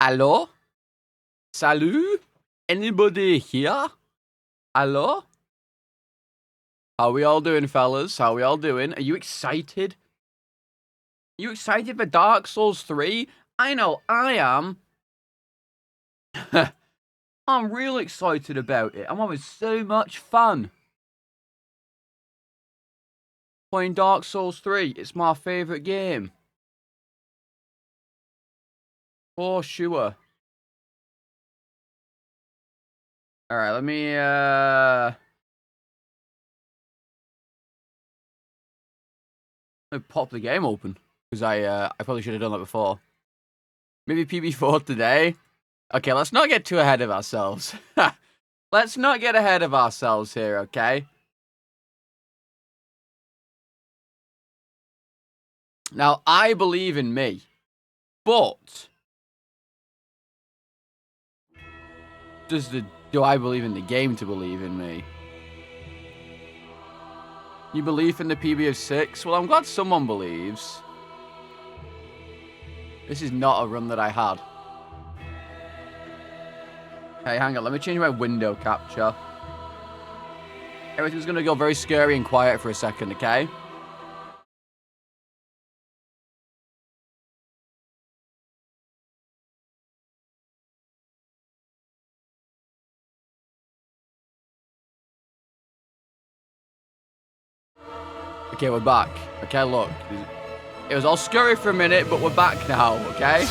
Hello? Salut? Anybody here? Hello? How we all doing, fellas? How we all doing? Are you excited? Are you excited for Dark Souls 3? I know I am. I'm real excited about it. I'm having so much fun. Playing Dark Souls 3. It's my favourite game. For sure. Alright, let me, pop the game open. Because I probably should have done that before. Maybe PB4 today? Okay, let's not get too ahead of ourselves. Let's not get ahead of ourselves here, okay? Now, I believe in me. But do I believe in the game to believe in me? You believe in the PB of 6? Well, I'm glad someone believes. This is not a run that I had. Hey, hang on. Let me change my window capture. Everything's going to go very scary and quiet for a second, okay? Okay, we're back. Okay, look. It was all scary for a minute, but we're back now, okay?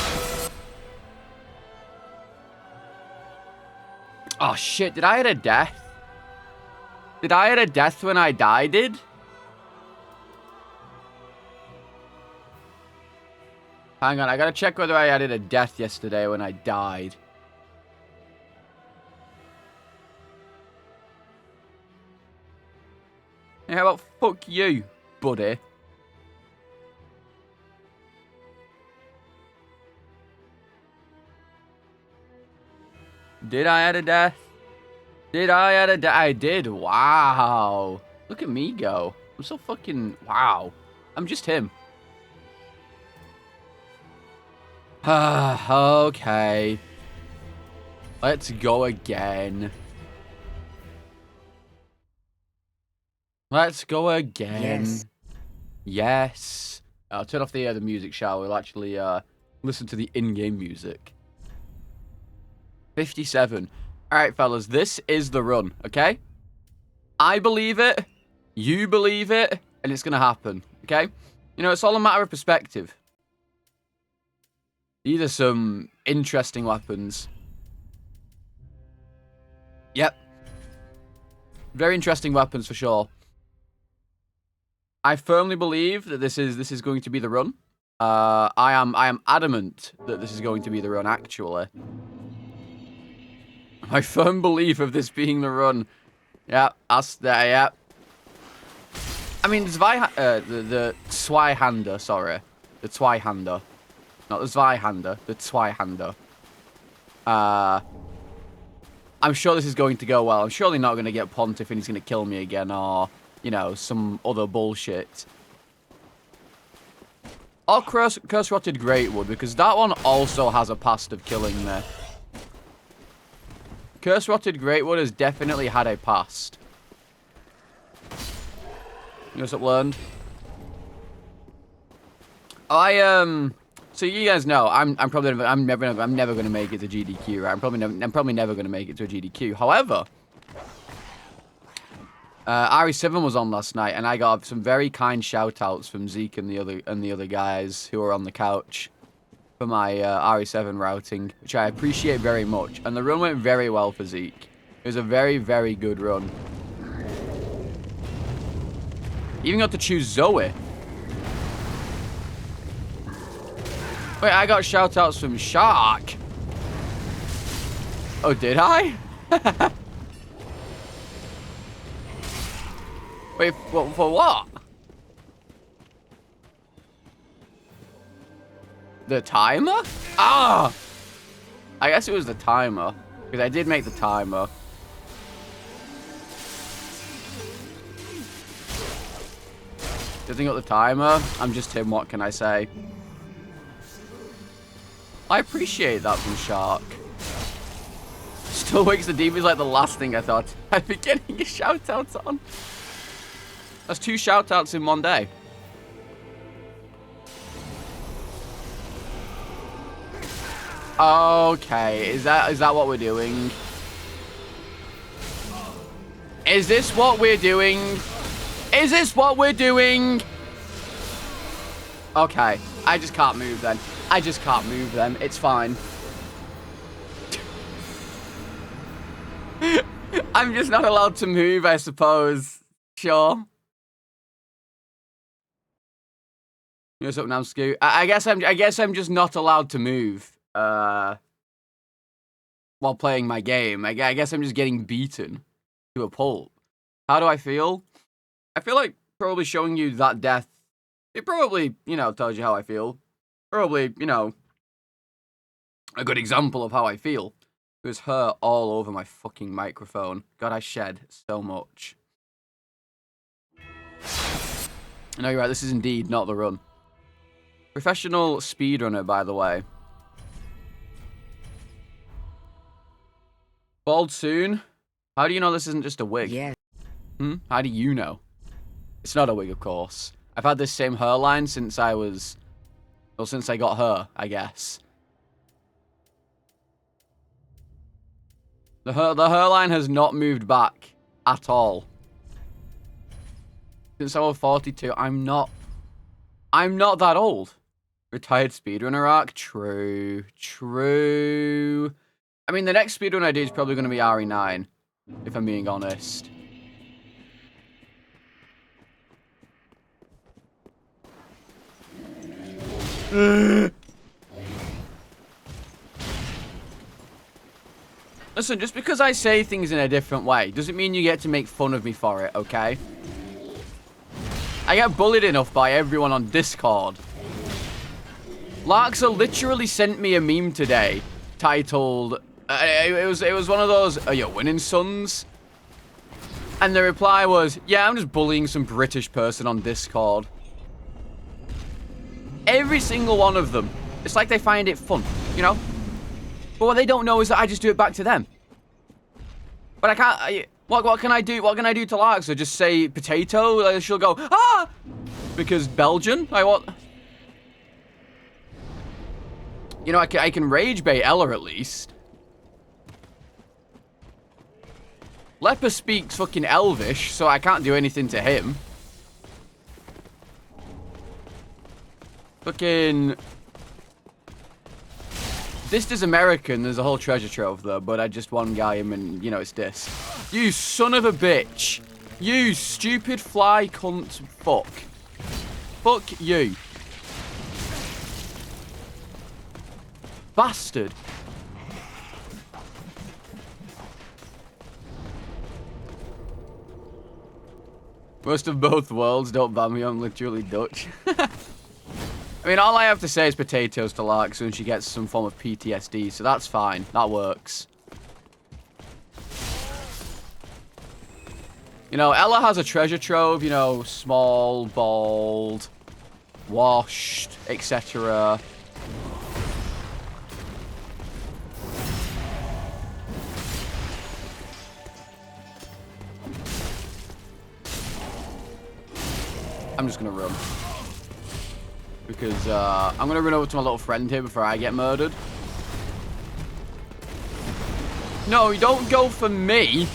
Oh, shit. Did I hit a death? Did I hit a death when I died? Hang on. I gotta check whether I added a death yesterday when I died. Hey, how about fuck you, buddy? Did I add a death? Did I add a death? I did. Wow. Look at me go. I'm so fucking... Wow. I'm just him. Okay. Let's go again. Let's go again. Yes. Yes. I'll turn off the music, shall we? We'll actually listen to the in-game music. 57. Alright, fellas. This is the run, okay? I believe it. You believe it. And it's going to happen, okay? You know, it's all a matter of perspective. These are some interesting weapons. Yep. Very interesting weapons for sure. I firmly believe that this is going to be the run. I am adamant that this is going to be the run, actually. My firm belief of this being the run. Yeah, us there, yeah. I mean, the Zweihander, sorry. The Zweihander. Not the Zweihander, the Zweihander. I'm sure this is going to go well. I'm surely not going to get Pontiff and he's going to kill me again, or, you know, some other bullshit. Or Curse-Rotted Greatwood, because that one also has a past of killing me. Curse-Rotted Greatwood has definitely had a past. You know what's up, learned? So you guys know I'm never going to make it to GDQ, right? I'm probably never going to make it to a GDQ. However, RE7 was on last night, and I got some very kind shout-outs from Zeke and the other guys who were on the couch for my RE7 routing, which I appreciate very much. And the run went very well for Zeke. It was a very, very good run. Even got to choose Zoe. Wait, I got shout-outs from Shark. Oh, did I? Wait, for what? The timer? Ah! I guess it was the timer. Because I did make the timer. Doesn't got the timer? I'm just him, what can I say? I appreciate that from Shark. Still Wakes the Deep is like the last thing I thought I'd be getting a shout-out on. That's 2 shout-outs in one day. Okay, is that what we're doing? Is this what we're doing? Is this what we're doing? Okay, I just can't move then. I just can't move then. It's fine. I'm just not allowed to move, I suppose. Sure. What's up now, Scoot? I guess I'm just not allowed to move. While playing my game. I guess I'm just getting beaten to a pulp. How do I feel? I feel like probably showing you that death, it probably, you know, tells you how I feel. Probably, you know, a good example of how I feel. There's hair all over my fucking microphone. God, I shed so much. No, you're right, this is indeed not the run. Professional speedrunner, by the way. Bald soon? How do you know this isn't just a wig? Yeah. How do you know? It's not a wig, of course. I've had this same hairline since I was... Well, since I got her, I guess. The hairline has not moved back at all. Since I was 42, I'm not that old. Retired speedrunner arc? True. True. I mean, the next speedrun I do is probably going to be RE9, if I'm being honest. Listen, just because I say things in a different way doesn't mean you get to make fun of me for it, okay? I get bullied enough by everyone on Discord. Larksa literally sent me a meme today titled... it was one of those, are you winning, sons? And the reply was, yeah, I'm just bullying some British person on Discord. Every single one of them. It's like they find it fun, you know? But what they don't know is that I just do it back to them. But I can't... What can I do? What can I do to Larksa? Just say potato? She'll go, ah! Because Belgian? You know, I can rage bait Ella at least. Leper speaks fucking Elvish, so I can't do anything to him. Fucking... This is American, there's a whole treasure trove though, but I just one guy him and, you know, it's this. You son of a bitch. You stupid fly cunt fuck. Fuck you. Bastard. Most of both worlds, don't ban me, I'm literally Dutch. I mean, all I have to say is potatoes to Larksa and she gets some form of PTSD, so that's fine. That works. You know, Ella has a treasure trove, you know, small, bald, washed, etc. I'm just gonna run. Because, I'm gonna run over to my little friend here before I get murdered. No, don't go for me!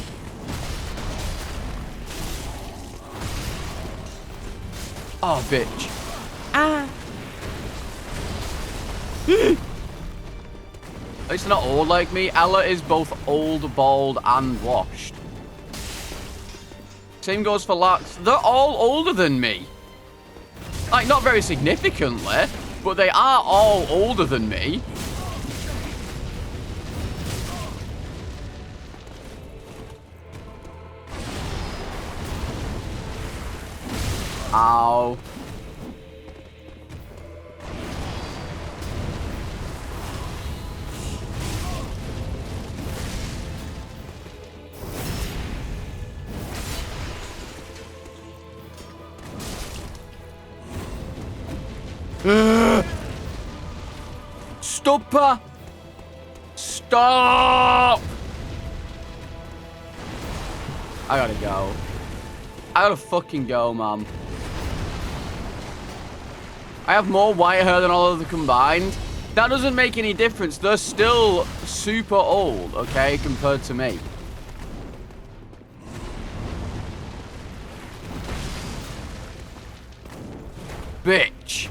Oh, bitch. Ah! At least they're not old like me. Ella is both old, bald, and washed. Same goes for Larks. They're all older than me. Like, not very significantly, but they are all older than me. Ow. Stop! Stop! I gotta go. I gotta fucking go, man. I have more white hair than all of them combined. That doesn't make any difference. They're still super old, okay, compared to me. Bitch.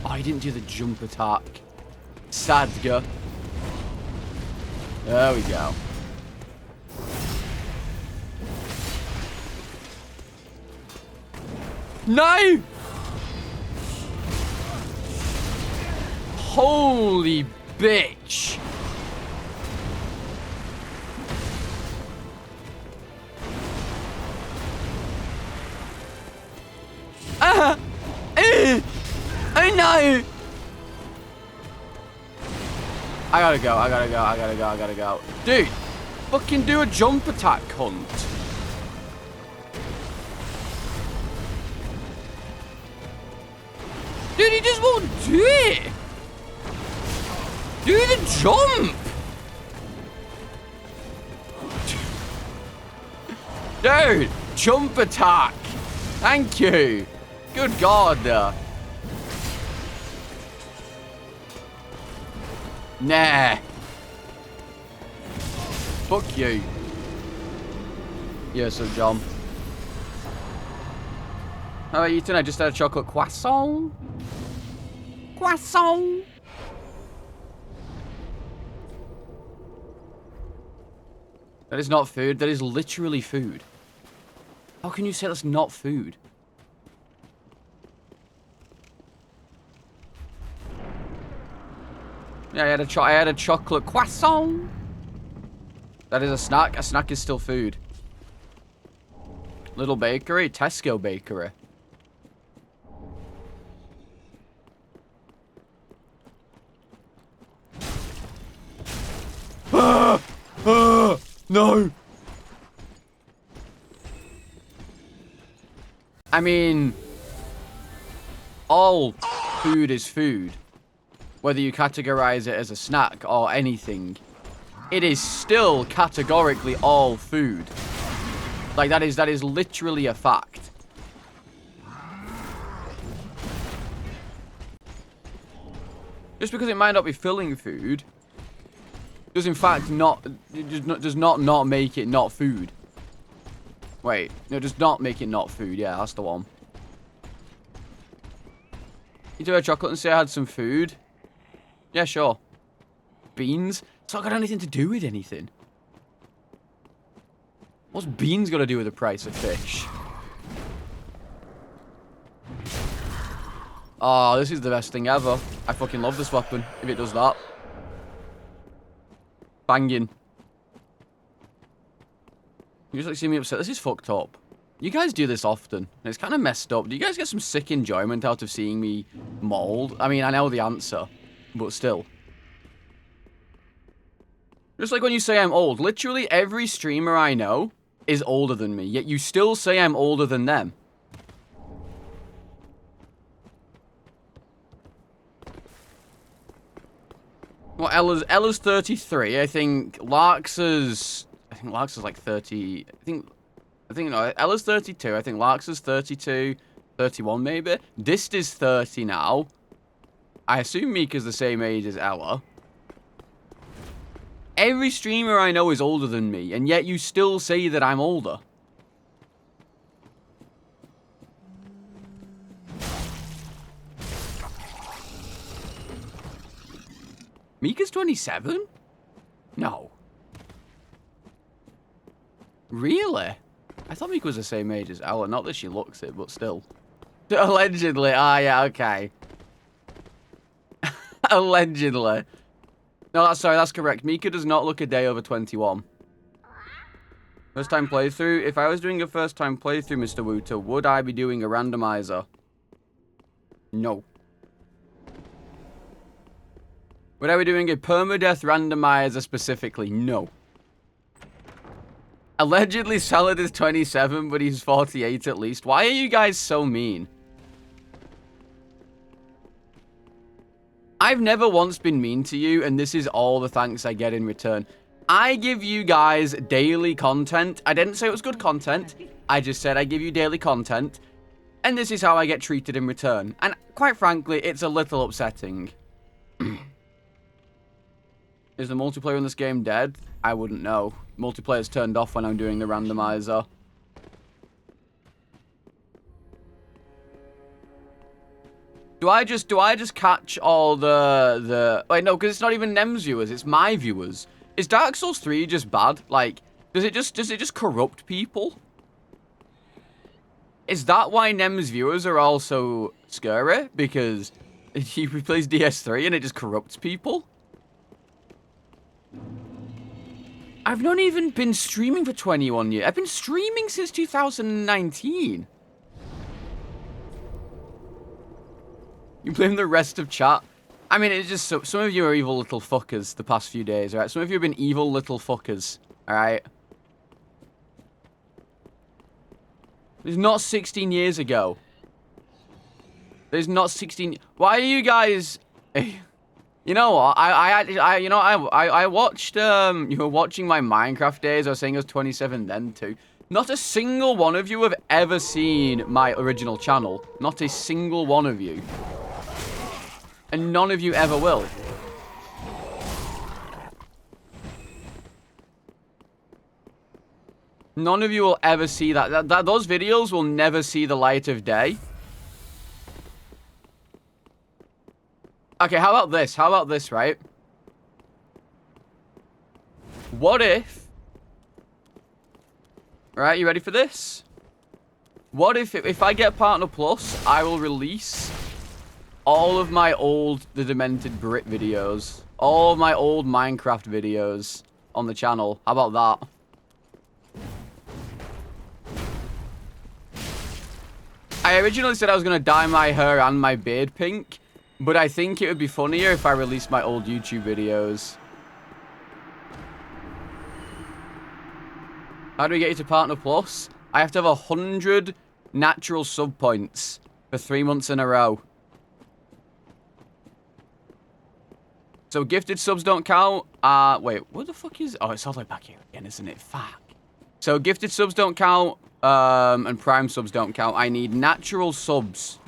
Oh, he didn't do the jump attack. Sadga. There we go. No! Holy bitch. I know. I gotta go, I gotta go, I gotta go, I gotta go. Dude, fucking do a jump attack, cunt. Dude, he just won't do it. Do the jump. Dude, jump attack. Thank you. Good God. Nah. Fuck you. Yeah, so John. How are you eating? I just had a chocolate croissant. Croissant. That is not food. That is literally food. How can you say that's not food? Yeah, I had a chocolate croissant. That is a snack. A snack is still food. Little bakery, Tesco bakery. No. I mean, all food is food. Whether you categorize it as a snack or anything, it is still categorically all food. Like, that is literally a fact. Just because it might not be filling food, does in fact does not make it not food. Wait, no, does not make it not food. Yeah, that's the one. You do a chocolate and say I had some food? Yeah, sure. Beans? It's not got anything to do with anything. What's beans got to do with the price of fish? Oh, this is the best thing ever. I fucking love this weapon, if it does that. Banging. You just like see me upset. This is fucked up. You guys do this often, and it's kind of messed up. Do you guys get some sick enjoyment out of seeing me mauled? I mean, I know the answer, but still. Just like when you say I'm old. Literally every streamer I know is older than me, yet you still say I'm older than them. Well, Ella's 33. I think Lark's is like 30. I think no, Ella's 32. I think Lark's is 32, 31 maybe. Dist is 30 now. I assume Mika's the same age as Ella. Every streamer I know is older than me, and yet you still say that I'm older. Mika's 27? No. Really? I thought Mika was the same age as Ella. Not that she looks it, but still. Allegedly. Ah, yeah, okay. Allegedly. No, sorry, that's correct. Mika does not look a day over 21. First time playthrough. If I was doing a first time playthrough, Mr. Wooter, would I be doing a randomizer? No. Would I be doing a permadeath randomizer specifically? No. Allegedly, Salad is 27, but he's 48 at least. Why are you guys so mean? I've never once been mean to you, and this is all the thanks I get in return. I give you guys daily content. I didn't say it was good content. I just said I give you daily content. And this is how I get treated in return. And quite frankly, it's a little upsetting. Is the multiplayer in this game dead? I wouldn't know. Multiplayer's turned off when I'm doing the randomizer. Do I just catch all the... Wait, no, because it's not even Nem's viewers, it's my viewers. Is Dark Souls 3 just bad? Like, does it just corrupt people? Is that why Nem's viewers are all so scary? Because he plays DS3 and it just corrupts people? I've not even been streaming for 21 years. I've been streaming since 2019. You blame the rest of chat. I mean, it's just so... Some of you are evil little fuckers the past few days, alright? Some of you have been evil little fuckers, alright? It's not 16 years ago. There's not 16... Why are you guys... You know what? I watched, you were watching my Minecraft days. I was saying I was 27 then too. Not a single one of you have ever seen my original channel. Not a single one of you. And none of you ever will. None of you will ever see that. Those videos will never see the light of day. Okay, how about this? How about this, right? What if... Right, you ready for this? What if I get Partner Plus, I will release all of my old The Demented Brit videos. All of my old Minecraft videos on the channel. How about that? I originally said I was going to dye my hair and my beard pink. But I think it would be funnier if I released my old YouTube videos. How do we get you to Partner Plus? I have to have 100 natural sub points for 3 months in a row. So gifted subs don't count. Wait, what the fuck is... Oh, it's all the way back here again, isn't it? Fuck. So gifted subs don't count. And prime subs don't count. I need natural subs.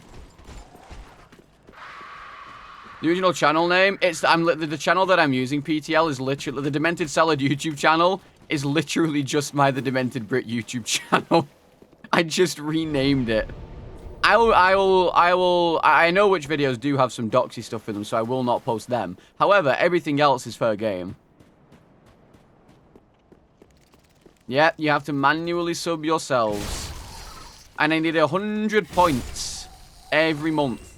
The original channel name, it's the channel that I'm using, PTL, is literally the Demented Salad YouTube channel is literally just my The Demented Brit YouTube channel. I just renamed it. I know which videos do have some doxy stuff in them, so I will not post them. However, everything else is fair game. Yeah, you have to manually sub yourselves. And I need 100 points every month.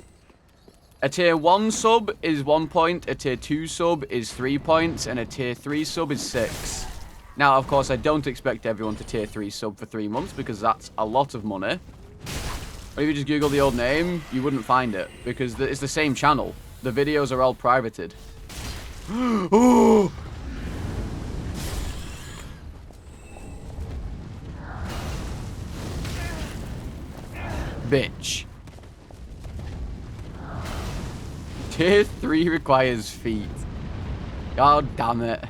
A tier 1 sub is 1 point, a tier 2 sub is 3 points, and a tier 3 sub is 6. Now, of course, I don't expect everyone to tier 3 sub for 3 months, because that's a lot of money. Or if you just Google the old name, you wouldn't find it, because it's the same channel. The videos are all privated. Oh! Bitch. Tier 3 requires feet. God damn it.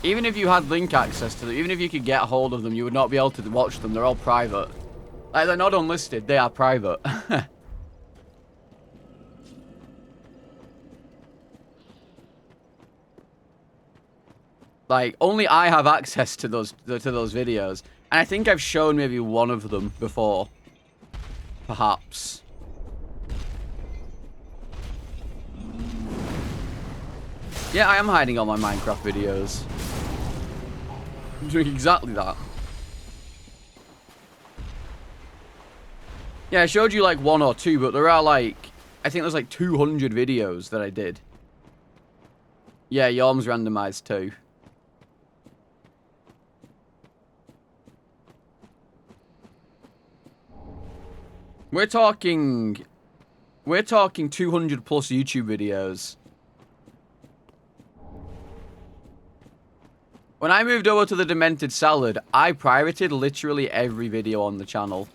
Even if you had link access to them, even if you could get a hold of them, you would not be able to watch them. They're all private. Like, they're not unlisted. They are private. Like, only I have access to those videos. And I think I've shown maybe one of them before. Perhaps. Yeah, I am hiding all my Minecraft videos. I'm doing exactly that. Yeah, I showed you like 1 or 2, but there are like... I think there's like 200 videos that I did. Yeah, Yorm's randomized too. We're talking 200 plus YouTube videos. When I moved over to the Demented Salad, I pirated literally every video on the channel.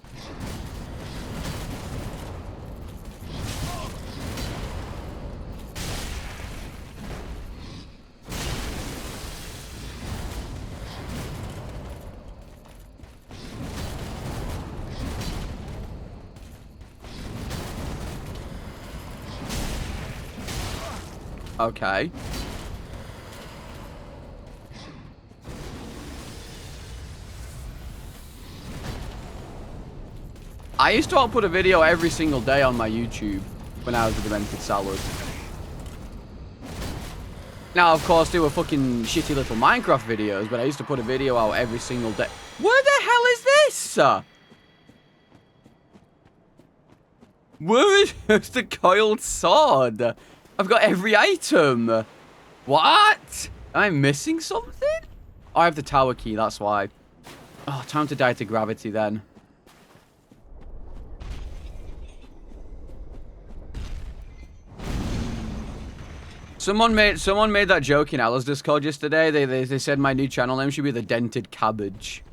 Okay. I used to upload a video every single day on my YouTube when I was a Demented Salad. Now, of course, they were fucking shitty little Minecraft videos, but I used to put a video out every single day. What the hell is this? Where is the coiled sword? I've got every item. What? Am I missing something? Oh, I have the tower key, that's why. Oh, time to die to gravity then. Someone made that joke in Alice Discord yesterday. They said my new channel name should be the Dented Cabbage.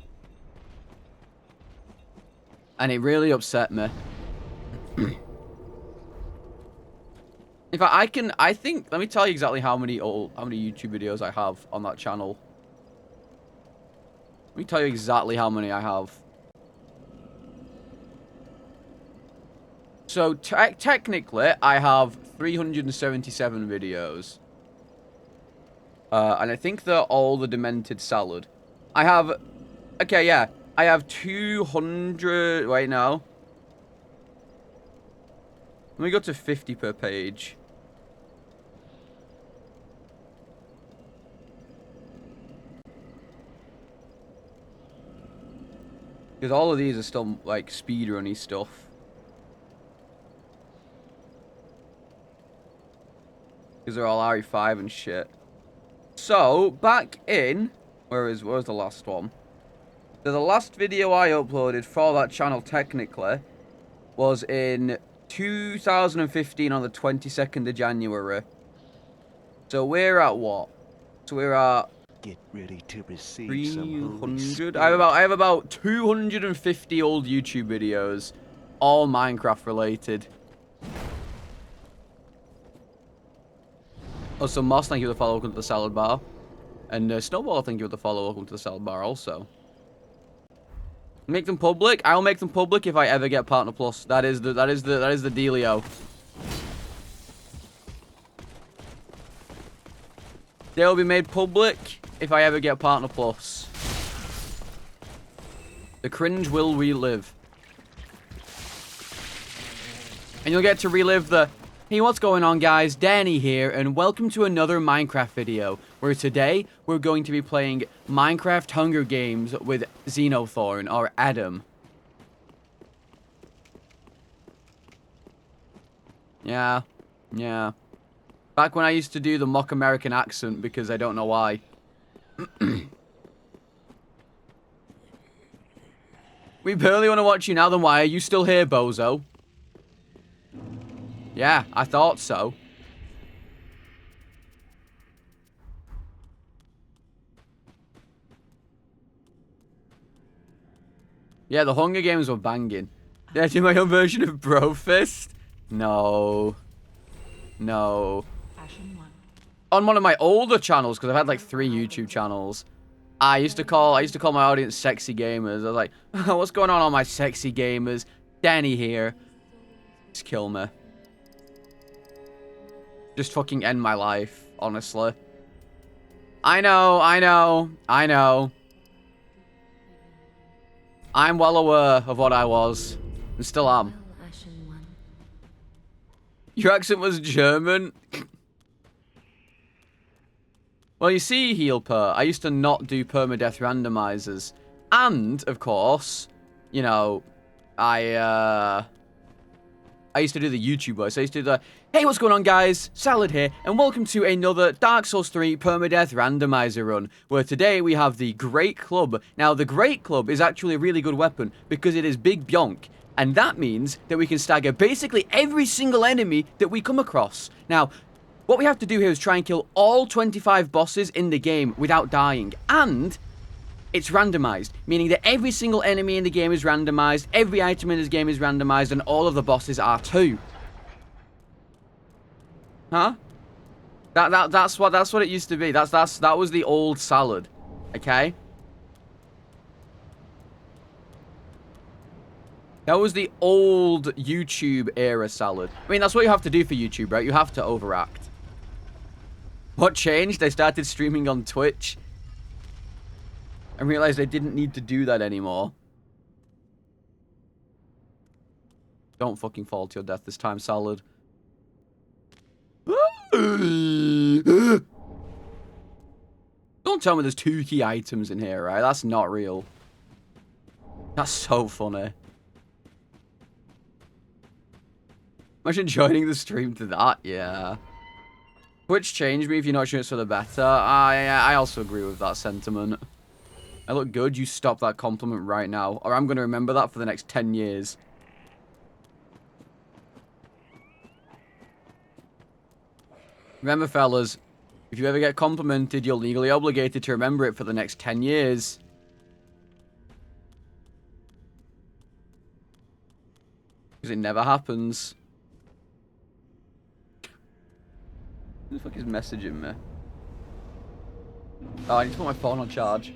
And it really upset me. In fact, I think, let me tell you exactly how many YouTube videos I have on that channel. Let me tell you exactly how many I have. So, technically, I have 377 videos. And I think they're all the Demented Salad. I have... Okay, yeah. I have 200... Wait, no. Let me go to 50 per page. Because all of these are still, like, speedrunny stuff. Because they're all RE5 and shit. So, back in... Where's the last one? So, the last video I uploaded for that channel, technically, was in 2015 on the 22nd of January. So, we're at what? So, we're at... Get ready to receive 300. I have about 250 old YouTube videos, all Minecraft related. Oh, so Moss, thank you for the follow. Welcome to the salad bar, and Snowball, thank you for the follow. Welcome to the salad bar also. Make them public. I'll make them public if I ever get Partner Plus. That is the dealio. They will be made public if I ever get Partner Plus. The cringe will relive. And you'll get to relive the... Hey, what's going on, guys? Danny here, and welcome to another Minecraft video, where today we're going to be playing Minecraft Hunger Games with Xenothorn, or Adam. Yeah. Back when I used to do the mock American accent, because I don't know why. We barely want to watch you now, then why are you still here, bozo? Yeah, I thought so. Yeah, the Hunger Games were banging. Did I do my own version of Brofist? No. On one of my older channels, because I've had like 3 YouTube channels, I used to call my audience sexy gamers. I was like, oh, what's going on, all my sexy gamers? Danny here. Just kill me. Just fucking end my life, honestly. I know. I'm well aware of what I was, and still am. Your accent was German? Well, you see, Healper, I used to not do permadeath randomizers. And, of course, you know, I used to do the YouTube voice. I used to do the, hey, what's going on, guys? Salad here, and welcome to another Dark Souls 3 Permadeath Randomizer run, where today we have the Great Club. Now, the Great Club is actually a really good weapon, because it is Big Bionk, and that means that we can stagger basically every single enemy that we come across. Now, What we have to do here is try and kill all 25 bosses in the game without dying. And it's randomized, meaning that every single enemy in the game is randomized, every item in this game is randomized, and all of the bosses are too. Huh? That's what it used to be. That was the old salad. Okay? That was the old YouTube era salad. I mean, that's what you have to do for YouTube, right? You have to overact. What changed? They started streaming on Twitch and realized they didn't need to do that anymore. Don't fucking fall to your death this time, salad. Don't tell me there's 2 key items in here, right? That's not real. That's so funny. Imagine joining the stream to that, yeah. Twitch changed me if you're not sure it's for the better. I also agree with that sentiment. I look good, you stop that compliment right now, or I'm going to remember that for the next 10 years. Remember, fellas, if you ever get complimented, you're legally obligated to remember it for the next 10 years. Because it never happens. Who the fuck is messaging me? Oh, I need to put my phone on charge.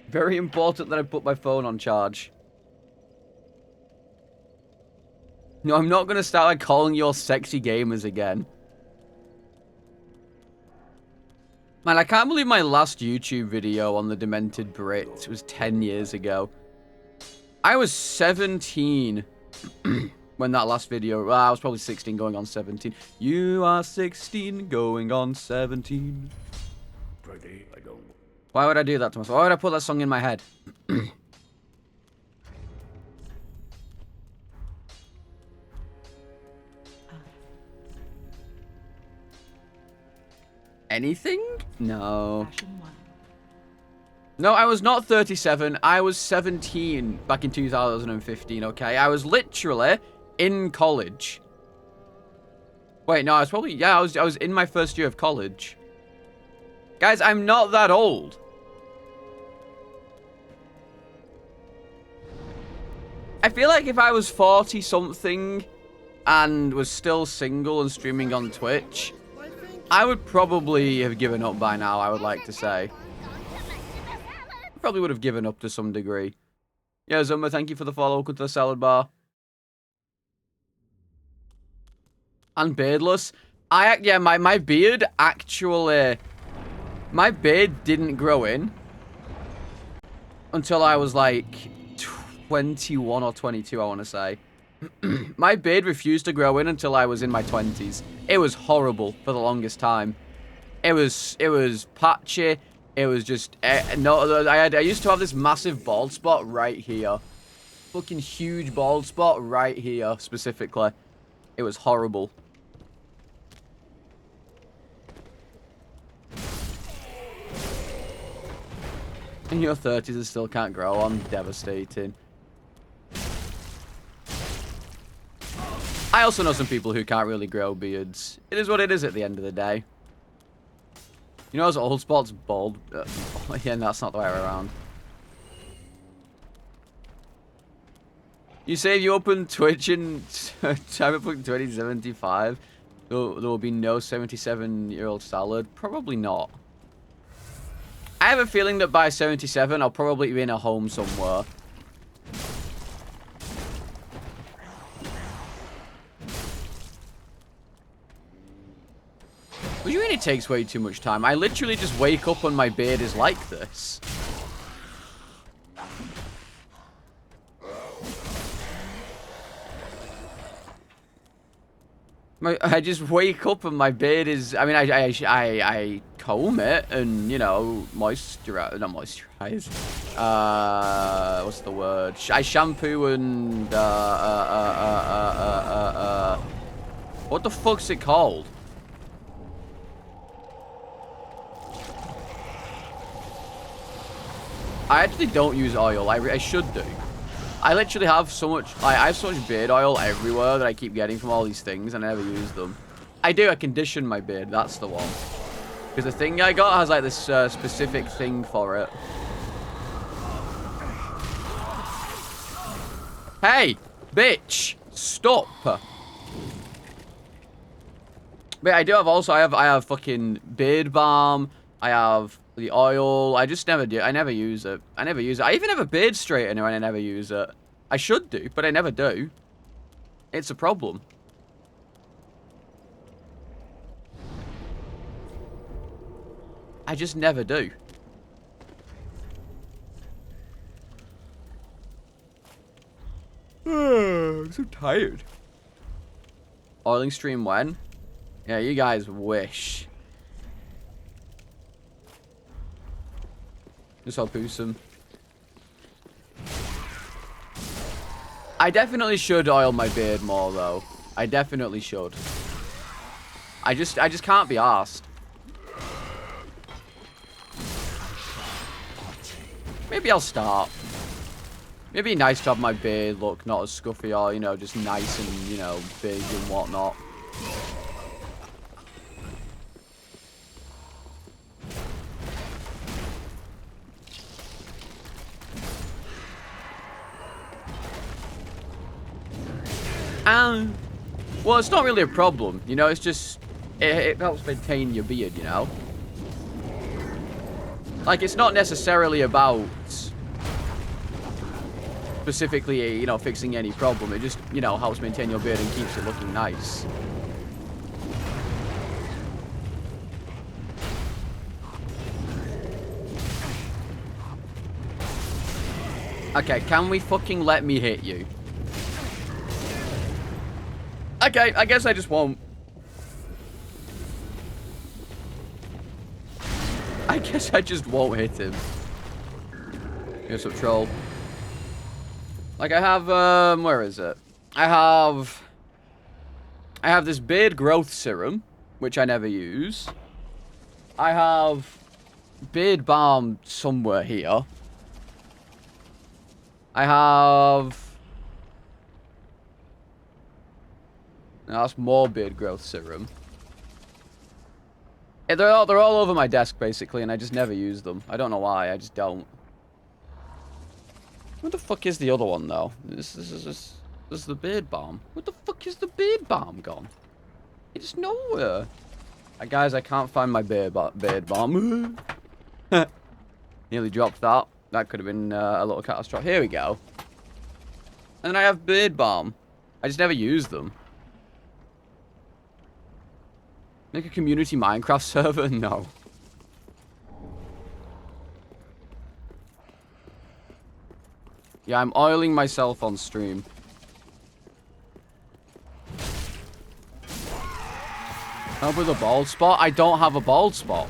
Very important that I put my phone on charge. No, I'm not going to start like calling you all sexy gamers again. Man, I can't believe my last YouTube video on the Demented Brit was 10 years ago. I was 17 when that last video... Well, I was probably 16 going on 17. You are 16 going on 17. Why would I do that to myself? Why would I put that song in my head? Anything? No. No, I was not 37. I was 17 back in 2015, okay? I was literally in college. Wait, no, I was probably... Yeah, I was in my first year of college. Guys, I'm not that old. I feel like if I was 40-something and was still single and streaming on Twitch, I would probably have given up by now, I would like to say. Probably would have given up to some degree. Yeah, Zumba, thank you for the follow. Welcome to the salad bar. And beardless. Yeah, my beard actually... My beard didn't grow in until I was like 21 or 22, I want to say. My beard refused to grow in until I was in my 20s. It was horrible for the longest time. It was patchy. It was just I used to have this massive bald spot right here. Fucking huge bald spot right here specifically. It was horrible. In your 30s and still can't grow. I'm devastating. I also know some people who can't really grow beards. It is what it is at the end of the day. You know those old spots bald? Yeah, that's not the way around. You say if you open Twitch in Cyberpunk 2075, there will be no 77-year-old salad? Probably not. I have a feeling that by 77, I'll probably be in a home somewhere. Which really takes way too much time. I literally just wake up and my beard is like this. I just wake up and my beard is... I mean, I comb it and, you know, moisturize... Not moisturize. What's the word? I shampoo and... What the fuck's it called? I actually don't use oil. I should do. I literally have so much... I have so much beard oil everywhere that I keep getting from all these things and I never use them. I do. I condition my beard. That's the one. Because the thing I got has like this specific thing for it. Hey, bitch, stop. But I do have also. I have fucking beard balm. I have the oil. I just never do. I never use it. I never use it. I even have a beard straightener and I never use it. I should do, but I never do. It's a problem. I just never do. I'm so tired. Oiling stream when? Yeah, you guys wish. Just I'll boost them. I definitely should oil my beard more though. I definitely should. I just can't be arsed. Maybe I'll start. Maybe nice to have my beard look not as scuffy or, you know, just nice and, you know, big and whatnot. Well, it's not really a problem, you know, it's just, it helps maintain your beard, you know? Like, it's not necessarily about specifically, you know, fixing any problem. It just, you know, helps maintain your beard and keeps it looking nice. Okay, can we fucking let me hit you? Okay, I guess I just won't. I guess I just won't hit him. Here's some troll. Like, I have, where is it? I have this beard growth serum, which I never use. I have beard balm somewhere here. I have... No, that's more beard growth serum. Yeah, they're all over my desk, basically, and I just never use them. I don't know why, I just don't. What the fuck is the other one, though? This is the beard balm. What the fuck is the beard balm gone? It's nowhere. Guys, I can't find my beard balm. Nearly dropped that. That could have been a little catastrophe. Here we go. And then I have beard balm. I just never use them. Make a community Minecraft server? No. Yeah, I'm oiling myself on stream. Help with a bald spot? I don't have a bald spot.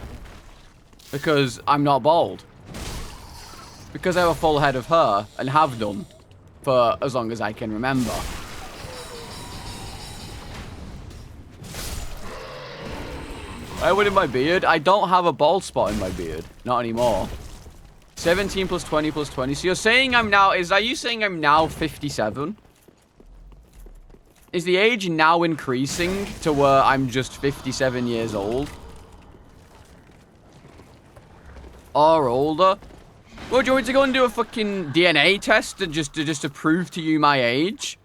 Because I'm not bald. Because I have a full head of hair, and have done, for as long as I can remember. I would in my beard. I don't have a bald spot in my beard. Not anymore. 17 plus 20 plus 20. So you're saying I'm now... Are you saying I'm now 57? Is the age now increasing to where I'm just 57 years old? Or older? Well, do you want me to go and do a fucking DNA test just to prove to you my age?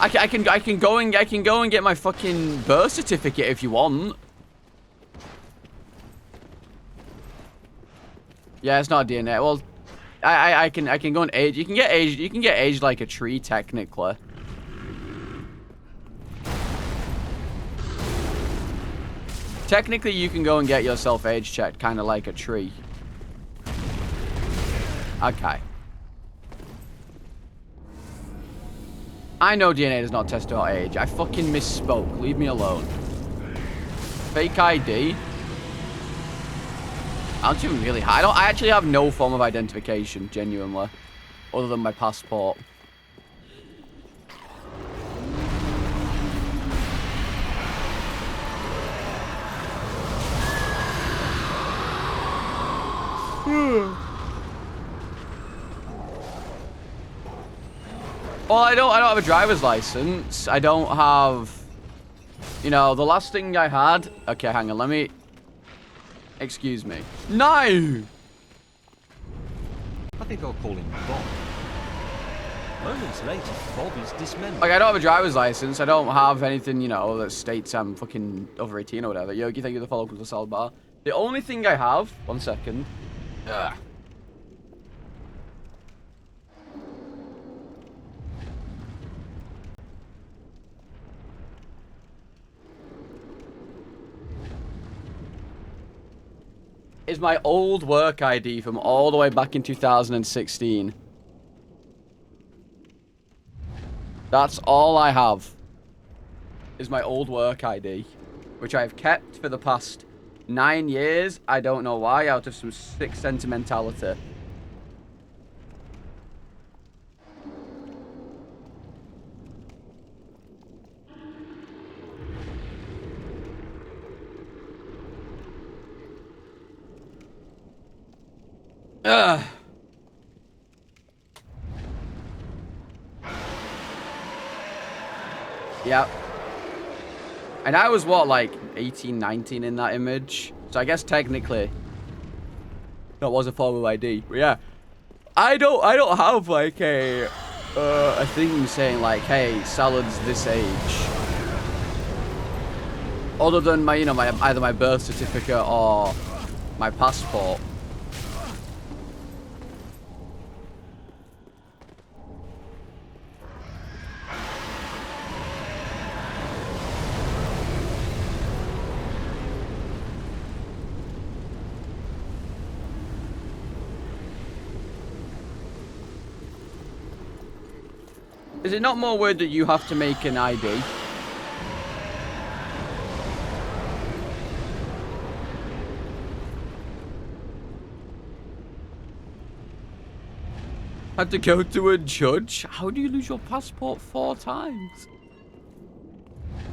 I can go and get my fucking birth certificate if you want. Yeah, it's not DNA. Well, I can go and age. You can get aged like a tree technically. Technically, you can go and get yourself age checked, kind of like a tree. Okay. I know DNA does not test our age. I fucking misspoke. Leave me alone. Fake ID. Aren't you really high? I actually have no form of identification, genuinely. Other than my passport. Well, I don't have a driver's license. I don't have... You know, the last thing I had... Okay, hang on, let me... Excuse me. No! I think I'll call him Bob. Moments later, Bob is dismembered. Like, I don't have a driver's license. I don't have anything, you know, that states I'm fucking over 18 or whatever. Yogi, thank you for the follow to the salad bar. The only thing I have... One second. Ugh. Is my old work ID from all the way back in 2016. That's all I have. Is my old work ID. Which I have kept for the past 9 years. I don't know why, out of some sick sentimentality. Ugh. Yep. And I was, what, like 18, 19 in that image? So I guess technically that was a form of ID. But yeah. I don't have like a thing saying like, hey, Salad's this age. Other than my, you know, either my birth certificate or my passport. Is it not more weird that you have to make an ID? Had to go to a judge? How do you lose your passport 4 times?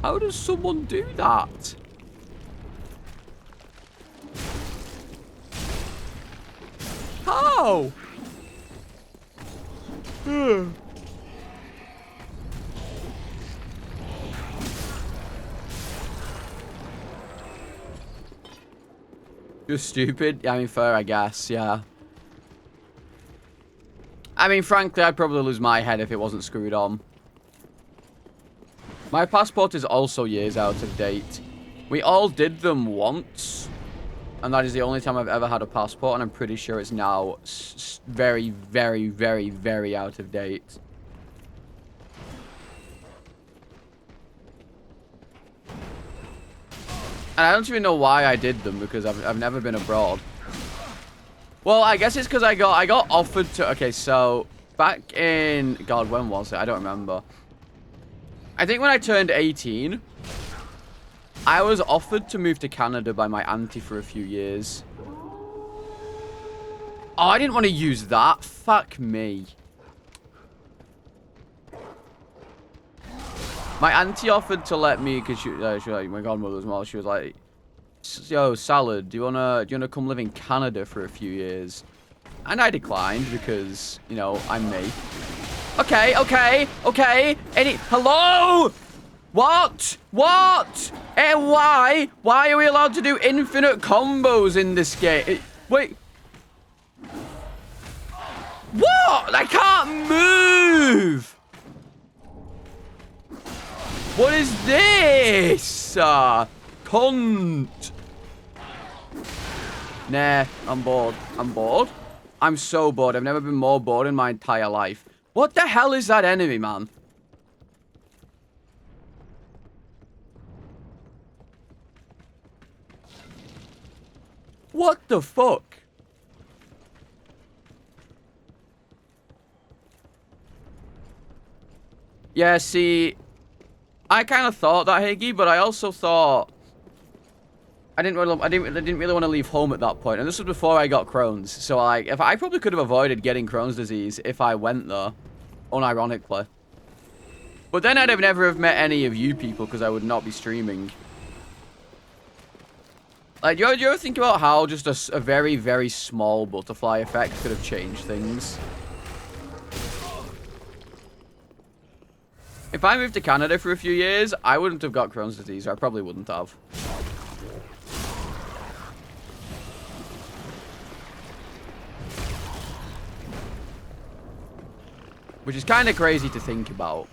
How does someone do that? How? You're stupid? I mean, fair, I guess, yeah. I mean, frankly, I'd probably lose my head if it wasn't screwed on. My passport is also years out of date. We all did them once. And that is the only time I've ever had a passport. And I'm pretty sure it's now very, very, very, very out of date. And I don't even know why I did them, because I've never been abroad. Well, I guess it's because I got offered to... Okay, so back in... God, when was it? I don't remember. I think when I turned 18, I was offered to move to Canada by my auntie for a few years. Oh, I didn't want to use that. Fuck me. My auntie offered to let me, because she like my godmother's mom. She was like, "Yo, Salad, do you wanna come live in Canada for a few years?" And I declined because, you know, I'm me. Okay. Hello? What? And why? Why are we allowed to do infinite combos in this game? Wait. What? I can't move. What is this? Cunt. Nah, I'm bored. I'm so bored. I've never been more bored in my entire life. What the hell is that enemy, man? What the fuck? Yeah, see, I kind of thought that, Higgy, but I also thought I didn't really want to leave home at that point, and this was before I got Crohn's. So, like, if I probably could have avoided getting Crohn's disease if I went there, unironically. But then I'd have never have met any of you people because I would not be streaming. Like, do you ever think about how just a very, very small butterfly effect could have changed things? If I moved to Canada for a few years, I wouldn't have got Crohn's disease. I probably wouldn't have. Which is kind of crazy to think about.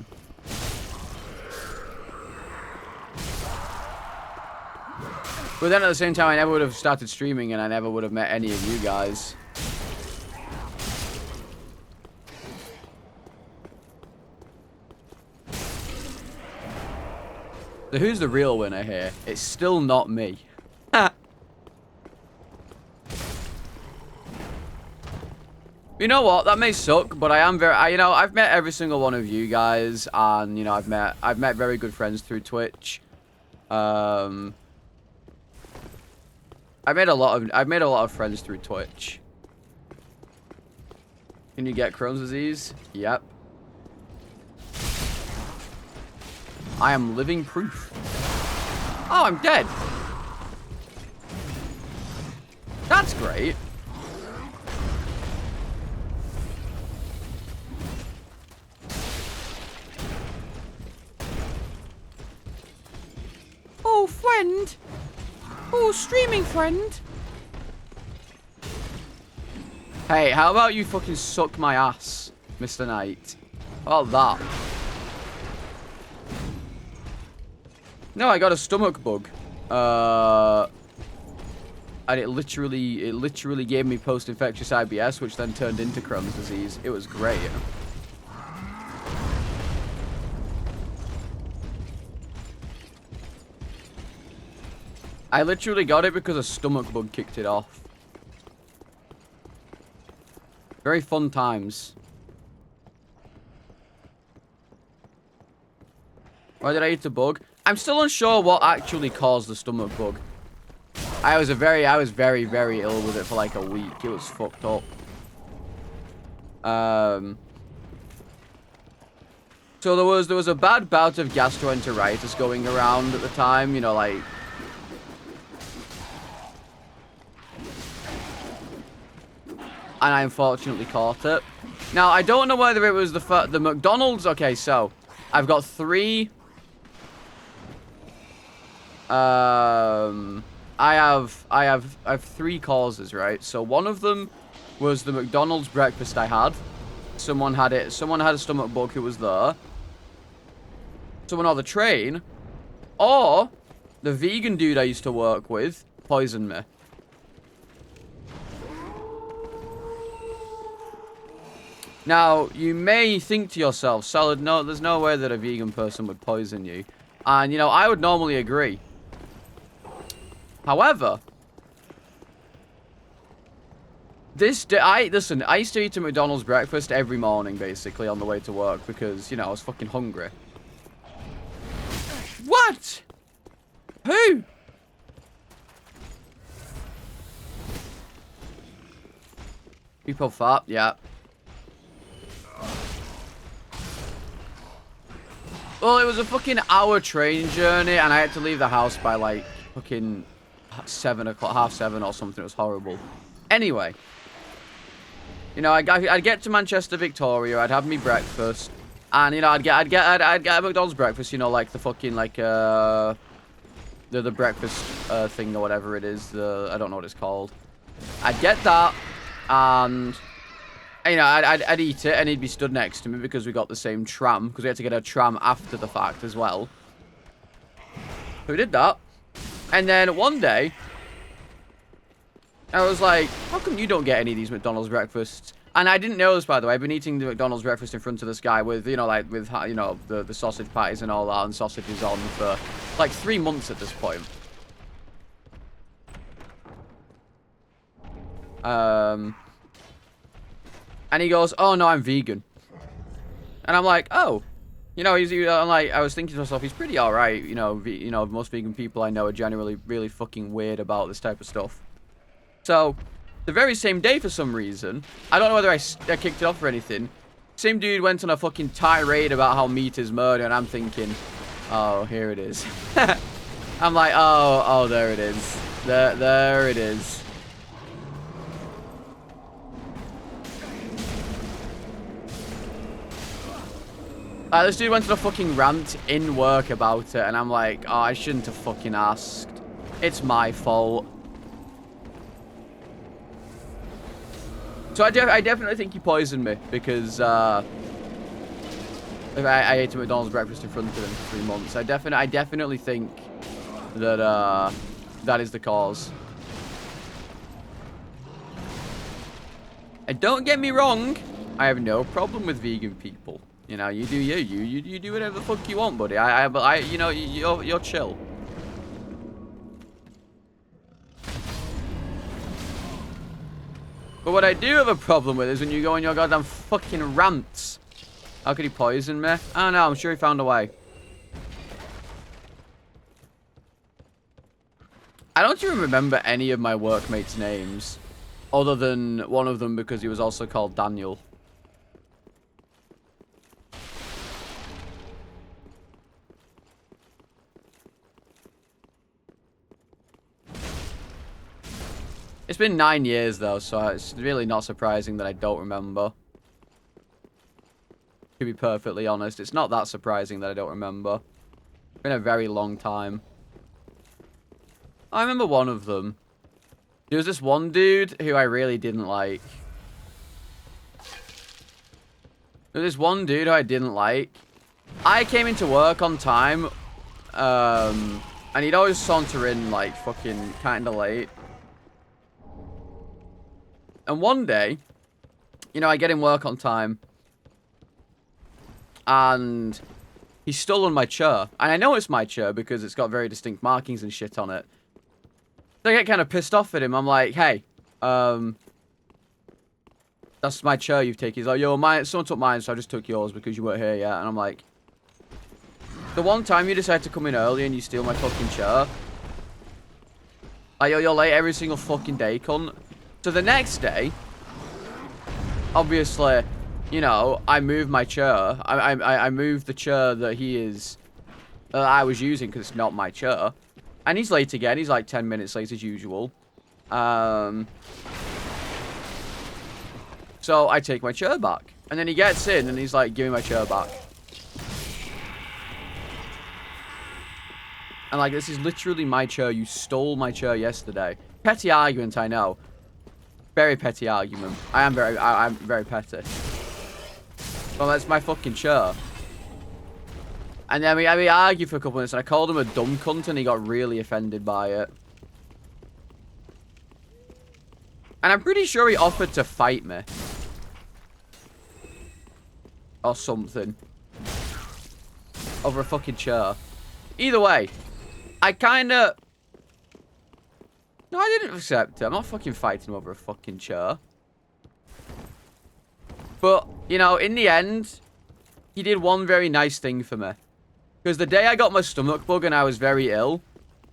But then at the same time, I never would have started streaming and I never would have met any of you guys. So who's the real winner here? It's still not me. You know what? That may suck, but I am very... you know, I've met every single one of you guys, and you know, I've met very good friends through Twitch. I've made a lot of friends through Twitch. Can you get Crohn's disease? Yep. I am living proof. Oh, I'm dead. That's great. Oh, friend. Oh, streaming friend. Hey, how about you fucking suck my ass, Mr. Knight? How about that? No, I got a stomach bug. And it literally gave me post-infectious IBS, which then turned into Crohn's disease. It was great. I literally got it because a stomach bug kicked it off. Very fun times. Why did I eat the bug? I'm still unsure what actually caused the stomach bug. I was very ill with it for like a week. It was fucked up. So there was a bad bout of gastroenteritis going around at the time, you know, like... And I unfortunately caught it. Now, I don't know whether it was the McDonald's... Okay, so... I've got 3... I have 3 causes, right? So one of them was the McDonald's breakfast I had. Someone had a stomach bug who was there. Someone on the train. Or the vegan dude I used to work with poisoned me. Now, you may think to yourself, Solid, no, there's no way that a vegan person would poison you. And, you know, I would normally agree. However, listen, I used to eat a McDonald's breakfast every morning, basically, on the way to work, because, you know, I was fucking hungry. What? Who? People fart, yeah. Well, it was a fucking hour train journey, and I had to leave the house by, like, fucking 7 o'clock, half 7 or something. It was horrible. Anyway. You know, I'd get to Manchester, Victoria, I'd have me breakfast, and, you know, I'd get a McDonald's breakfast, you know, like the fucking, like, the breakfast, thing or whatever it is, I don't know what it's called. I'd get that, and... You know, I'd eat it, and he'd be stood next to me because we got the same tram. Because we had to get a tram after the fact as well. So we did that. And then one day, I was like, how come you don't get any of these McDonald's breakfasts? And I didn't know this, by the way. I've been eating the McDonald's breakfast in front of this guy with, you know, like, with, you know, the sausage patties and all that, and sausages on for, like, 3 months at this point. And he goes, oh, no, I'm vegan. And I'm like, oh. You know, I'm like, I was thinking to myself, he's pretty alright. You know, most vegan people I know are generally really fucking weird about this type of stuff. So, the very same day for some reason, I don't know whether I kicked it off or anything, same dude went on a fucking tirade about how meat is murder, and I'm thinking, oh, here it is. I'm like, oh, there it is. There it is. This dude went to a fucking rant in work about it, and I'm like, oh, I shouldn't have fucking asked. It's my fault. So I definitely think he poisoned me because I ate a McDonald's breakfast in front of him for 3 months. I definitely think that that is the cause. And don't get me wrong, I have no problem with vegan people. You know, you do you do whatever the fuck you want, buddy. You know, you're chill. But what I do have a problem with is when you go on your goddamn fucking rants. How could he poison me? I don't know, I'm sure he found a way. I don't even remember any of my workmates' names. Other than one of them because he was also called Daniel. It's been 9 years though, so it's really not surprising that I don't remember. To be perfectly honest, it's not that surprising that I don't remember. It's been a very long time. I remember one of them. There was this one dude who I really didn't like. There was this one dude who I didn't like. I came into work on time, and he'd always saunter in like fucking kinda late. And one day, you know, I get in work on time, and he's stolen my chair. And I know it's my chair because it's got very distinct markings and shit on it. So I get kind of pissed off at him. I'm like, hey, that's my chair you've taken. He's like, yo, someone took mine, so I just took yours because you weren't here yet. And I'm like, the one time you decide to come in early and you steal my fucking chair. Like, you're late every single fucking day, cunt. So the next day, obviously, you know, I moved my chair. I moved the chair that I was using because it's not my chair. And he's late again. He's like 10 minutes late as usual. So I take my chair back. And then he gets in and he's like, give me my chair back. And like, this is literally my chair. You stole my chair yesterday. Petty argument, I know. Very petty argument. I'm very petty. Well, that's my fucking chair. And then we argued for a couple minutes, and I called him a dumb cunt, and he got really offended by it. And I'm pretty sure he offered to fight me. Or something. Over a fucking chair. Either way, I kinda... No, I didn't accept it. I'm not fucking fighting over a fucking chair. But, you know, in the end, he did one very nice thing for me. Because the day I got my stomach bug and I was very ill,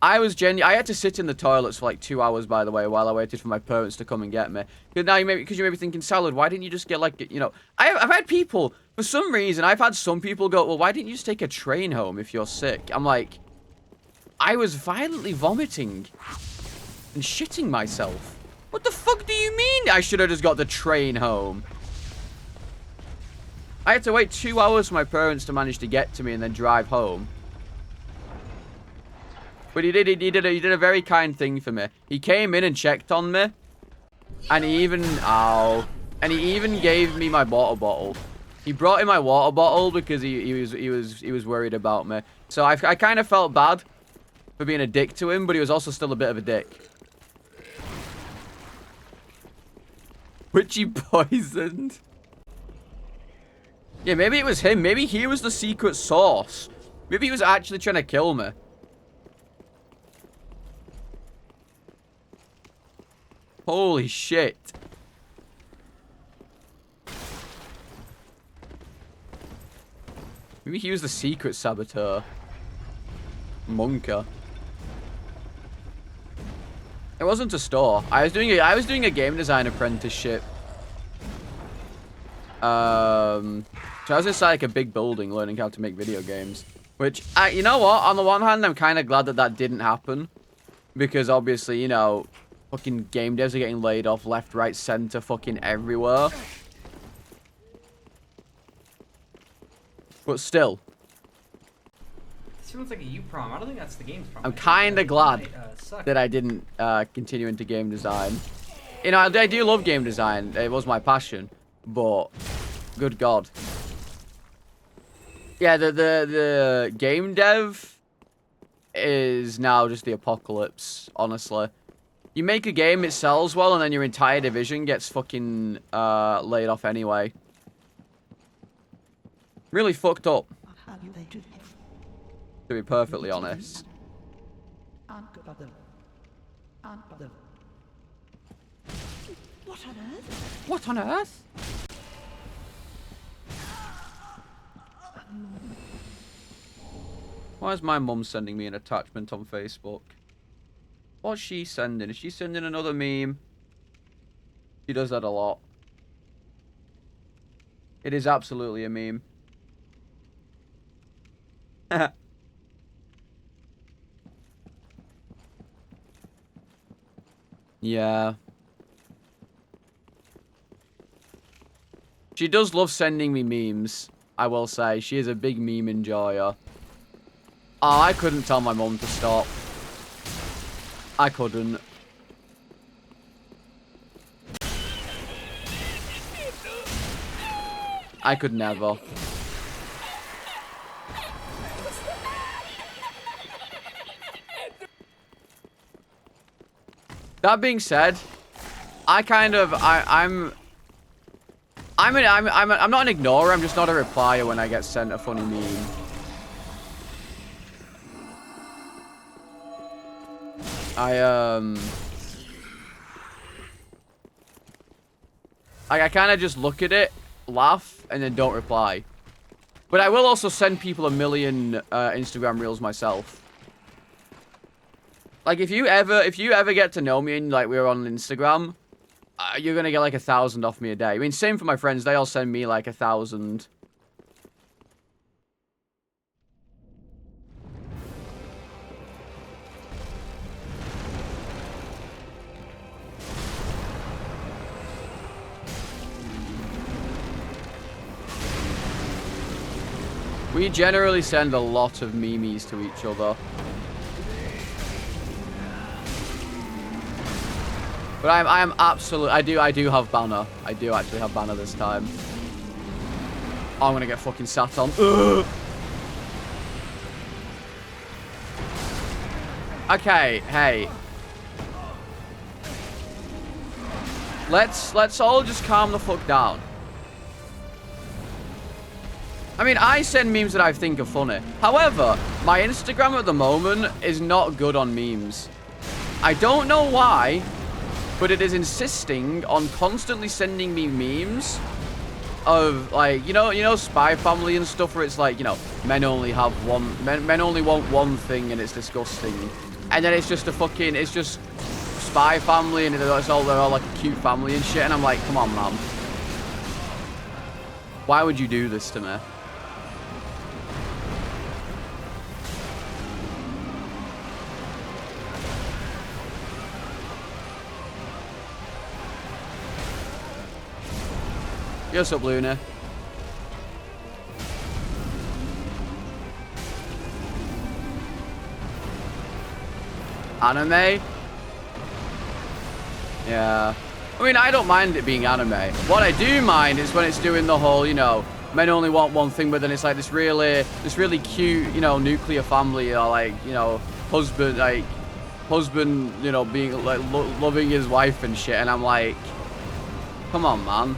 I had to sit in the toilets for like 2 hours, by the way, while I waited for my parents to come and get me. Because now you may be thinking, Salad, why didn't you just get like, you know... I've had people, for some reason, I've had some people go, well, why didn't you just take a train home if you're sick? I'm like, I was violently vomiting and shitting myself. What the fuck do you mean I should have just got the train home? I had to wait 2 hours for my parents to manage to get to me and then drive home. But he did a very kind thing for me. He came in and checked on me. And he even gave me my water bottle. He brought in my water bottle because he was worried about me. So I kind of felt bad for being a dick to him, but he was also still a bit of a dick. Which he poisoned. Yeah, maybe it was him. Maybe he was the secret source. Maybe he was actually trying to kill me. Holy shit. Maybe he was the secret saboteur. Monka. It wasn't a store. I was doing a game design apprenticeship. So I was inside like a big building learning how to make video games. Which, you know what? On the one hand, I'm kind of glad that that didn't happen. Because obviously, you know, fucking game devs are getting laid off left, right, center, fucking everywhere. But still, This sounds like a you problem. I don't think that's the game's problem. I'm kind of glad Suck. that I didn't continue into game design. You know, I do love game design. It was my passion. But, good God. Yeah, the game dev is now just the apocalypse, honestly. You make a game, it sells well, and then your entire division gets fucking laid off anyway. Really fucked up, to be perfectly honest. What on earth? What on earth? Why is my mum sending me an attachment on Facebook? What's she sending? Is she sending another meme? She does that a lot. It is absolutely a meme. Yeah. She does love sending me memes, I will say. She is a big meme enjoyer. Oh, I couldn't tell my mum to stop. I couldn't. I could never. That being said, I'm not an ignorer. I'm just not a replier when I get sent a funny meme. I kind of just look at it, laugh, and then don't reply. But I will also send people a million Instagram reels myself. Like if you ever get to know me and like we're on Instagram, you're gonna get like 1,000 off me a day. I mean, same for my friends. They all send me like 1,000. We generally send a lot of memes to each other. But I am absolutely... I do have banner. I do actually have banner this time. Oh, I'm gonna get fucking sat on. Ugh. Okay, hey. Let's all just calm the fuck down. I mean, I send memes that I think are funny. However, my Instagram at the moment is not good on memes. I don't know why, but it is insisting on constantly sending me memes of, like, you know, Spy Family and stuff, where it's like, you know, men only want one thing and it's disgusting. And then it's just it's just Spy Family and they're all like a cute family and shit. And I'm like, come on, man. Why would you do this to me? What's up, Luna? Anime? Yeah. I mean, I don't mind it being anime. What I do mind is when it's doing the whole, you know, men only want one thing, but then it's like this really cute, you know, nuclear family, or like, you know, husband, you know, being like loving his wife and shit, and I'm like, come on, man.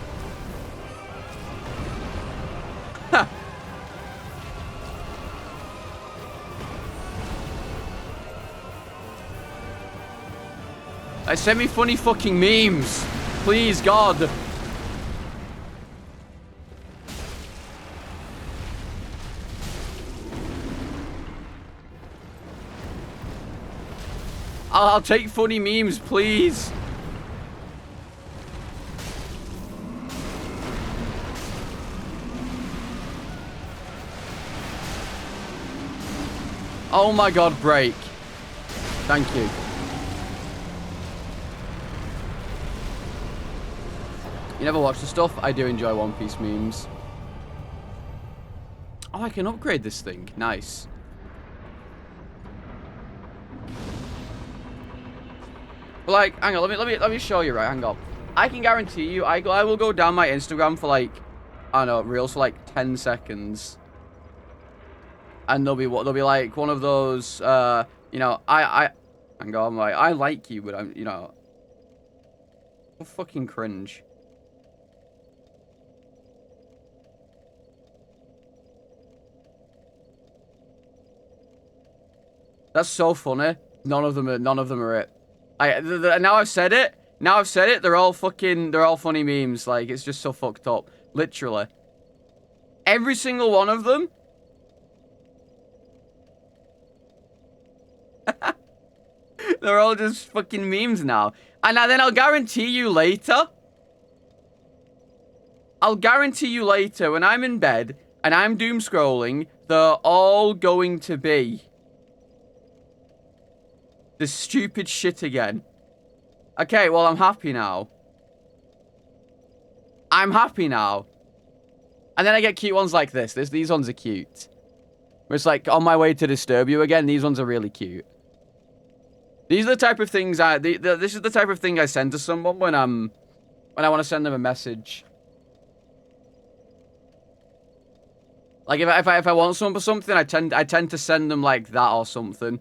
Send me funny fucking memes. Please, God. I'll take funny memes, please. Oh my God, break. Thank you. You never watch the stuff? I do enjoy One Piece memes. Oh, I can upgrade this thing. Nice. But like, hang on, let me show you, right? Hang on. I can guarantee you, I will go down my Instagram for like, I don't know, reels for like 10 seconds. And they'll be like one of those, you know, hang on, like, I like you, but I'm, you know, fucking cringe. That's so funny. None of them are it. Now I've said it. They're all funny memes. Like, it's just so fucked up. Literally. Every single one of them. They're all just fucking memes now. And then I'll guarantee you later. When I'm in bed and I'm doom scrolling, they're all going to be the stupid shit again. Okay, well, I'm happy now. And then I get cute ones like this. These ones are cute. Where it's like, on my way to disturb you again. These ones are really cute. These are the type of things this is the type of thing I send to someone when I want to send them a message. Like, if I want someone for something, I tend to send them like that or something.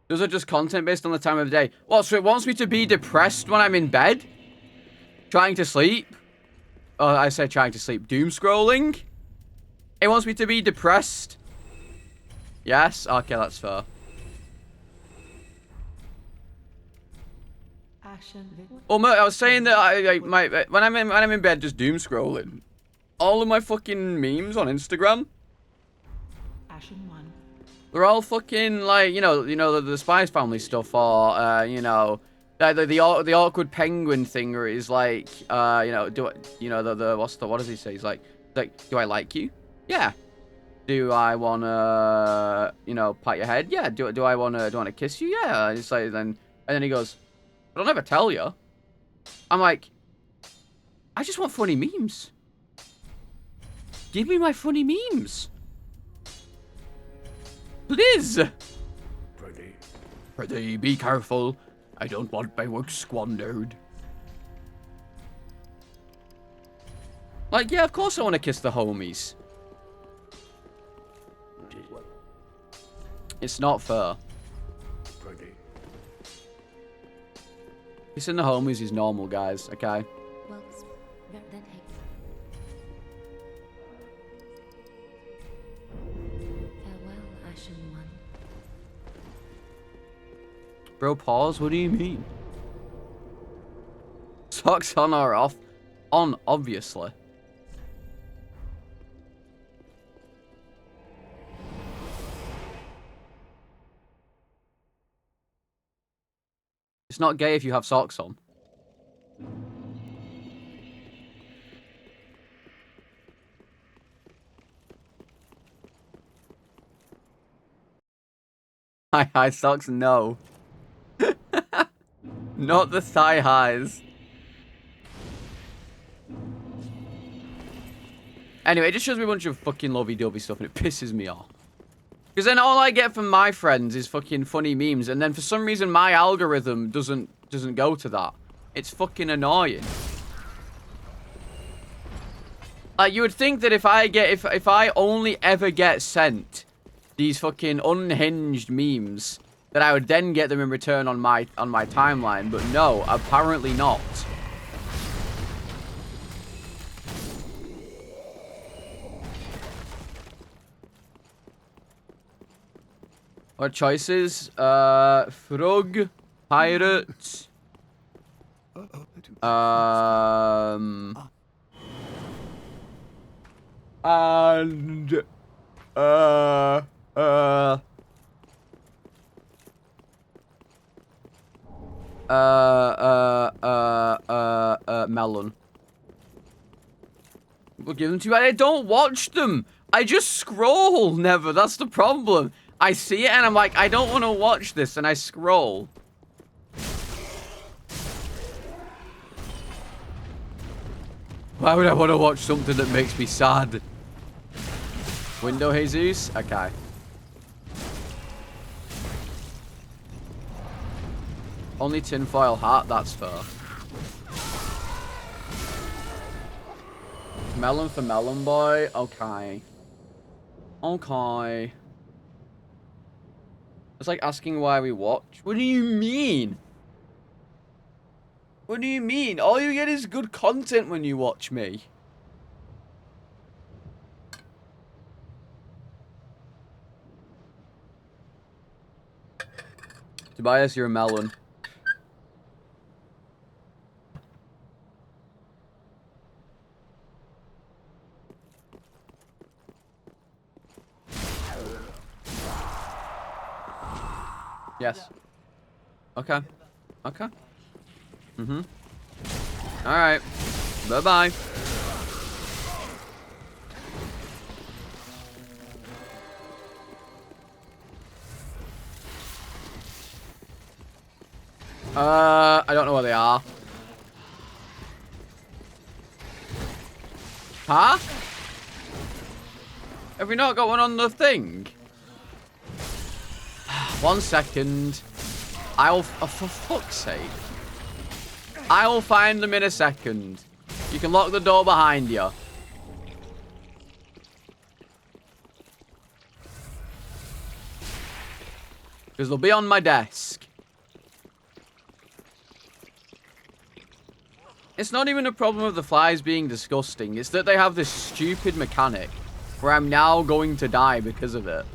Those are just content based on the time of day. Well, so it wants me to be depressed when I'm in bed? Trying to sleep? Oh, I say trying to sleep. Doom scrolling? It wants me to be depressed? Yes? Okay, that's fair. Well, I was saying that when I'm in bed just doom scrolling, all of my fucking memes on Instagram, they're all fucking like, you know the Spice Family stuff, or you know, the awkward penguin thing, where it's like, you know, what does he say? He's like, do I like you? Yeah. Do I wanna, you know, pat your head? Yeah. Do I wanna kiss you? Yeah. And it's like, and then he goes, but I'll never tell you. I'm like, I just want funny memes. Give me my funny memes. Please. Pretty, be careful. I don't want my work squandered. Like, yeah, of course I want to kiss the homies. It's not fair. Kissing the homies is normal, guys, okay? Well, then hey. Farewell, Ashen One. Bro, pause? What do you mean? Socks on or off? On, obviously. It's not gay if you have socks on. High socks? No. Not the thigh highs. Anyway, it just shows me a bunch of fucking lovey-dovey stuff and it pisses me off. Because then all I get from my friends is fucking funny memes, and then for some reason my algorithm doesn't go to that. It's fucking annoying. Like, you would think that if I only ever get sent these fucking unhinged memes, that I would then get them in return on my timeline, but no, apparently not. What choices? Frog, pirate, and melon. We'll give them to you. I don't watch them. I just scroll. Never. That's the problem. I see it and I'm like, I don't want to watch this, and I scroll. Why would I want to watch something that makes me sad? Window Jesus? Okay. Only tinfoil hat, that's fair. Melon for Melon Boy? Okay. Okay. It's like asking why we watch. What do you mean? What do you mean? All you get is good content when you watch me. Tobias, you're a melon. Yes. Okay. Okay. Mm-hmm. Alright. Bye-bye. I don't know where they are. Huh? Have we not got one on the thing? 1 second. Oh, for fuck's sake. I will find them in a second. You can lock the door behind you. Because they'll be on my desk. It's not even a problem of the flies being disgusting. It's that they have this stupid mechanic where I'm now going to die because of it.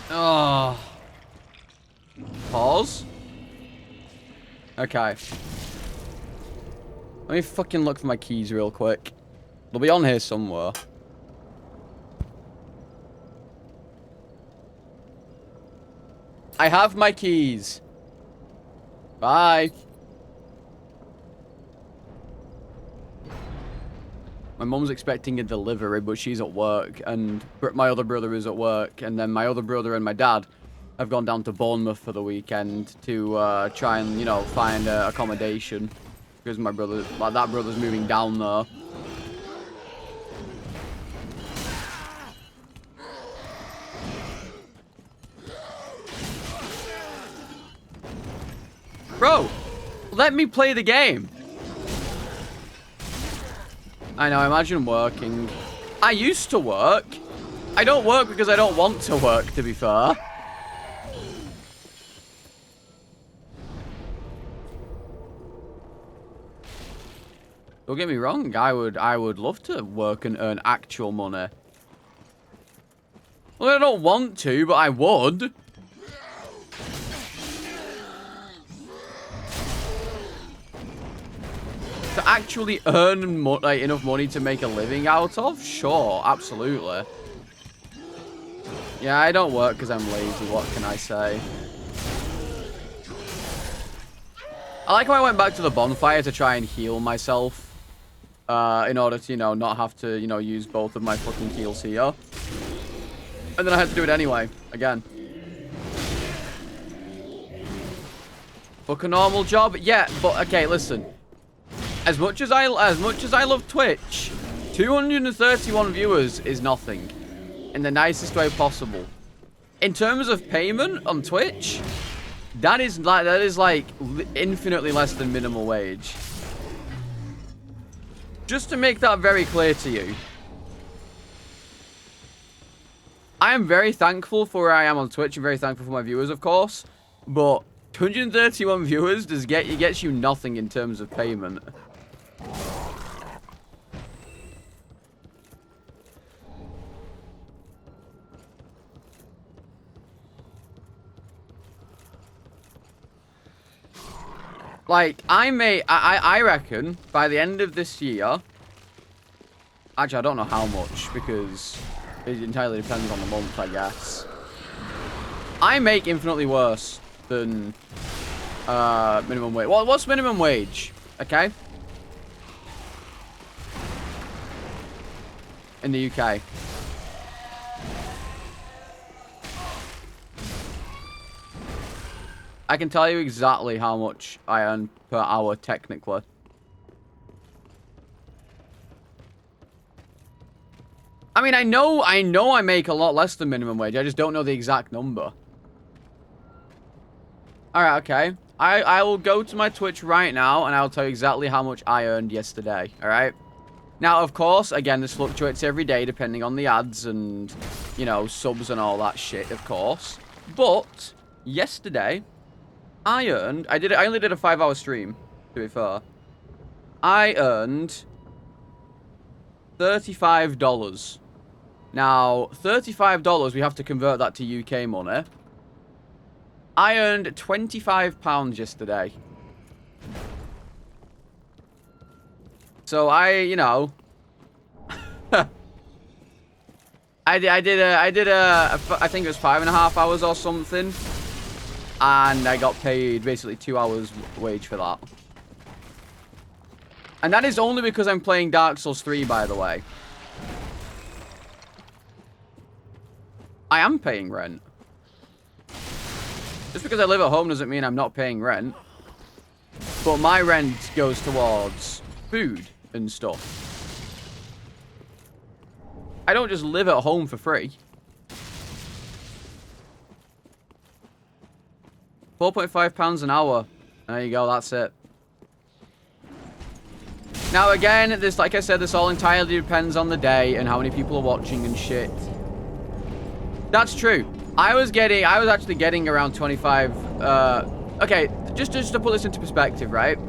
Oh. Pause. Okay. Let me fucking look for my keys real quick. They'll be on here somewhere. I have my keys. Bye. My mum's expecting a delivery, but she's at work, and my other brother is at work, and then my other brother and my dad have gone down to Bournemouth for the weekend to try and, you know, find accommodation, because my brother, that brother's moving down there. Bro, let me play the game. I know, imagine working. I used to work. I don't work because I don't want to work, to be fair. Don't get me wrong, I would love to work and earn actual money. Well, I don't want to, but I would. To actually earn enough money to make a living out of? Sure, absolutely. Yeah, I don't work because I'm lazy, what can I say? I like how I went back to the bonfire to try and heal myself. In order to, you know, not have to, you know, use both of my fucking heals here. And then I had to do it anyway, again. Book a normal job? Yeah, but, okay, listen. As much as I love Twitch, 231 viewers is nothing, in the nicest way possible. In terms of payment on Twitch, that is like infinitely less than minimum wage. Just to make that very clear to you, I am very thankful for where I am on Twitch and very thankful for my viewers, of course, but 231 viewers gets you nothing in terms of payment. Like, I reckon by the end of this year, actually I don't know how much because it entirely depends on the month, I guess. I make infinitely worse than minimum wage. Well, what's minimum wage? Okay. in the UK. I can tell you exactly how much I earn per hour, technically. I mean, I know I make a lot less than minimum wage. I just don't know the exact number. Alright, okay. I will go to my Twitch right now, and I'll tell you exactly how much I earned yesterday. Alright? Now, of course, again, this fluctuates every day, depending on the ads and, you know, subs and all that shit, of course. But, yesterday, I only did a 5-hour stream, to be fair. I earned $35. Now, $35, we have to convert that to UK money. I earned £25 yesterday. So you know, I think it was 5.5 hours or something, and I got paid basically 2 hours wage for that. And that is only because I'm playing Dark Souls 3, by the way. I am paying rent. Just because I live at home doesn't mean I'm not paying rent. But my rent goes towards food and stuff. I don't just live at home for free. 4.5 pounds an hour. There you go, that's it. Now again, this, like I said, this all entirely depends on the day and how many people are watching and shit. That's true. I was actually getting around 25, okay, just to put this into perspective, right?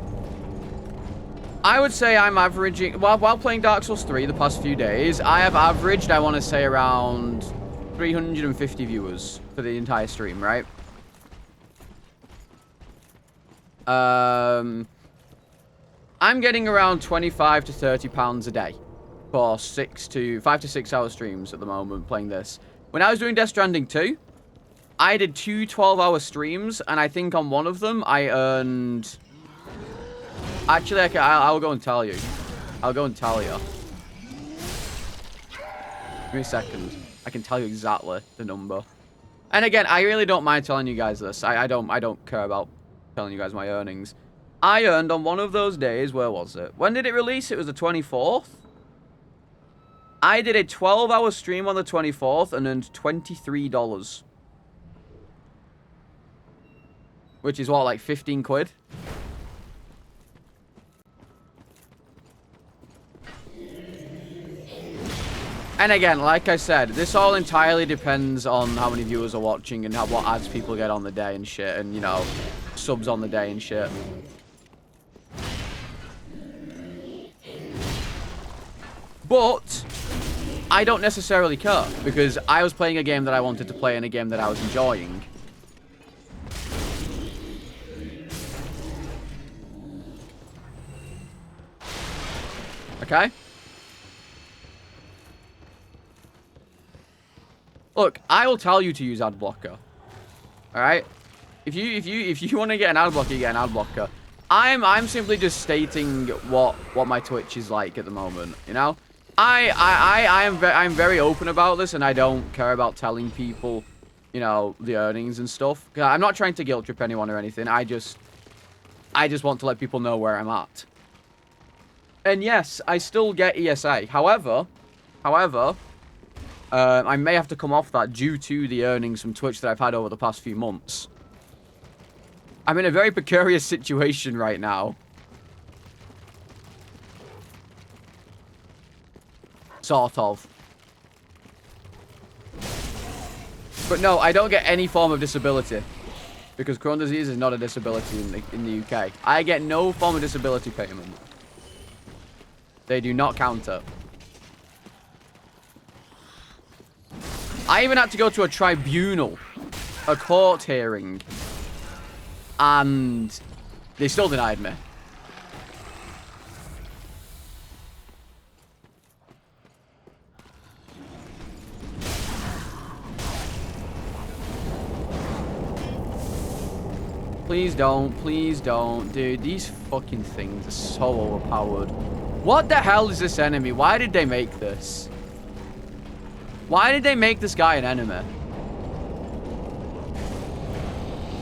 I would say I'm averaging, while playing Dark Souls 3 the past few days, I have averaged, I want to say, around 350 viewers for the entire stream, right? I'm getting around 25 to 30 pounds a day for 5 to 6 hour streams at the moment playing this. When I was doing Death Stranding 2, I did 2 12-hour streams, and I think on one of them I earned... Actually, I'll go and tell you. I'll go and tell you. Give me a second. I can tell you exactly the number. And again, I really don't mind telling you guys this. I don't care about telling you guys my earnings. I earned on one of those days, where was it? When did it release? It was the 24th. I did a 12-hour stream on the 24th and earned $23. Which is what, like 15 quid? And again, like I said, this all entirely depends on how many viewers are watching and what ads people get on the day and shit. And, you know, subs on the day and shit. But I don't necessarily care, because I was playing a game that I wanted to play and a game that I was enjoying. Okay? Look, I will tell you to use ad blocker. Alright? If you want to get an ad blocker, you get an ad blocker. I'm simply just stating what my Twitch is like at the moment, you know? I'm very open about this, and I don't care about telling people, you know, the earnings and stuff. I'm not trying to guilt trip anyone or anything. I just want to let people know where I'm at. And yes, I still get ESA. However, I may have to come off that due to the earnings from Twitch that I've had over the past few months. I'm in a very precarious situation right now. Sort of. But no, I don't get any form of disability. Because Crohn's disease is not a disability in the UK. I get no form of disability payment. They do not count it. I even had to go to a tribunal. A court hearing. And they still denied me. Please don't. Please don't. Dude, these fucking things are so overpowered. What the hell is this enemy? Why did they make this? Why did they make this guy an enemy?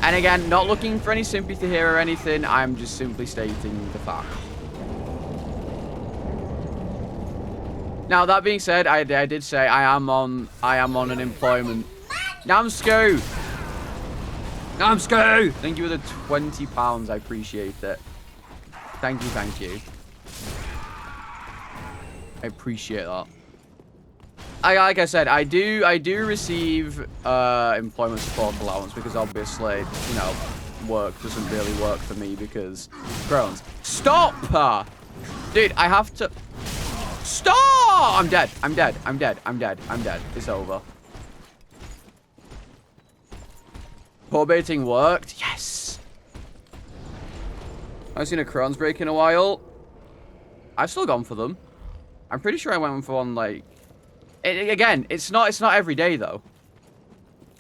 And again, not looking for any sympathy here or anything. I'm just simply stating the fact. Now, that being said, I did say I am on unemployment. Namsco! Namsco! Thank you for the £20. I appreciate it. Thank you, thank you. I appreciate that. Like I said, I do receive employment support allowance because obviously, you know, work doesn't really work for me because Crohn's. Stop! Dude, I have to... Stop! I'm dead. I'm dead. I'm dead. I'm dead. I'm dead. It's over. Poor baiting worked. Yes! I haven't seen a Crohn's break in a while. I've still gone for them. I'm pretty sure I went for one, like... Again, it's not every day, though.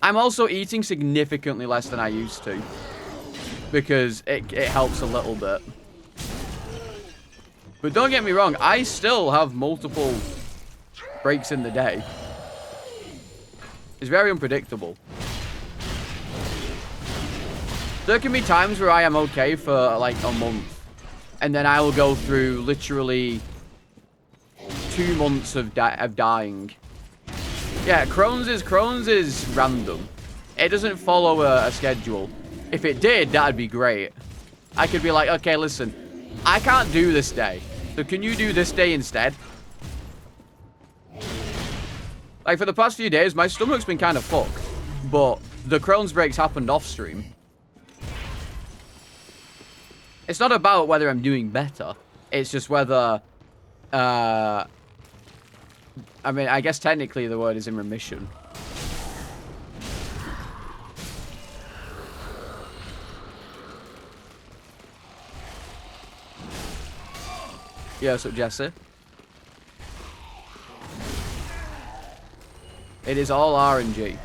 I'm also eating significantly less than I used to. Because it helps a little bit. But don't get me wrong, I still have multiple breaks in the day. It's very unpredictable. There can be times where I am okay for, like, a month. And then I will go through literally 2 months of dying. Yeah, Crohn's is random. It doesn't follow a schedule. If it did, that'd be great. I could be like, okay, listen, I can't do this day. So can you do this day instead? Like, for the past few days, my stomach's been kind of fucked. But the Crohn's breaks happened off stream. It's not about whether I'm doing better. It's just whether... I mean, I guess technically the word is in remission. Yeah, what's up, Jesse? It is all RNG.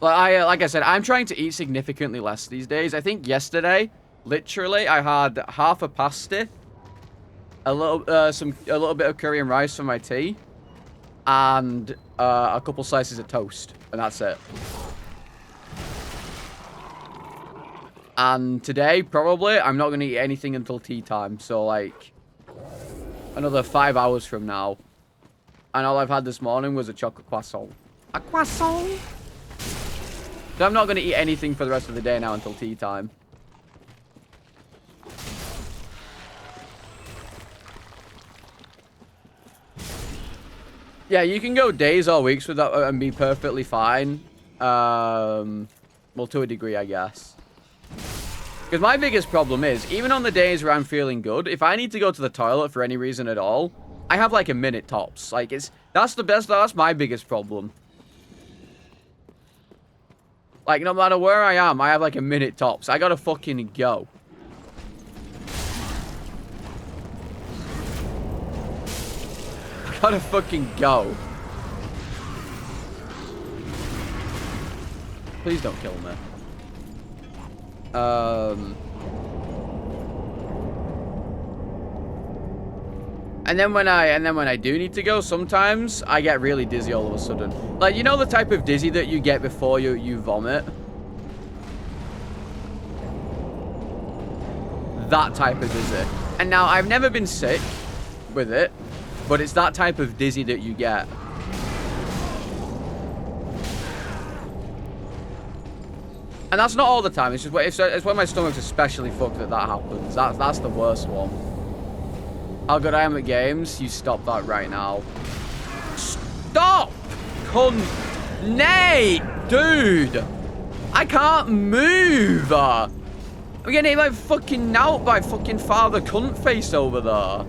Like I said, I'm trying to eat significantly less these days. I think yesterday, literally, I had half a pasty, a little bit of curry and rice for my tea, and a couple slices of toast, and that's it. And today, probably, I'm not going to eat anything until tea time. So, like, another 5 hours from now. And all I've had this morning was a chocolate croissant. A croissant? So I'm not going to eat anything for the rest of the day now until tea time. Yeah, you can go days or weeks without and be perfectly fine. Well, to a degree, I guess. Because my biggest problem is, even on the days where I'm feeling good, if I need to go to the toilet for any reason at all, I have like a minute tops. Like, that's my biggest problem. Like, no matter where I am, I have like a minute tops. I gotta fucking go. I gotta fucking go. Please don't kill me. And then when I do need to go, sometimes I get really dizzy all of a sudden. Like, you know the type of dizzy that you get before you vomit? That type of dizzy. And now, I've never been sick with it, but it's that type of dizzy that you get. And that's not all the time. It's just it's when my stomach's especially fucked that happens. That's the worst one. How good I am at games? You stop that right now. Stop! Nay! Dude! I can't move! I'm getting hit by fucking knout by fucking father cunt face over there.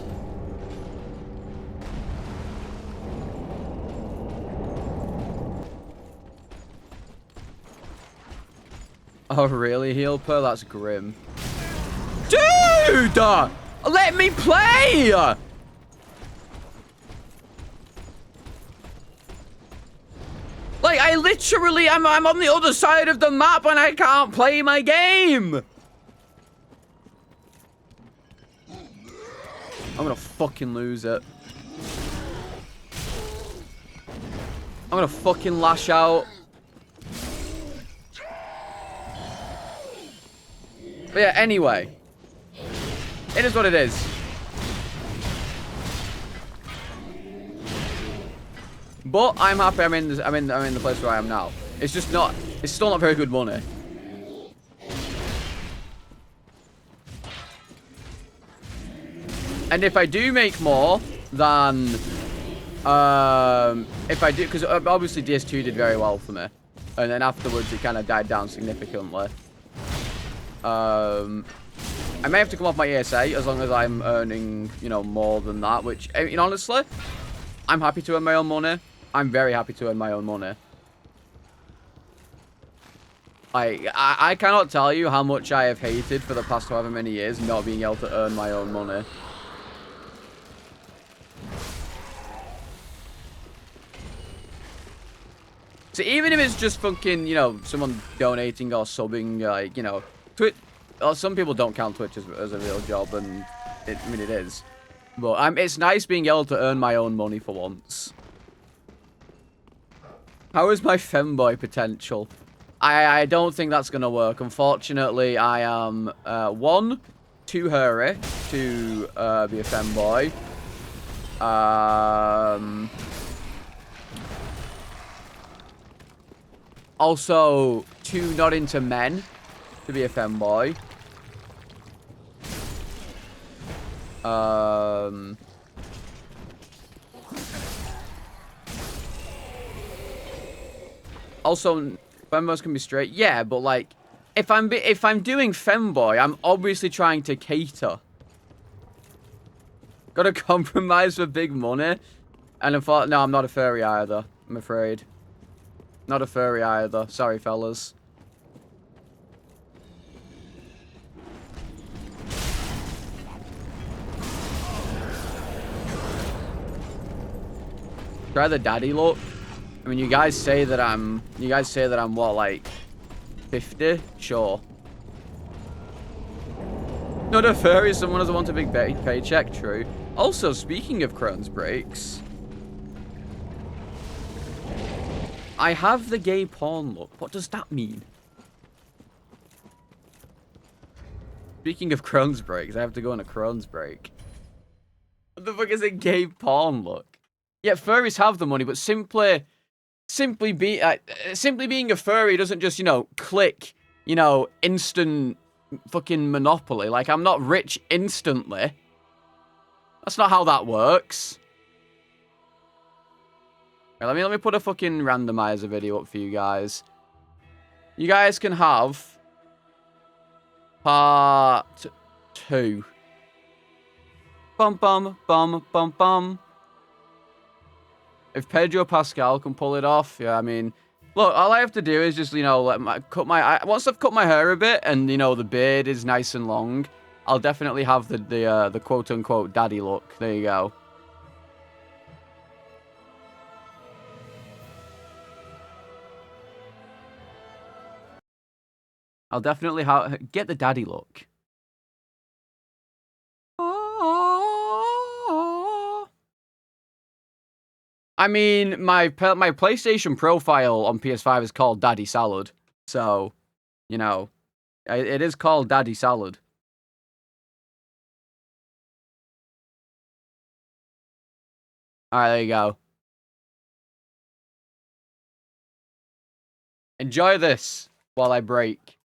Oh, really, heal per? That's grim. Dude! Let me play! Like, I literally, I'm on the other side of the map and I can't play my game! I'm gonna fucking lose it. I'm gonna fucking lash out. But yeah, anyway. It is what it is. But I'm happy I'm in the place where I am now. It's just not, it's still not very good money. And if I do make more than, if I do, because obviously DS2 did very well for me. And then afterwards it kind of died down significantly. I may have to come off my ESA as long as I'm earning, you know, more than that. Which, you know, honestly, I'm happy to earn my own money. I'm very happy to earn my own money. I cannot tell you how much I have hated for the past however many years not being able to earn my own money. So even if it's just fucking, you know, someone donating or subbing, like, you know, some people don't count Twitch as a real job, and I mean, it is. But it's nice being able to earn my own money for once. How is my femboy potential? I don't think that's going to work. Unfortunately, I am, one, too hairy to be a femboy. Also, too not into men to be a femboy. Also, femboys can be straight. Yeah, but like, if I'm doing femboy, I'm obviously trying to cater. Gotta compromise for big money. And I thought, no, I'm not a furry either, I'm afraid. Not a furry either. Sorry, fellas. Try the daddy look. I mean, you guys say that I'm what, like 50? Sure. Not a furry, someone doesn't want a big paycheck, true. Also, speaking of Crohn's breaks, I have the gay porn look. What does that mean? Speaking of Crohn's breaks, I have to go on a Crohn's break. What the fuck is a gay porn look? Yeah, furries have the money, but simply being a furry doesn't just, you know, click, you know, instant fucking monopoly. Like, I'm not rich instantly. That's not how that works. Right, let me put a fucking randomizer video up for you guys. You guys can have part 2. Bum bum bum bum bum. If Pedro Pascal can pull it off, yeah, I mean, look, all I have to do is just, you know, once I've cut my hair a bit and, you know, the beard is nice and long, I'll definitely have the quote unquote daddy look. There you go. I'll definitely get the daddy look. I mean, my PlayStation profile on PS5 is called Daddy Salad. So, you know, it is called Daddy Salad. Alright, there you go. Enjoy this while I break.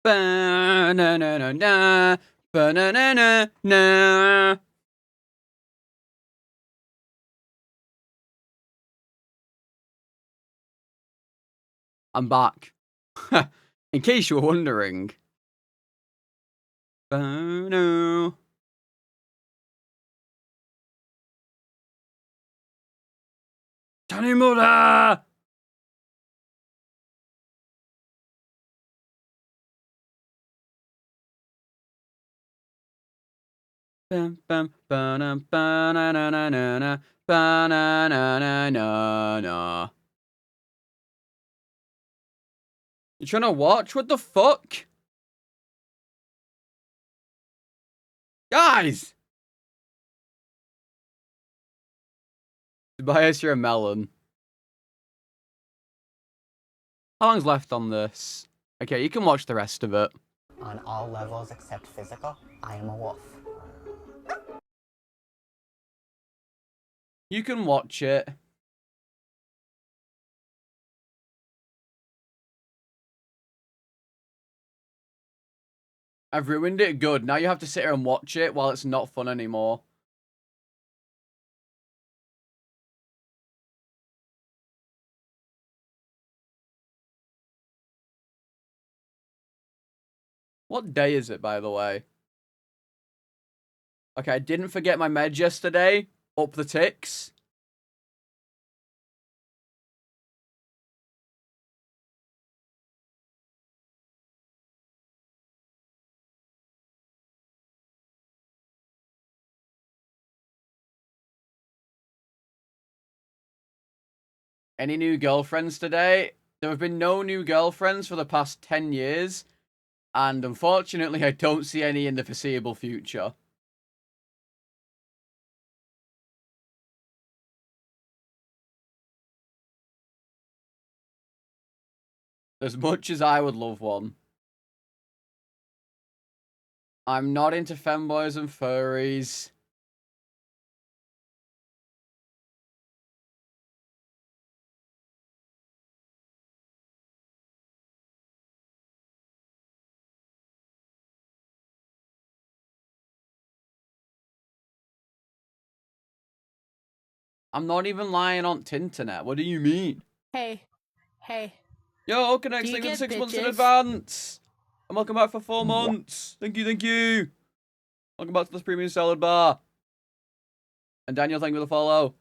Ba-na-na-na-na. Ba-na-na-na-na. I'm back. In case you were wondering. Ba-no. Tanimura! Bam bam ba-dum, ba-na-na-na-na-na, ba-na-na-na-na-na. You trying to watch? What the fuck? Guys! Tobias, you're a melon. How long's left on this? Okay, you can watch the rest of it. On all levels except physical, I am a wolf. You can watch it. I've ruined it. Good. Now you have to sit here and watch it while it's not fun anymore. What day is it, by the way? Okay, I didn't forget my meds yesterday. Up the ticks. Any new girlfriends today? There have been no new girlfriends for the past 10 years. And unfortunately, I don't see any in the foreseeable future. As much as I would love one. I'm not into femboys and furries. I'm not even lying on Tinternet. What do you mean? Hey. Yo, connect Do you with get 6 months in bitches? advance. And welcome back for 4 months. Thank you. Welcome back to the premium salad bar. And Daniel, thank you for the follow.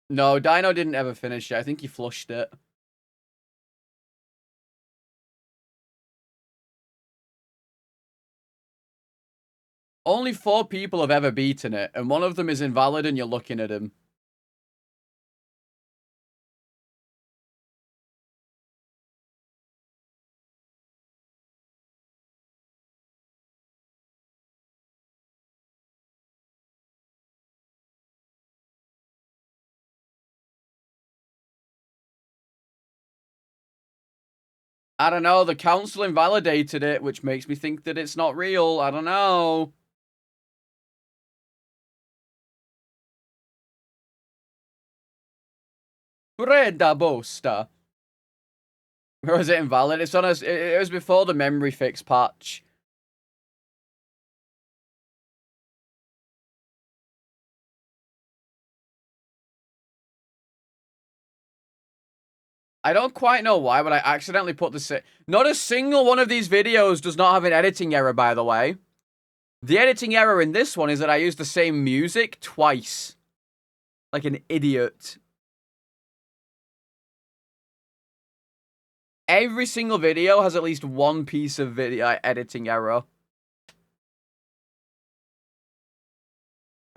No, Dino didn't ever finish it. I think he flushed it. Only 4 people have ever beaten it, and one of them is invalid and you're looking at him. I don't know, the council invalidated it, which makes me think that it's not real. I don't know. Breda Bosta. Or is it invalid? It's on us. It was before the memory fix patch. I don't quite know why, but I accidentally put the... Not a single one of these videos does not have an editing error, by the way. The editing error in this one is that I used the same music twice. Like an idiot. Every single video has at least one piece of video editing error.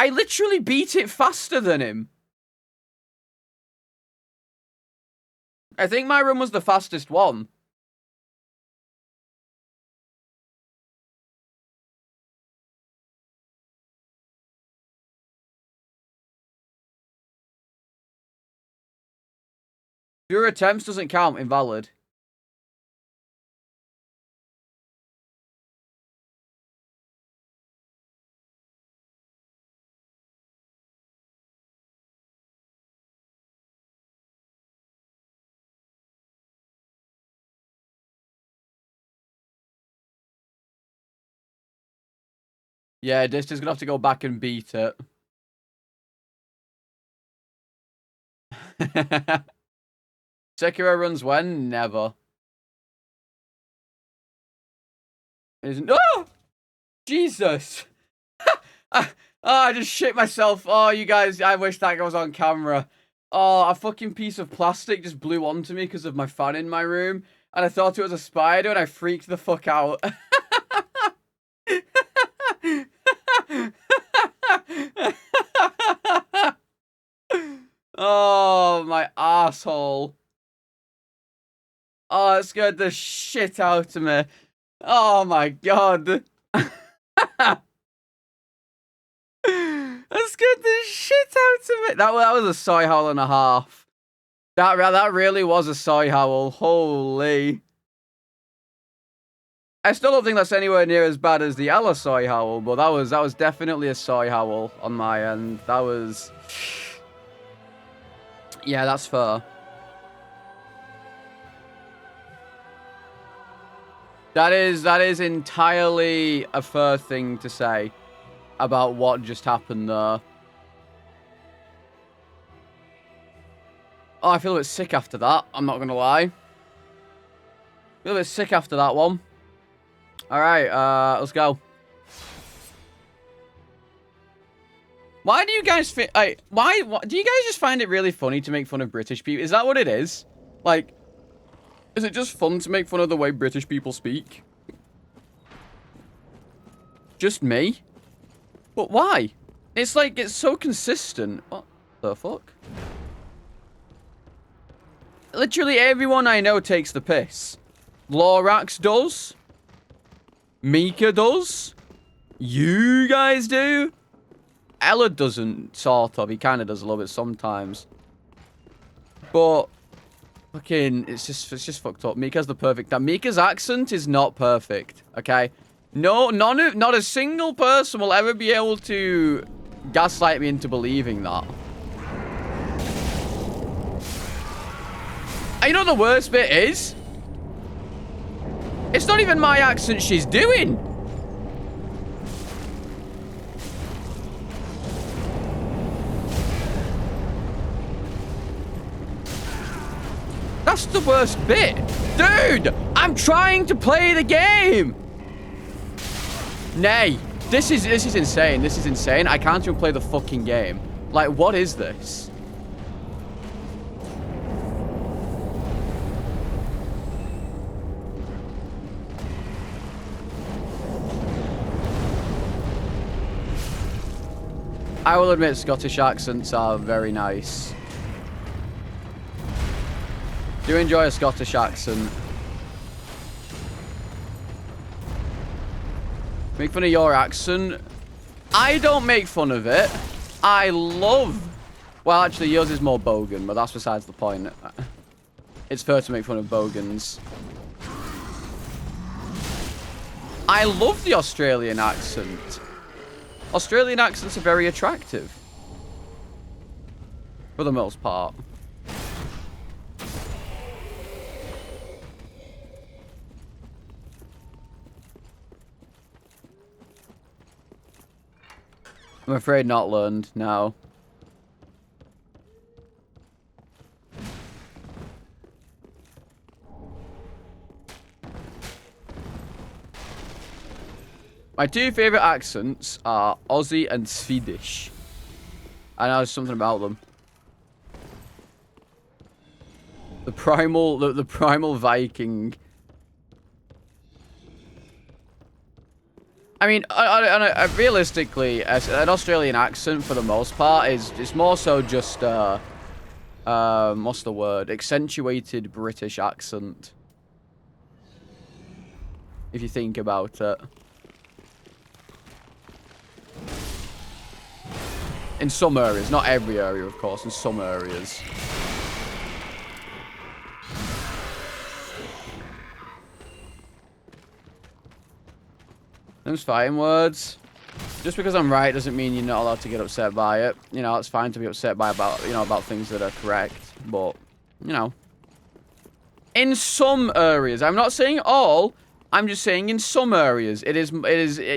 I literally beat it faster than him. I think my run was the fastest one. Your attempts doesn't count, invalid. Yeah, Dista's gonna have to go back and beat it. Sekiro runs when? Never. Isn't. Oh! Jesus! I just shit myself. Oh, you guys, I wish that was on camera. Oh, a fucking piece of plastic just blew onto me because of my fan in my room. And I thought it was a spider and I freaked the fuck out. Oh, my asshole. Oh, it scared the shit out of me. Oh my god. That scared the shit out of me. That was a soy howl and a half. That really was a soy howl. Holy. I still don't think that's anywhere near as bad as the Ella soy howl, but that was definitely a soy howl on my end. That was. Yeah, that's fair. That is entirely a fair thing to say about what just happened there. Oh, I feel a bit sick after that. I'm not gonna lie. Feel a bit sick after that one. All right, let's go. Why do you guys why do you guys just find it really funny to make fun of British people? Is that what it is? Like, is it just fun to make fun of the way British people speak? Just me? But why? It's like, it's so consistent. What the fuck? Literally everyone I know takes the piss. Lorax does. Mika does. You guys do. Ella doesn't, sort of. He kind of does a little bit sometimes. But fucking, it's just fucked up. Mika's the perfect. Now, Mika's accent is not perfect. Okay, no, not a single person will ever be able to gaslight me into believing that. And you know the worst bit is? It's not even my accent she's doing. That's the worst bit. Dude, I'm trying to play the game. Nay, this is insane. This is insane. I can't even play the fucking game. Like, what is this? I will admit Scottish accents are very nice. Do enjoy a Scottish accent. Make fun of your accent. I don't make fun of it. I love... Well, actually, yours is more bogan, but that's besides the point. It's fair to make fun of bogans. I love the Australian accent. Australian accents are very attractive. For the most part. I'm afraid not learned, no. My two favorite accents are Aussie and Swedish. I know something about them. The primal Viking. I mean, realistically, an Australian accent for the most part is more so just what's the word? Accentuated British accent. If you think about it. In some areas, not every area, of course, in some areas. Them's fighting words. Just because I'm right doesn't mean you're not allowed to get upset by it. You know, it's fine to be upset by about things that are correct, but you know, in some areas. I'm not saying all. I'm just saying in some areas. It is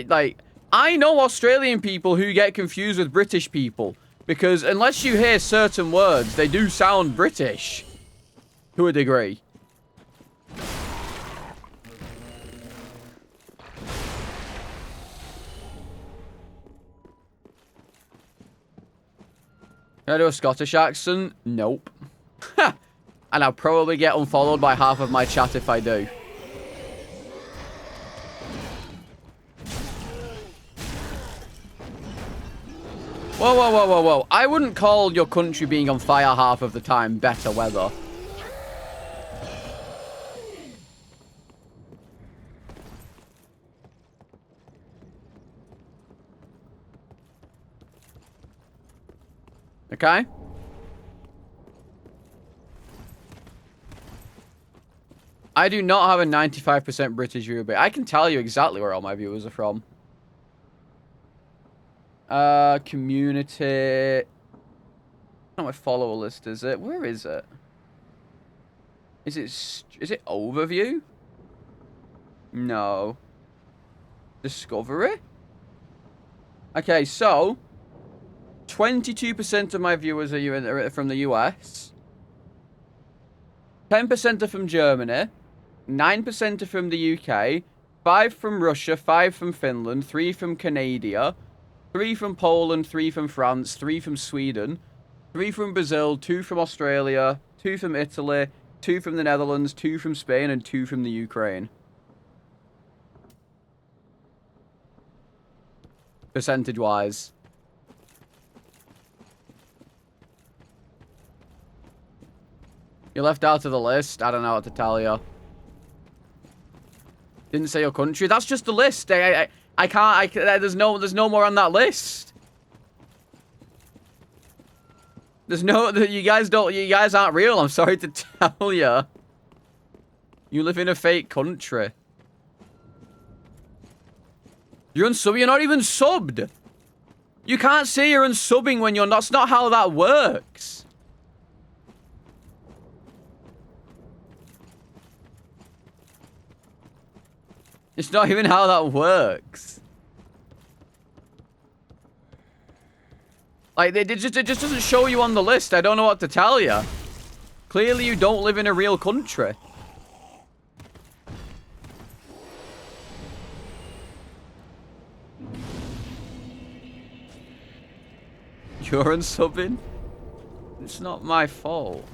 like I know Australian people who get confused with British people. Because unless you hear certain words, they do sound British. To a degree. Can I do a Scottish accent? Nope. And I'll probably get unfollowed by half of my chat if I do. Whoa, whoa, whoa, whoa, whoa. I wouldn't call your country being on fire half of the time better weather. Okay? I do not have a 95% British viewer base. I can tell you exactly where all my viewers are from. Community. Not my follower list, is it? Where is it? Is it overview? No. Discovery? Okay, so 22% of my viewers are from the US. 10% are from Germany. 9% are from the UK. 5 from Russia. 5 from Finland. 3 from Canada. 3 from Poland. 3 from France. 3 from Sweden. 3 from Brazil. 2 from Australia. 2 from Italy. 2 from the Netherlands. 2 from Spain. And 2 from the Ukraine. Percentage-wise. You're left out of the list. I don't know what to tell you. Didn't say your country. That's just the list. I can't. There's no more on that list. There's no. You guys aren't real. I'm sorry to tell you. You live in a fake country. You're unsubbed. You're not even subbed. You can't say you're unsubbing when you're not. That's not how that works. It's not even how that works. Like, it just doesn't show you on the list. I don't know what to tell you. Clearly, you don't live in a real country. You're unsubbing? It's not my fault.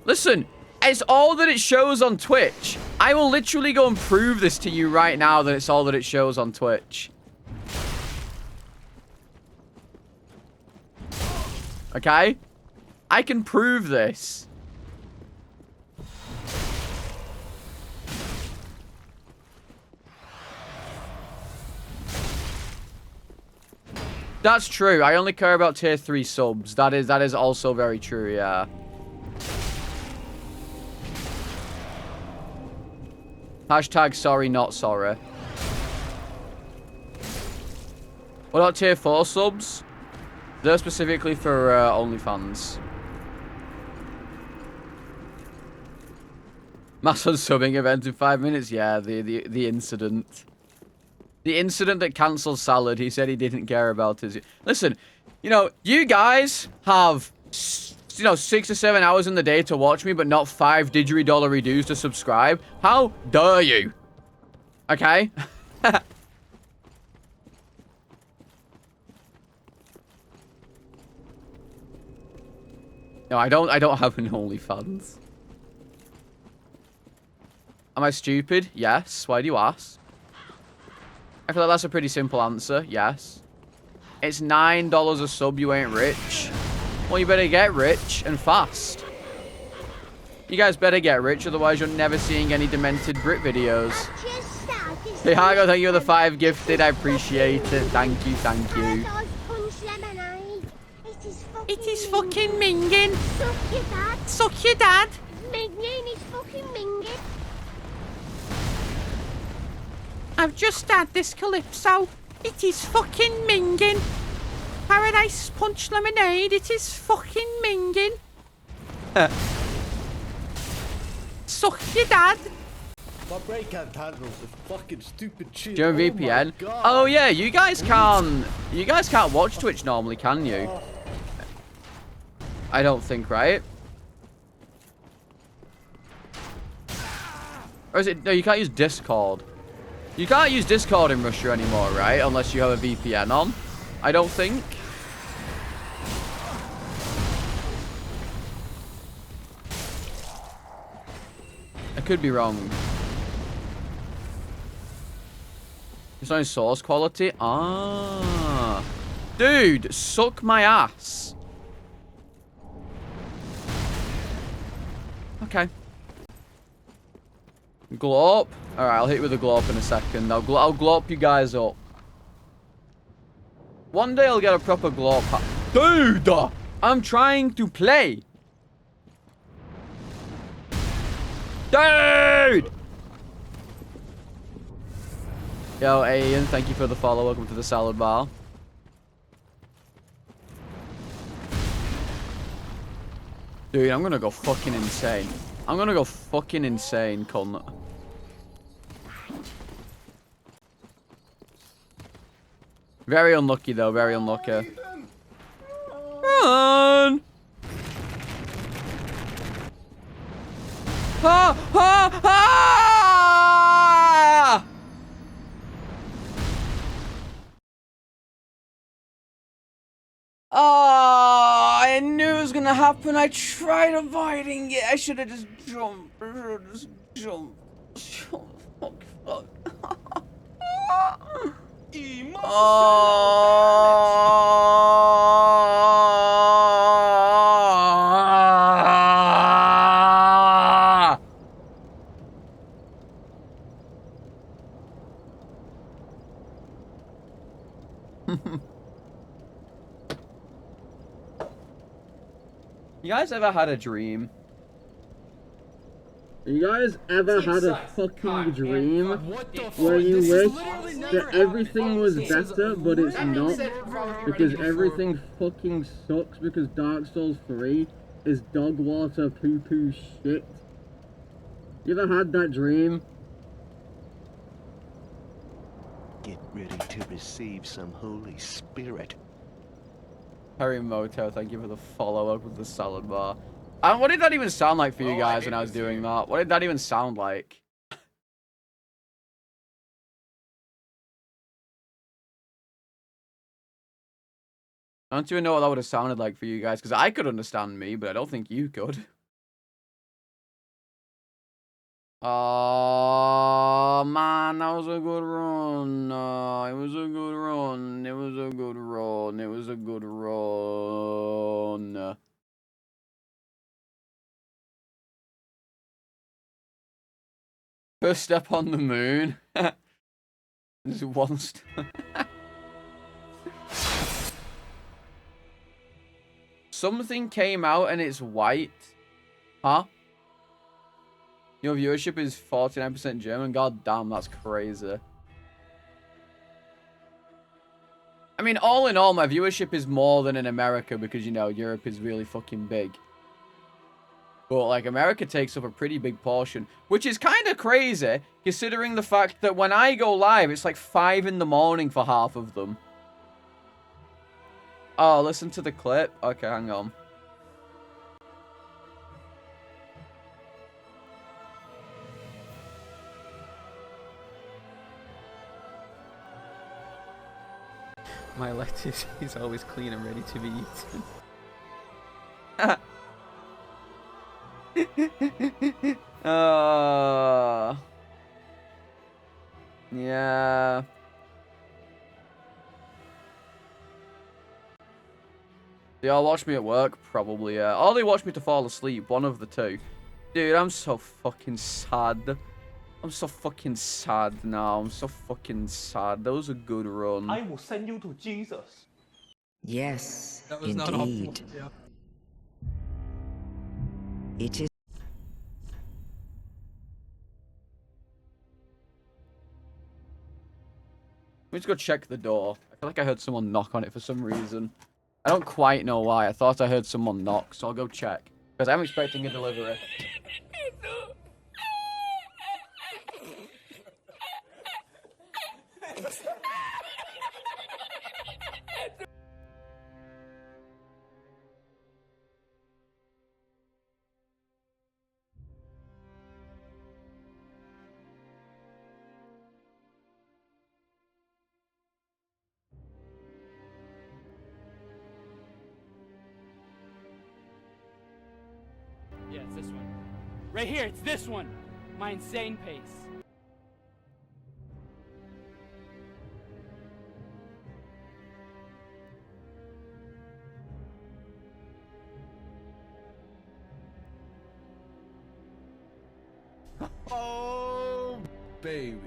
Listen, it's all that it shows on Twitch. I will literally go and prove this to you right now that it's all that it shows on Twitch. Okay? I can prove this. That's true. I only care about tier 3 subs. That is also very true, yeah. Hashtag sorry, not sorry. What about tier 4 subs? They're specifically for OnlyFans. Mass unsubbing event in 5 minutes? Yeah, the incident. The incident that cancelled Salad. He said he didn't care about his... Listen, you know, you guys have... 6 or 7 hours in the day to watch me, but not 5 didgeridollar dues to subscribe. How dare you? Okay? No, I don't have an OnlyFans. Am I stupid? Yes. Why do you ask? I feel like that's a pretty simple answer. Yes. It's $9 a sub, you ain't rich. Well, you better get rich and fast. You guys better get rich, otherwise you're never seeing any demented Brit videos. Hey, Hago, thank you for the 5 gifted. I appreciate it. Thank you, thank you. It is fucking minging. Suck your dad. Suck your dad. Minging is fucking minging. I've just had this Calypso. It is fucking minging. Paradise Punch Lemonade. It is fucking minging. Suck your dad. My brain can't handle the fucking stupid shit. Do you have a VPN? Oh yeah, you guys can't watch Twitch normally, can you? I don't think, right? Or is it? No, you can't use Discord. You can't use Discord in Russia anymore, right? Unless you have a VPN on. I don't think. I could be wrong. It's not in source quality. Ah. Dude, suck my ass. Okay. Glow up. Alright, I'll hit you with a glow up in a second. I'll glow up you guys up. One day I'll get a proper glow up. Dude! I'm trying to play. Dude! Yo, Ian, thank you for the follow. Welcome to the salad bar. Dude, I'm gonna go fucking insane. I'm gonna go fucking insane, cunt. Very unlucky, though. Very unlucky. Run! Ha! Ha! Ha! Oh, I knew it was gonna happen. I tried avoiding it. I should have just jumped. Fuck. You guys ever had a dream? You guys ever had a fucking dream where you wish that everything was better, but it's not? Because everything fucking sucks because Dark Souls 3 is dog water poo poo shit. You ever had that dream? Get ready to receive some Holy Spirit. Harry Moto, thank you for the follow-up with the salad bar. What did that even sound like for you guys when I was doing that? What did that even sound like? I don't even know what that would have sounded like for you guys, because I could understand me, but I don't think you could. Oh, man, that was a good run. It was a good run. It was a good run. It was a good run. First step on the moon. Just one step. Something came out and it's white. Huh? Your viewership is 49% German. God damn, that's crazy. I mean, all in all, my viewership is more than in America because, you know, Europe is really fucking big. But, like, America takes up a pretty big portion, which is kind of crazy, considering the fact that when I go live, it's like 5 in the morning for half of them. Oh, listen to the clip? Okay, hang on. My lettuce is always clean and ready to be eaten. Yeah. Do y'all watch me at work? Probably, yeah. Or they watch me to fall asleep. One of the two. Dude, I'm so fucking sad. I'm so fucking sad now. I'm so fucking sad. That was a good run. I will send you to Jesus. Yes, That was indeed. not optimal. Yeah. It is. Let me just go check the door. I feel like I heard someone knock on it for some reason. I don't quite know why. I thought I heard someone knock, so I'll go check. Because I'm expecting a delivery. it's this one. Right here, it's this one. My insane pace. Oh, baby.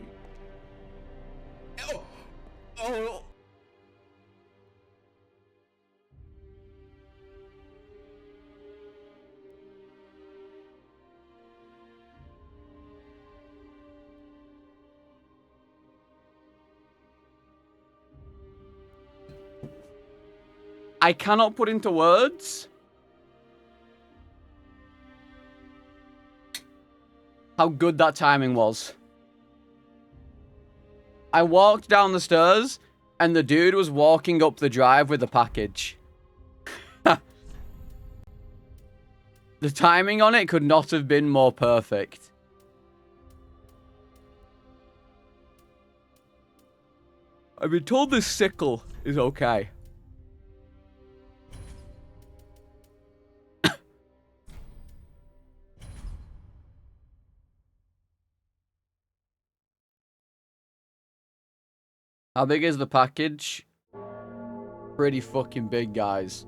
Oh, oh. I cannot put into words how good that timing was. I walked down the stairs, and the dude was walking up the drive with the package. The timing on it could not have been more perfect. I've been told this sickle is okay. How big is the package? Pretty fucking big, guys.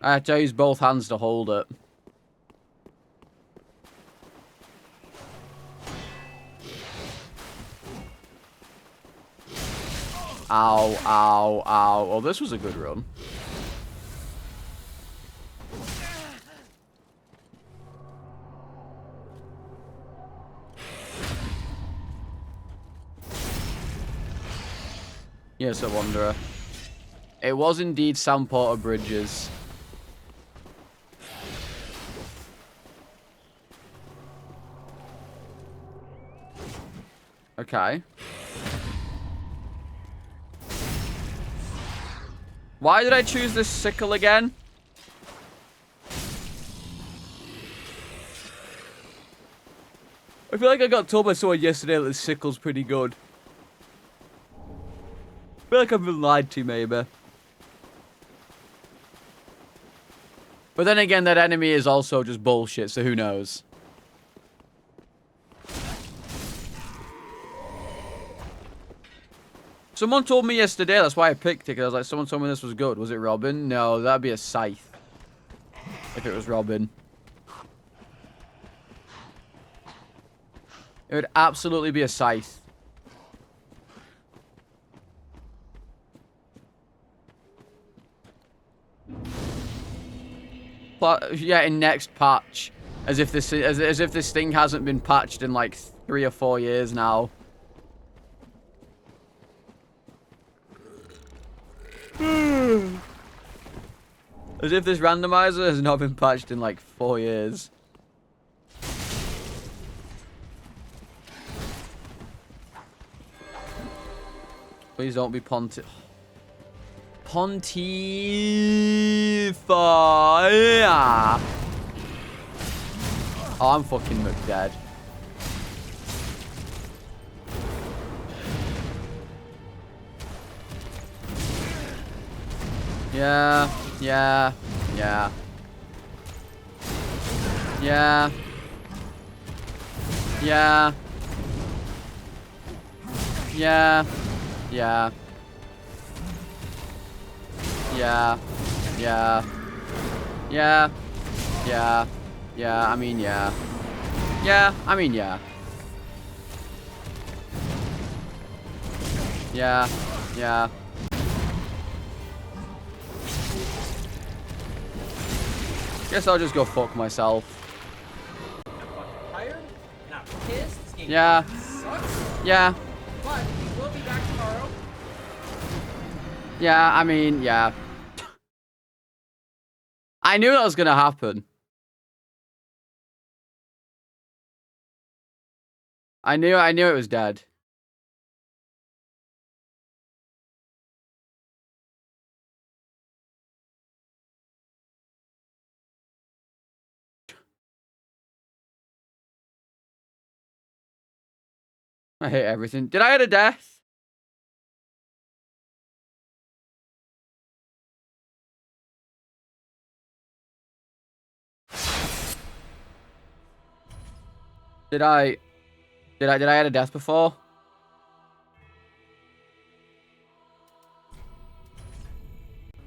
I had to use both hands to hold it. Ow, ow, ow. Oh, this was a good run. Yes, a wanderer. It was indeed Sam Porter Bridges. Okay. Why did I choose this sickle again? I feel like I got told by someone yesterday that the sickle's pretty good. I feel like I've been lied to, maybe. But then again, that enemy is also just bullshit, so who knows? Someone told me yesterday, that's why I picked it, because I was like, someone told me this was good. Was it Robin? No, that'd be a scythe. If it was Robin. It would absolutely be a scythe. Yeah, in next patch. As if this thing hasn't been patched in like 3 or 4 years now. As if this randomizer has not been patched in like 4 years. Please don't be Pontifa. Yeah. Oh, I'm fucking McDead. Yeah, yeah, yeah. Yeah. Yeah. Yeah. Yeah. Yeah. Yeah. Yeah. Yeah. Yeah, I mean, yeah. Yeah, I mean, yeah. Yeah. Yeah. Guess I'll just go fuck myself. I'm fucking tired, and I'm pissed. This game Yeah. sucks, Yeah. but we will be back tomorrow. Yeah, I mean, yeah. I knew that was gonna happen. I knew it was dead. I hate everything. Did I hit a death? Did I add a death before?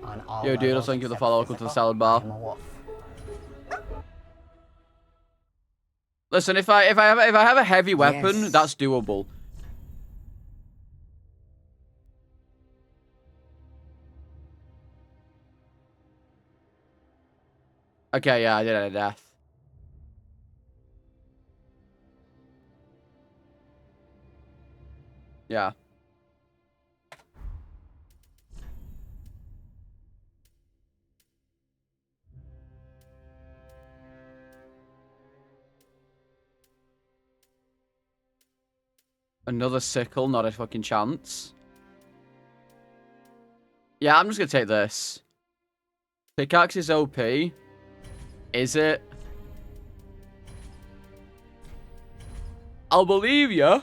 On all Yo, dude, levels thank you for the except follow. Welcome to the physical, salad I bar. am a wolf. Listen, if I have a heavy weapon, Yes. that's doable. Okay, yeah, I did add a death. Yeah. Another sickle, not a fucking chance. Yeah, I'm just gonna take this. Pickaxe is OP. Is it? I'll believe ya.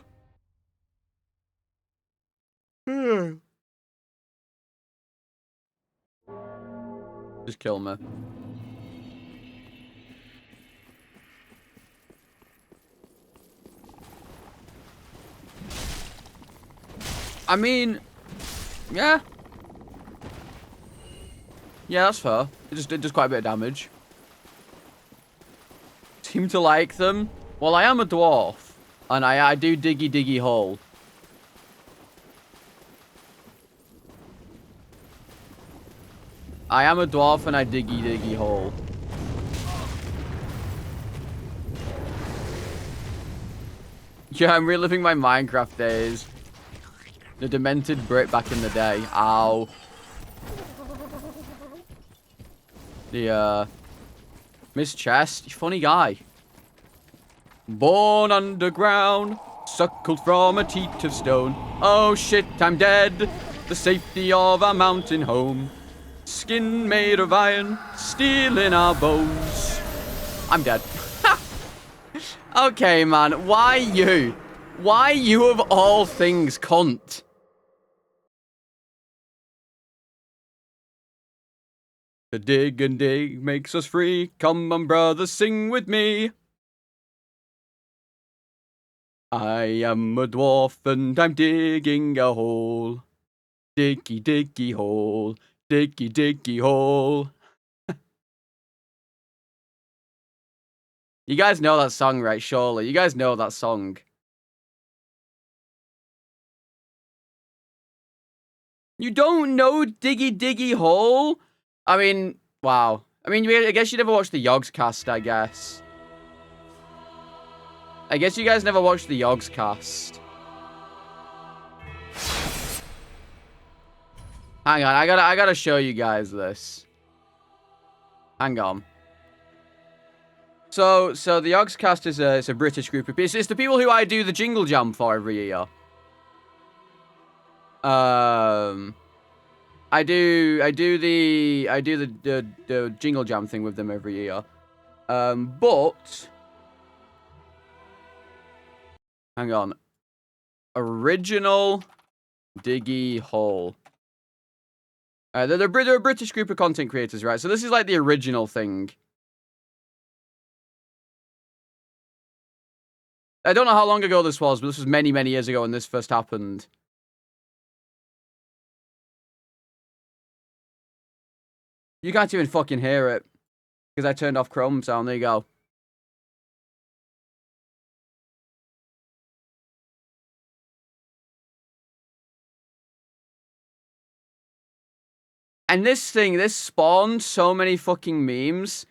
Just kill me. I mean, yeah. Yeah, that's fair. It does quite a bit of damage. Seem to like them. Well, I am a dwarf. And I do diggy hole. I am a dwarf and I diggy hole. Yeah, I'm reliving my Minecraft days. The demented Brit back in the day. Ow. The, Miss Chest. Funny guy. Born underground. Suckled from a teat of stone. Oh shit, I'm dead. The safety of our mountain home. Skin made of iron. Steel in our bones. I'm dead. Okay, man. Why you? Why you of all things, cunt? To dig and dig makes us free. Come on, brothers, sing with me. I am a dwarf and I'm digging a hole. Diggy hole. Diggy hole. You guys know that song, right? Surely. You guys know that song. You don't know Diggy Hole? I mean, wow. I mean, I guess you never watched the Yogs cast, I guess. I guess you guys never watched the Yogs cast. Hang on, I gotta show you guys this. Hang on. So the Yogs cast is it's a British group of people. It's the people who I do the Jingle Jam for every year. I do the Jingle Jam thing with them every year. But hang on. Original Diggy Hole. They're a British group of content creators, right? So this is like the original thing. I don't know how long ago this was, but this was many years ago when this first happened. You can't even fucking hear it. Because I turned off Chrome sound. There you go. And this spawned so many fucking memes.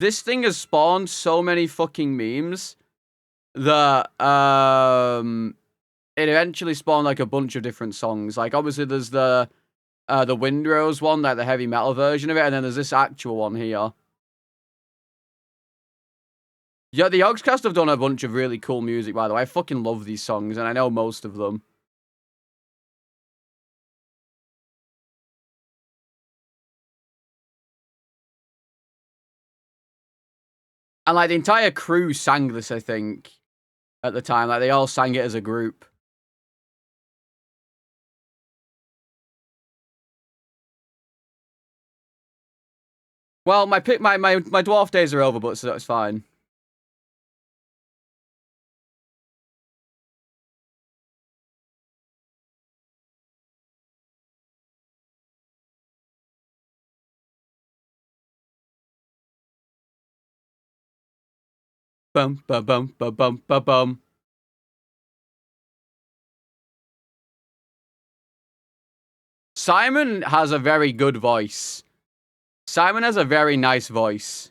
This thing has spawned so many fucking memes that it eventually spawned like a bunch of different songs. Like obviously there's the Windrose one, like the heavy metal version of it, and then there's this actual one here. Yeah, the Yogscast have done a bunch of really cool music, by the way. I fucking love these songs, and I know most of them. And like the entire crew sang this, I think, at the time. Like they all sang it as a group. Well, my dwarf days are over, but so it's fine. Bum ba bum ba bum ba bum. Simon has a very good voice. Simon has a very nice voice.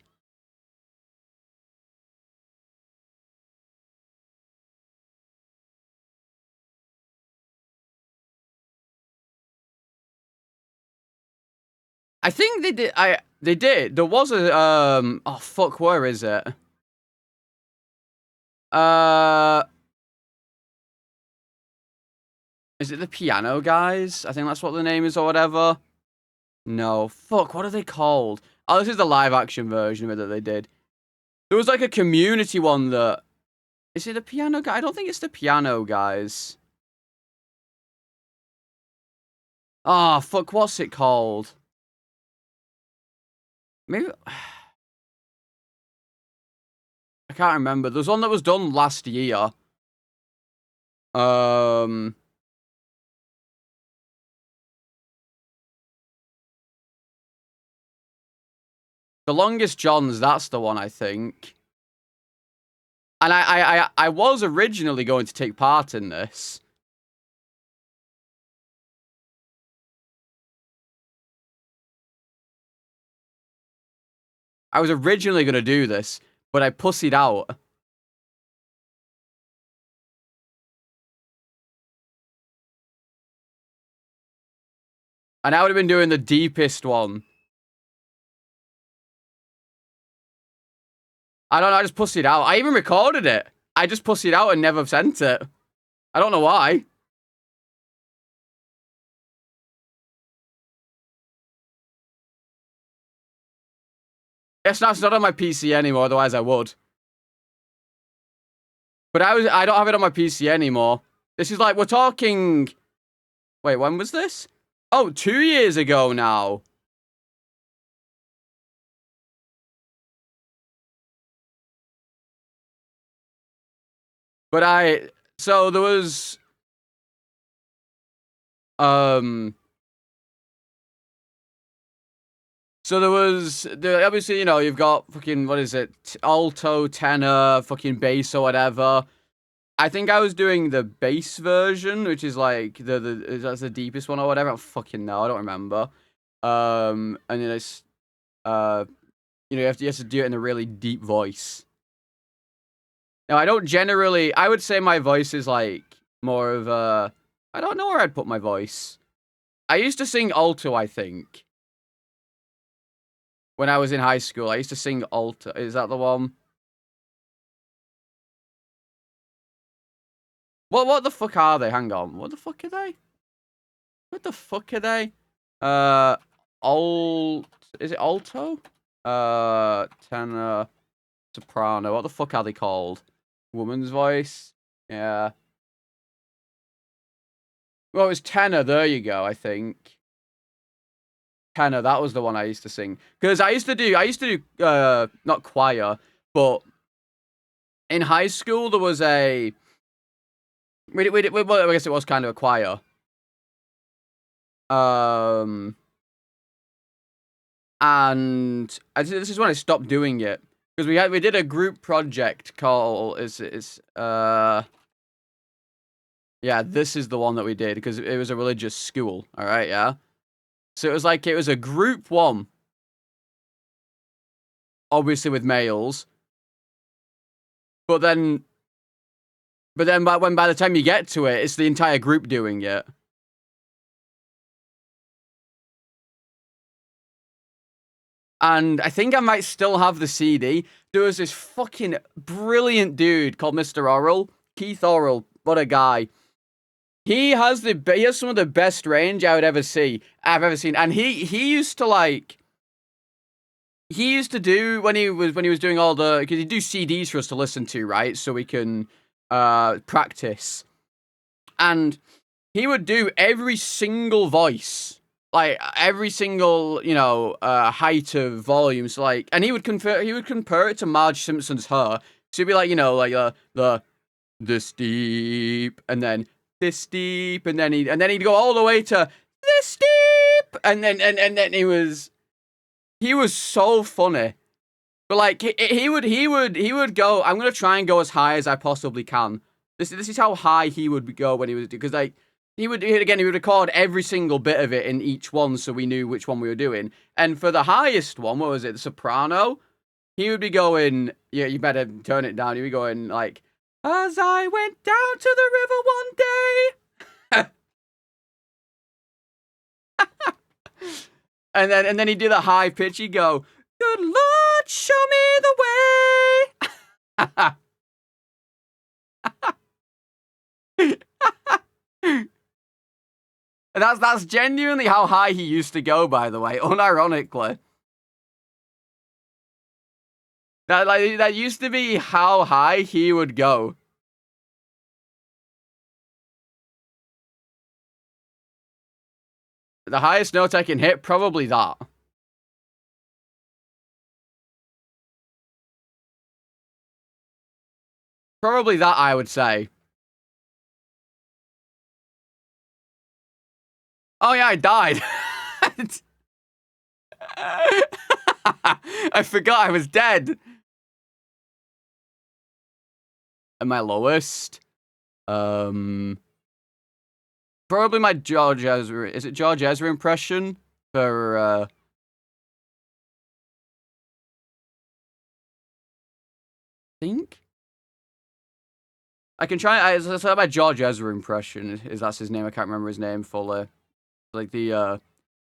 I think they did. They did. There was a Oh fuck, where is it? Is it the Piano Guys? I think that's what the name is or whatever. No, fuck. What are they called? Oh, this is the live action version of it that they did. There was like a community one that. Is it the Piano Guy? I don't think it's the Piano Guys. Oh fuck. What's it called? Maybe. I can't remember. There's one that was done last year. The Longest Johns, that's the one, I think. And I was originally going to take part in this. I was originally going to do this, but I pussied out. And I would have been doing the deepest one. I don't know, I just pussied out. I even recorded it. I just pussied out and never sent it. I don't know why. It's not on my PC anymore, otherwise I would. But I don't have it on my PC anymore. This is like, we're talking... Wait, when was this? Oh, 2 years ago now. But so there was... So there was, obviously, you know, you've got fucking, what is it, alto, tenor, fucking bass or whatever. I think I was doing the bass version, which is like, that's the deepest one or whatever. I don't fucking know, I don't remember. And then it's, you know, you have to do it in a really deep voice. Now, I don't generally, I would say my voice is like more of a, I don't know where I'd put my voice. I used to sing alto, I think. When I was in high school, I used to sing alto. Is that the one? What the fuck are they? Hang on. What the fuck are they? What the fuck are they? Is it alto? Tenor, soprano. What the fuck are they called? Woman's voice? Yeah. Well, it was tenor. There you go, I think. Tenor, that was the one I used to sing. Because I used to do, not choir, but in high school there was a, well, I guess it was kind of a choir. And this is when I stopped doing it. Because we did a group project called, yeah, this is the one that we did, because it was a religious school, alright, yeah? So it was a group one. Obviously with males. But then by the time you get to it, it's the entire group doing it. And I think I might still have the CD. There was this fucking brilliant dude called Mr. Orrell. Keith Orrell. What a guy. He has some of the best range I've ever seen. And he used to do when he was doing all the, because he'd do CDs for us to listen to, right? So we can practice. And he would do every single voice, like every single, you know, height of volume. So like, and he would compare it to Marge Simpson's Her. So he'd be like, you know, like this deep, and then this deep, and then he'd go all the way to this deep, and then he was so funny. But like he would go. I'm gonna try and go as high as I possibly can. This is how high he would go when he was, because like he would record every single bit of it in each one, so we knew which one we were doing. And for the highest one, what was it, the soprano? He would be going, yeah, you better turn it down. He'd be going like, as I went down to the river one day. and then he'd do the high pitch. He'd go, good Lord, show me the way. And that's genuinely how high he used to go, by the way, unironically. That used to be how high he would go. The highest note I can hit, probably that. Probably that, I would say. Oh yeah, I died. I forgot I was dead. And my lowest? Probably my George Ezra. Is it George Ezra impression? For, think? I can try. It's my George Ezra impression. Is that's his name? I can't remember his name fully. Like the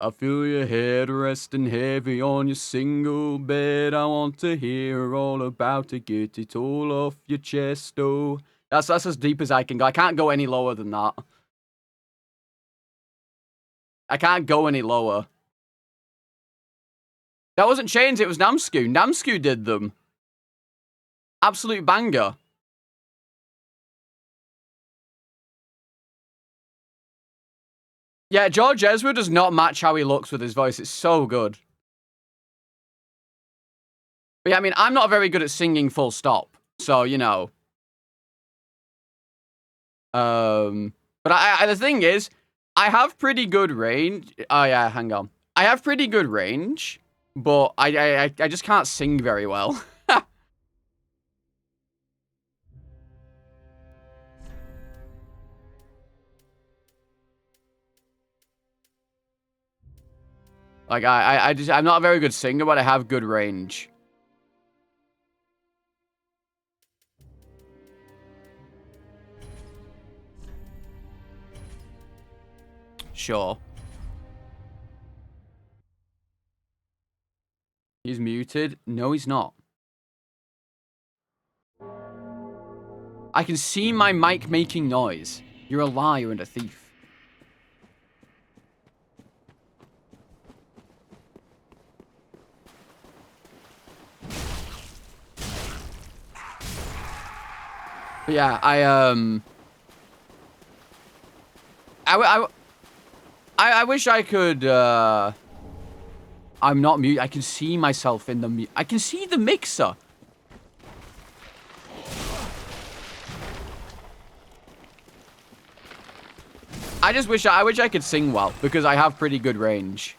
I feel your head resting heavy on your single bed. I want to hear all about it. Get it all off your chest. Oh, that's as deep as I can go. I can't go any lower than that. I can't go any lower. That wasn't Chains. It was Namsku. Namsku did them. Absolute banger. Yeah, George Ezra does not match how he looks with his voice. It's so good. But yeah, I mean, I'm not very good at singing full stop. So, you know. But the thing is, I have pretty good range. Oh, yeah, hang on. I have pretty good range, but I just can't sing very well. Like, I'm not a very good singer, but I have good range. Sure. He's muted. No, he's not. I can see my mic making noise. You're a liar and a thief. But yeah, I wish I could, I'm not mute. I can see myself in the I can see the mixer. I wish I could sing well, because I have pretty good range.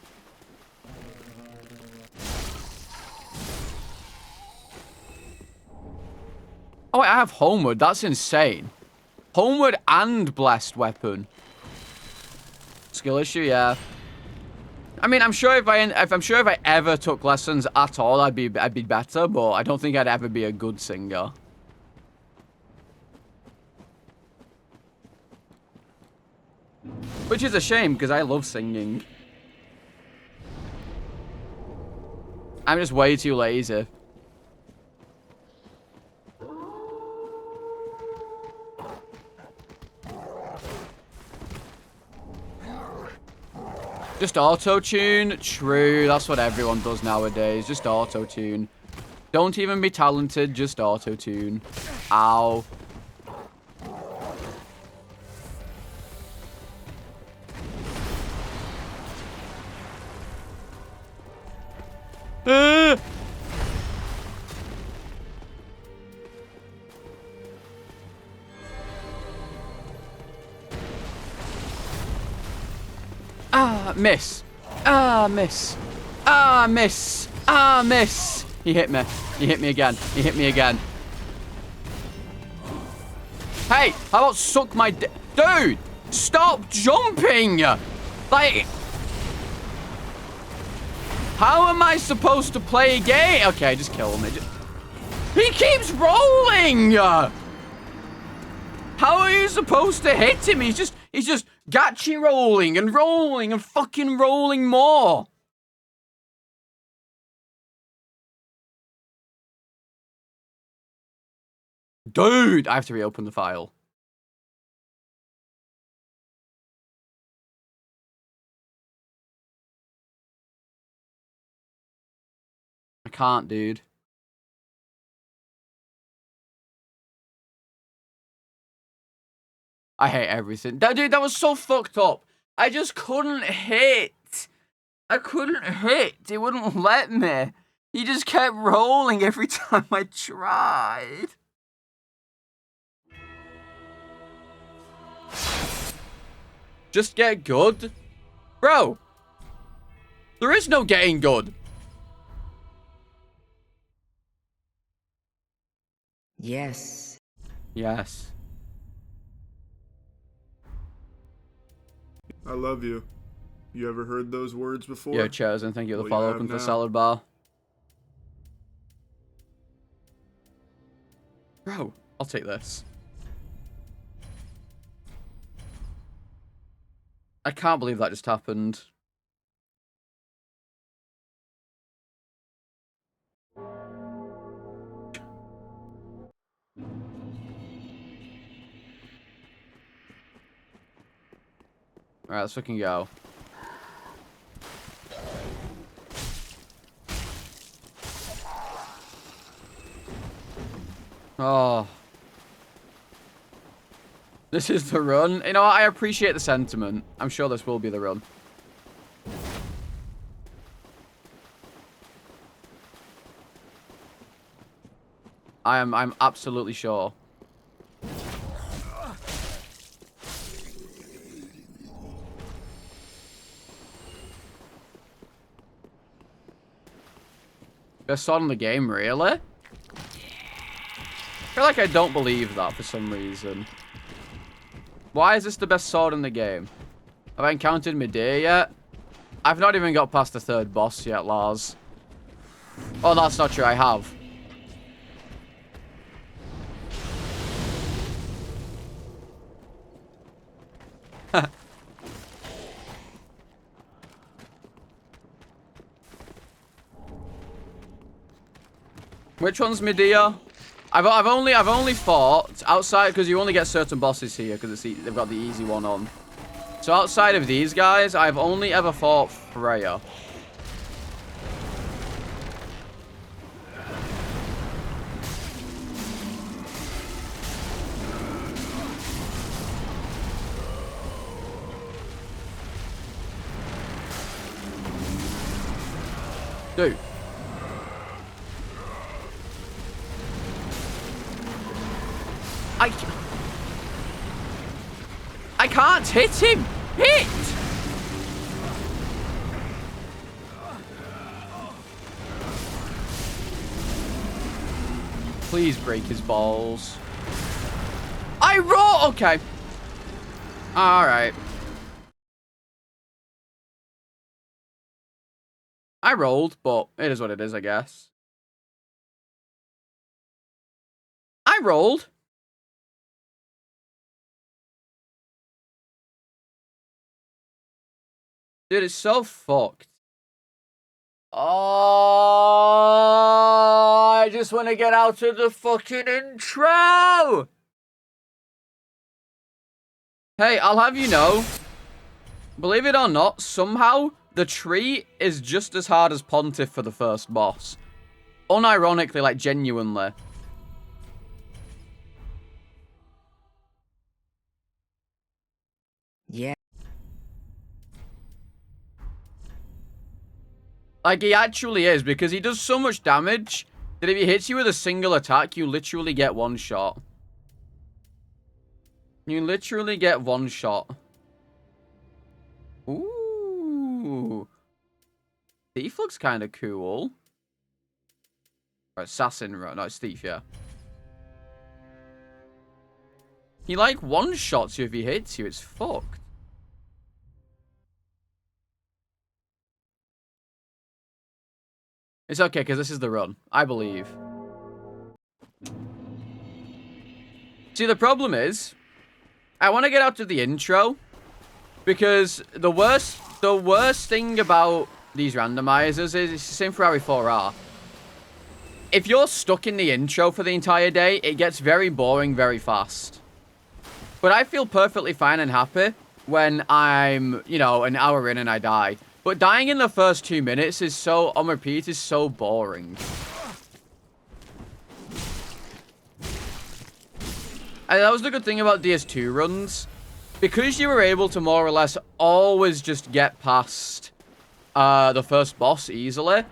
Oh, I have Homeward. That's insane. Homeward and Blessed Weapon. Skill issue, yeah. I mean, I'm sure if I ever took lessons at all, I'd be better, but I don't think I'd ever be a good singer. Which is a shame, because I love singing. I'm just way too lazy. Just auto-tune? True, that's what everyone does nowadays. Just auto-tune. Don't even be talented, just auto-tune. Ow. Ah, miss. Ah, miss. Ah, miss. Ah, miss. He hit me. He hit me again. He hit me again. Hey, how about suck my dick? Dude, stop jumping. Like, how am I supposed to play a game? Okay, just kill me. He keeps rolling. How are you supposed to hit him? He's just gachi rolling and fucking rolling more. Dude, I have to reopen the file. I can't, dude. I hate everything. Dude, that was so fucked up. I just couldn't hit. I couldn't hit. It wouldn't let me. He just kept rolling every time I tried. Just get good? Bro, there is no getting good. Yes. Yes. I love you. You ever heard those words before? Yo, Chosen, thank you for the Well, follow you up have and for now. salad bar. Bro, I'll take this. I can't believe that just happened. Alright, let's fucking go. Oh. This is the run. You know what? I appreciate the sentiment. I'm sure this will be the run. I'm absolutely sure. Best sword in the game, really? I feel like I don't believe that for some reason. Why is this the best sword in the game? Have I encountered Medea yet? I've not even got past the third boss yet, Lars. Oh, that's not true. I have. Which one's Medea? I've only fought outside because you only get certain bosses here because they've got the easy one on. So outside of these guys, I've only ever fought Freya. Dude. I can't hit him! Hit! Please break his balls. I roll! Okay. Alright. I rolled, but it is what it is, I guess. I rolled. Dude, it's so fucked. Oh, I just want to get out of the fucking intro. Hey, I'll have you know, believe it or not, somehow the tree is just as hard as Pontiff for the first boss. Unironically, like genuinely. Yeah. Like, he actually is, because he does so much damage that if he hits you with a single attack, you literally get one shot. You literally get one shot. Ooh. Thief looks kind of cool. Assassin run. No, it's thief, yeah. He, like, one-shots you if he hits you. It's fucked. It's okay, because this is the run. I believe. See, the problem is, I want to get out to the intro, because the worst thing about these randomizers is it's the same for RE4R. If you're stuck in the intro for the entire day, it gets very boring very fast. But I feel perfectly fine and happy when I'm, you know, an hour in and I die. But dying in the first 2 minutes is so, on repeat, is so boring. And that was the good thing about DS2 runs. Because you were able to more or less always just get past the first boss easily,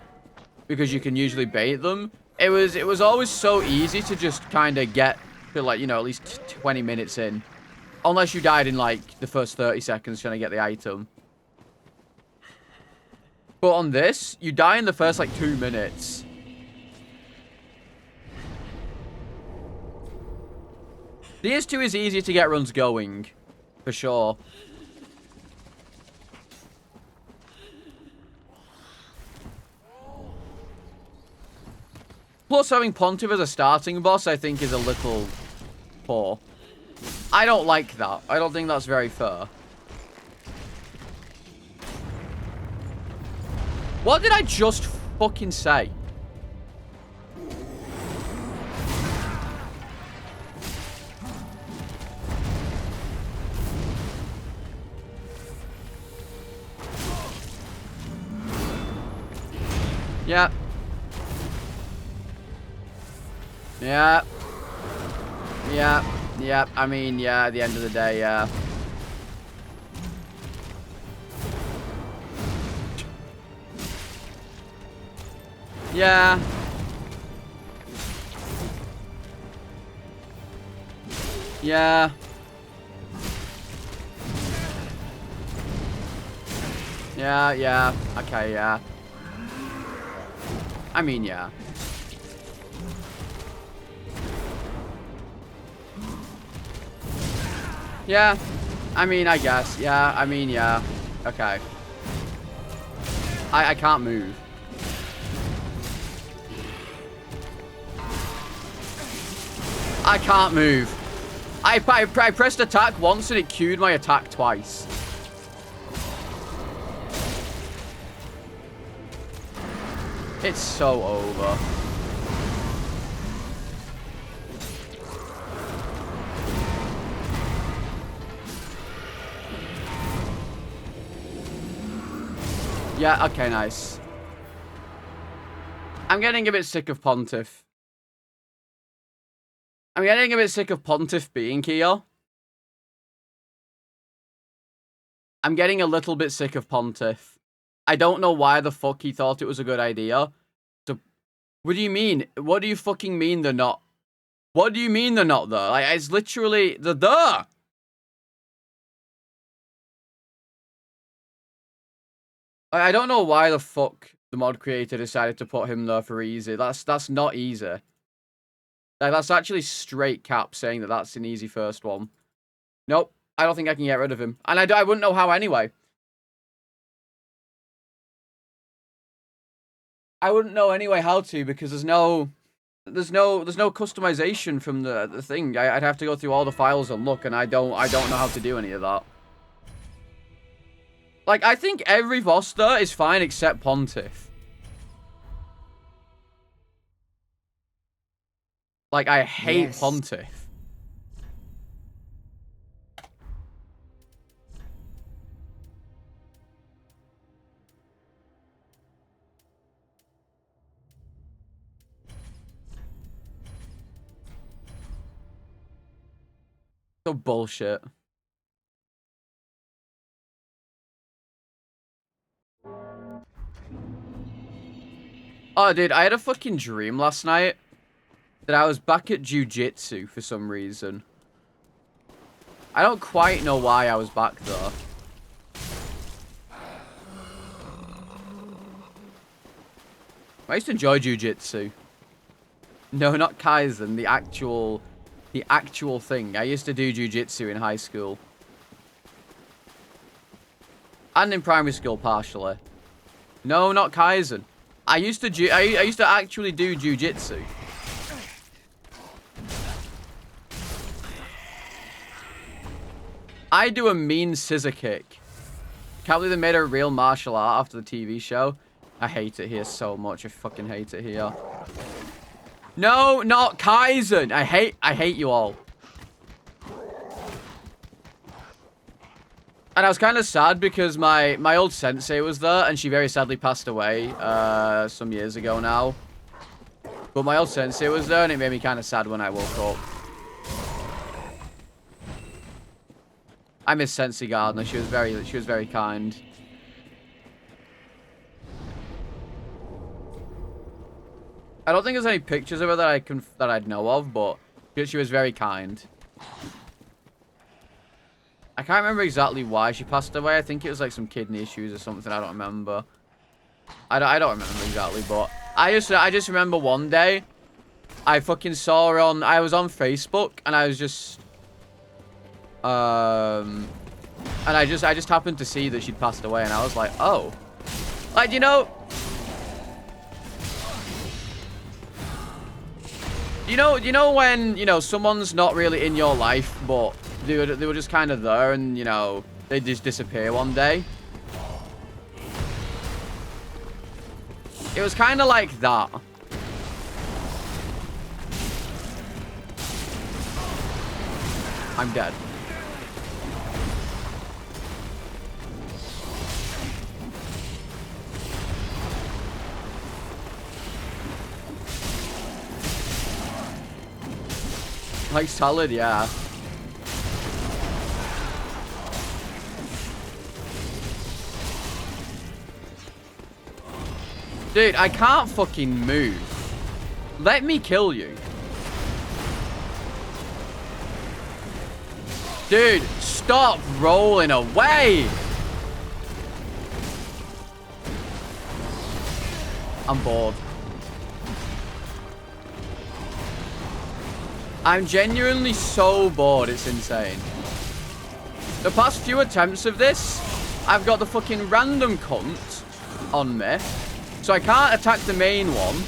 because you can usually bait them, it was always so easy to just kind of get to, like, you know, at least 20 minutes in. Unless you died in, like, the first 30 seconds trying to get the item. But on this, you die in the first, like, 2 minutes. DS2 is easy to get runs going. For sure. Plus, having Pontiff as a starting boss, I think, is a little poor. I don't like that. I don't think that's very fair. What did I just fucking say? Yeah. Yeah. Yeah. Yeah. I mean, yeah, at the end of the day, yeah. Yeah. Yeah. Yeah, yeah. Okay, yeah. I mean, yeah. Yeah. I mean, I guess. Yeah, I mean, yeah. Okay. I can't move. I can't move. I pressed attack once and it queued my attack twice. It's so over. Yeah, okay, nice. I'm getting a bit sick of Pontiff. I'm getting a bit sick of Pontiff being here. I'm getting a little bit sick of Pontiff. I don't know why the fuck he thought it was a good idea. What do you mean? What do you fucking mean they're not? What do you mean they're not there? Like, it's literally, they're there! I don't know why the fuck the mod creator decided to put him there for easy. That's not easy. Like, that's actually straight cap saying that that's an easy first one. Nope. I don't think I can get rid of him. And I wouldn't know how anyway. I wouldn't know anyway how to, because there's no customization from the thing. I'd have to go through all the files and look, and I don't know how to do any of that. Like, I think every boss there is fine except Pontiff. Like, I hate Pontiff. So bullshit. Oh, dude, I had a fucking dream last night that I was back at jiu-jitsu for some reason. I don't quite know why I was back there. I used to enjoy jiu-jitsu. No, not Kaizen. The actual thing. I used to do jiu-jitsu in high school. And in primary school, partially. No, not Kaizen. I used to actually do jiu-jitsu. I do a mean scissor kick. Can't believe they made a real martial art after the TV show. I hate it here so much. I fucking hate it here. No, not Kaizen. I hate you all. And I was kind of sad because my old sensei was there, and she very sadly passed away some years ago now. But my old sensei was there, and it made me kind of sad when I woke up. I miss Sensei Gardner. She was very kind. I don't think there's any pictures of her that I'd know of, but she was very kind. I can't remember exactly why she passed away. I think it was like some kidney issues or something. I don't remember. I don't remember exactly, but I just remember one day I fucking saw her on. I was on Facebook and I was just and I just happened to see that she'd passed away, and I was like, oh, like, you know when, you know, someone's not really in your life, but they were just kind of there, and, you know, they just disappear one day. It was kind of like that. I'm dead. Like solid, yeah. Dude, I can't fucking move. Let me kill you. Dude, stop rolling away. I'm bored. I'm genuinely so bored, it's insane. The past few attempts of this, I've got the fucking random cunt on me, so I can't attack the main one.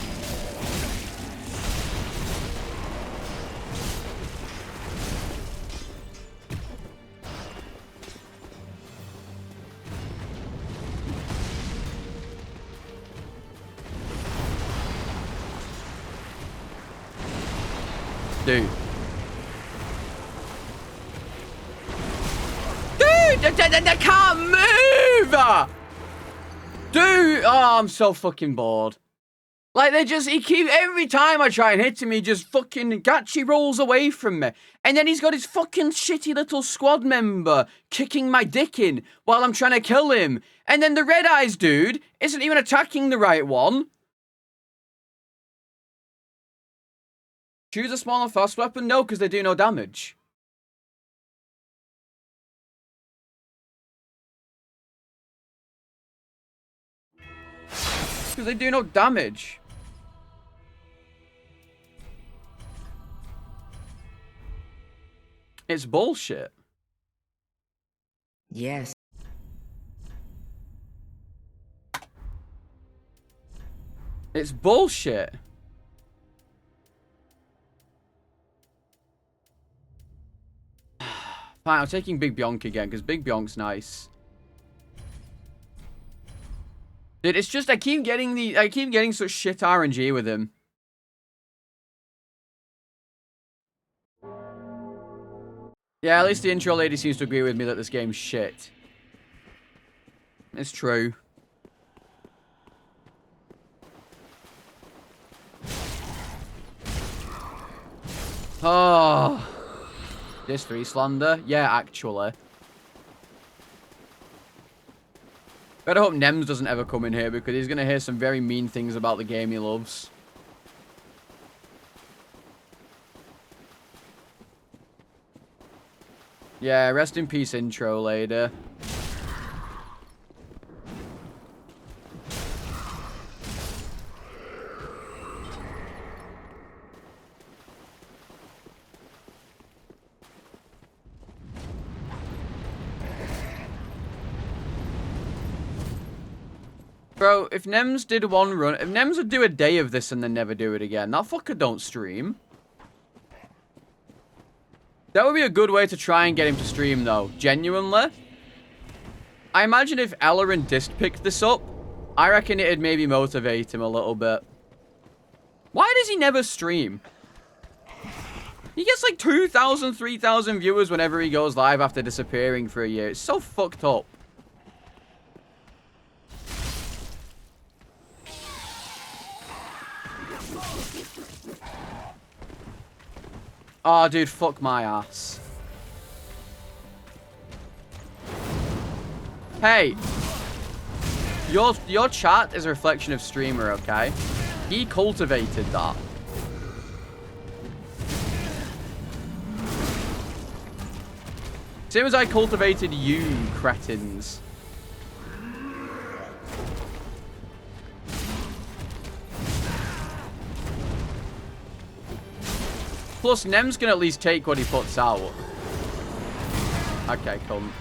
Dude. Dude, I can't move! Dude, oh, I'm so fucking bored. Like, every time I try and hit him, he just fucking Gachi rolls away from me. And then he's got his fucking shitty little squad member kicking my dick in while I'm trying to kill him. And then the red eyes dude isn't even attacking the right one. Choose a small and fast weapon? No, because they do no damage. Because they do no damage. It's bullshit. Yes. It's bullshit. Fine, I'm taking Big Bionk again, because Big Bionk's nice. Dude, it's just I keep getting such shit RNG with him. Yeah, at least the intro lady seems to agree with me that this game's shit. It's true. Oh. This 3 slander? Yeah, actually. Better hope Nems doesn't ever come in here, because he's going to hear some very mean things about the game he loves. Yeah, rest in peace, intro lady. Bro, if Nems did one run, if Nems would do a day of this and then never do it again, that fucker don't stream. That would be a good way to try and get him to stream, though. Genuinely. I imagine if Ella and Dist picked this up, I reckon it'd maybe motivate him a little bit. Why does he never stream? He gets like 2,000, 3,000 viewers whenever he goes live after disappearing for a year. It's so fucked up. Oh, dude, fuck my ass. Hey. Your chat is a reflection of streamer, okay? He cultivated that. Same as I cultivated you, cretins. Plus, Nem's can at least take what he puts out. Okay, come.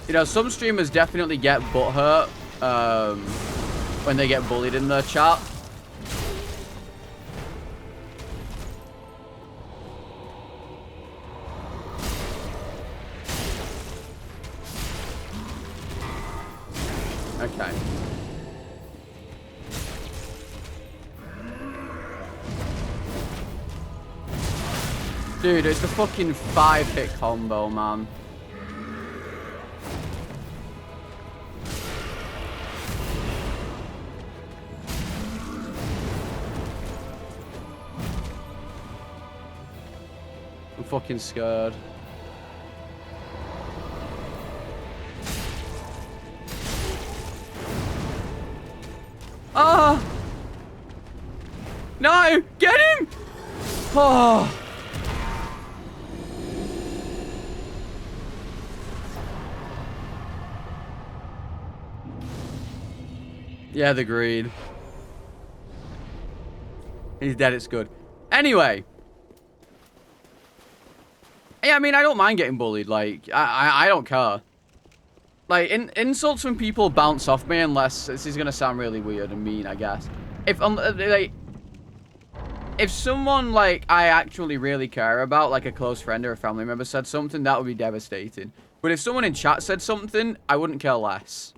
You know, some streamers definitely get butthurt when they get bullied in their chat. Okay. Dude, it's the fucking 5-hit combo, man. I'm fucking scared. Ah! No! Get him! Oh! Yeah, the greed. He's dead, it's good. Anyway. Yeah, I mean, I don't mind getting bullied. Like, I don't care. Like, insults from people bounce off me unless... This is gonna sound really weird and mean, I guess. If, like... If someone, like, I actually really care about, like a close friend or a family member said something, that would be devastating. But if someone in chat said something, I wouldn't care less.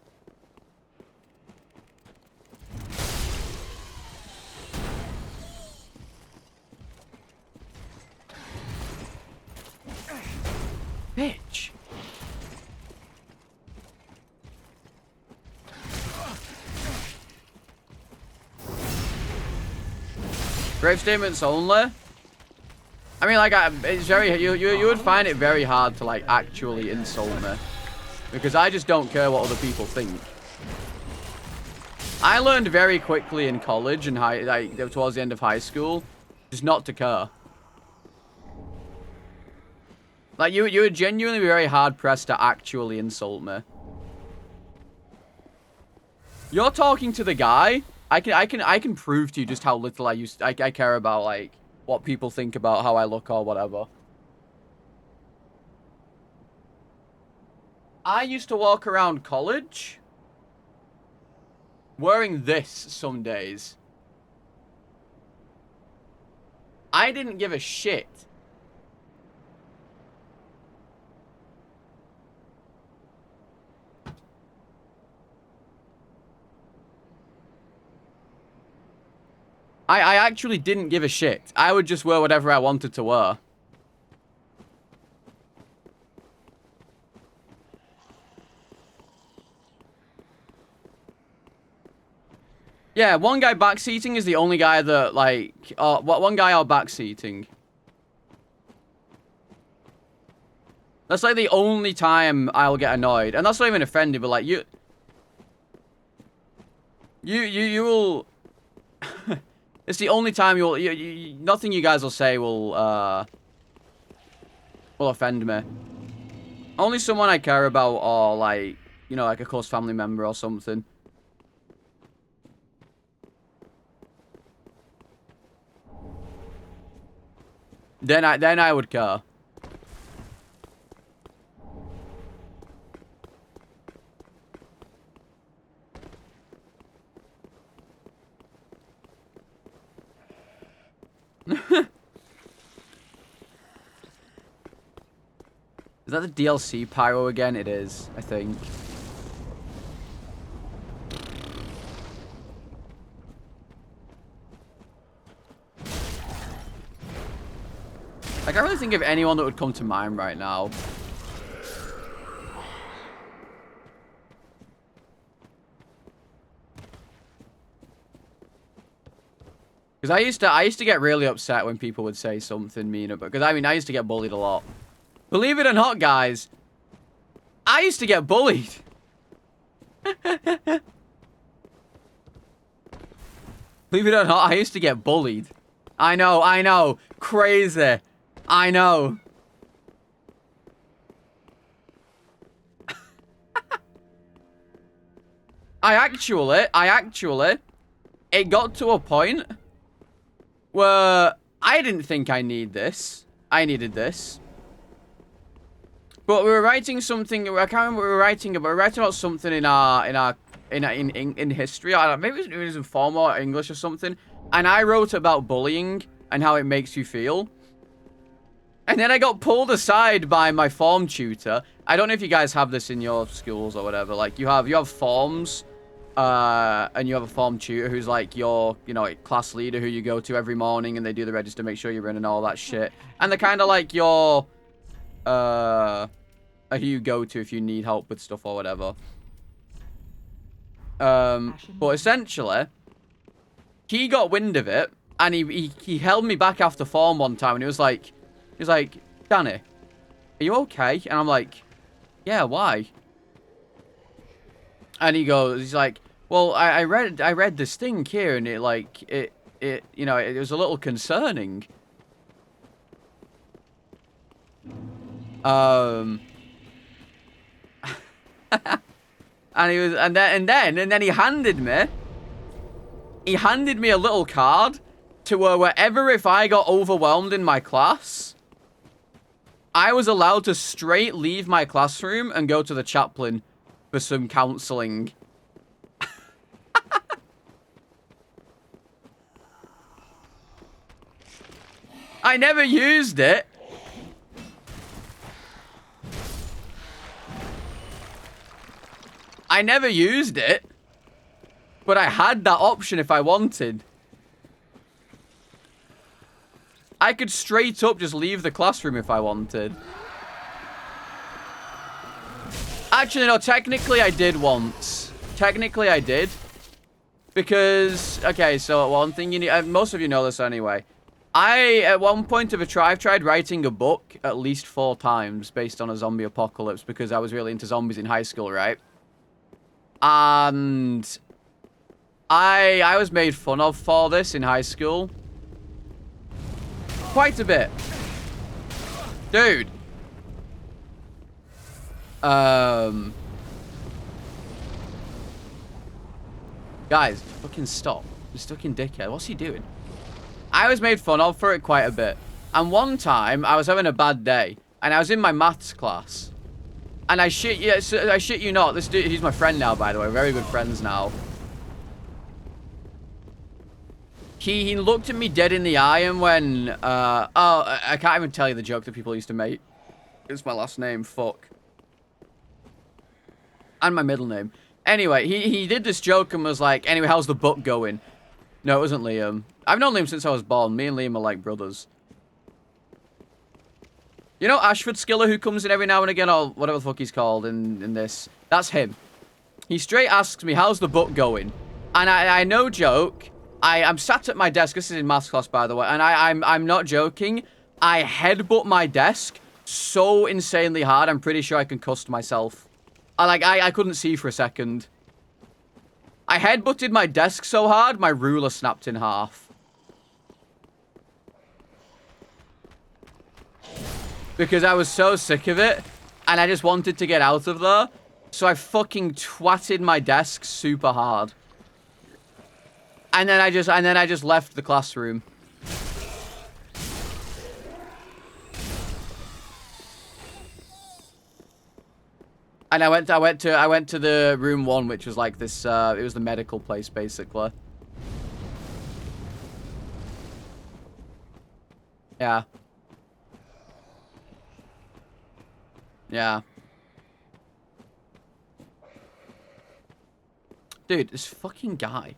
Bitch. Brave statements only. I mean, like, it's very you would find it very hard to like actually insult me because I just don't care what other people think. I learned very quickly in college and towards the end of high school, just not to care. Like, you would genuinely be very hard-pressed to actually insult me. You're talking to the guy. I can prove to you just how little I care about, like, what people think about how I look or whatever. I used to walk around college wearing this some days. I didn't give a shit. I actually didn't give a shit. I would just wear whatever I wanted to wear. Yeah, one guy backseating is the only guy that, like... one guy are backseating. That's, like, the only time I'll get annoyed. And that's not even offended, but, like, you will... It's the only time nothing you guys will say will offend me. Only someone I care about or, like, you know, like a close family member or something. Then I would care. Is that the DLC pyro again? It is, I think. Like, I really think of anyone that would come to mind right now. Because I used to get really upset when people would say something mean about. Because I mean, I used to get bullied a lot. Believe it or not, guys, I used to get bullied. Believe it or not, I used to get bullied. I know, crazy. I know. I actually, it got to a point where I didn't think I needed this. I needed this. But we were writing something, I can't remember what we were writing about. We were writing about something in history. I don't know, maybe it was in formal or English or something. And I wrote about bullying and how it makes you feel. And then I got pulled aside by my form tutor. I don't know if you guys have this in your schools or whatever. Like, you have forms, and you have a form tutor who's like your, like, class leader who you go to every morning and they do the register, make sure you're in and all that shit. And they're kind of like your, who you go to if you need help with stuff or whatever. But essentially, he got wind of it and he held me back after form one time and he was like, Danny, are you okay? And I'm like, yeah, why? And he's like, well, I read this thing here and it was a little concerning. And then he handed me a little card to wherever if I got overwhelmed in my class, I was allowed to straight leave my classroom and go to the chaplain for some counseling. I never used it. I never used it. But I had that option if I wanted. I could straight up just leave the classroom if I wanted. Actually, no, technically I did once. Technically I did. Because, okay, so one thing you need, most of you know this anyway. At one point of I've tried writing a book at least 4 times based on a zombie apocalypse because I was really into zombies in high school, right? And I was made fun of for this in high school. Quite a bit. Dude. Guys, fucking stop. You fucking dickhead. What's he doing? I was made fun of for it quite a bit. And one time, I was having a bad day. And I was in my maths class. And I shit you not. This dude, he's my friend now, by the way. We're very good friends now. He looked at me dead in the eye and when, I can't even tell you the joke that people used to make. It's my last name, fuck. And my middle name. Anyway, he did this joke and was like, anyway, how's the book going? No, it wasn't Liam. I've known Liam since I was born. Me and Liam are like brothers. You know Ashford Skiller who comes in every now and again, or whatever the fuck he's called in this? That's him. He straight asks me, how's the book going? And I no joke, I'm sat at my desk. This is in maths class, by the way. And I'm not joking. I headbutt my desk so insanely hard, I'm pretty sure I concussed myself. I couldn't see for a second. I headbutted my desk so hard, my ruler snapped in half. Because I was so sick of it, and I just wanted to get out of there. So I fucking twatted my desk super hard. And then I just left the classroom. And I went to the room 1, which was like this. It was the medical place, basically. Yeah. Yeah. Dude, this fucking guy.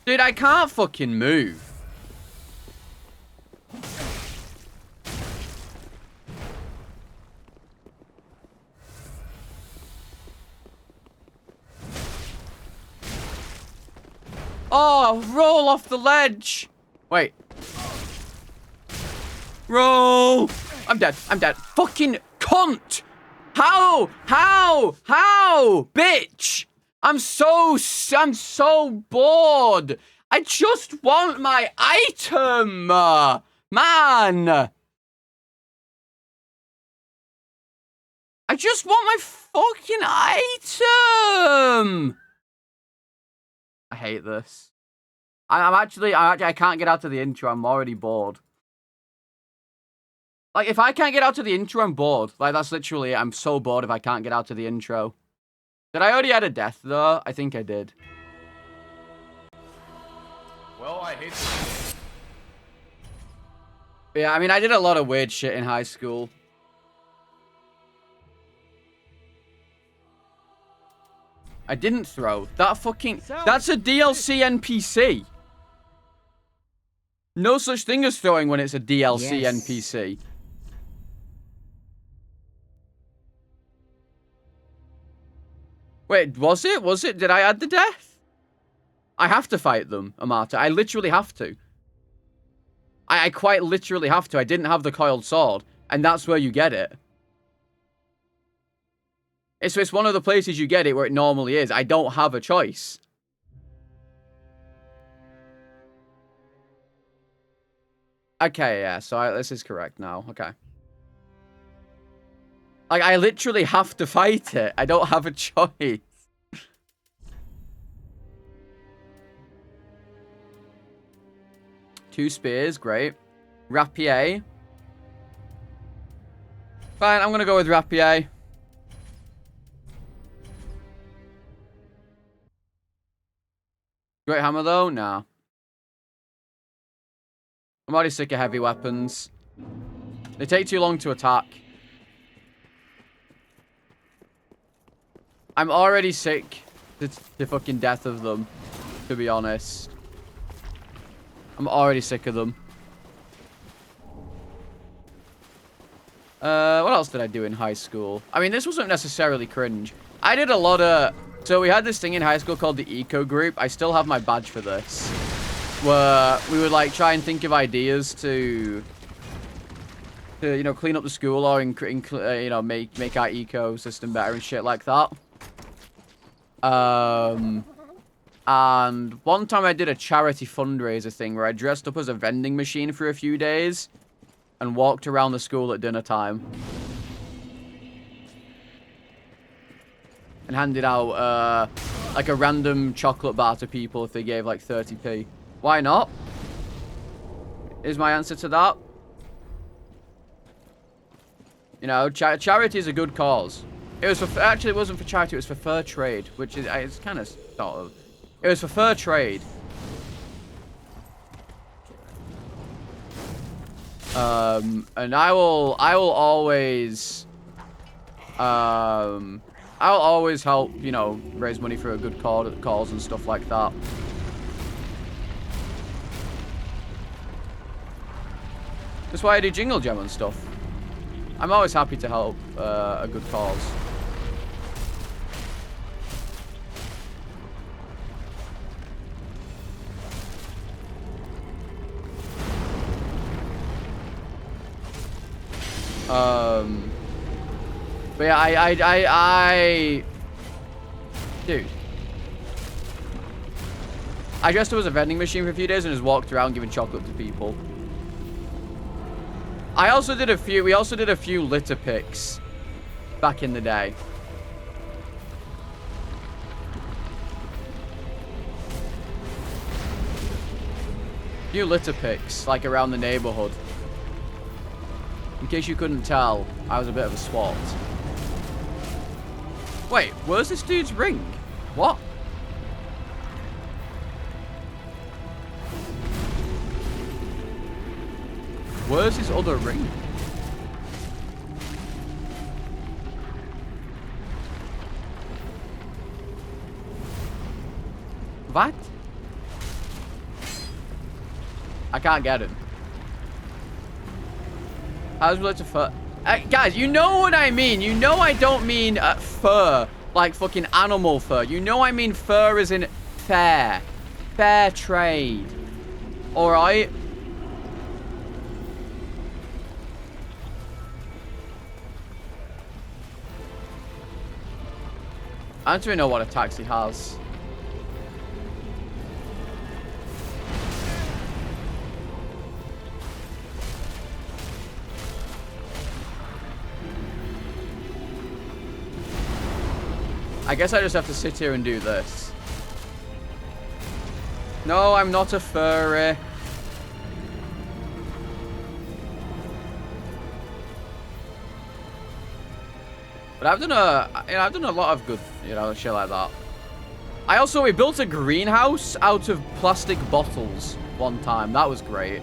Dude, I can't fucking move. Oh, roll off the ledge. Wait. Roll. I'm dead. I'm dead. Fucking cunt. How? Bitch. I'm so bored. I just want my item. Man. I just want my fucking item. I hate this. I can't get out to the intro. I'm already bored. Like, if I can't get out to the intro, I'm bored. Like, that's literally it. I'm so bored if I can't get out to the intro. Did I already add a death, though? I think I did. Well, I hate this. Yeah, I mean, I did a lot of weird shit in high school. I didn't throw. That fucking... That's a DLC NPC. No such thing as throwing when it's a DLC NPC. Wait, was it? Was it? Did I add the death? I have to fight them, Amata. I literally have to. I quite literally have to. I didn't have the coiled sword, and that's where you get it. It's one of the places you get it where it normally is. I don't have a choice. Okay, yeah, so this is correct now. Okay. Like, I literally have to fight it. I don't have a choice. Two spears, great. Rapier. Fine, I'm gonna go with Rapier. Great hammer, though? Nah. I'm already sick of heavy weapons. They take too long to attack. I'm already sick to fucking death of them, to be honest. I'm already sick of them. What else did I do in high school? I mean, this wasn't necessarily cringe. I did a lot of... So we had this thing in high school called the Eco Group. I still have my badge for this. Where we would, like, try and think of ideas to you know, clean up the school or, you know, make our ecosystem better and shit like that. And one time I did a charity fundraiser thing where I dressed up as a vending machine for a few days and walked around the school at dinner time. And handed out, like, a random chocolate bar to people if they gave, like, 30p. Why not? Is my answer to that. You know, charity is a good cause. It was for... Actually, it wasn't for charity. It was for fair trade, which is... It's kind of sort of... It was for fair trade. And I will always... I'll always help, you know, raise money for a good cause and stuff like that. That's why I do Jingle Gem and stuff. I'm always happy to help a good cause. But yeah, dude. I dressed up as a vending machine for a few days and just walked around giving chocolate to people. We also did a few litter picks back in the day. Few litter picks, like, around the neighborhood. In case you couldn't tell, I was a bit of a swat. Wait, where's this dude's ring? What? Where's his other ring? What? I can't get him. How's related to fur? Guys, you know what I mean. You know I don't mean fur, like fucking animal fur. You know I mean fur as in fair. Fair trade. Alright? I don't even know what attacks he has. I guess I just have to sit here and do this. No, I'm not a furry. But I've done a lot of good, shit like that. We built a greenhouse out of plastic bottles one time. That was great.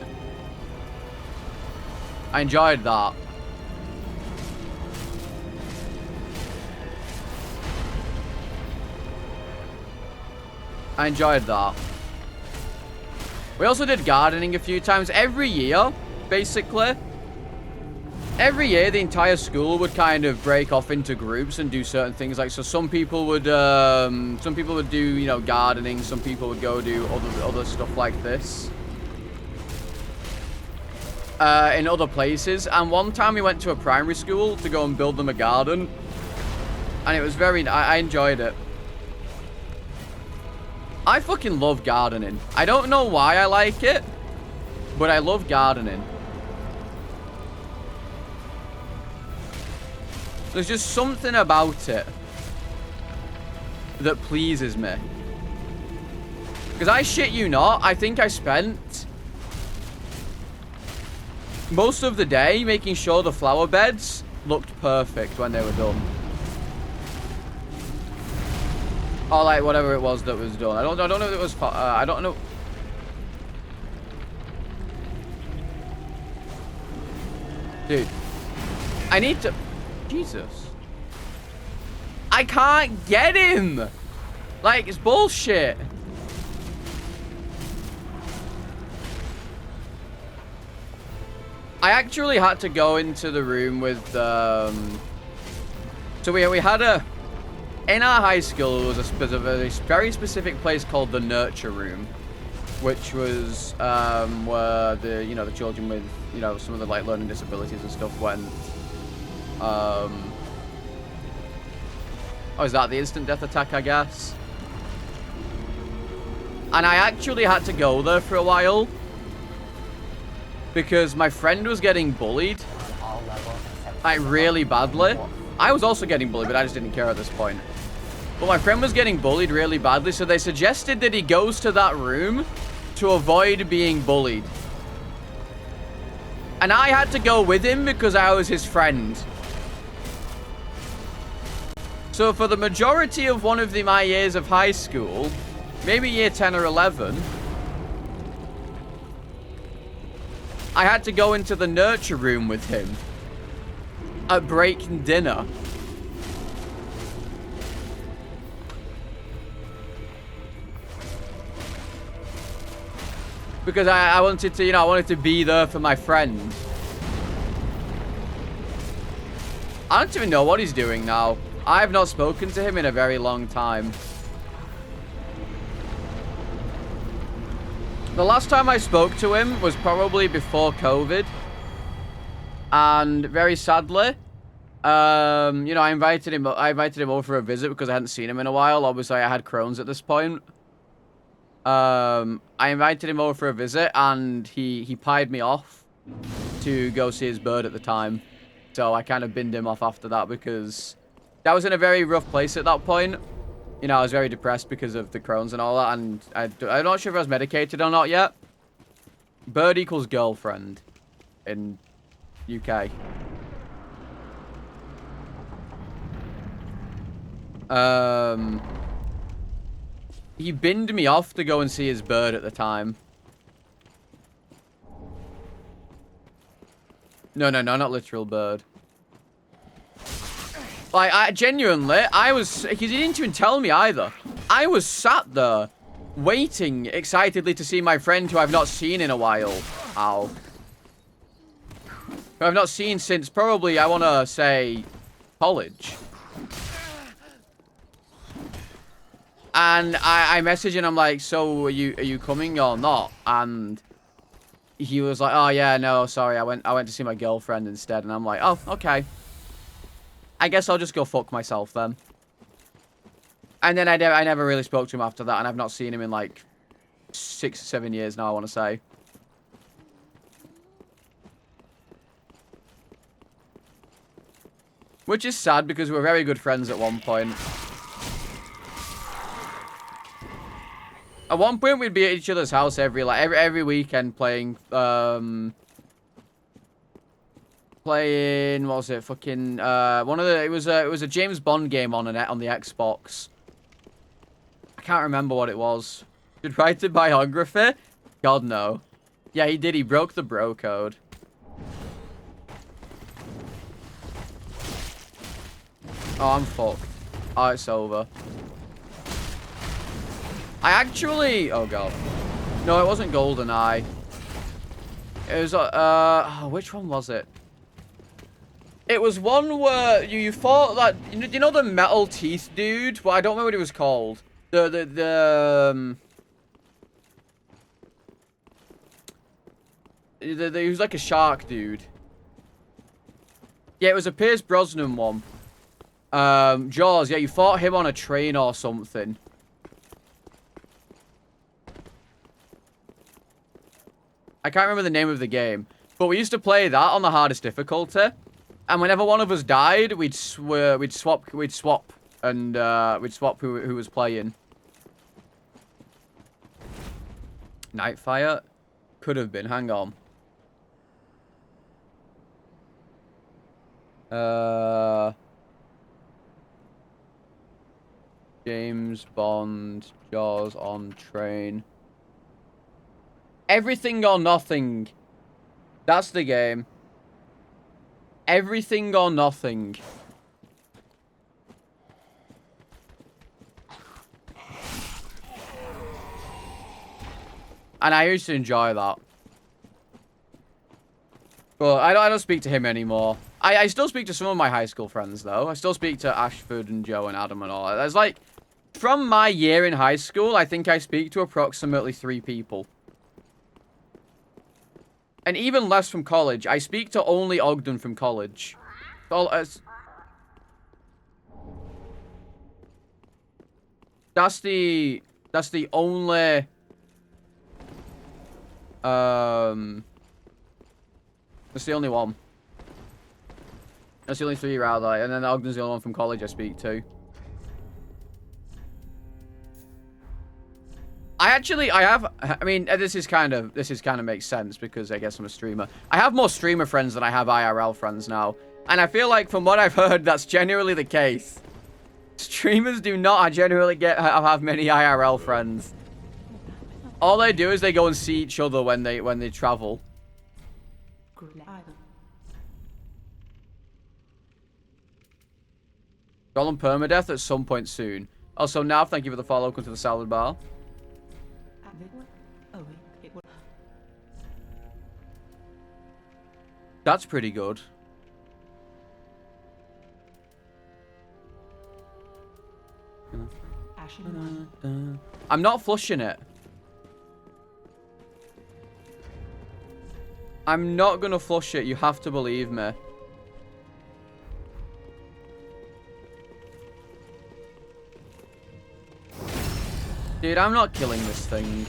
I enjoyed that. I enjoyed that. We also did gardening a few times. Every year, basically. Every year, the entire school would kind of break off into groups and do certain things. Like, so some people would do, gardening. Some people would go do other stuff like this. In other places. And one time we went to a primary school to go and build them a garden. And it was I enjoyed it. I fucking love gardening. I don't know why I like it, but I love gardening. There's just something about it that pleases me. Because I shit you not, I think I spent most of the day making sure the flower beds looked perfect when they were done. Or like whatever it was that was done. I don't know if it was. I don't know. Dude, I need to. Jesus, I can't get him. Like, it's bullshit. I actually had to go into the room with. So we had in our high school, there was a very specific place called the Nurture Room, which was where the children with some of the like learning disabilities and stuff went. Oh, is that the instant death attack? I guess. And I actually had to go there for a while because my friend was getting bullied, like really badly. I was also getting bullied, but I just didn't care at this point. But my friend was getting bullied really badly, so they suggested that he goes to that room to avoid being bullied. And I had to go with him because I was his friend. So for the majority of one of my years of high school, maybe year 10 or 11, I had to go into the Nurture Room with him at break and dinner. Because I wanted to, I wanted to be there for my friend. I don't even know what he's doing now. I have not spoken to him in a very long time. The last time I spoke to him was probably before COVID. And very sadly, I invited him over for a visit because I hadn't seen him in a while. Obviously, I had Crohn's at this point. I invited him over for a visit, and he pied me off to go see his bird at the time. So I kind of binned him off after that because that was in a very rough place at that point. I was very depressed because of the Crohn's and all that, and I'm not sure if I was medicated or not yet. Bird equals girlfriend in UK. He binned me off to go and see his bird at the time. No, not literal bird. Like, I genuinely, because he didn't even tell me either. I was sat there, waiting excitedly to see my friend who I've not seen in a while. Ow. Who I've not seen since probably, I want to say, college. And I message him, I'm like, so are you coming or not? And he was like, oh yeah, no, sorry, I went to see my girlfriend instead. And I'm like, oh, okay. I guess I'll just go fuck myself then. And then I never really spoke to him after that, and I've not seen him in like 6 or 7 years now, I want to say. Which is sad because we were very good friends at one point. At one point, we'd be at each other's house every weekend playing, what was it? Fucking, it was a James Bond game on the Xbox. I can't remember what it was. Did write the biography? God, no. Yeah, he did. He broke the bro code. Oh, I'm fucked. Oh, it's over. I actually... Oh, God. No, it wasn't GoldenEye. It was, which one was it? It was one where you thought that... You know the metal teeth dude? Well, I don't remember what he was called. He was like a shark dude. Yeah, it was a Pierce Brosnan one. Jaws, yeah, you fought him on a train or something. I can't remember the name of the game. But we used to play that on the hardest difficulty. And whenever one of us died, we'd swap and we'd swap who was playing. Nightfire? Could have been, hang on. James Bond, Jaws on train. Everything or Nothing. That's the game. Everything or Nothing. And I used to enjoy that. But I don't speak to him anymore. I still speak to some of my high school friends, though. I still speak to Ashford and Joe and Adam and all. There's like... From my year in high school, I think I speak to approximately 3 people. And even less from college. I speak to only Ogden from college. That's the only... That's the only one. That's the only 3 rather. And then Ogden's the only one from college I speak to. I mean, this kind of makes sense because I guess I'm a streamer. I have more streamer friends than I have IRL friends now. And I feel like from what I've heard, that's generally the case. Streamers do not generally have many IRL friends. All they do is they go and see each other when they travel. Golem Permadeath at some point soon. Also, Nav, thank you for the follow. Welcome to the salad bar. That's pretty good. I'm not flushing it. I'm not gonna flush it. You have to believe me. Dude, I'm not killing this thing.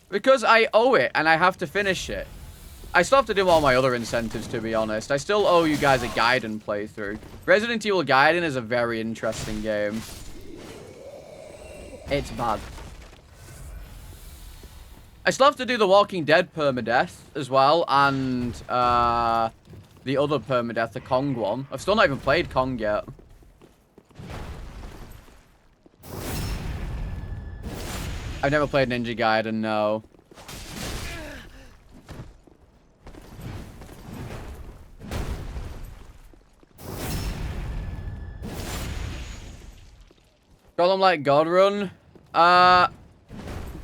Because I owe it, and I have to finish it. I still have to do all my other incentives, to be honest. I still owe you guys a Gaiden playthrough. Resident Evil Gaiden is a very interesting game. It's bad. I still have to do the Walking Dead permadeath as well, and the other permadeath, the Kong one. I've still not even played Kong yet. I've never played Ninja Gaiden, no. Golem like God Run.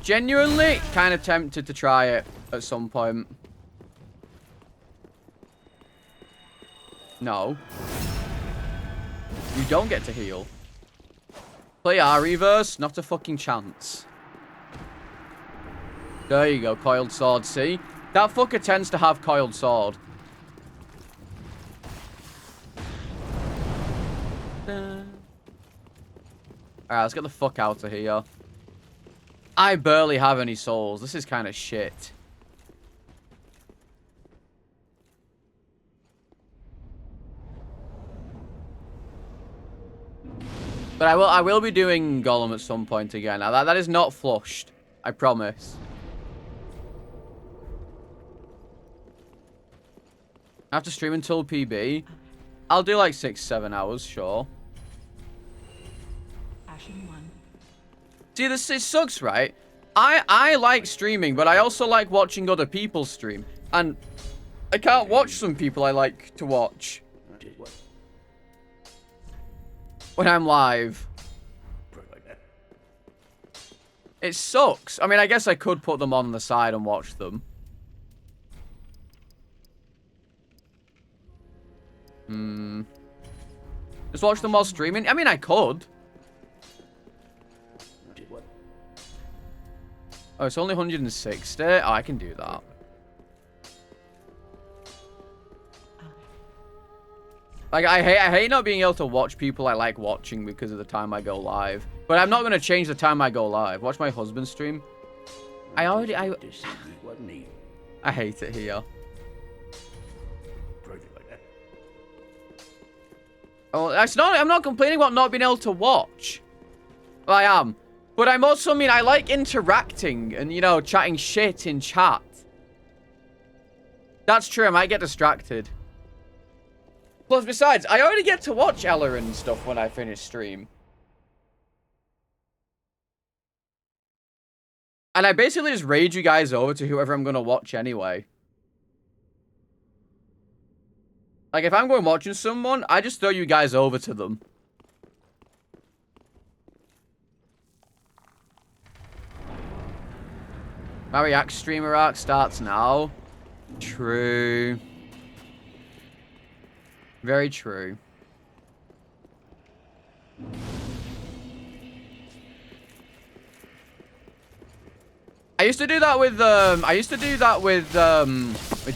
Genuinely kind of tempted to try it at some point. No. You don't get to heal. Play R-Reverse, not a fucking chance. There you go, coiled sword, see? That fucker tends to have coiled sword. Alright, let's get the fuck out of here. I barely have any souls. This is kind of shit. But I will be doing Golem at some point again. Now, that is not flushed. I promise. I have to stream until PB. I'll do like 6-7 hours, sure. See, this sucks, right? I like streaming, but I also like watching other people stream. And I can't watch some people I like to watch when I'm live. It sucks. I mean, I guess I could put them on the side and watch them. Just watch them while streaming? I mean, I could. Oh, it's only 160? Oh, I can do that. Like, I hate not being able to watch people I like watching because of the time I go live. But I'm not going to change the time I go live. Watch my husband stream. I hate it here. Oh, I'm not complaining about not being able to watch. Well, I am. But I'm also, I mean, I like interacting and, you know, chatting shit in chat. That's true, I might get distracted. Plus, besides, I already get to watch Ella and stuff when I finish stream. And I basically just raid you guys over to whoever I'm going to watch anyway. Like, if I'm going watching someone, I just throw you guys over to them. Mariac streamer arc starts now. True. Very true. I used to do that with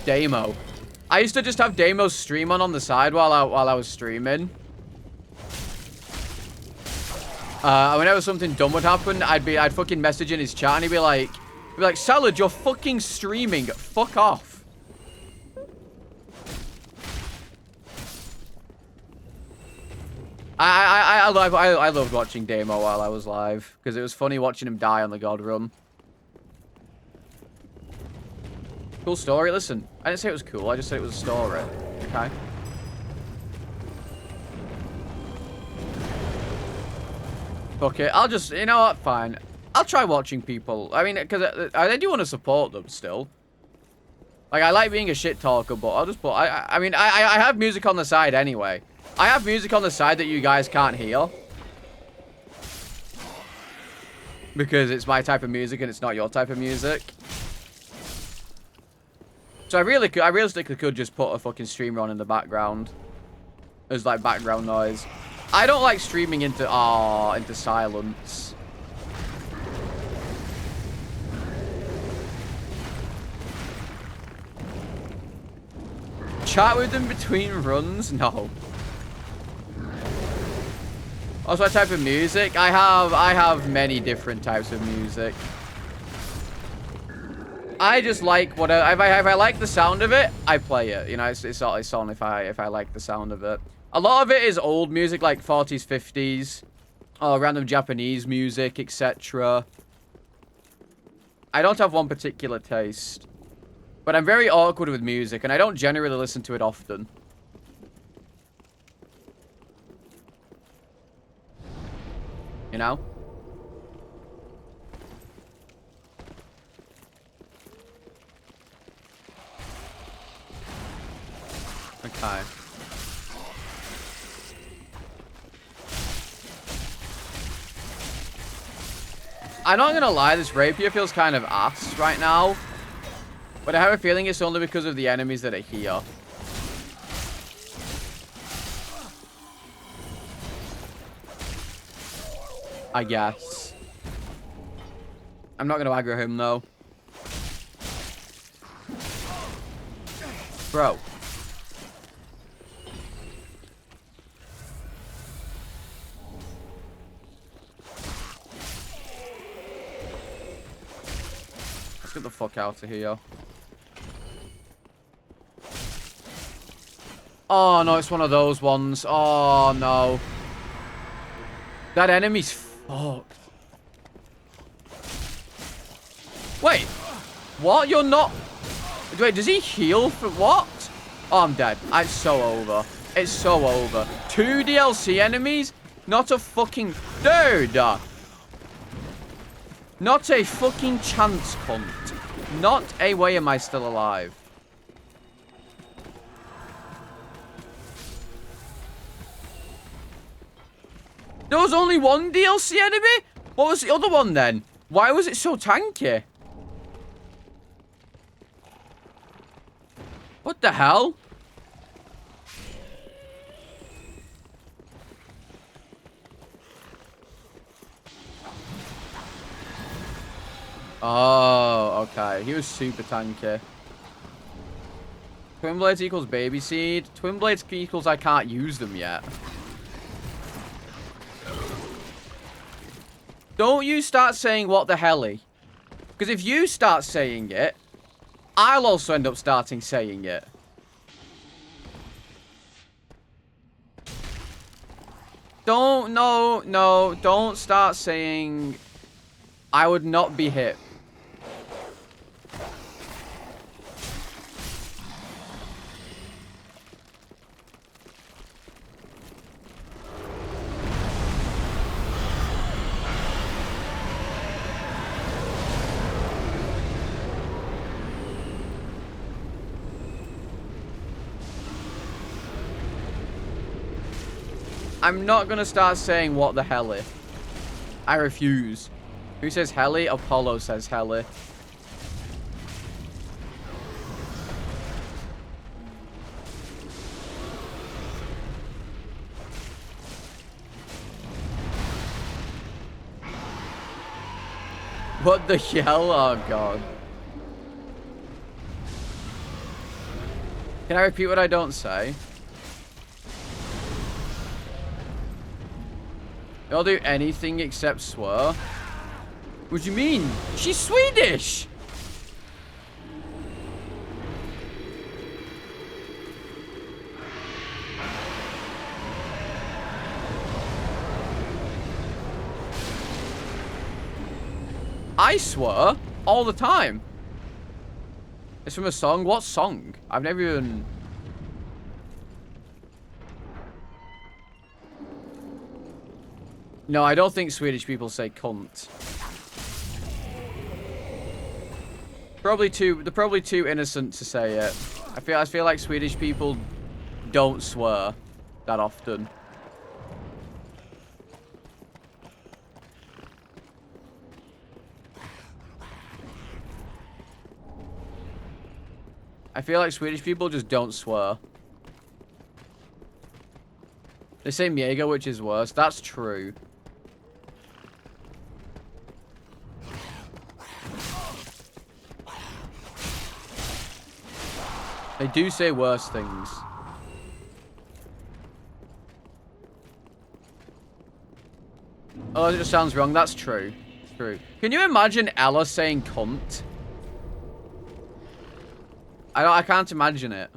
Damo. I used to just have Damo's stream on the side while I was streaming. Whenever something dumb would happen, I'd fucking message in his chat and he'd be like, Salad, you're fucking streaming. Fuck off. I loved watching Damo while I was live because it was funny watching him die on the God Run. Cool story. Listen, I didn't say it was cool. I just said it was a story. Okay. Fuck it. I'll just, you know what? Fine. I'll try watching people. I mean, because I do want to support them still. Like, I like being a shit talker, but I'll just put... I mean, I have music on the side anyway. I have music on the side that you guys can't hear. Because it's my type of music and it's not your type of music. So I realistically could just put a fucking streamer on in the background. As, like, background noise. I don't like streaming into silence. Chat with them between runs? No. Also, what type of music? I have many different types of music. I just like whatever. If I like the sound of it, I play it. You know, it's on if I like the sound of it. A lot of it is old music, like 40s, 50s, or random Japanese music, etc. I don't have one particular taste. But I'm very awkward with music, and I don't generally listen to it often. You know? Okay. I'm not gonna lie, this rapier feels kind of ass right now. But I have a feeling it's only because of the enemies that are here. I guess. I'm not gonna aggro him though. Bro. Let's get the fuck out of here. Oh no, it's one of those ones. Oh no. That enemy's fucked. Wait. What? You're not... Wait, does he heal for what? Oh, I'm dead. It's so over. It's so over. 2 DLC enemies? Not a fucking... Dude! Not a fucking chance, cunt. Not a way am I still alive. There was only one DLC enemy? What was the other one then? Why was it so tanky? What the hell? Oh, okay. He was super tanky. Twin blades equals baby seed. Twin blades equals I can't use them yet. Don't you start saying what the helly. Because if you start saying it, I'll also end up starting saying it. Don't start saying I would not be hit. I'm not gonna start saying what the heli. I refuse. Who says heli? Apollo says heli. What the hell? Oh god. Can I repeat what I don't say? They'll do anything except swear. What do you mean? She's Swedish! I swear all the time. It's from a song. What song? I've never even... No, I don't think Swedish people say cunt. They're probably too innocent to say it. I feel like Swedish people don't swear that often. I feel like Swedish people just don't swear. They say mega, which is worse. That's true. They do say worse things. Oh, it just sounds wrong. That's true. It's true. Can you imagine Ella saying cunt? I can't imagine it.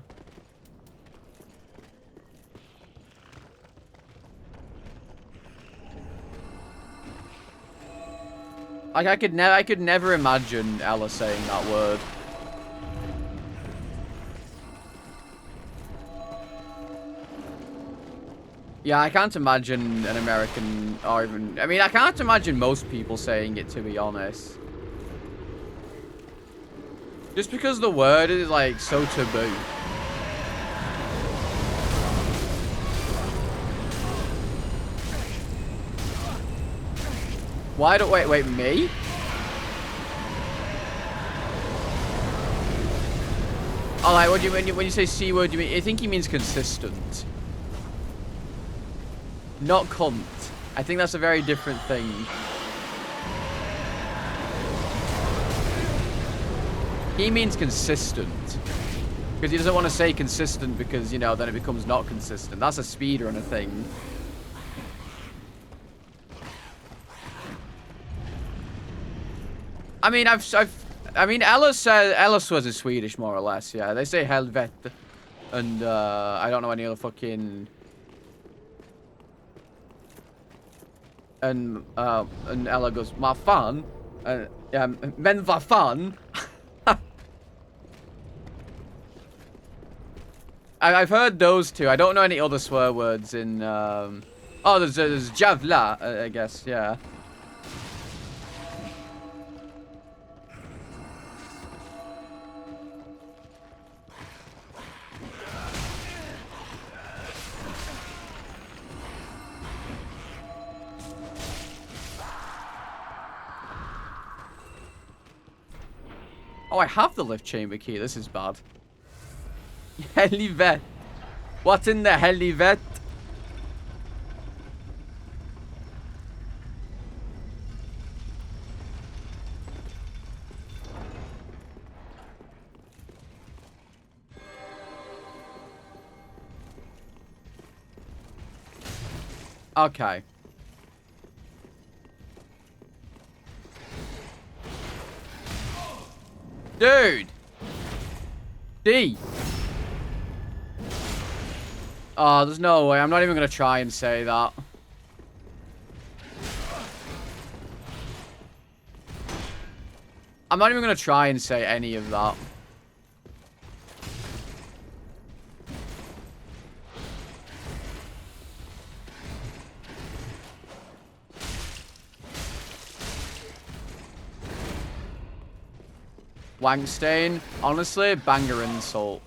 Like I could never imagine Ella saying that word. Yeah, I can't imagine an American or even... I mean, I can't imagine most people saying it, to be honest. Just because the word is, like, so taboo. Why don't... Wait, me? Oh, like, what do you mean when you say C word? Do you mean... I think he means consistent. Not cunt. I think that's a very different thing. He means consistent. Because he doesn't want to say consistent because, you know, then it becomes not consistent. That's a speedrunner thing. I mean, I mean, Ella swears in Swedish, more or less, yeah. They say helvete. And, I don't know any other fucking... And Ella goes, ma fan? Yeah, men va fan? I've heard those two. I don't know any other swear words in, Oh, there's javla, I guess, yeah. Oh, I have the lift chamber key. This is bad. Helvete. What's in the helvete? Okay. Dude! D! Oh, there's no way. I'm not even going to try and say that. I'm not even going to try and say any of that. Wangstain, honestly, banger insult.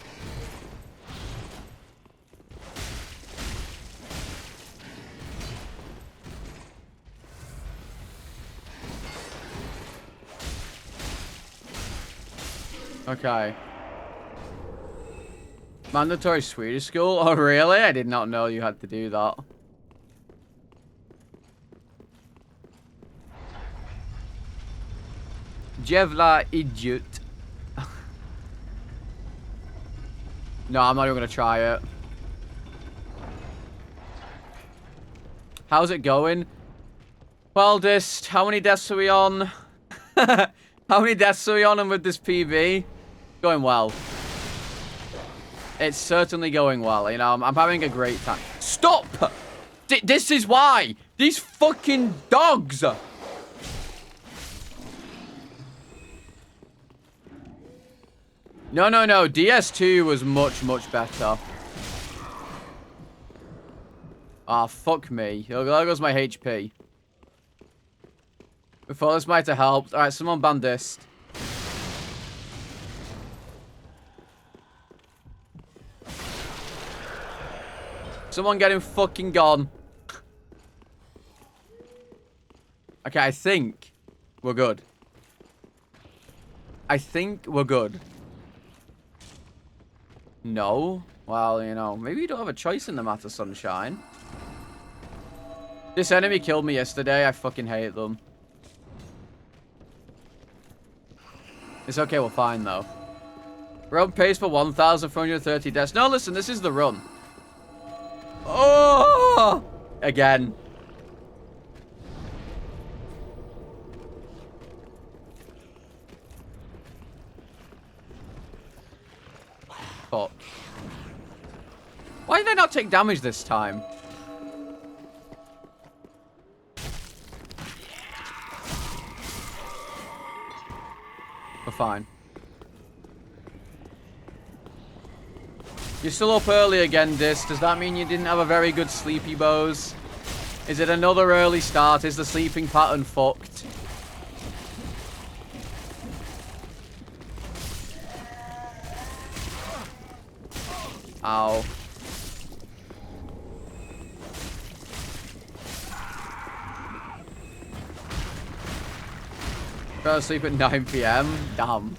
Okay. Mandatory Swedish school? Oh, really? I did not know you had to do that. Jevla idiot. No, I'm not even going to try it. How's it going? Well, Dist, how many deaths are we on? How many deaths are we on with this PB? Going well. It's certainly going well. You know, I'm having a great time. Stop! This is why! These fucking dogs! No. DS2 was much better. Ah, fuck me. There goes my HP. Before this might have helped. Alright, someone ban this. Someone get him fucking gone. Okay, I think we're good. I think we're good. No? Well, you know, maybe you don't have a choice in the matter, sunshine. This enemy killed me yesterday. I fucking hate them. It's okay, we're fine, though. We're on pace for 1,430 deaths. No, listen, this is the run. Oh! Again. Fuck. Why did I not take damage this time? We're fine. You're still up early again, Dis. Does that mean you didn't have a very good sleepy bows? Is it another early start? Is the sleeping pattern fucked? Ow. Go to sleep at 9 p.m. Damn.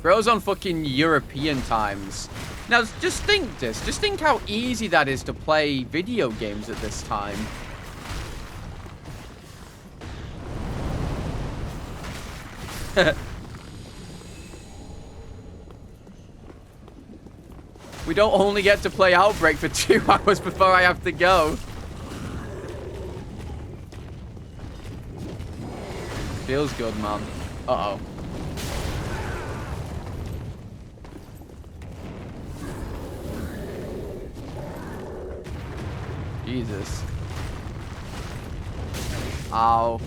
Bro's on fucking European times. Now, just think this. Just think how easy that is to play video games at this time. We don't only get to play Outbreak for 2 hours before I have to go. Feels good, man. Uh-oh. Jesus. Ow.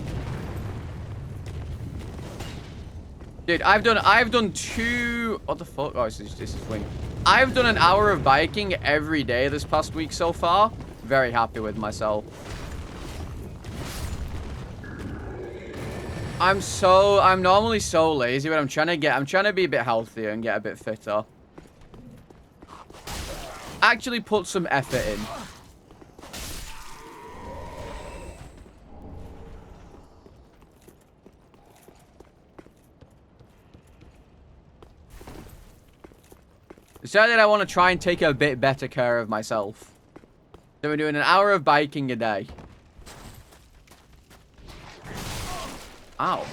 Dude, I've done 2... What the fuck? Oh, this is wing. I've done an hour of biking every day this past week so far. Very happy with myself. I'm normally so lazy, but I'm trying to be a bit healthier and get a bit fitter. Actually put some effort in. Decided I want to try and take a bit better care of myself. So we're doing an hour of biking a day. Ow.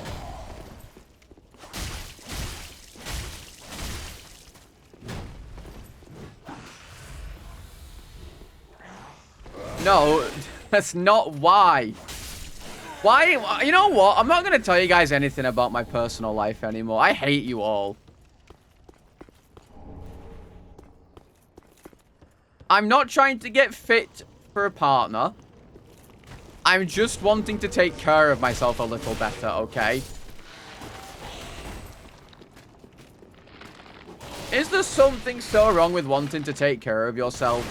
No, that's not why. Why? You know what? I'm not going to tell you guys anything about my personal life anymore. I hate you all. I'm not trying to get fit for a partner. I'm just wanting to take care of myself a little better, okay? Is there something so wrong with wanting to take care of yourself?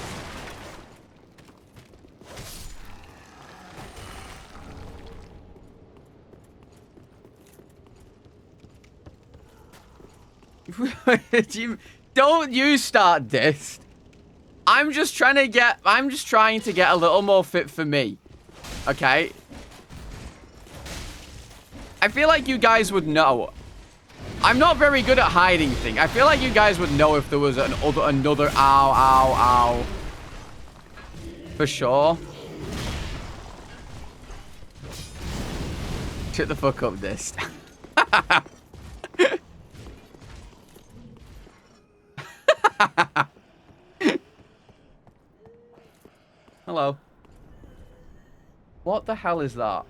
Don't you start this. I'm just trying to get a little more fit for me. Okay? I feel like you guys would know. I'm not very good at hiding things. I feel like you guys would know if there was another ow. For sure. Shut the fuck up, this. Hello. What the hell is that?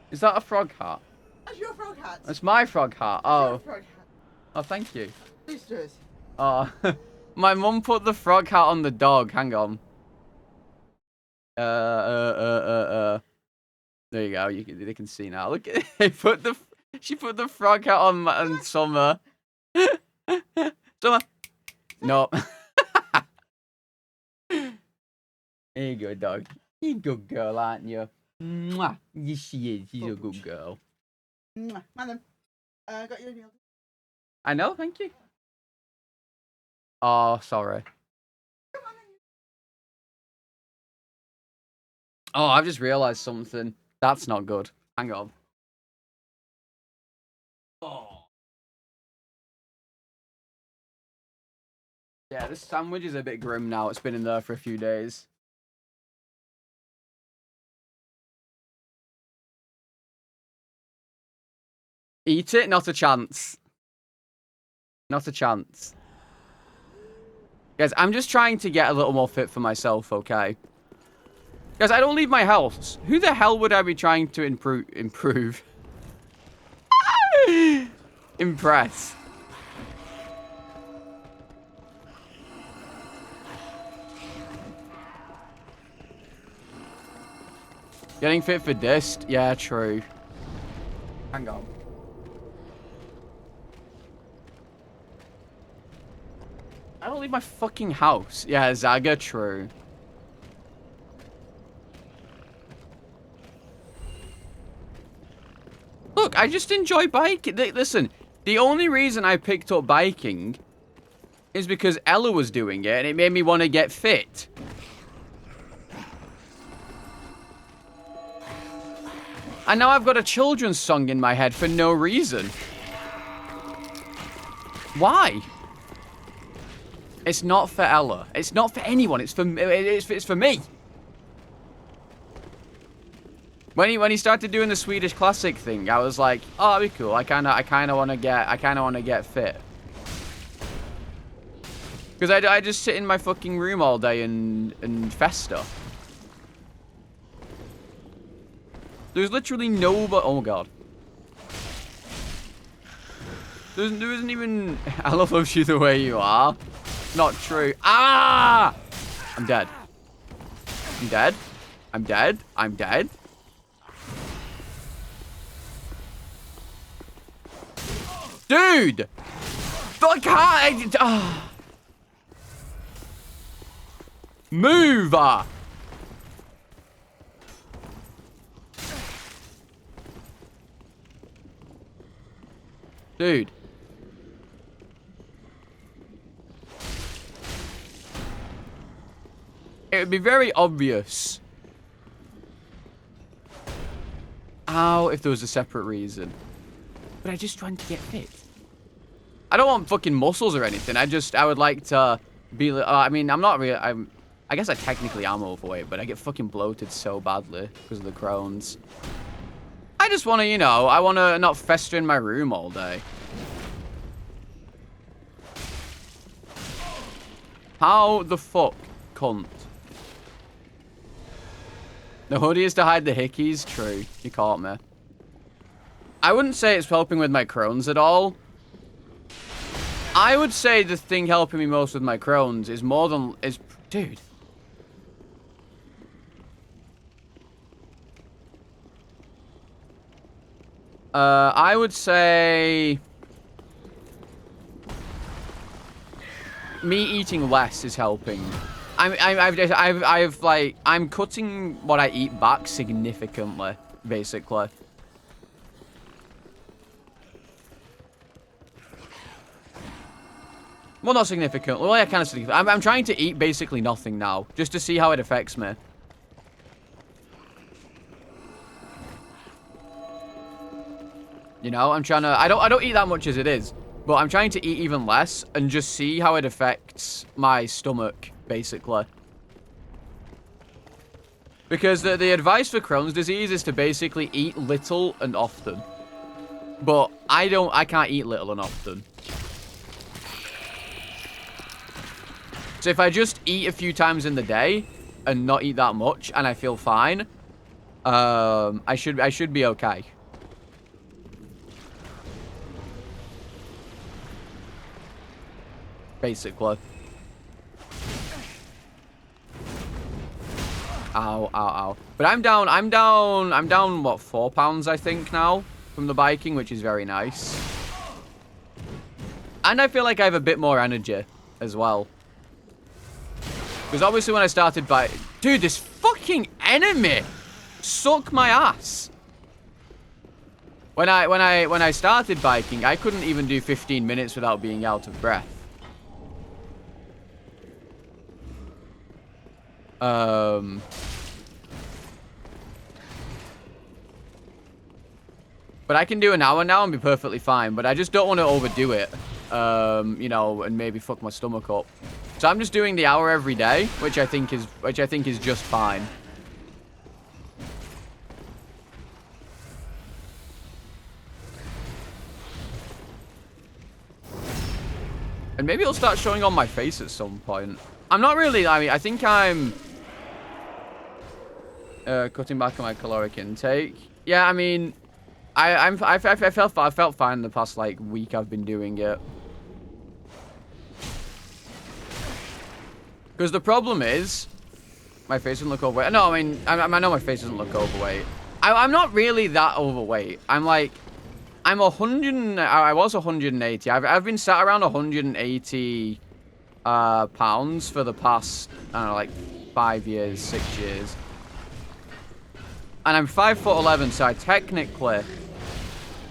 Is that a frog hat? That's your frog hat. That's my frog hat. Oh. Frog hat. Oh, thank you. Boosters. Oh. My mum put the frog hat on the dog. Hang on. There you go. They can see now. Look at it. She put the frog hat on Summer. Summer. No. There you go, dog. You're a good girl, aren't you? Mwah. Yes, she is. She's a good girl. Madam, got your meal. I know, thank you. Oh, sorry. Oh, I've just realized something. That's not good. Hang on. Oh. Yeah, this sandwich is a bit grim now. It's been in there for a few days. Eat it? Not a chance. Not a chance. Guys, I'm just trying to get a little more fit for myself, okay? Guys, I don't leave my house. Who the hell would I be trying to improve? Impress. Getting fit for dist? Yeah, true. Hang on. I don't leave my fucking house. Yeah, Zaga, true. Look, I just enjoy biking. Listen, the only reason I picked up biking is because Ella was doing it, and it made me want to get fit. And now I've got a children's song in my head for no reason. Why? It's not for Ella. It's not for anyone. It's for me. When he started doing the Swedish classic thing, I was like, oh, that'd be cool. I kind of want to get fit. Because I just sit in my fucking room all day and fester. There's literally nobody. Oh my god. There isn't even. I love you the way you are. Not true. Ah! I'm dead. I'm dead. I'm dead. I'm dead. Dude! Fuck! Move! Dude. It would be very obvious. Ow, if there was a separate reason. But I'm just trying to get fit. I don't want fucking muscles or anything. I would like to be... I mean, I'm not really... I guess I technically am overweight, but I get fucking bloated so badly because of the Crohn's. I just want to, you know, I want to not fester in my room all day. How the fuck, cunt? The hoodie is to hide the hickeys? True. You caught me. I wouldn't say it's helping with my Crohn's at all. I would say the thing helping me most with my Crohn's is more than... Dude. I would say... me eating less is helping. I'm cutting what I eat back significantly, basically. Well, not significantly. Well, yeah, kind of significant. I'm trying to eat basically nothing now, just to see how it affects me. You know, I'm trying to... I don't eat that much as it is, but I'm trying to eat even less and just see how it affects my stomach, basically. Because the advice for Crohn's disease is to basically eat little and often. But I can't eat little and often. So if I just eat a few times in the day and not eat that much and I feel fine, I should be okay. Basically. Ow, ow, ow. But I'm down, what, 4 pounds, I think, now from the biking, which is very nice. And I feel like I have a bit more energy as well. Because obviously when I started biking... Dude, this fucking enemy! Suck my ass! When I started biking, I couldn't even do 15 minutes without being out of breath. But I can do an hour now and be perfectly fine. But I just don't want to overdo it. You know, and maybe fuck my stomach up. So I'm just doing the hour every day, which I think is just fine. And maybe it'll start showing on my face at some point. I'm not really, I mean, I think I'm cutting back on my caloric intake. Yeah, I mean, I felt fine the past, like, week I've been doing it. Because the problem is, my face doesn't look overweight. No, I mean, I know my face doesn't look overweight. I'm not really that overweight. I'm like, I was 180. I've been sat around 180 pounds for the past, I don't know, like 5 years, 6 years. And I'm 5'11", so I technically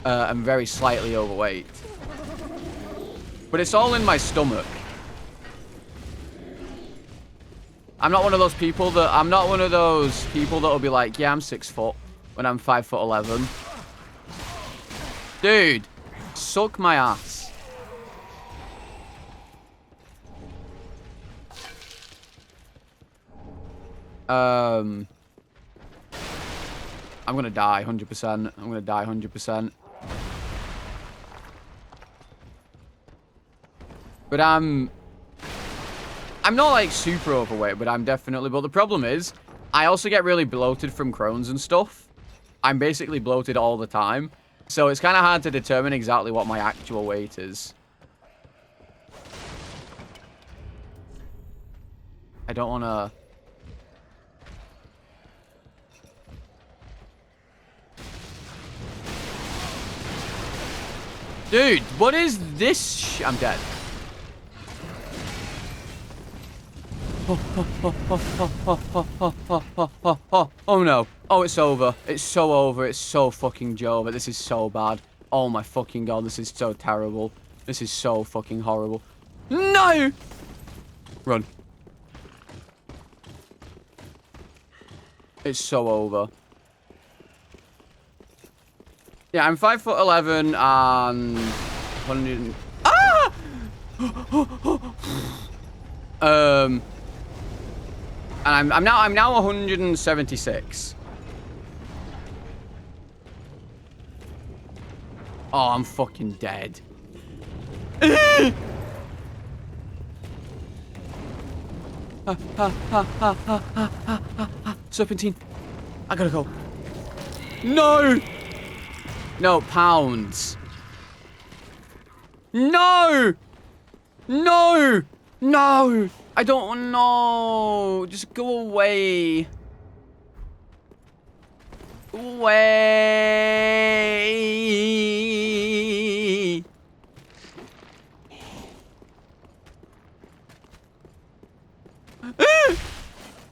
am very slightly overweight. But it's all in my stomach. I'm not one of those people that will be like, yeah, I'm 6 foot. when I'm 5'11". Dude, suck my ass. I'm gonna die 100%. I'm gonna die 100%. But I'm not like super overweight, but I'm definitely. But the problem is, I also get really bloated from Crohn's and stuff. I'm basically bloated all the time. So it's kind of hard to determine exactly what my actual weight is. I don't want to... Dude, what is this? I'm dead. Oh no. Oh, it's over. It's so over. It's so fucking Jova. This is so bad. Oh my fucking god. This is so terrible. This is so fucking horrible. No! Run. It's so over. Yeah, I'm 5'11" and 100. Ah! And I'm now 176. Oh, I'm fucking dead. Serpentine. I gotta go. No! No, pounds. No! No! No! I don't know. Just go away. Go away.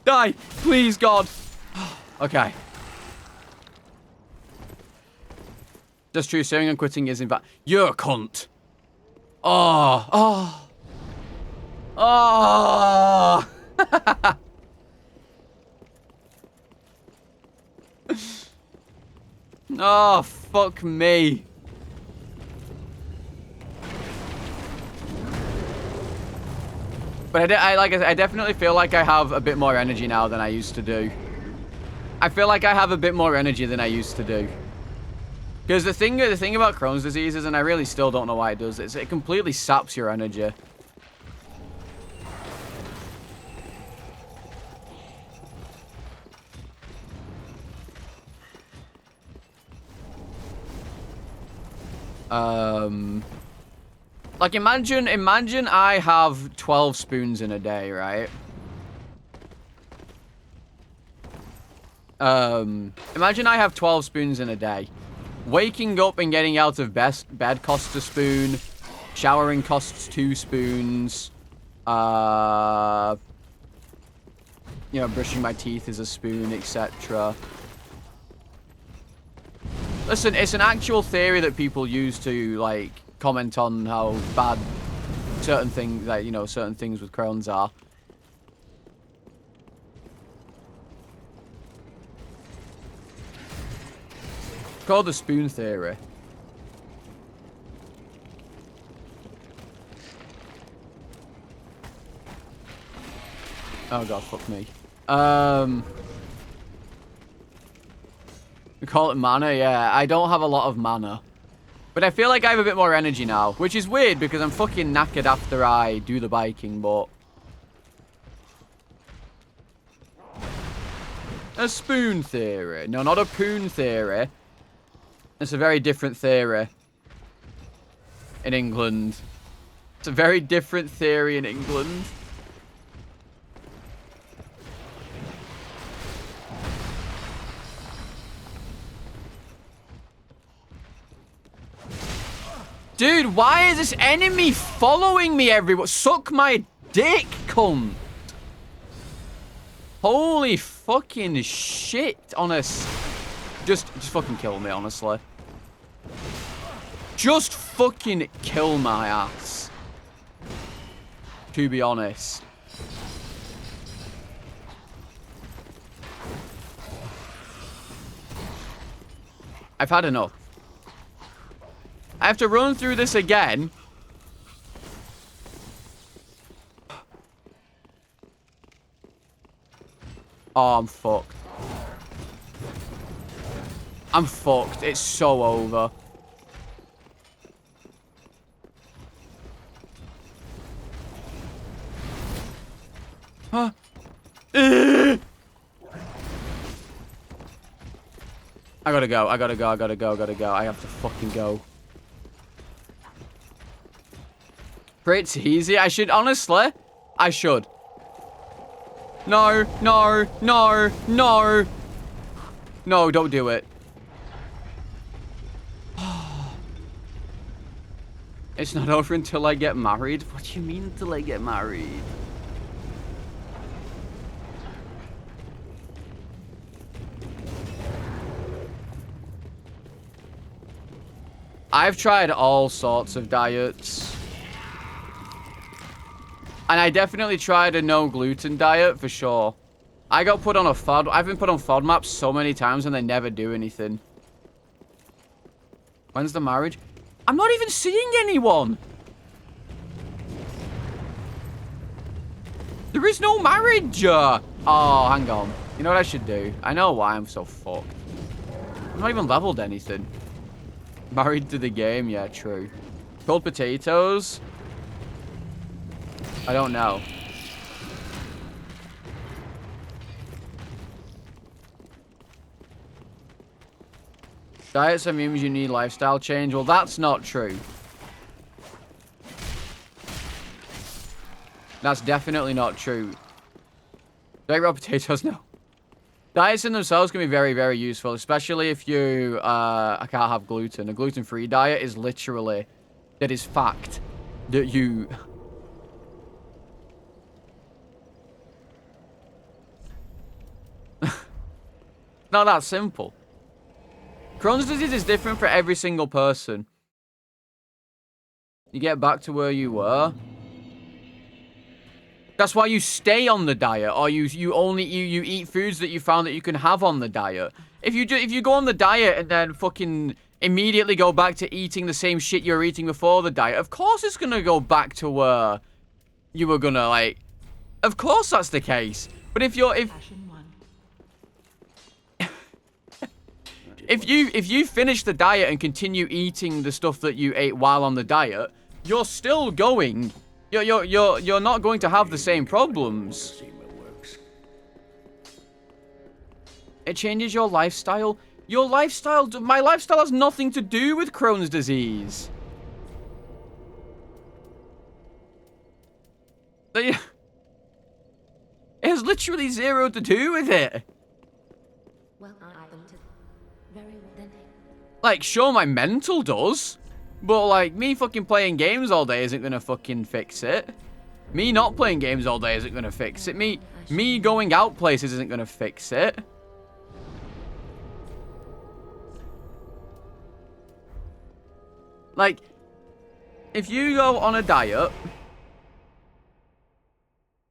Die, please, God. Okay. That's true. Saying and quitting is in fact. You're a cunt. Oh. Oh. Oh. Oh, fuck me. But I definitely feel like I have a bit more energy now than I used to do. I feel like I have a bit more energy than I used to do. Because the thing about Crohn's disease is, and I really still don't know why it does this, it completely saps your energy. Like imagine I have 12 spoons in a day, right? Imagine I have 12 spoons in a day. Waking up and getting out of bed costs a spoon. Showering costs 2 spoons. You know, brushing my teeth is a spoon, etc. Listen, it's an actual theory that people use to, like, comment on how bad certain things, like, you know, certain things with Crohn's are. It's called the spoon theory. Oh god, fuck me. We call it mana, yeah. I don't have a lot of mana. But I feel like I have a bit more energy now. Which is weird because I'm fucking knackered after I do the biking, but... A spoon theory. No, not a poon theory. It's a very different theory. In England. It's a very different theory in England. Dude, why is this enemy following me everywhere? Suck my dick, cunt. Holy fucking shit, honest. Just fucking kill me, honestly. Just fucking kill my ass. To be honest. I've had enough. I have to run through this again. Oh, I'm fucked. I'm fucked. It's so over. Huh? I gotta go. I gotta go. I gotta go. I gotta go. I have to fucking go. Pretty easy. I should, honestly, I should. No, no, no, no. No, don't do it. It's not over until I get married. What do you mean until I get married? I've tried all sorts of diets. And I definitely tried a no gluten diet for sure. I got put on a FOD. I've been put on FODMAPs so many times and they never do anything. When's the marriage? I'm not even seeing anyone. There is no marriage. Oh, hang on. You know what I should do? I know why I'm so fucked. I'm not even leveled anything. Married to the game? Yeah, true. Cold potatoes? I don't know. Diets and memes you need lifestyle change. Well, that's not true. That's definitely not true. Don't eat raw potatoes? No. Diets in themselves can be very, very useful, especially if you I can't have gluten. A gluten-free diet is literally, that is fact, that you... Not that simple. Crohn's disease is different for every single person. You get back to where you were. That's why you stay on the diet, or you eat foods that you found that you can have on the diet. If you go on the diet and then fucking immediately go back to eating the same shit you were eating before the diet, of course it's gonna go back to where you were gonna, like, of course that's the case. But if you finish the diet and continue eating the stuff that you ate while on the diet, you're still going. You're not going to have the same problems. It changes your lifestyle. Your lifestyle, my lifestyle has nothing to do with Crohn's disease. It has literally zero to do with it. Well, very then. Like, sure, my mental does. But, like, me fucking playing games all day isn't gonna fucking fix it. Me not playing games all day isn't gonna fix it. Me going out places isn't gonna fix it. Like, if you go on a diet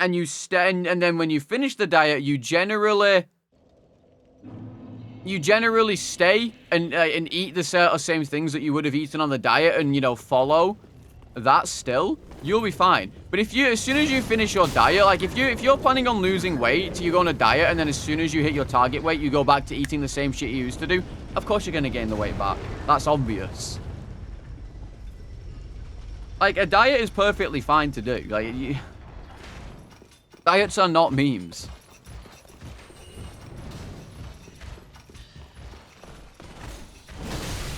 and you stay, and then when you finish the diet, you generally stay and eat the same things that you would have eaten on the diet, and, you know, follow that still, you'll be fine. But if you, as soon as you finish your diet, like if you're planning on losing weight, you go on a diet, and then as soon as you hit your target weight, you go back to eating the same shit you used to do, of course you're gonna gain the weight back. That's obvious. Like, a diet is perfectly fine to do. Like, diets are not memes.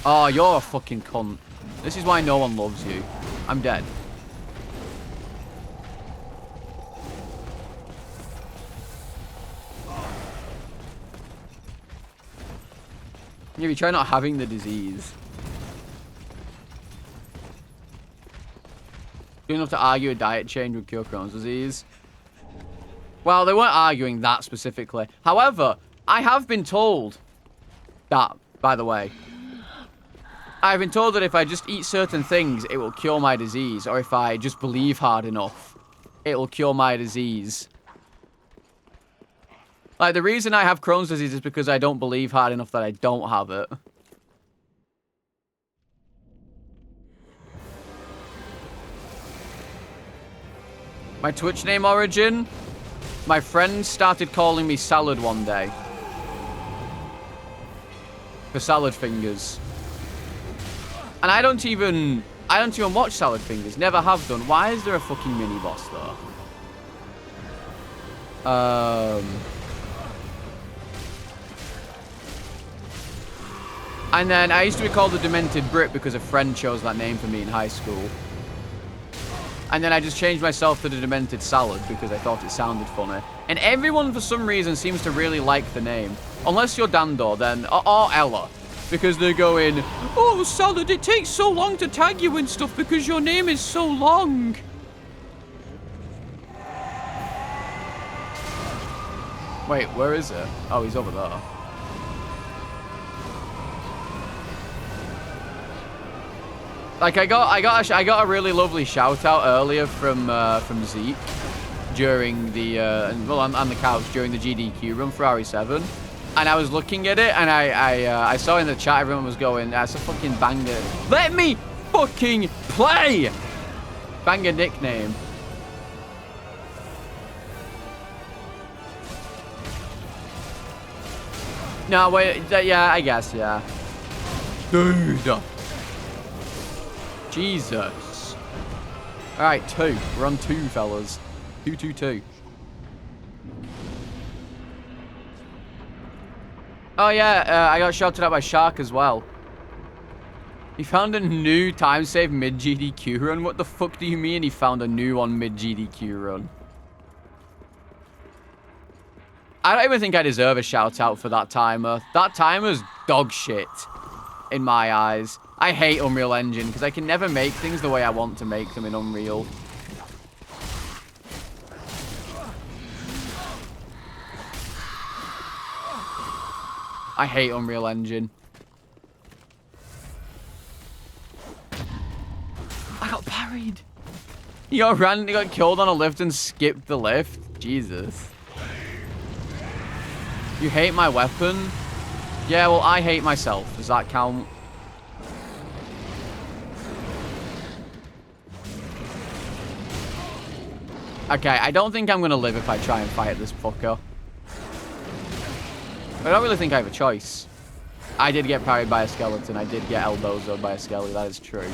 Oh, you're a fucking cunt. This is why no one loves you. I'm dead. Yeah, you try not having the disease. Good enough to argue a diet change would cure Crohn's disease. Well, they weren't arguing that specifically. However, I have been told that, by the way. I've been told that if I just eat certain things, it will cure my disease. Or if I just believe hard enough, it will cure my disease. Like, the reason I have Crohn's disease is because I don't believe hard enough that I don't have it. My Twitch name origin? My friend started calling me Salad one day. For Salad Fingers. And I don't even watch Salad Fingers. Never have done. Why is there a fucking mini-boss, though? And then I used to be called the Demented Brit because a friend chose that name for me in high school. And then I just changed myself to the Demented Salad because I thought it sounded funny. And everyone, for some reason, seems to really like the name. Unless you're Dandor, then... Or Ella. Because they're going, oh, Salad, it takes so long to tag you and stuff because your name is so long. Wait, where is it? Oh, he's over there. Like I got a really lovely shout out earlier from Zeke during the on the couch during the GDQ run for RE7, and I was looking at it and I saw in the chat everyone was going, that's a fucking banger. Let me fucking play. Banger nickname. No, wait, yeah, I guess, yeah. Dude. Jesus. Alright, 2. We're on 2, fellas. 2, 2, 2. Oh, yeah, I got shouted out by Shark as well. He found a new time save mid-GDQ run? What the fuck do you mean he found a new one mid-GDQ run? I don't even think I deserve a shout out for that timer. That timer's dog shit in my eyes. I hate Unreal Engine because I can never make things the way I want to make them in Unreal. I hate Unreal Engine. I got parried. He got killed on a lift and skipped the lift. Jesus. You hate my weapon? Yeah, well, I hate myself. Does that count? Okay, I don't think I'm going to live if I try and fight this fucker. I don't really think I have a choice. I did get parried by a skeleton. I did get elbowed by a skeleton. That is true.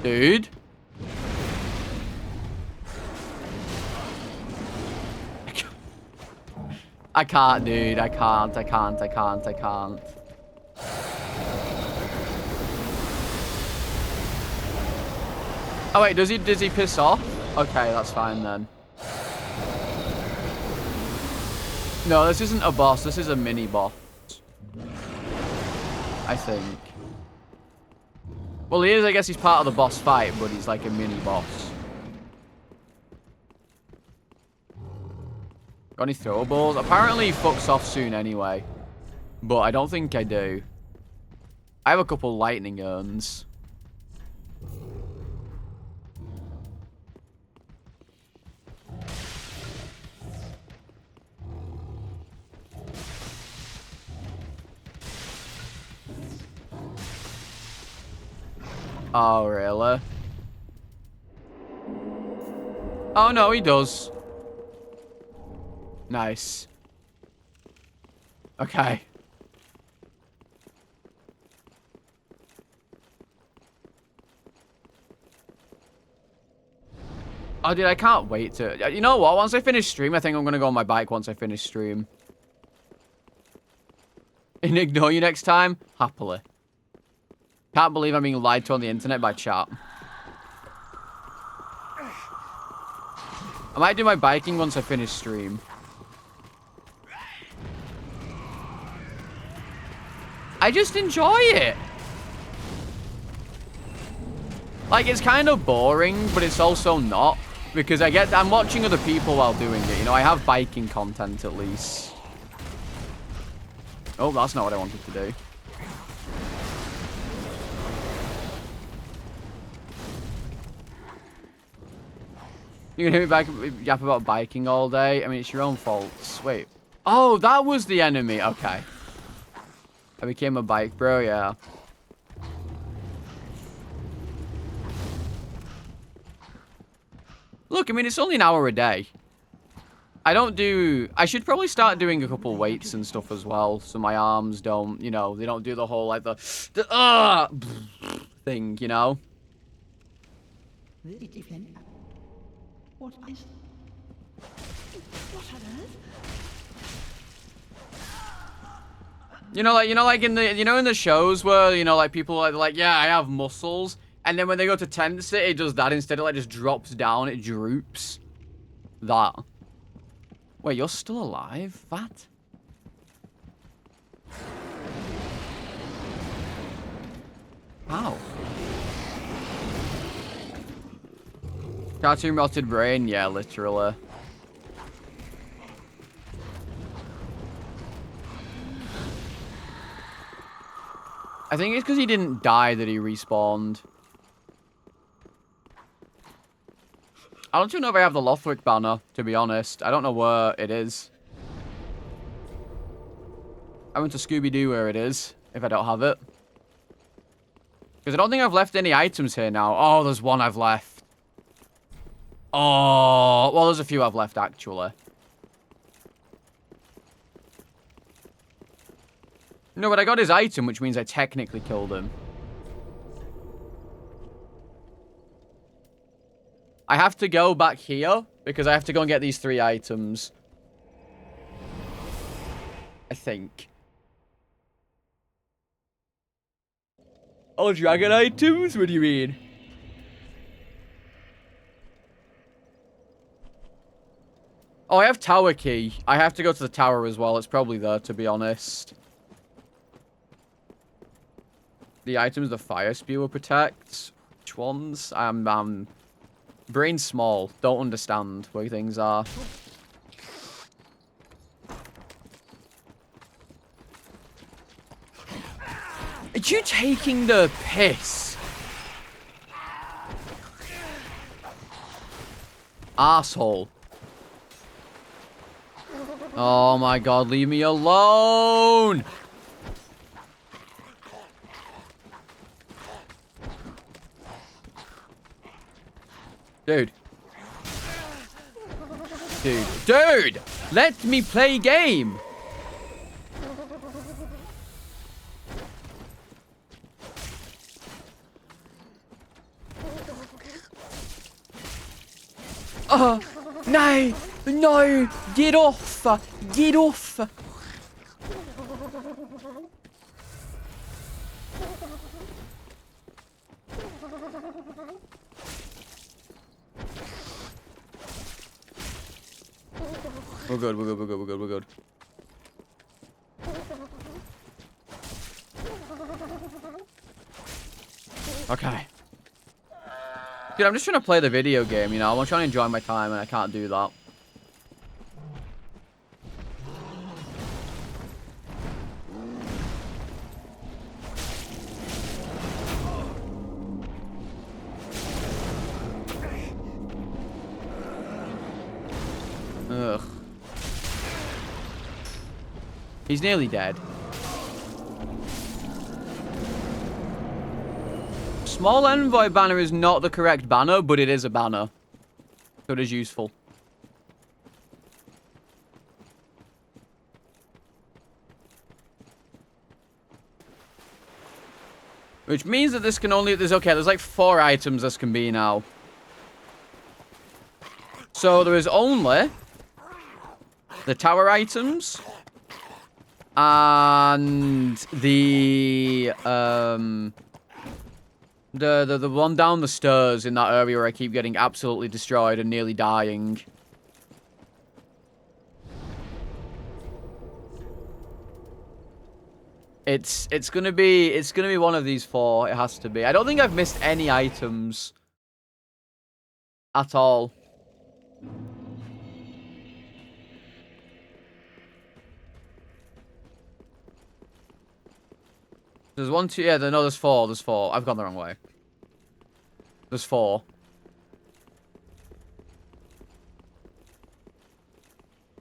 Dude. I can't, dude. I can't. Oh, wait. Does he piss off? Okay, that's fine then. No, this isn't a boss. This is a mini-boss. I think. Well, he is. I guess he's part of the boss fight, but he's like a mini-boss. Got any throwables? Apparently he fucks off soon anyway. But I don't think I do. I have a couple lightning urns. Oh, really? Oh, no, he does. Nice. Okay. Oh, dude, I can't wait to... You know what? Once I finish stream, I think I'm going to go on my bike once I finish stream. And ignore you next time? Happily. Can't believe I'm being lied to on the internet by chat. I might do my biking once I finish stream. I just enjoy it. Like, it's kind of boring, but it's also not. Because I'm watching other people while doing it. You know, I have biking content at least. Oh, that's not what I wanted to do. You're gonna hear me yap about biking all day? I mean, it's your own fault. Wait. Oh, that was the enemy. Okay. I became a bike bro, yeah. Look, I mean, it's only an hour a day. I should probably start doing a couple weights and stuff as well, so my arms don't, you know, they don't do the whole, like, the thing, you know? What on earth? You know, like in the shows where, you know, like people are like, yeah, I have muscles, and then when they go to tense it does that instead. It like just drops down, it droops. That. Wait, you're still alive, Fat? How? Cartoon rotted brain? Yeah, literally. I think it's because he didn't die that he respawned. I don't even know if I have the Lothric banner, to be honest. I don't know where it is. I went to Scooby-Doo where it is, if I don't have it. Because I don't think I've left any items here now. Oh, there's one I've left. Oh, well, there's a few I've left, actually. No, but I got his item, which means I technically killed him. I have to go back here, because I have to go and get these 3 items. I think. Oh, dragon items? What do you mean? Oh, I have tower key. I have to go to the tower as well. It's probably there, to be honest. The items the fire spewer protects. Which ones? Brain small. Don't understand where things are. Are you taking the piss? Asshole. Oh my god, leave me alone! Dude. Dude! Let me play game! No! No! Get off! Get off! We're good, we're good, we're good, we're good, we're good. Okay. Dude, I'm just trying to play the video game, you know? I'm trying to enjoy my time, and I can't do that. Ugh. He's nearly dead. Small envoy banner is not the correct banner, but it is a banner. So it is useful. Which means that this can only... there's like 4 items this can be now. So there is only the tower items and the one down the stairs in that area where I keep getting absolutely destroyed and nearly dying. It's gonna be one of these 4. It has to be. I don't think I've missed any items at all. There's 1, 2, yeah, no, there's 4, there's 4. I've gone the wrong way. There's 4.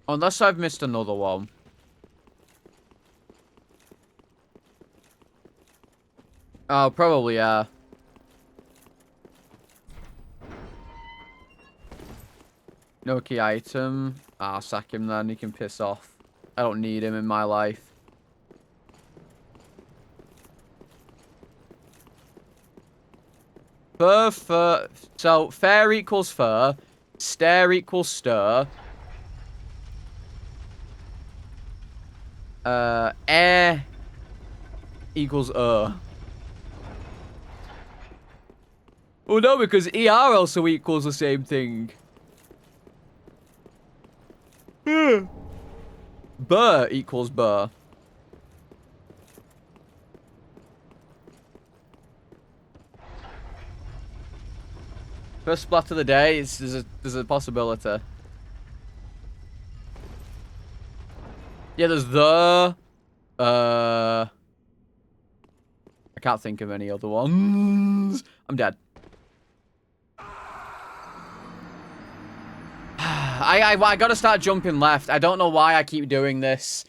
Unless I've missed another one. Oh, probably, yeah. No key item. Ah, sack him then. He can piss off. I don't need him in my life. Fur. So, fair equals fur. Stare equals stir. Air equals Oh no, because ER also equals the same thing. Burr equals burr. First splat of the day. There's a possibility. Yeah, there's the. I can't think of any other ones. I'm dead. I gotta start jumping left. I don't know why I keep doing this.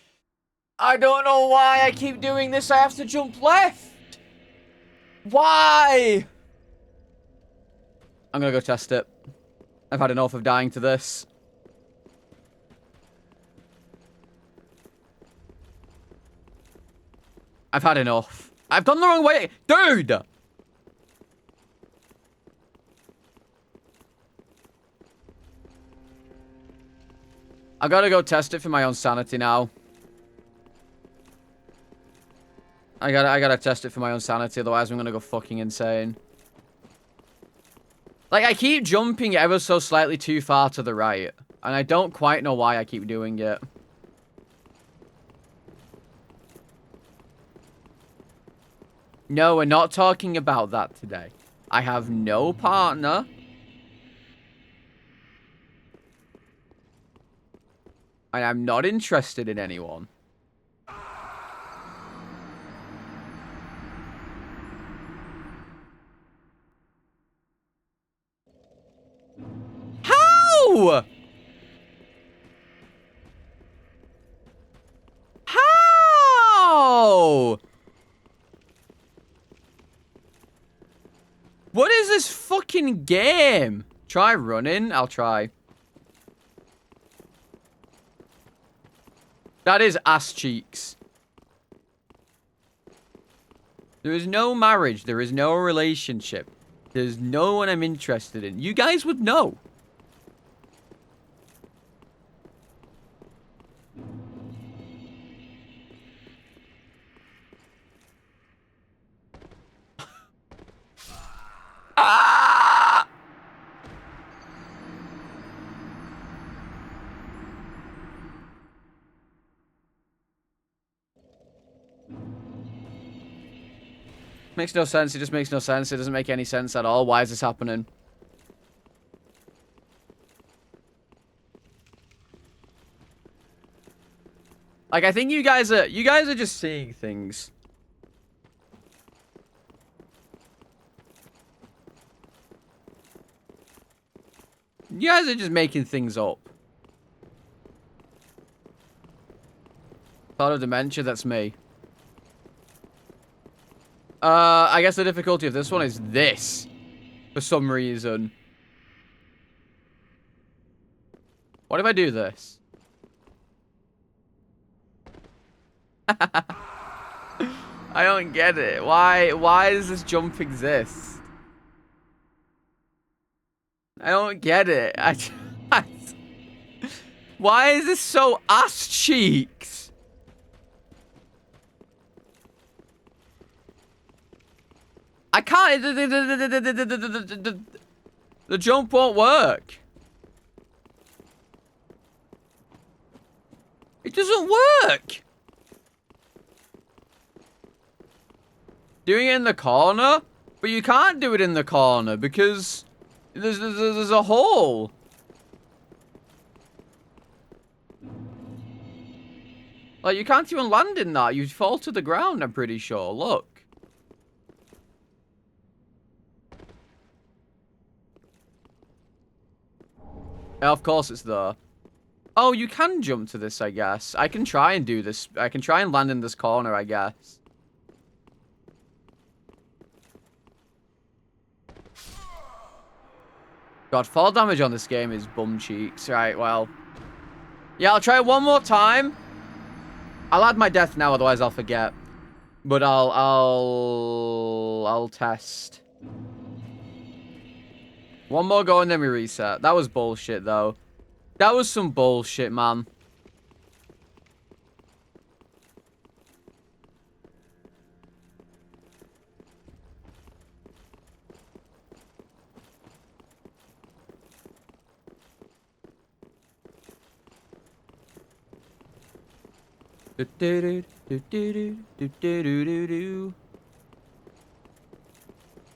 I don't know why I keep doing this. I have to jump left. Why? I'm gonna go test it. I've had enough of dying to this. I've had enough. I've gone the wrong way. Dude! I gotta go test it for my own sanity now. I gotta test it for my own sanity, otherwise I'm gonna go fucking insane. Like, I keep jumping ever so slightly too far to the right. And I don't quite know why I keep doing it. No, we're not talking about that today. I have no partner. And I'm not interested in anyone. How? How? What is this fucking game? Try running? I'll try. That is ass cheeks. There is no marriage. There is no relationship. There's no one I'm interested in. You guys would know. Ah! Makes no sense. It just makes no sense. It doesn't make any sense at all. Why is this happening? Like, I think you guys are just seeing things. You guys are just making things up. Thought of dementia, that's me. I guess the difficulty of this one is this. For some reason. What if I do this? I don't get it. Why does this jump exist? I don't get it. Why is this so ass cheeks? I can't. The jump won't work. It doesn't work. Doing it in the corner, but you can't do it in the corner because there's a hole. Like, you can't even land in that. You'd fall to the ground, I'm pretty sure. Look. Of course it's there. Oh, you can jump to this, I guess. I can try and do this. I can try and land in this corner, I guess. God, fall damage on this game is bum cheeks. Right, well. Yeah, I'll try it one more time. I'll add my death now, otherwise I'll forget. But I'll test. One more go and then we reset. That was bullshit, though. That was some bullshit, man.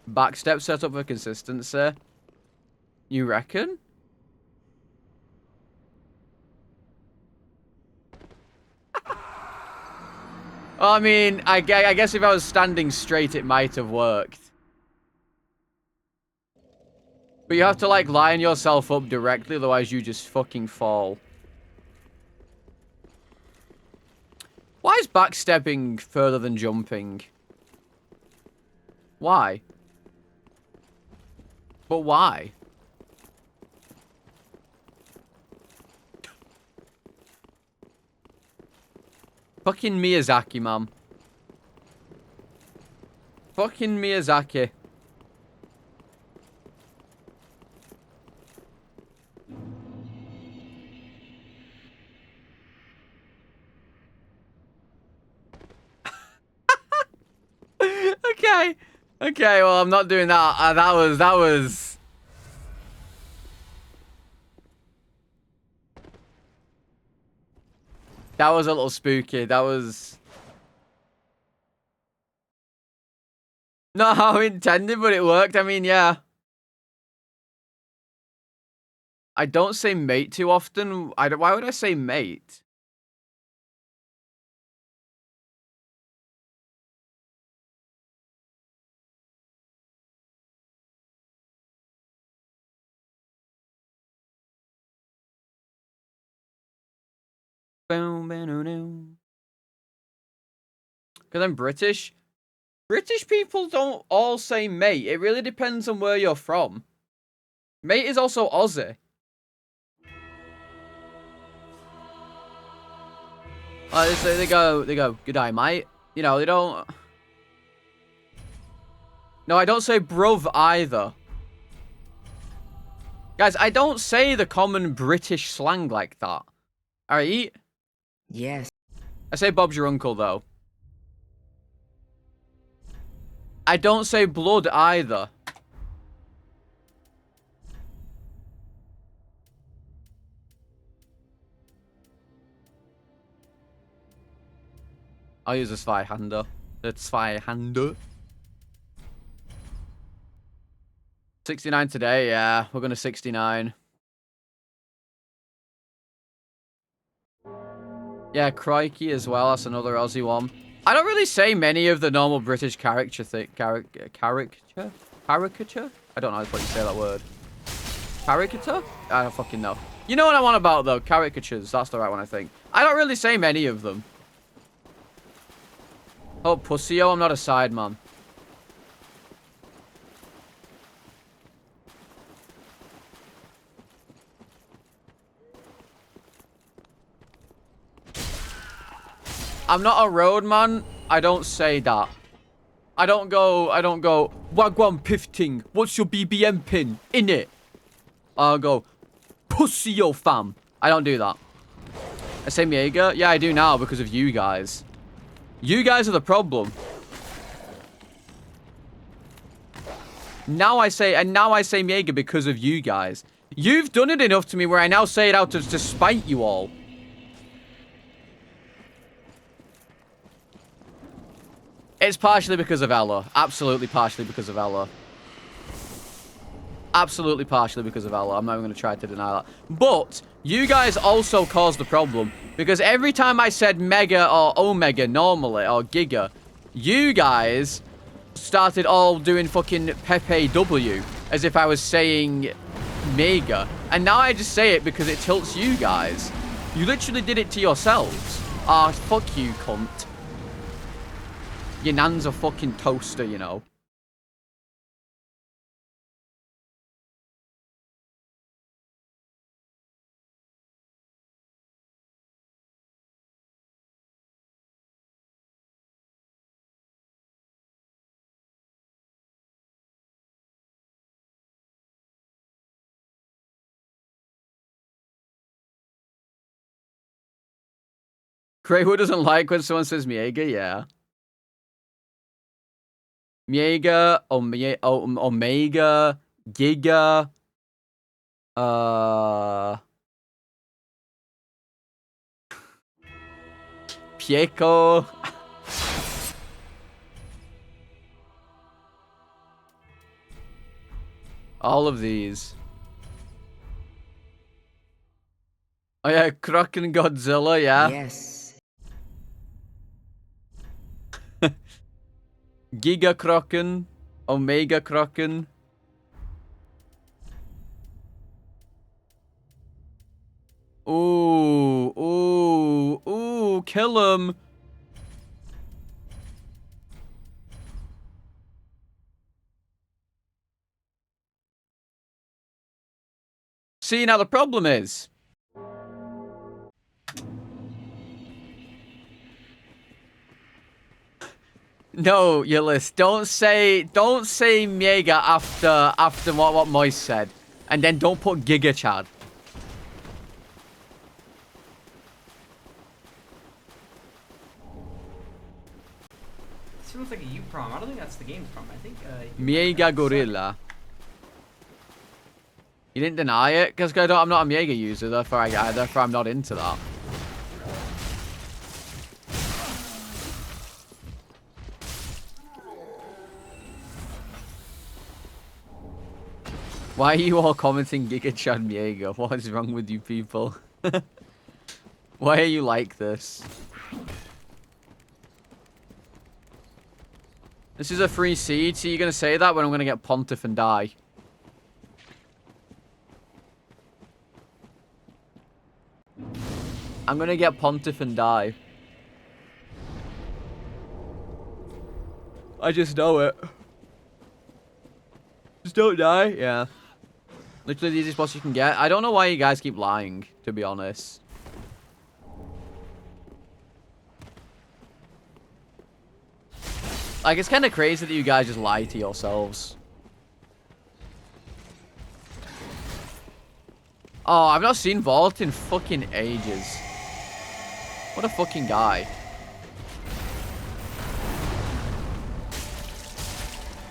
Backstep setup for consistency. You reckon? I mean, I guess if I was standing straight, it might have worked. But you have to, like, line yourself up directly, otherwise you just fucking fall. Why is backstepping further than jumping? Why? But why? Fucking Miyazaki, man. Fucking Miyazaki. Okay. Okay, well, I'm not doing that. That was... That was a little spooky. That was... Not how intended, but it worked. I mean, yeah. I don't say mate too often. Why would I say mate? Because I'm British. British people don't all say mate. It really depends on where you're from. Mate is also Aussie. They go, good day, mate. You know, they don't... No, I don't say bruv either. Guys, I don't say the common British slang like that. Alright? Yes. I say Bob's your uncle, though. I don't say blood either. I'll use a Zweihander. The Zweihander. 69 today, yeah. We're going to 69. Yeah, Crikey as well. That's another Aussie one. I don't really say many of the normal British caricature? Caricature? I don't know how to say that word. Caricature? I don't fucking know. You know what I'm on about, though. Caricatures. That's the right one, I think. I don't really say many of them. Oh, pussy-o, I'm not a sideman. I'm not a roadman. I don't say that. I don't go, Wagwan Pifting, what's your BBM pin? In it. I'll go, pussy-o, fam. I don't do that. I say Jaeger? Yeah, I do now because of you guys. You guys are the problem. Now I say Jaeger because of you guys. You've done it enough to me where I now say it out to spite you all. It's partially because of Ella. Absolutely partially because of Ella. Absolutely partially because of Ella. I'm not even going to try to deny that. But you guys also caused the problem. Because every time I said Mega or Omega normally, or Giga, you guys started all doing fucking Pepe W. As if I was saying Mega. And now I just say it because it tilts you guys. You literally did it to yourselves. Ah, fuck you, cunt. Your nan's a fucking toaster, you know. Greywood doesn't like when someone says Miega, yeah. Miega, Omega, Giga, Pieko. All of these. Oh yeah, Kraken Godzilla, yeah. Yes. Giga Kraken, Omega Kraken. Ooh, ooh, ooh, kill him. See, now the problem is... No, Yillis, don't say Miega after what Moise said. And then don't put Giga Chad. This feels like a U prom. I don't think that's the game's prom. I think Miega Gorilla. You didn't deny it? Because I'm not a Miega user, therefore I'm not into that. Why are you all commenting Giga Chad Miega? What is wrong with you people? Why are you like this? This is a free seed, so you're going to say that when I'm going to get Pontiff and die. I'm going to get Pontiff and die. I just know it. Just don't die. Yeah. Literally the easiest boss you can get. I don't know why you guys keep lying, to be honest. Like, it's kind of crazy that you guys just lie to yourselves. Oh, I've not seen Vault in fucking ages. What a fucking guy.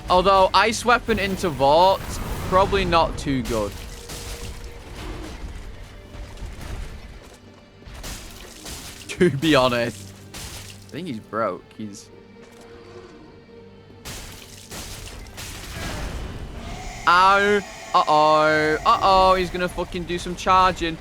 Although, Ice Weapon into Vault, probably not too good. To be honest. I think he's broke. He's... Ow. Uh-oh. Uh-oh. He's gonna fucking do some charging.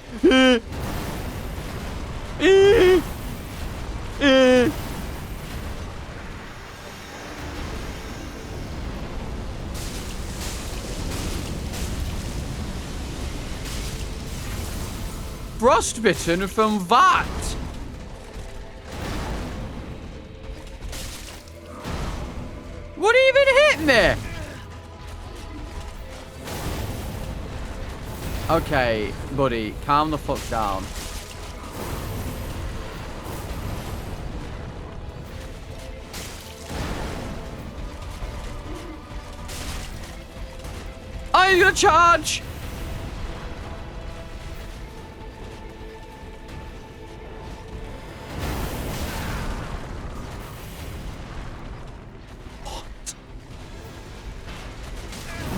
Frostbitten from that. What even hit me? Okay, buddy, calm the fuck down. Oh, he's gonna charge!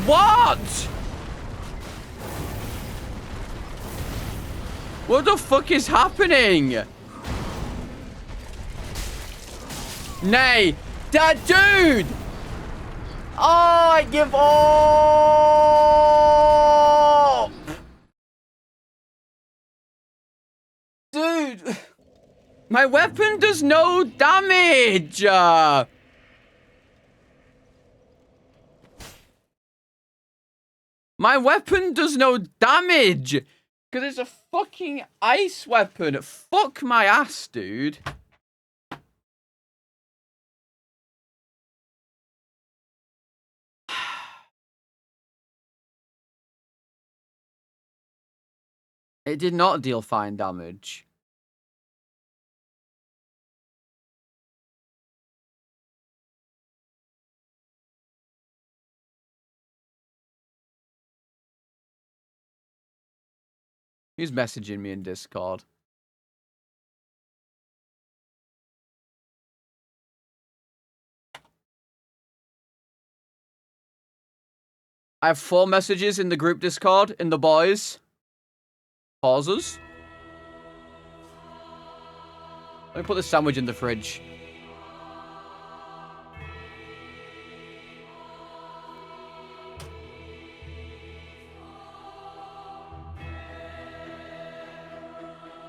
What? What the fuck is happening? Nay, that dude! Oh, I give up! Dude, my weapon does no damage! My weapon does no damage! Because it's a fucking ice weapon. Fuck my ass, dude. It did not deal fine damage. Who's messaging me in Discord? I have 4 messages in the group Discord, in the boys. Pauses. Let me put the sandwich in the fridge.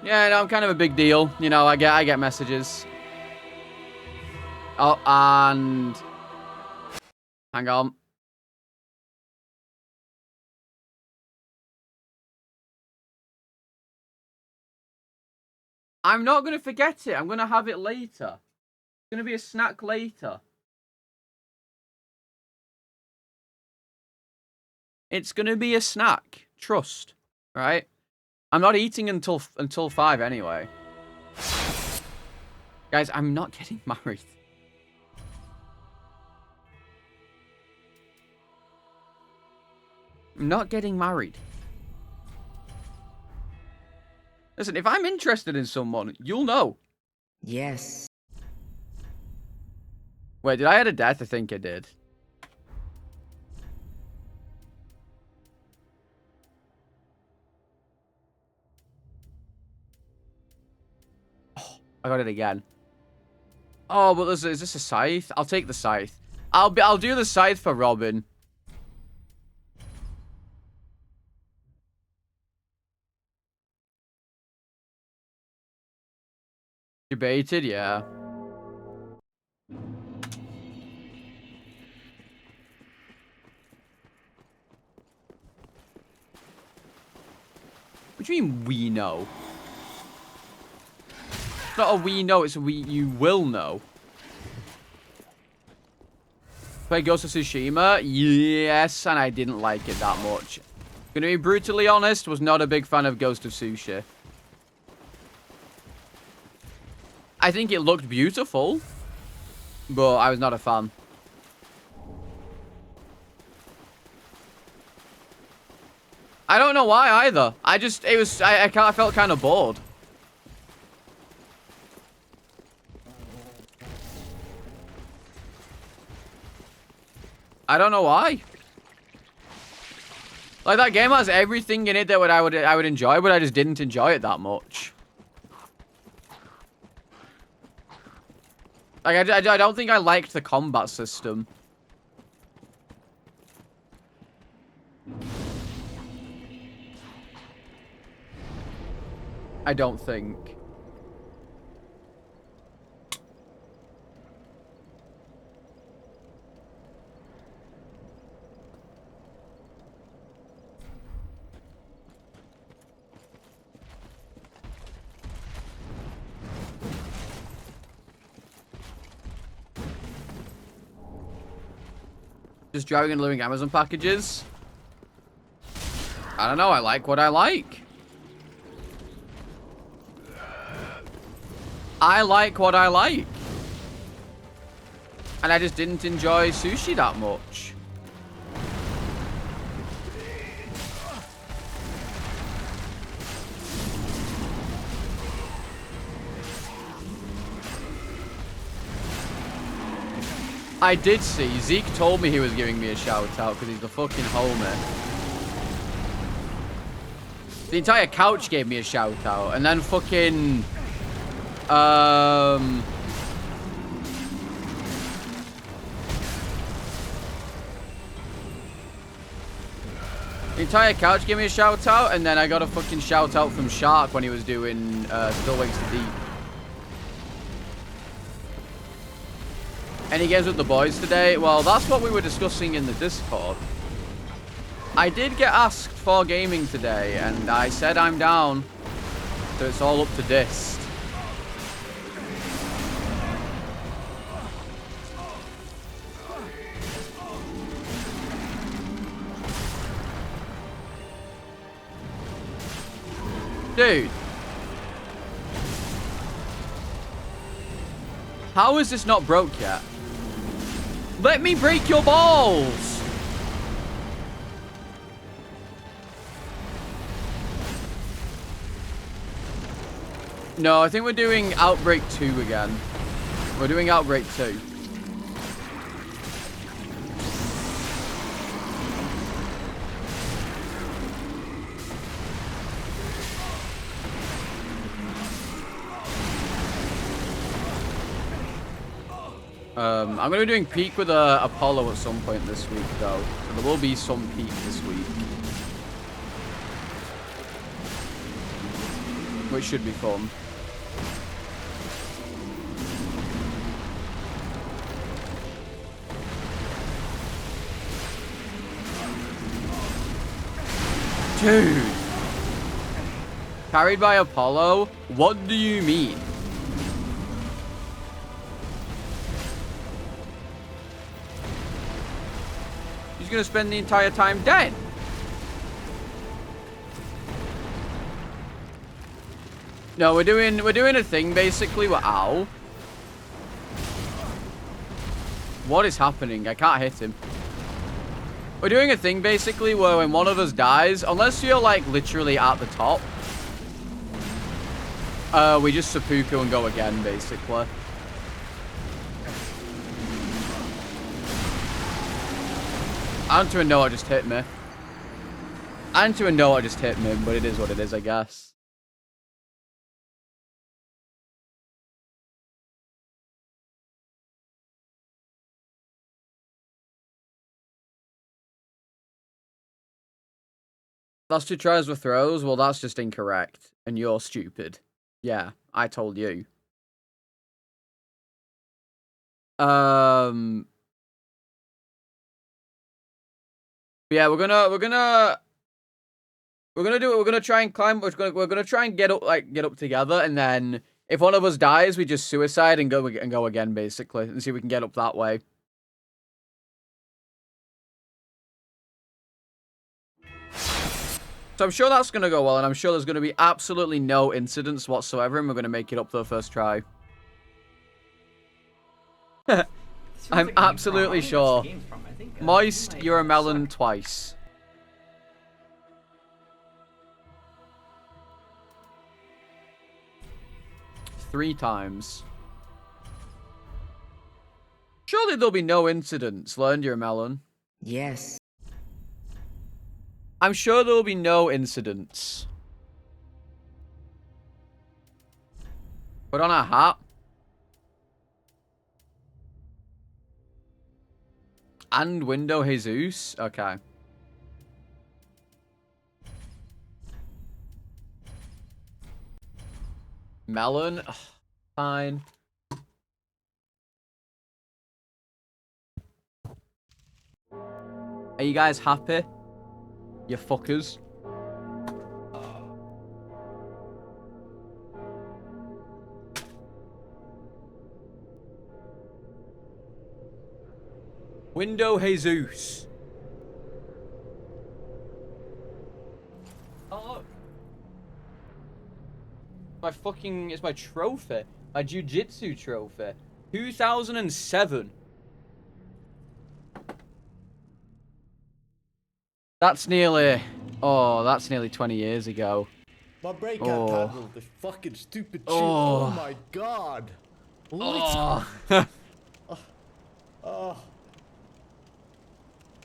Yeah, no, I'm kind of a big deal. You know, I get messages. Oh, and... Hang on. I'm not going to forget it. I'm going to have it later. It's going to be a snack later. It's going to be a snack. Trust. Right? I'm not eating until 5 anyway. Guys, I'm not getting married. I'm not getting married. Listen, if I'm interested in someone, you'll know. Yes. Wait, did I add a death? I think I did. Oh, I got it again. Oh, but is this a scythe? I'll take the scythe. I'll do the scythe for Robin. Debated, yeah. What do you mean, we know? It's not a we know, it's a you will know. Play Ghost of Tsushima? Yes, and I didn't like it that much. Gonna be brutally honest, was not a big fan of Ghost of Tsushima. I think it looked beautiful, but I was not a fan. I don't know why either. I felt kind of bored. I don't know why. Like, that game has everything in it that I would enjoy, but I just didn't enjoy it that much. Like, I don't think I liked the combat system. I don't think. Just driving and delivering Amazon packages. I don't know. I like what I like. I like what I like. And I just didn't enjoy sushi that much. I did see. Zeke told me he was giving me a shout out because he's the fucking homie. The entire couch gave me a shout out, and then fucking the entire couch gave me a shout out, and then I got a fucking shout out from Shark when he was doing Still Wakes the Deep. Any games with the boys today? Well, that's what we were discussing in the Discord. I did get asked for gaming today, and I said I'm down. So it's all up to Dist. Dude. How is this not broke yet? Let me break your balls! No, I think we're doing Outbreak 2 again. We're doing Outbreak 2. I'm going to be doing peak with Apollo at some point this week, though. So there will be some peak this week. Which should be fun. Dude! Carried by Apollo? What do you mean? He's gonna spend the entire time dead. No, we're doing a thing basically. Ow. What is happening? I can't hit him. We're doing a thing basically where when one of us dies, unless you're like literally at the top, we just seppuku and go again basically. I don't even know what just hit me. I don't even know what just hit me, but it is what it is, I guess. That's 2 tries with throws? Well, that's just incorrect. And you're stupid. Yeah, I told you. Yeah, we're gonna do it. We're gonna try and climb. We're gonna try and get up together, and then if one of us dies, we just suicide and go again, basically, and see if we can get up that way. So I'm sure that's gonna go well, and I'm sure there's gonna be absolutely no incidents whatsoever, and we're gonna make it up for the first try. I'm absolutely sure. Moist, you're a melon twice. Three times. Surely there'll be no incidents. Learned you're a melon. Yes. I'm sure there'll be no incidents. Put on a hat. And window Jesus. Okay. Melon. Ugh, fine. Are you guys happy? You fuckers. Window Jesus. Oh. It's my trophy. My jiu-jitsu trophy. 2007. That's nearly 20 years ago. My breakout paddle, the fucking stupid shit. Oh. Oh my god. Oh. Oh.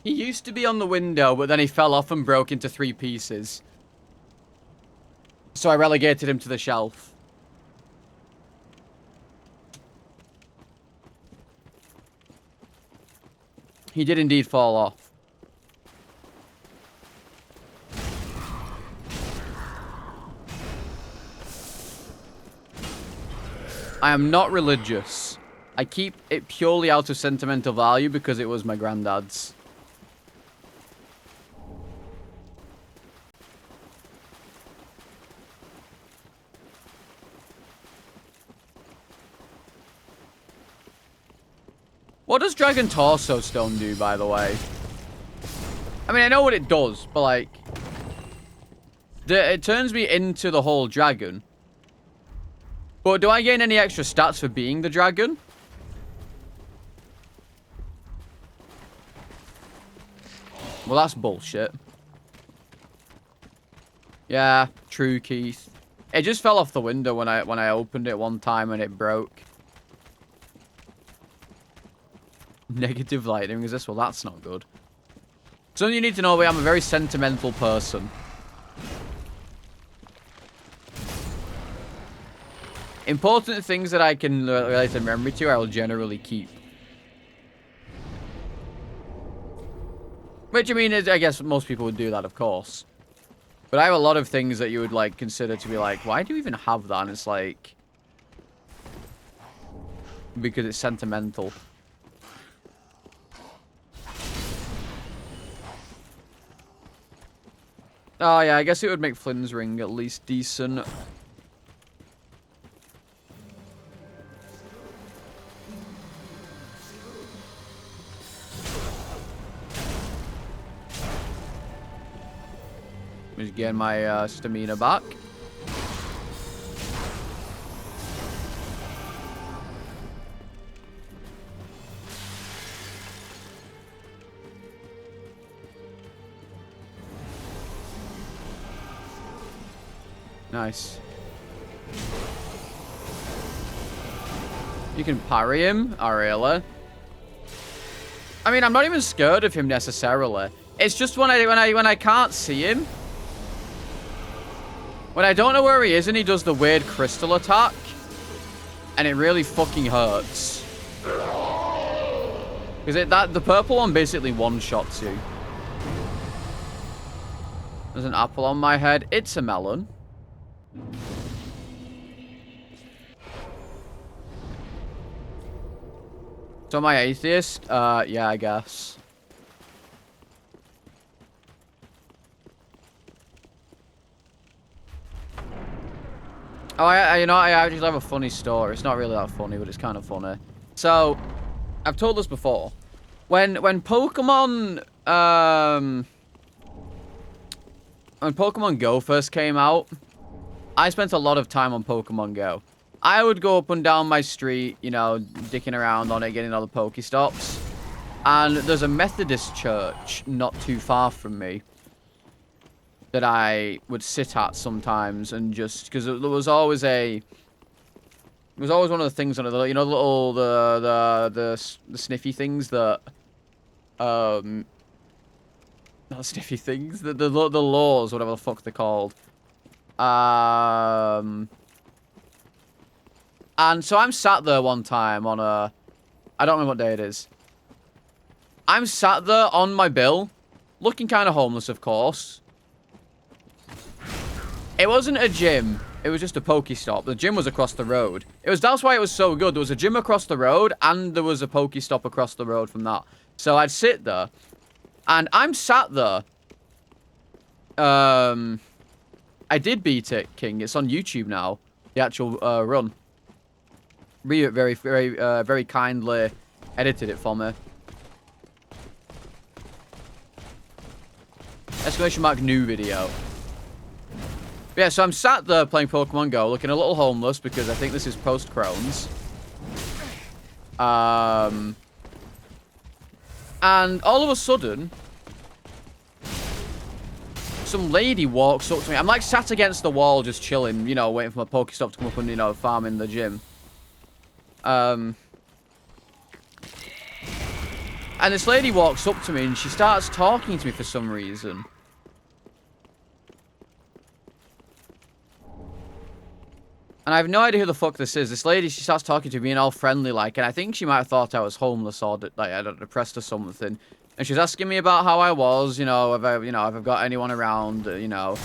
He used to be on the window, but then he fell off and broke into 3 pieces. So I relegated him to the shelf. He did indeed fall off. I am not religious. I keep it purely out of sentimental value because it was my granddad's. What does Dragon Torso Stone do, by the way? I mean, I know what it does, but like... it turns me into the whole dragon. But do I gain any extra stats for being the dragon? Well, that's bullshit. Yeah, true, Keith. It just fell off the window when I opened it one time and it broke. Negative lightning resist. Well, that's not good. Something you need to know about, I'm a very sentimental person. Important things that I can relate a memory to, I will generally keep. Which, I mean, I guess most people would do that, of course. But I have a lot of things that you would, like, consider to be like, why do you even have that? And it's like... because it's sentimental. Oh, yeah, I guess it would make Flynn's ring at least decent. Just getting my stamina back. Nice. You can parry him? Oh, really? I mean, I'm not even scared of him necessarily. It's just when I can't see him. When I don't know where he is and he does the weird crystal attack. And it really fucking hurts. Because the purple one basically one-shots you. There's an apple on my head. It's a melon. So am I atheist? Yeah, I guess. Oh, you know, I actually have a funny story. It's not really that funny, but it's kind of funny. So, I've told this before. When Pokemon, when Pokemon Go first came out, I spent a lot of time on Pokemon Go. I would go up and down my street, you know, dicking around on it, getting all the Pokestops. And there's a Methodist church not too far from me that I would sit at sometimes and just... because there was always a... it was always one of the things on the, you know, the little, the sniffy things that... not sniffy things, the laws, whatever the fuck they're called. And so I'm sat there one time on a... I don't remember what day it is. I'm sat there on my bill, looking kind of homeless, of course. It wasn't a gym. It was just a Pokestop. The gym was across the road. That's why it was so good. There was a gym across the road, and there was a Pokestop across the road from that. So I'd sit there, and I'm sat there. I did beat it, King. It's on YouTube now. The actual run. Rhea very kindly edited it for me. Exclamation mark new video. Yeah, so I'm sat there playing Pokemon Go, looking a little homeless because I think this is post-Crohn's. And all of a sudden, some lady walks up to me. I'm like sat against the wall just chilling, you know, waiting for my Pokestop to come up and, you know, farm in the gym. And this lady walks up to me and she starts talking to me for some reason. And I have no idea who the fuck this is. This lady, she starts talking to me and all friendly like, and I think she might have thought I was homeless or like I don't depressed or something. And she's asking me about how I was, you know, if I've got anyone around, you know.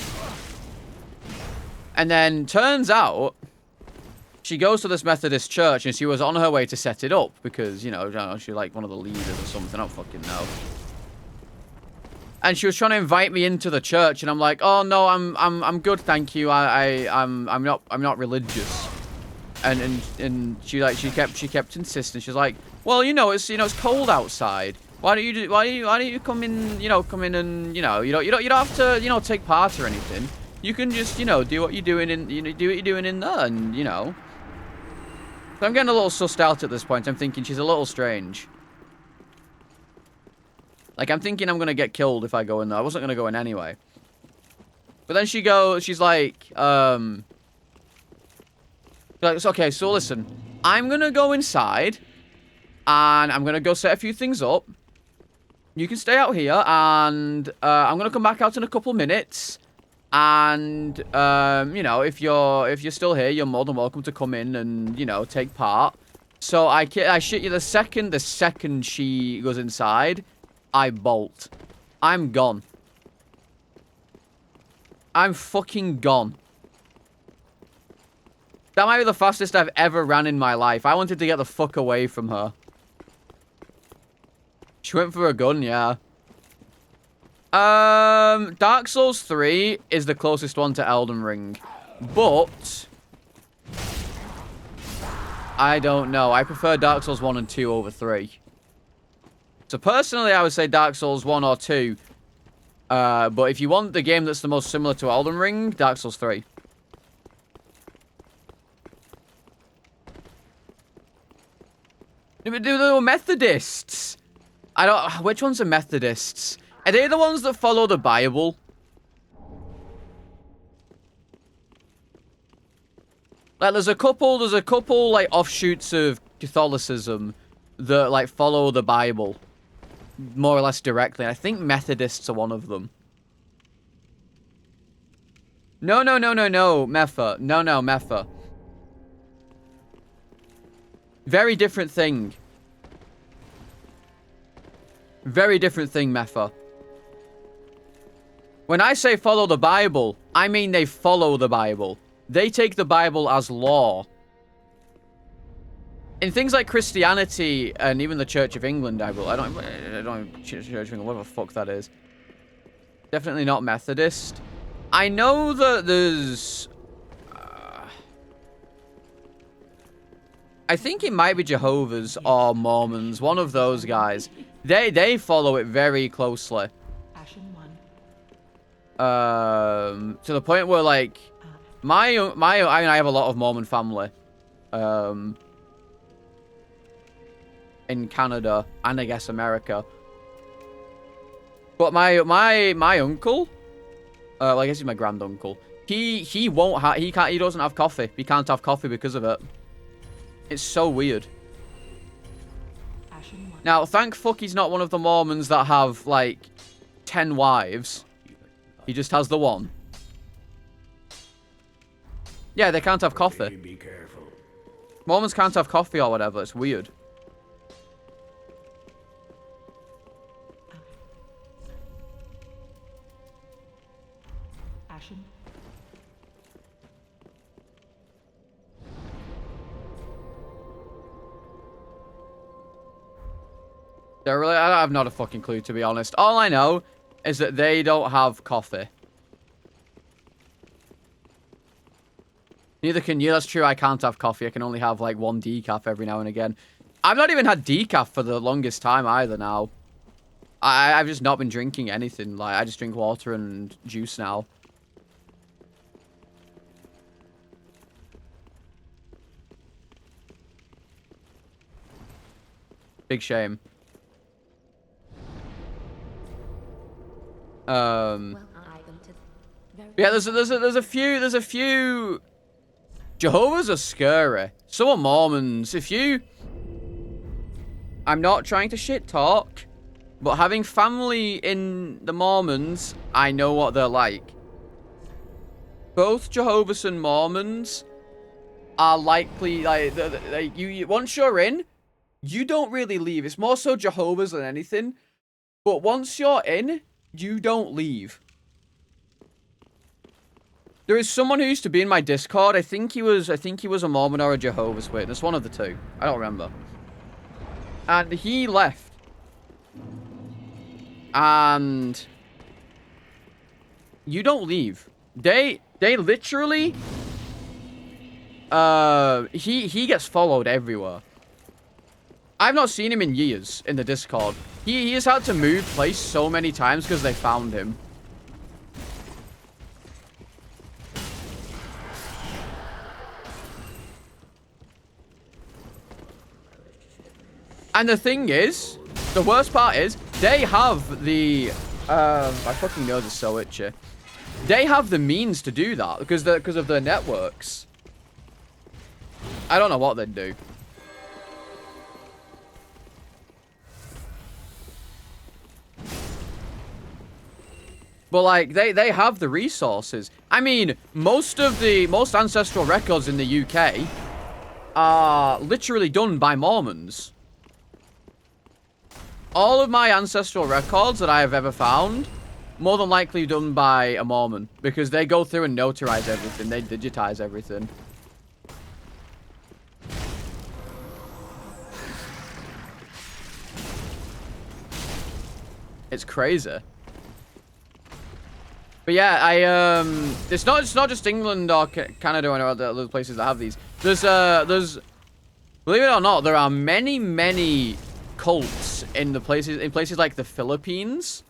And then turns out she goes to this Methodist church and she was on her way to set it up because, you know, she's like one of the leaders or something. I don't fucking know. And she was trying to invite me into the church, and I'm like, "Oh no, I'm good, thank you. I'm not religious." And she kept insisting. She's like, "Well, it's cold outside. Why don't you come in? Come in and you don't have to take part or anything. You can just do what you're doing in there, and So I'm getting a little sussed out at this point. I'm thinking she's a little strange. Like, I'm thinking I'm going to get killed if I go in there. I wasn't going to go in anyway. But then she's like, okay, so listen. I'm going to go inside. And I'm going to go set a few things up. You can stay out here. And I'm going to come back out in a couple minutes. And, if you're still here, you're more than welcome to come in and, take part. So I shit you, the second she goes inside, I bolt. I'm gone. I'm fucking gone. That might be the fastest I've ever ran in my life. I wanted to get the fuck away from her. She went for a gun, yeah. Dark Souls 3 is the closest one to Elden Ring. But I don't know. I prefer Dark Souls 1 and 2 over 3. So personally, I would say Dark Souls 1 or 2. But if you want the game that's the most similar to Elden Ring, Dark Souls 3. They were Methodists. I don't... Which ones are Methodists? Are they the ones that follow the Bible? Like, there's a couple, like, offshoots of Catholicism that, like, follow the Bible. More or less directly. I think Methodists are one of them. No, Metha. No, Metha. Very different thing. Very different thing, Metha. When I say follow the Bible, I mean they follow the Bible. They take the Bible as law. In things like Christianity and even the Church of England, I don't Church of England, whatever the fuck that is. Definitely not Methodist. I know that there's... I think it might be Jehovah's or Mormons, one of those guys. They follow it very closely. To the point where, like, I have a lot of Mormon family. In Canada and I guess America. But my uncle, well, I guess he's my granduncle. He doesn't have coffee. He can't have coffee because of it. It's so weird. Now, thank fuck he's not one of the Mormons that have, like, 10 wives. He just has the one. Yeah, they can't have coffee. Be careful. Mormons can't have coffee or whatever. It's weird. I have not a fucking clue, to be honest. All I know is that they don't have coffee. Neither can you. That's true. I can't have coffee. I can only have, like, one decaf every now and again. I've not even had decaf for the longest time either now. I've just not been drinking anything. Like, I just drink water and juice now. Big shame. Yeah, there's a few. Jehovah's are scary. So are Mormons. I'm not trying to shit talk, but having family in the Mormons, I know what they're like. Both Jehovah's and Mormons are likely, like, once you're in, you don't really leave. It's more so Jehovah's than anything. But once you're in, you don't leave. There is someone who used to be in my Discord. I think he was a Mormon or a Jehovah's Witness. One of the two. I don't remember. And he left. And you don't leave. They literally he gets followed everywhere. I've not seen him in years in the Discord. He has had to move place so many times because they found him. And the thing is, the worst part is, they have the, my fucking nose is so itchy. They have the means to do that because of their networks. I don't know what they'd do. But, like, they have the resources. I mean, most ancestral records in the UK are literally done by Mormons. all of my ancestral records that I have ever found, more than likely done by a Mormon, because they go through and notarize everything. They digitize everything. It's crazy. But yeah, it's not just England or Canada or other places that have these. There's believe it or not, there are many cults in places like the Philippines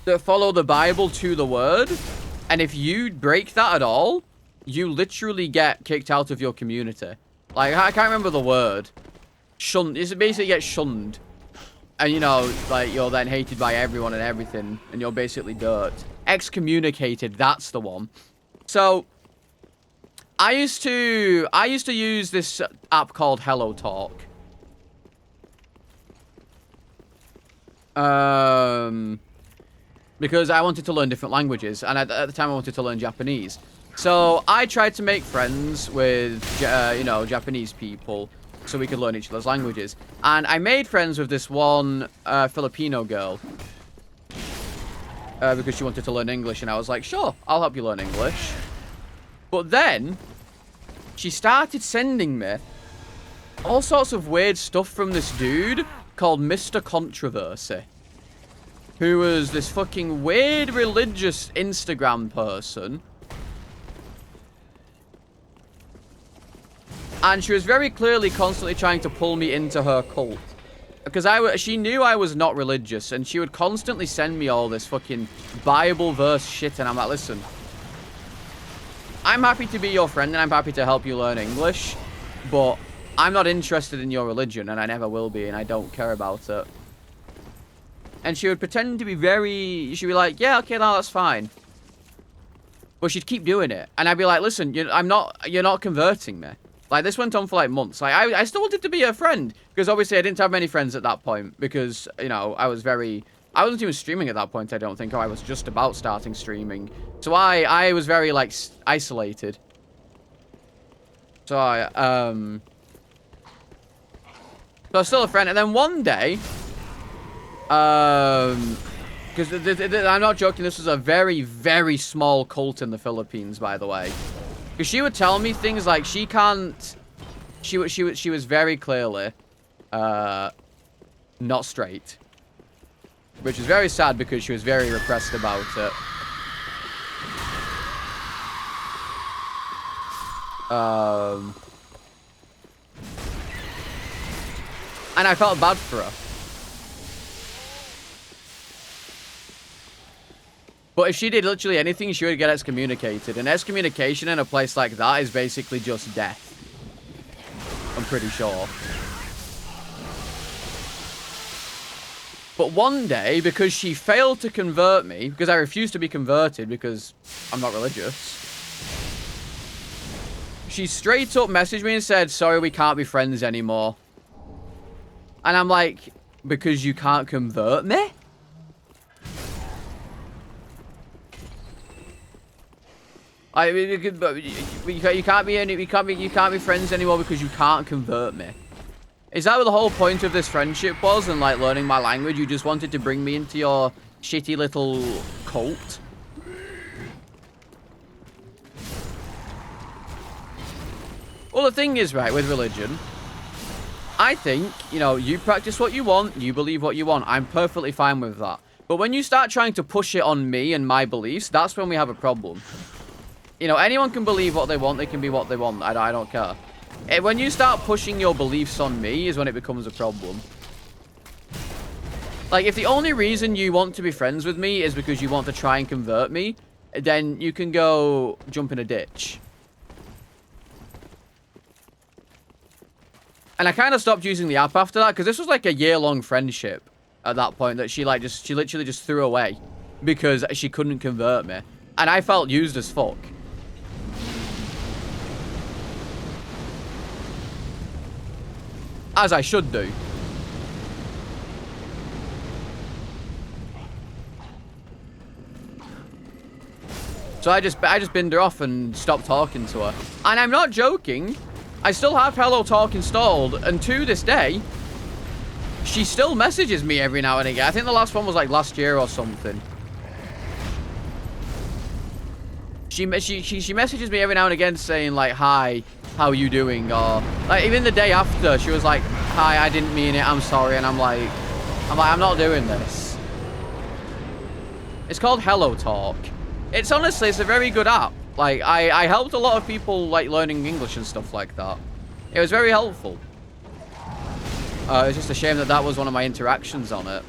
that follow the Bible to the word, and if you break that at all, you literally get kicked out of your community. Like, I can't remember the word. Shunned. You basically get shunned. And, you know, like, you're then hated by everyone and everything, and you're basically dirt. Excommunicated, that's the one. So, I used to use this app called Hello Talk. Because I wanted to learn different languages, and at the time I wanted to learn Japanese. So, I tried to make friends with, you know, Japanese people, so we could learn each other's languages. And I made friends with this one Filipino girl. Because she wanted to learn English, and I was like, sure, I'll help you learn English. But then, she started sending me all sorts of weird stuff from this dude called Mr. Controversy, who was this fucking weird religious Instagram person. And she was very clearly constantly trying to pull me into her cult. Because she knew I was not religious, and she would constantly send me all this fucking Bible verse shit, and I'm like, listen, I'm happy to be your friend, and I'm happy to help you learn English, but I'm not interested in your religion, and I never will be, and I don't care about it. And she would pretend to be she'd be like, yeah, okay, no, that's fine. But she'd keep doing it, and I'd be like, listen, you're not converting me. Like, this went on for, like, months. Like, I still wanted to be her friend. Because, obviously, I didn't have many friends at that point. Because, you know, I wasn't even streaming at that point, I don't think. Or I was just about starting streaming. So, I was very, like, isolated. So, so I was still a friend. And then one day... Because I'm not joking, this was a very small cult in the Philippines, by the way. Because she would tell me things like she can't... She was very clearly not straight. Which is very sad because she was very repressed about it. And I felt bad for her. But if she did literally anything, she would get excommunicated. And excommunication in a place like that is basically just death. I'm pretty sure. But one day, because she failed to convert me, because I refused to be converted because I'm not religious, she straight up messaged me and said, sorry, we can't be friends anymore. And I'm like, because you can't convert me? You can't be friends anymore because you can't convert me. Is that what the whole point of this friendship was? And like learning my language, you just wanted to bring me into your shitty little cult? Well, the thing is, right, with religion, I think, you know, you practice what you want, you believe what you want. I'm perfectly fine with that. But when you start trying to push it on me and my beliefs, that's when we have a problem. You know, anyone can believe what they want. They can be what they want. I don't care. When you start pushing your beliefs on me is when it becomes a problem. Like, if the only reason you want to be friends with me is because you want to try and convert me, then you can go jump in a ditch. And I kind of stopped using the app after that, because this was like a year-long friendship at that point that she literally just threw away because she couldn't convert me. And I felt used as fuck. As I should do. So I just binned her off and stopped talking to her. And I'm not joking. I still have Hello Talk installed, and to this day, she still messages me every now and again. I think the last one was like last year or something. She messages me every now and again saying like, hi, how are you doing? Or like even the day after, she was like, hi, I didn't mean it, I'm sorry. And I'm like, I'm not doing this. It's called Hello Talk. It's honestly, it's a very good app. Like I helped a lot of people like learning English and stuff like that. It was very helpful. It's just a shame that that was one of my interactions on it.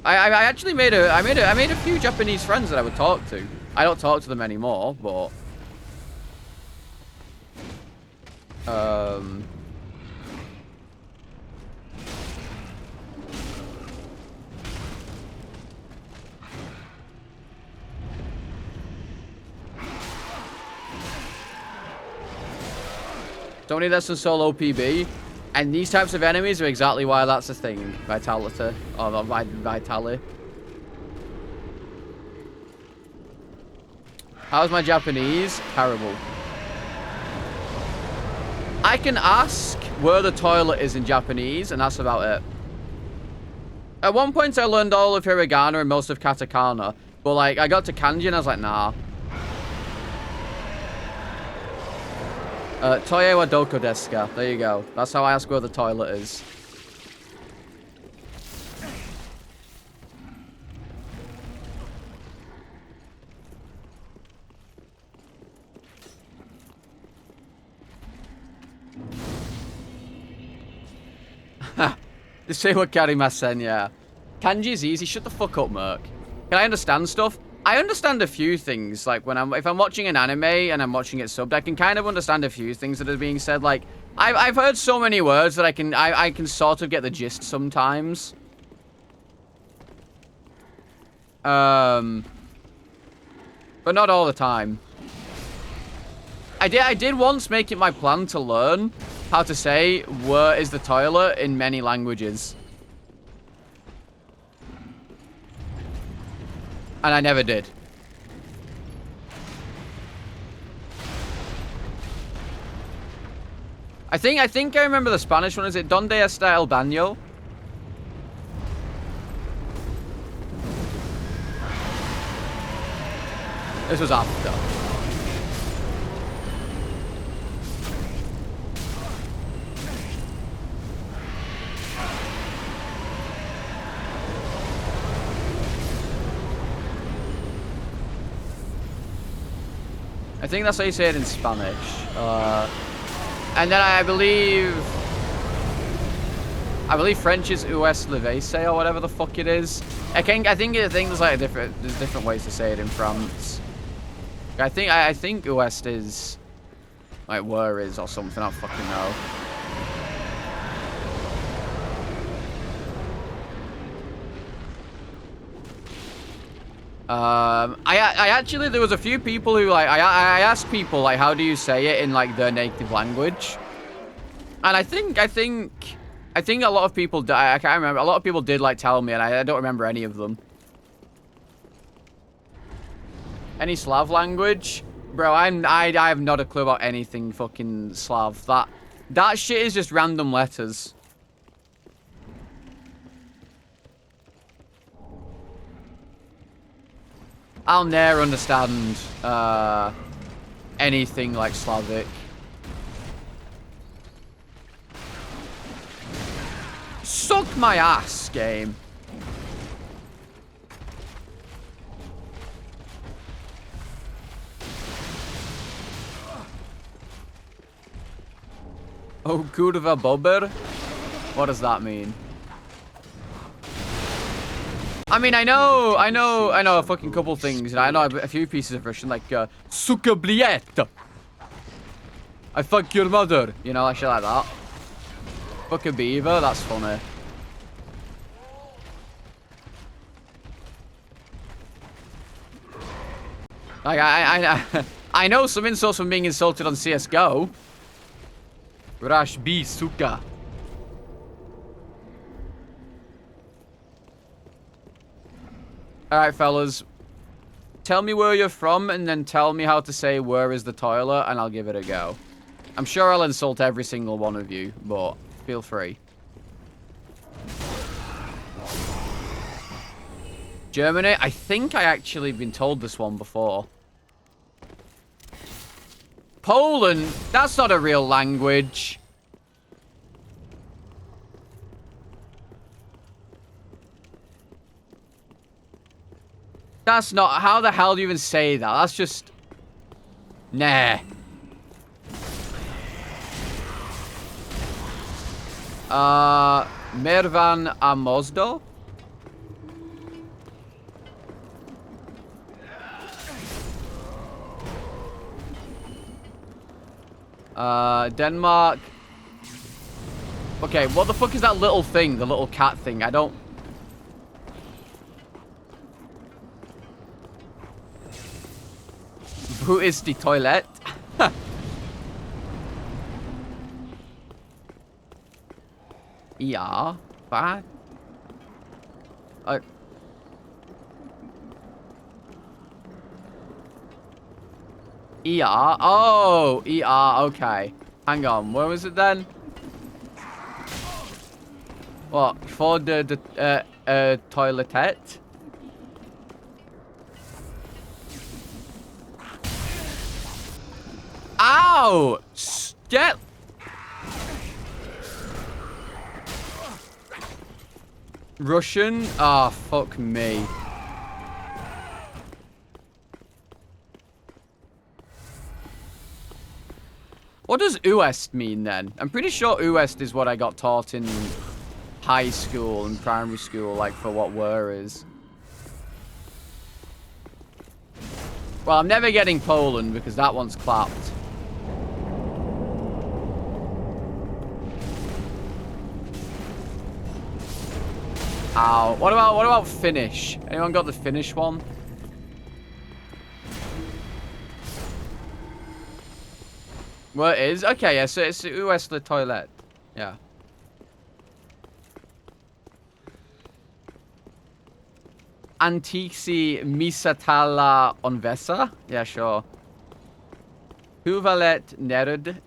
I actually made a few Japanese friends that I would talk to. I don't talk to them anymore, but don't need that some solo PB. And these types of enemies are exactly why that's a thing. Vitality. Or vitality. How's my Japanese? Terrible. I can ask where the toilet is in Japanese, and that's about it. At one point, I learned all of hiragana and most of katakana. But, like, I got to kanji, and I was like, nah. Toye wa doko desu ka? There you go. That's how I ask where the toilet is. Just say what karimasen, yeah. Kanji's easy. Shut the fuck up, Merc. Can I understand stuff? I understand a few things. Like if I'm watching an anime and I'm watching it subbed, I can kind of understand a few things that are being said. Like I've heard so many words that I can sort of get the gist sometimes. But not all the time. I did once make it my plan to learn how to say where is the toilet in many languages. And I never did. I think I remember the Spanish one. Is it Donde está el baño? This was after. I think that's how you say it in Spanish. And then I believe French is Ouest Levese or whatever the fuck it is. I think there's like there's different ways to say it in France. I think Ouest is like where is or something. I don't fucking know. I actually, there was a few people who like, I asked people like, how do you say it in like their native language? And I think a lot of people, I can't remember, a lot of people did like tell me, and I don't remember any of them. Any Slav language? Bro, I have not a clue about anything fucking Slav. That shit is just random letters. I'll never understand anything like Slavic. Suck my ass, game. Oh, kurwa bober? What does that mean? I mean, I know a fucking couple things, and I know a few pieces of Russian, like, suka bliet. I fuck your mother, you know, like shit like that. Fuck a beaver, that's funny. Like, I know some insults from being insulted on CSGO. Rash B, suka. Alright, fellas. Tell me where you're from, and then tell me how to say where is the toilet, and I'll give it a go. I'm sure I'll insult every single one of you, but feel free. Germany? I think I actually been told this one before. Poland? That's not a real language. That's not... How the hell do you even say that? That's just... Nah. Mervan a Mosdo? Denmark. Okay, what the fuck is that little thing? The little cat thing? I don't... Who is the toilet? Yeah, bad. ER? Oh, ER, okay. Hang on, where was it then? What, for the toiletette? Ow! Get... Russian? Ah, oh, fuck me. What does Uest mean then? I'm pretty sure Uest is what I got taught in high school and primary school, like for what were is. Well, I'm never getting Poland because that one's clapped. Ow. What about Finnish? Anyone got the Finnish one? Well, it is? Okay, yeah, so it's Uest the toilet. Yeah. Antiksi misatala onvesa? Yeah, sure. Huvalet nerud.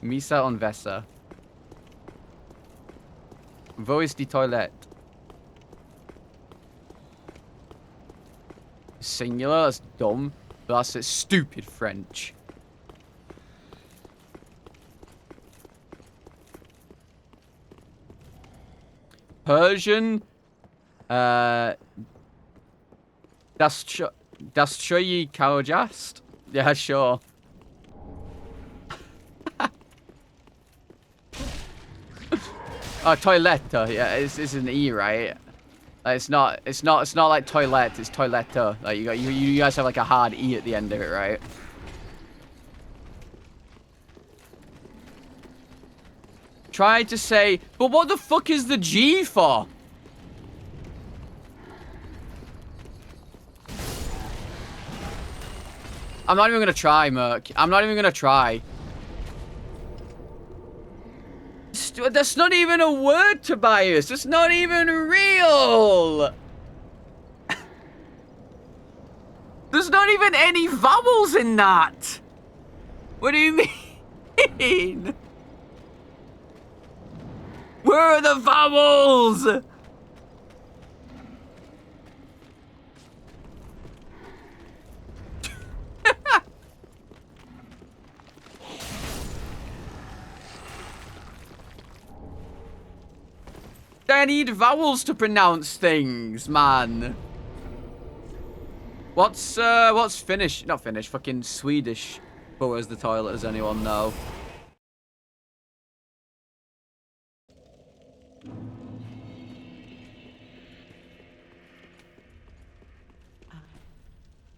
Misa onvesa. Voice the toilet. Singular? That's dumb. But that's stupid French. Persian? Das Choyi Kaojast? Yeah, sure. Oh, toiletta. Yeah, it's an E, right? It's not like toilet, it's toiletta. Like you guys have like a hard E at the end of it, right? Try to say, but what the fuck is the G for? I'm not even gonna try, Merc. I'm not even gonna try. That's not even a word, Tobias. It's not even real. There's not even any vowels in that. What do you mean? Where are the vowels? I need vowels to pronounce things, man. What's Finnish? Not Finnish, fucking Swedish. But where's the toilet? Does anyone know?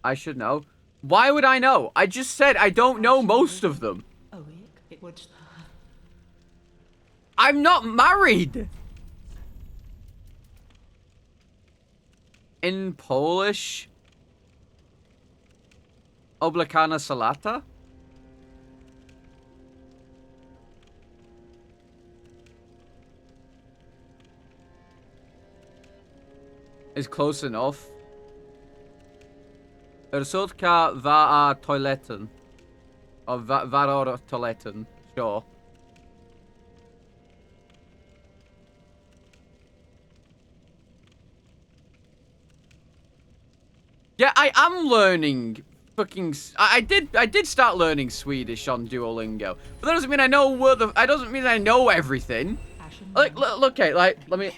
I should know. Why would I know? I just said I don't know most of them. I'm not married. In Polish, Oblakana salata? Is close enough. Ursulka va a toiletten. Or varor toiletten, sure. Yeah, I am learning fucking... I did start learning Swedish on Duolingo. But that doesn't mean I know what the... It doesn't mean I know everything. Like, look, okay, like, let me...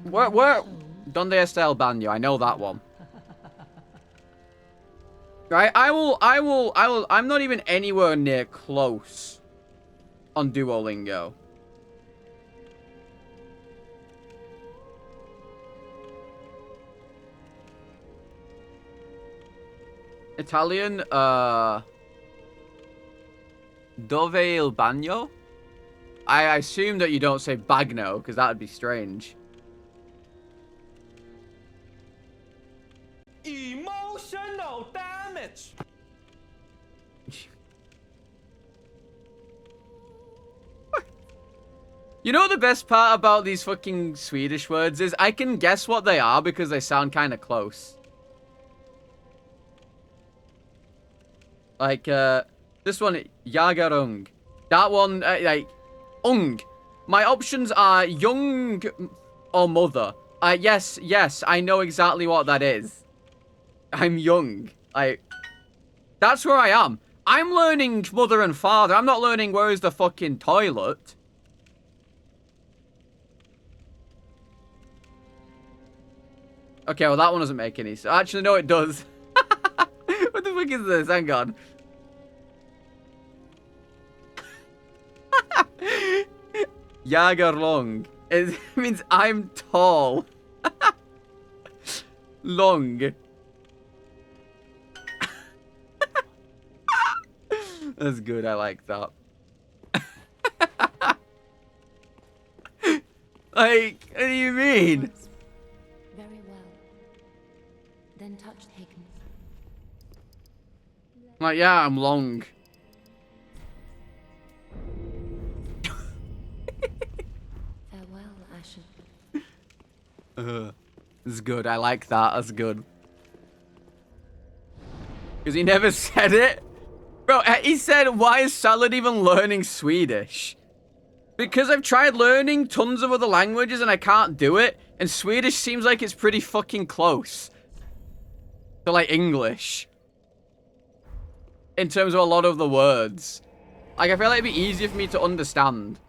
Where... Donde está el baño? I know that one. Right, I'm not even anywhere near close on Duolingo. Italian, dove il bagno? I assume that you don't say bagno, because that would be strange. Emotional damage. You know the best part about these fucking Swedish words is I can guess what they are because they sound kind of close. Like, this one, jagarung. That one, like, ung. My options are young or mother. Yes, I know exactly what that is. I'm young. That's where I am. I'm learning mother and father. I'm not learning where is the fucking toilet. Okay, well, that one doesn't make any sense. Actually, no, it does. What the fuck is this? Hang on. Jagerlong. It means I'm tall. Long. That's good. I like that. Like, what do you mean? Very well. Then touch taken. Like, yeah, I'm long. Farewell, Ashen. That's good. I like that. That's good. Because he never said it. Bro, he said, why is Salad even learning Swedish? Because I've tried learning tons of other languages and I can't do it. And Swedish seems like it's pretty fucking close to, like, English. In terms of a lot of the words. Like, I feel like it'd be easier for me to understand.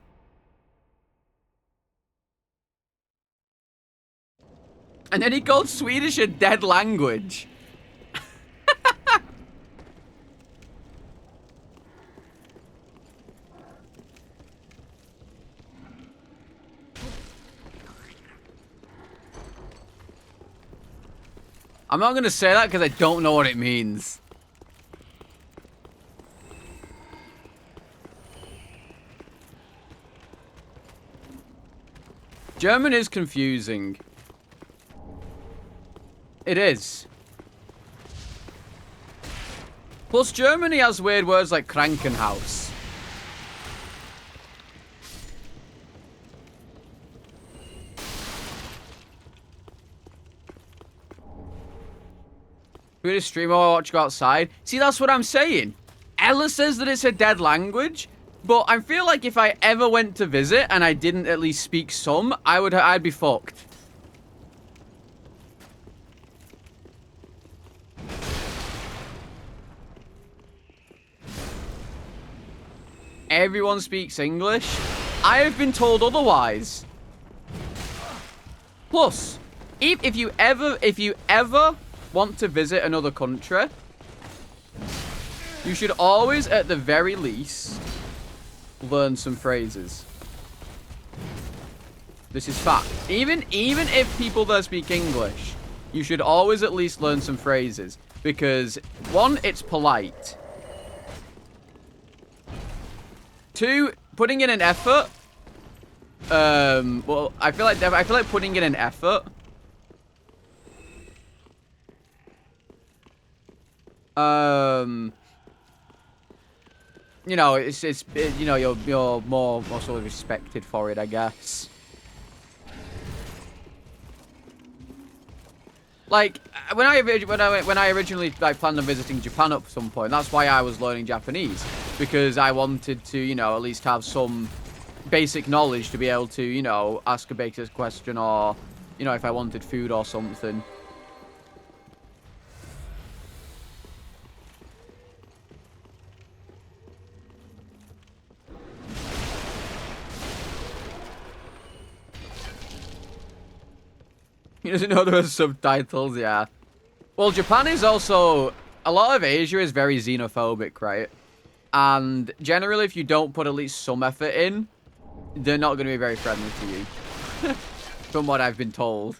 And then he called Swedish a dead language. I'm not going to say that because I don't know what it means. German is confusing. It is. Plus, Germany has weird words like Krankenhaus. We're a streamer while I watch you outside. See, that's what I'm saying. Ella says that it's a dead language, but I feel like if I ever went to visit and I didn't at least speak some, I'd be fucked. Everyone speaks English. I have been told otherwise. Plus, if you ever want to visit another country, you should always, at the very least, learn some phrases. This is fact. Even if people there speak English, you should always at least learn some phrases. Because, one, it's polite. Two, putting in an effort. Well, I feel like putting in an effort. You know, you know, you're more sort of respected for it, I guess. Like when I originally like planned on visiting Japan at some point, that's why I was learning Japanese, because I wanted to, you know, at least have some basic knowledge to be able to, you know, ask a basic question, or, you know, if I wanted food or something. doesn't know there are subtitles, yeah. Well, Japan is also... A lot of Asia is very xenophobic, right? And generally, if you don't put at least some effort in, they're not going to be very friendly to you. From what I've been told.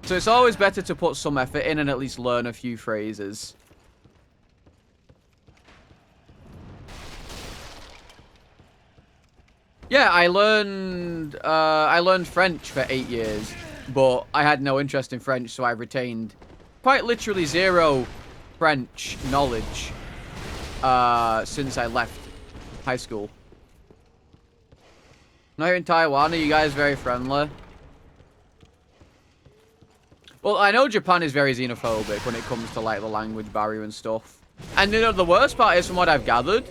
So it's always better to put some effort in and at least learn a few phrases. Yeah, I learned French for 8 years, but I had no interest in French, so I retained quite literally zero French knowledge since I left high school. Now here in Taiwan, are you guys very friendly? Well, I know Japan is very xenophobic when it comes to like the language barrier and stuff. And you know, the worst part is, from what I've gathered,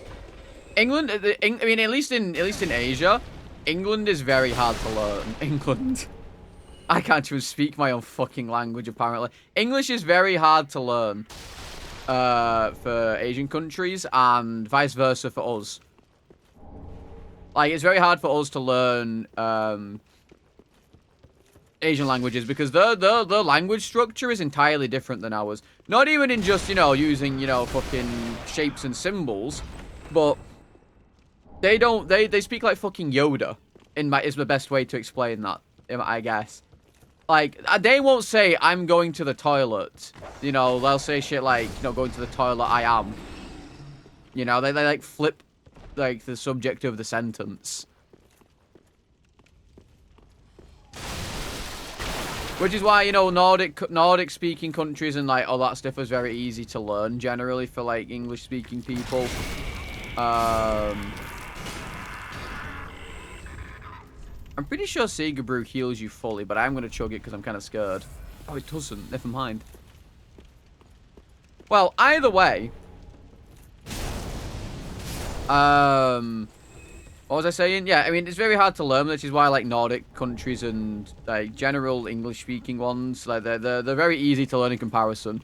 England, I mean, at least in Asia, England is very hard to learn. England. I can't even speak my own fucking language, apparently. English is very hard to learn for Asian countries, and vice versa for us. Like, it's very hard for us to learn Asian languages because their language structure is entirely different than ours. Not even in just, you know, using, you know, fucking shapes and symbols, but they speak like fucking Yoda. Is the best way to explain that, I guess. Like, they won't say, I'm going to the toilet. You know, they'll say shit like, you know, going to the toilet, I am. You know, they like flip, like, the subject of the sentence. Which is why, you know, Nordic speaking countries and, like, all that stuff is very easy to learn, generally, for, like, English speaking people. I'm pretty sure Sega Brew heals you fully, but I'm going to chug it because I'm kind of scared. Oh, it doesn't. Never mind. Well, either way. What was I saying? Yeah, I mean, it's very hard to learn, which is why, like, Nordic countries and, like, general English-speaking ones, like, they're very easy to learn in comparison.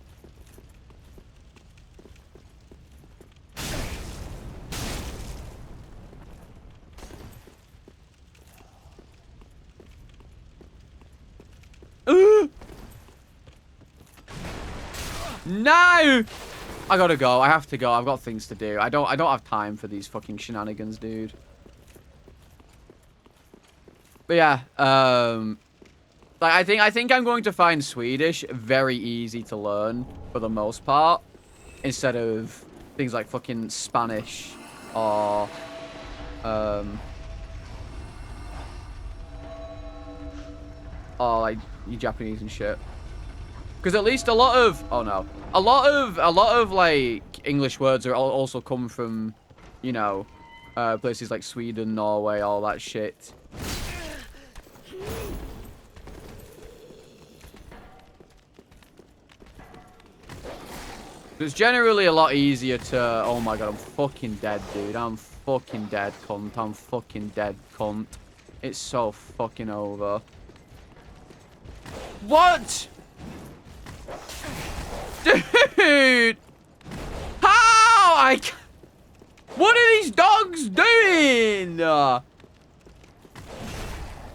No! I gotta go. I have to go. I've got things to do. I don't have time for these fucking shenanigans, dude. But yeah, like, I think I'm going to find Swedish very easy to learn for the most part, instead of things like fucking Spanish or like Japanese and shit. Because at least a lot of like English words are also come from, you know, places like Sweden, Norway, all that shit. It's generally a lot easier to... Oh my god, I'm fucking dead, dude. I'm fucking dead, cunt. I'm fucking dead, cunt. It's so fucking over. What? Dude! How? What are these dogs doing?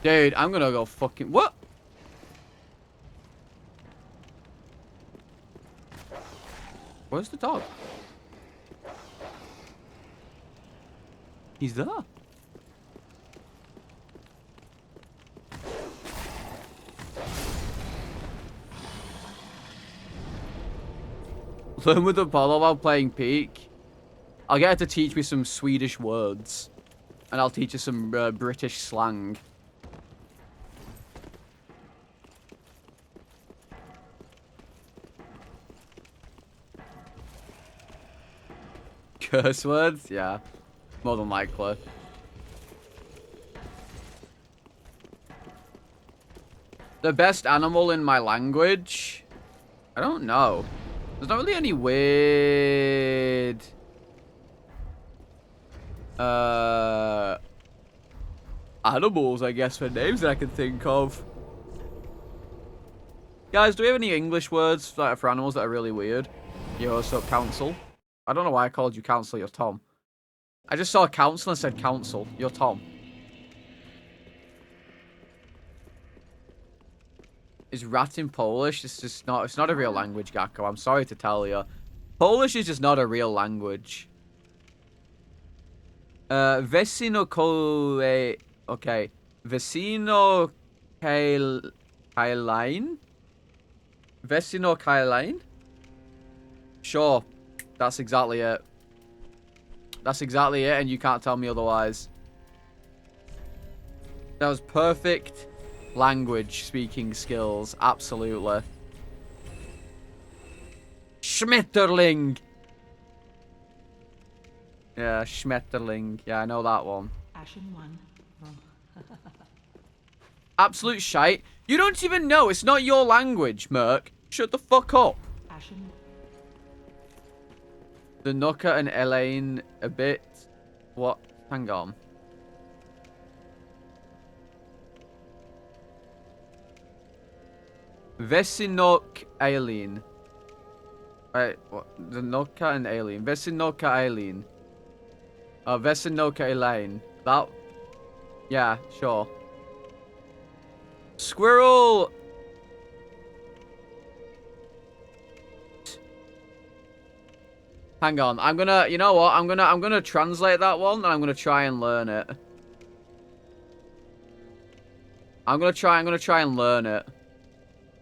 Dude, I'm gonna go fucking... What? Where's the dog? He's there. Learn with Apollo while playing Peak. I'll get her to teach me some Swedish words. And I'll teach her some British slang. Curse words? Yeah. More than likely. The best animal in my language? I don't know. There's not really any weird... animals, I guess, for names that I can think of. Guys, do we have any English words for animals that are really weird? Yo, what's up, council? I don't know why I called you council, you're Tom. I just saw council and said council. You're Tom. Is rat in Polish? It's just not. It's not a real language, Gakko. I'm sorry to tell you. Polish is just not a real language. Vecino kole. Okay. Vecino Kailain? Vecino Kailain? Sure. That's exactly it. That's exactly it, and you can't tell me otherwise. That was perfect language speaking skills. Absolutely. Schmetterling. Yeah, Schmetterling. Yeah, I know that one. Ashen one. Absolute shite. You don't even know. It's not your language, Merc. Shut the fuck up. Ashen. The Nuka and Elaine a bit. What? Hang on. Vesinok Aileen. Right, what? The Nuka and Aileen. Vesinoka Aileen. Vesinoka Elaine. That. Yeah, sure. Squirrel. Hang on. I'm gonna. You know what? I'm gonna translate that one, and I'm gonna try and learn it. I'm gonna try and learn it.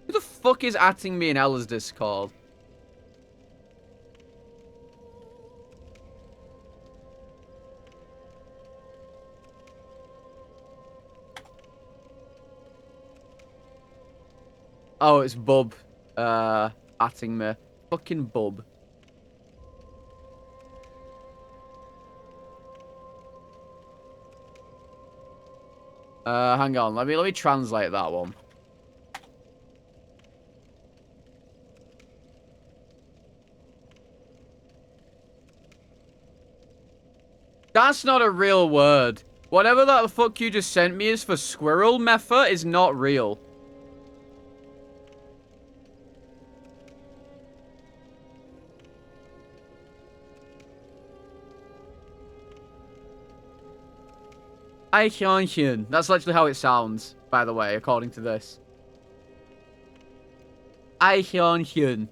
Who the fuck is atting me in Ella's Discord? Oh, it's Bub. Atting me. Fucking Bub. Hang on. Let me translate that one. That's not a real word. Whatever that the fuck you just sent me is for squirrel meffa is not real. Eichhörnchen. That's literally how it sounds, by the way, according to this. Eichhörnchen.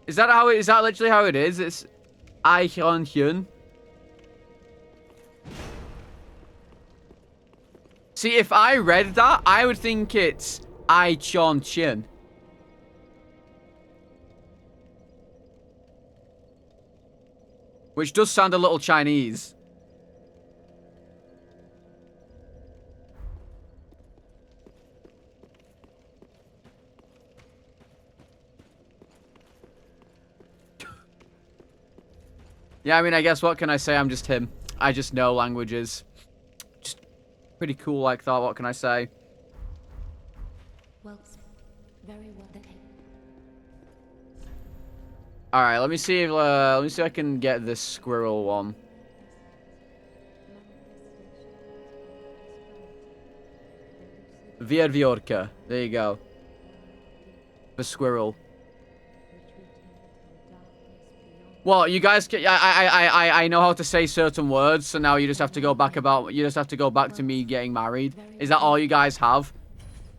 Is that literally how it is? It's Eichhörnchen. See, if I read that, I would think it's Eichhörnchen. Which does sound a little Chinese. Yeah, I mean, I guess what can I say? I'm just him. I just know languages. Just pretty cool like that. What can I say? Well, very well then. All right, let me see if I can get this squirrel one. Vierviorka. There you go. The squirrel. Well, you guys can, I know how to say certain words, so now you just have to go back to me getting married. Is that all you guys have?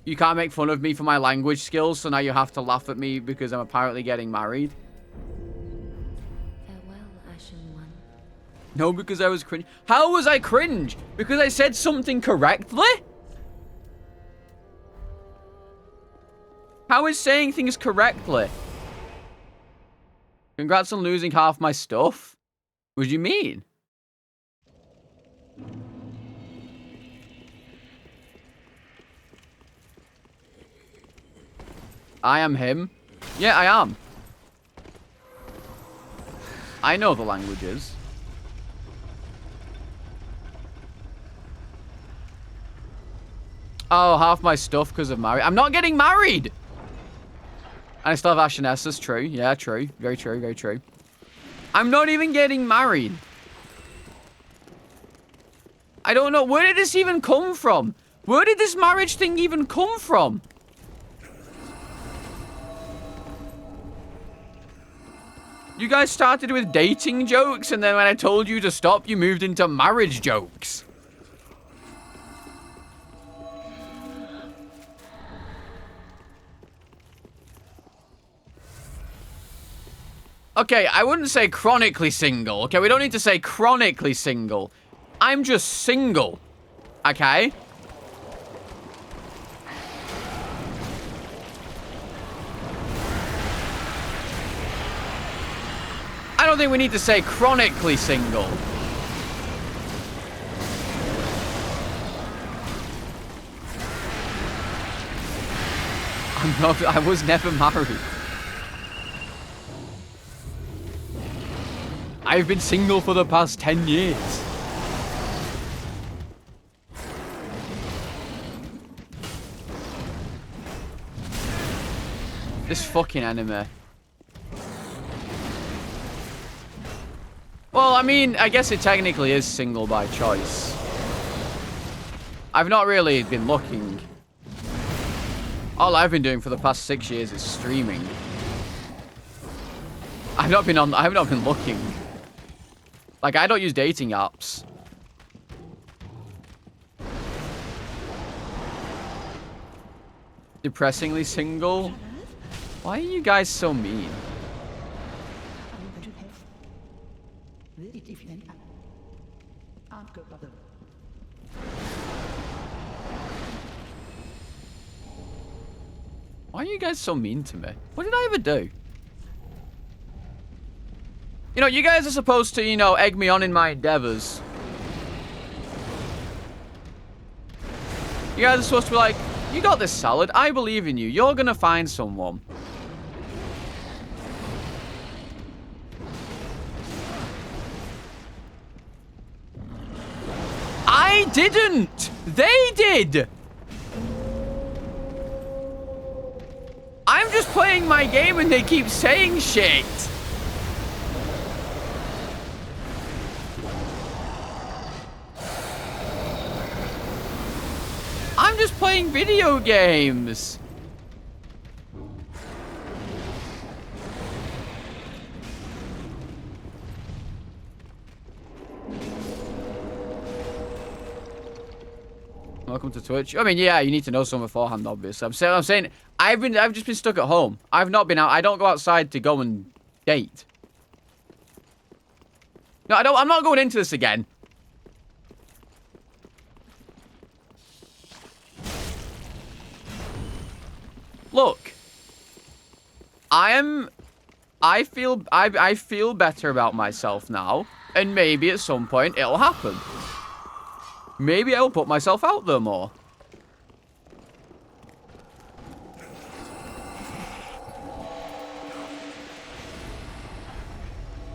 You can't make fun of me for my language skills, so now you have to laugh at me because I'm apparently getting married. No, because I was cringe. How was I cringe? Because I said something correctly? How is saying things correctly? Congrats on losing half my stuff. What do you mean? I am him. Yeah, I am. I know the languages. Oh, half my stuff because of married. I'm not getting married! And I still have Ashnessa's. True. Yeah, true. Very true, very true. I'm not even getting married. I don't know. Where did this even come from? Where did this marriage thing even come from? You guys started with dating jokes, and then when I told you to stop, you moved into marriage jokes. Okay, I wouldn't say chronically single. Okay, we don't need to say chronically single. I'm just single. Okay? I don't think we need to say chronically single. I was never married. I've been single for the past 10 years. This fucking anime. Well, I mean, I guess it technically is single by choice. I've not really been looking. All I've been doing for the past 6 years is streaming. I've not been looking. Like, I don't use dating apps. Depressingly single? Why are you guys so mean? Why are you guys so mean to me? What did I ever do? You know, you guys are supposed to, you know, egg me on in my endeavors. You guys are supposed to be like, you got this, Salad. I believe in you. You're gonna find someone. I didn't! They did! I'm just playing my game and they keep saying shit. I'm just playing video games. Welcome to Twitch. I mean, yeah, you need to know someone beforehand, obviously. I'm saying I've just been stuck at home. I've not been out. I don't go outside to go and date. No, I'm not going into this again. Look, I feel better about myself now, and maybe at some point it'll happen. Maybe I'll put myself out there more.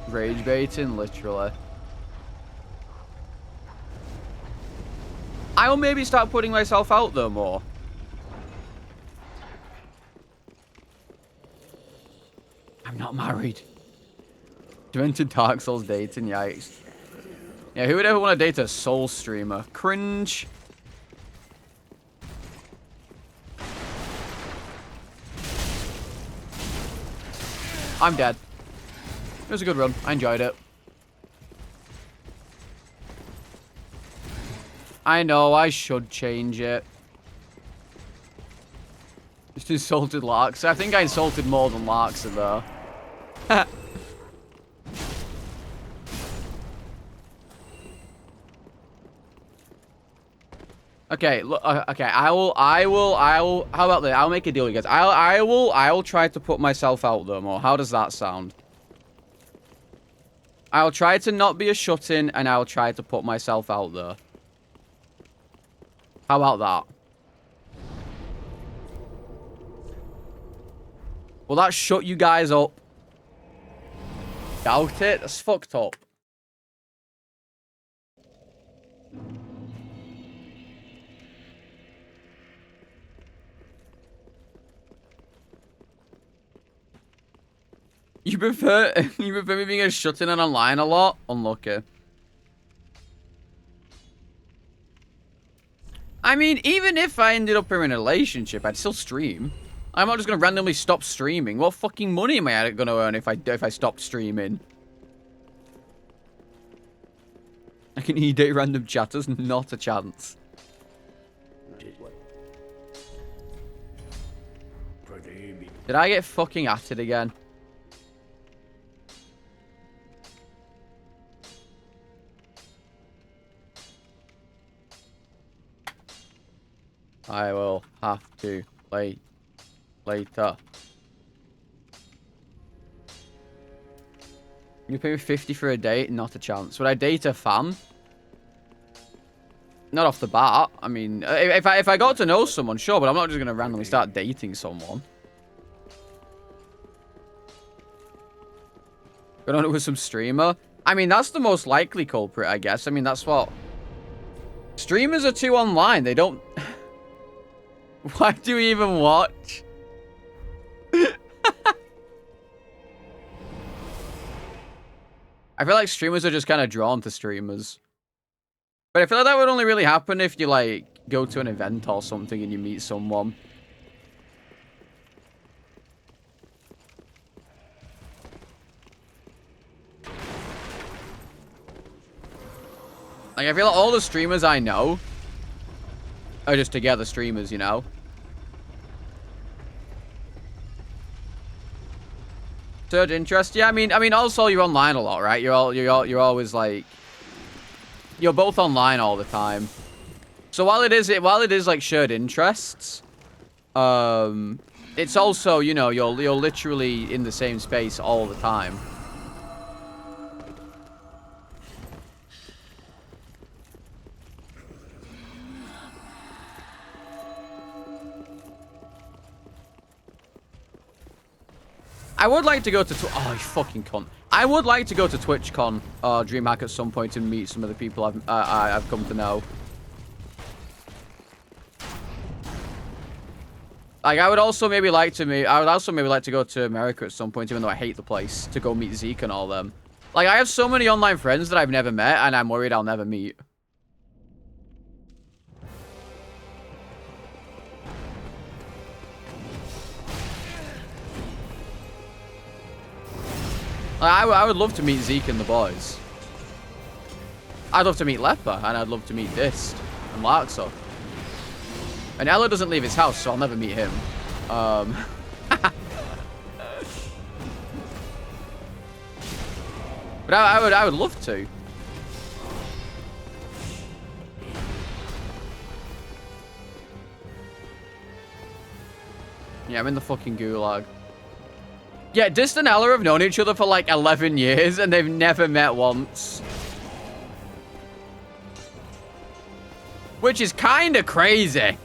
Rage baiting, literally. I'll maybe start putting myself out there more. I'm not married. Demented Dark Souls dating, yikes. Yeah, who would ever want to date a Soul streamer? Cringe. I'm dead. It was a good run. I enjoyed it. I know, I should change it. Just insulted Larksa. I think I insulted more than Larksa, though. Okay, look, okay, I will, how about this? I'll make a deal with you guys. I will try to put myself out there more. How does that sound? I'll try to not be a shut-in, and I'll try to put myself out there. How about that? Will that shut you guys up? Doubt it? That's fucked up. You prefer me being a shut-in and online a lot? Unlucky. I mean, even if I ended up in a relationship, I'd still stream. I'm not just gonna randomly stop streaming. What fucking money am I gonna earn if I stopped streaming? I can e-date random chatters, not a chance. Did I get fucking at it again? I will have to play later. You pay me 50 for a date? Not a chance. Would I date a fan? Not off the bat. I mean, if I got to know someone, sure, but I'm not just going to randomly start dating someone. Going on it with some streamer? I mean, that's the most likely culprit, I guess. I mean, that's what... Streamers are too online. They don't... Why do we even watch? I feel like streamers are just kind of drawn to streamers. But I feel like that would only really happen if you, like, go to an event or something and you meet someone. Like, I feel like all the streamers I know are just together streamers, you know? Surge interest? Yeah, I mean, also you're online a lot, right? You're always like, you're both online all the time. So while it is like shared interests, it's also, you know, you're literally in the same space all the time. I would like to go to... Oh, you fucking cunt. I would like to go to TwitchCon or DreamHack at some point and meet some of the people I've come to know. Like, I would also maybe like to go to America at some point, even though I hate the place, to go meet Zeke and all them. Like, I have so many online friends that I've never met, and I'm worried I'll never meet. I would love to meet Zeke and the boys. I'd love to meet Leper, and I'd love to meet Dist and Larkso. And Ella doesn't leave his house, so I'll never meet him. But I would love to. Yeah, I'm in the fucking gulag. Yeah, Dist and Ella have known each other for like 11 years and they've never met once. Which is kind of crazy.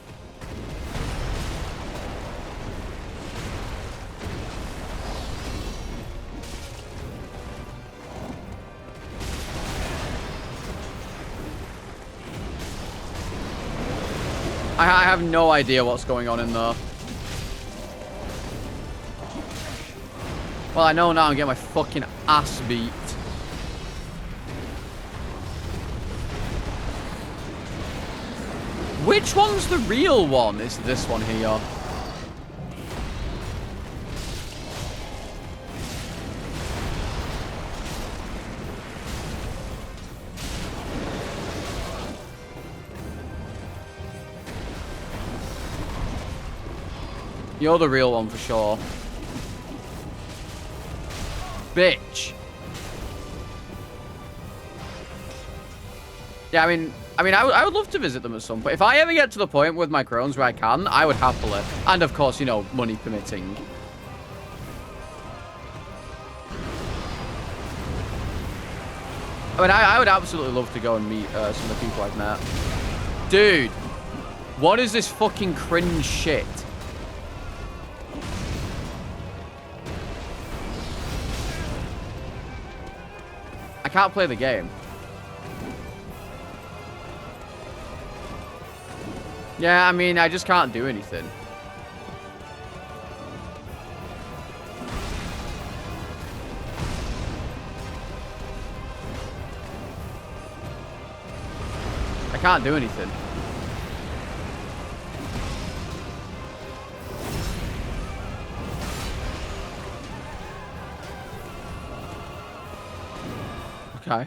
I have no idea what's going on in there. Well, I know now I'm getting my fucking ass beat. Which one's the real one? It's this one here. You're the real one for sure. Bitch. Yeah, I mean, I would love to visit them at some point. If I ever get to the point with my crones where I can, I would happily. And of course, you know, money permitting. I mean, I would absolutely love to go and meet some of the people I've met. Dude, what is this fucking cringe shit? I can't play the game. Yeah, I mean, I just can't do anything. I can't do anything. Okay.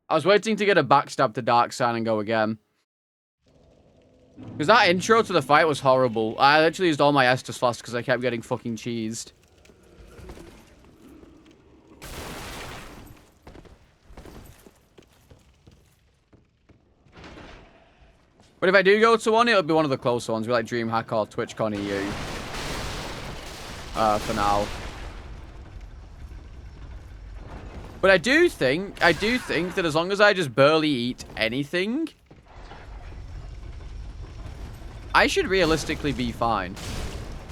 I was waiting to get a backstab to Dark Sign and go again. Because that intro to the fight was horrible. I literally used all my Estus Flask because I kept getting fucking cheesed. But if I do go to one, it'll be one of the close ones. Be like DreamHack or TwitchCon EU. For now. But I do think that as long as I just barely eat anything, I should realistically be fine.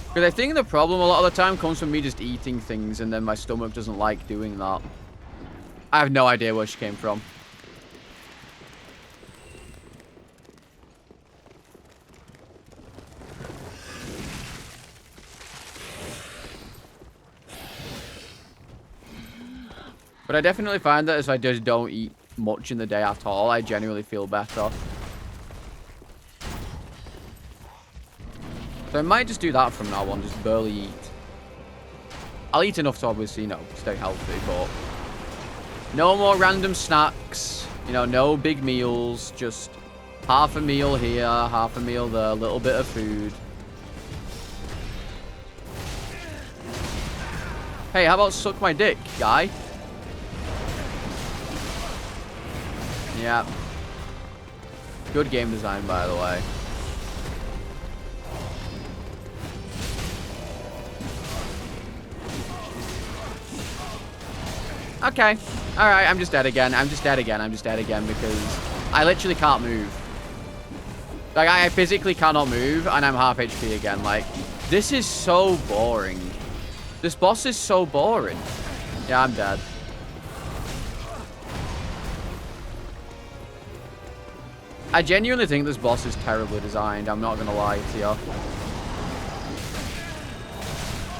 Because I think the problem a lot of the time comes from me just eating things and then my stomach doesn't like doing that. I have no idea where she came from. But I definitely find that if I just don't eat much in the day at all, I genuinely feel better. So I might just do that from now on, just barely eat. I'll eat enough to obviously, you know, stay healthy, but no more random snacks, you know, no big meals, just half a meal here, half a meal there, a little bit of food. Hey, how about suck my dick, guy? Yeah. Good game design, by the way. Okay. Alright, I'm just dead again. I'm just dead again because I literally can't move. Like, I physically cannot move and I'm half HP again. Like, this is so boring. This boss is so boring. Yeah, I'm dead. I genuinely think this boss is terribly designed. I'm not going to lie to you.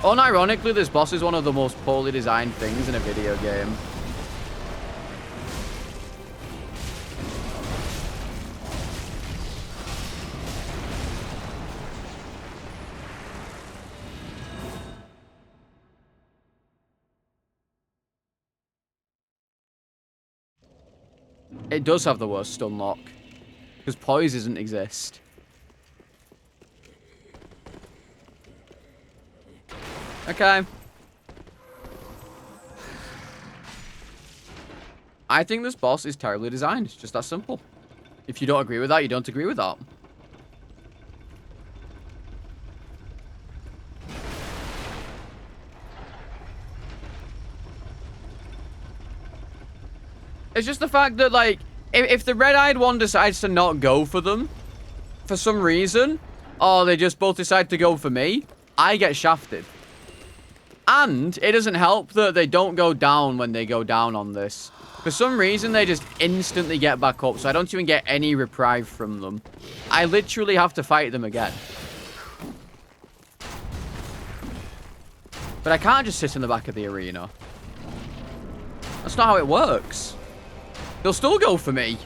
Unironically, this boss is one of the most poorly designed things in a video game. It does have the worst stun lock. Because poise doesn't exist. Okay. I think this boss is terribly designed. It's just that simple. If you don't agree with that, you don't agree with that. It's just the fact that, like, if the red-eyed one decides to not go for them, for some reason, or they just both decide to go for me, I get shafted. And it doesn't help that they don't go down when they go down on this. For some reason, they just instantly get back up, so I don't even get any reprieve from them. I literally have to fight them again. But I can't just sit in the back of the arena. That's not how it works. They'll still go for me.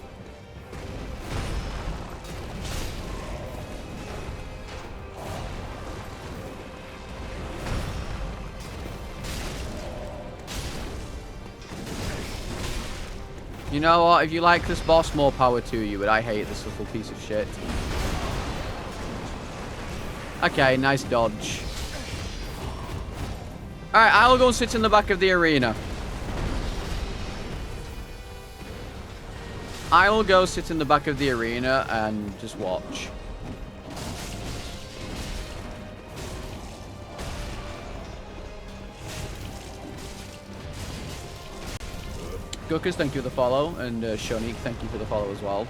You know what? If you like this boss, more power to you, but I hate this little piece of shit. Okay, nice dodge. Alright, I'll go sit in the back of the arena. I will go sit in the back of the arena and just watch. Gukas, thank you for the follow, and Shonique, thank you for the follow as well.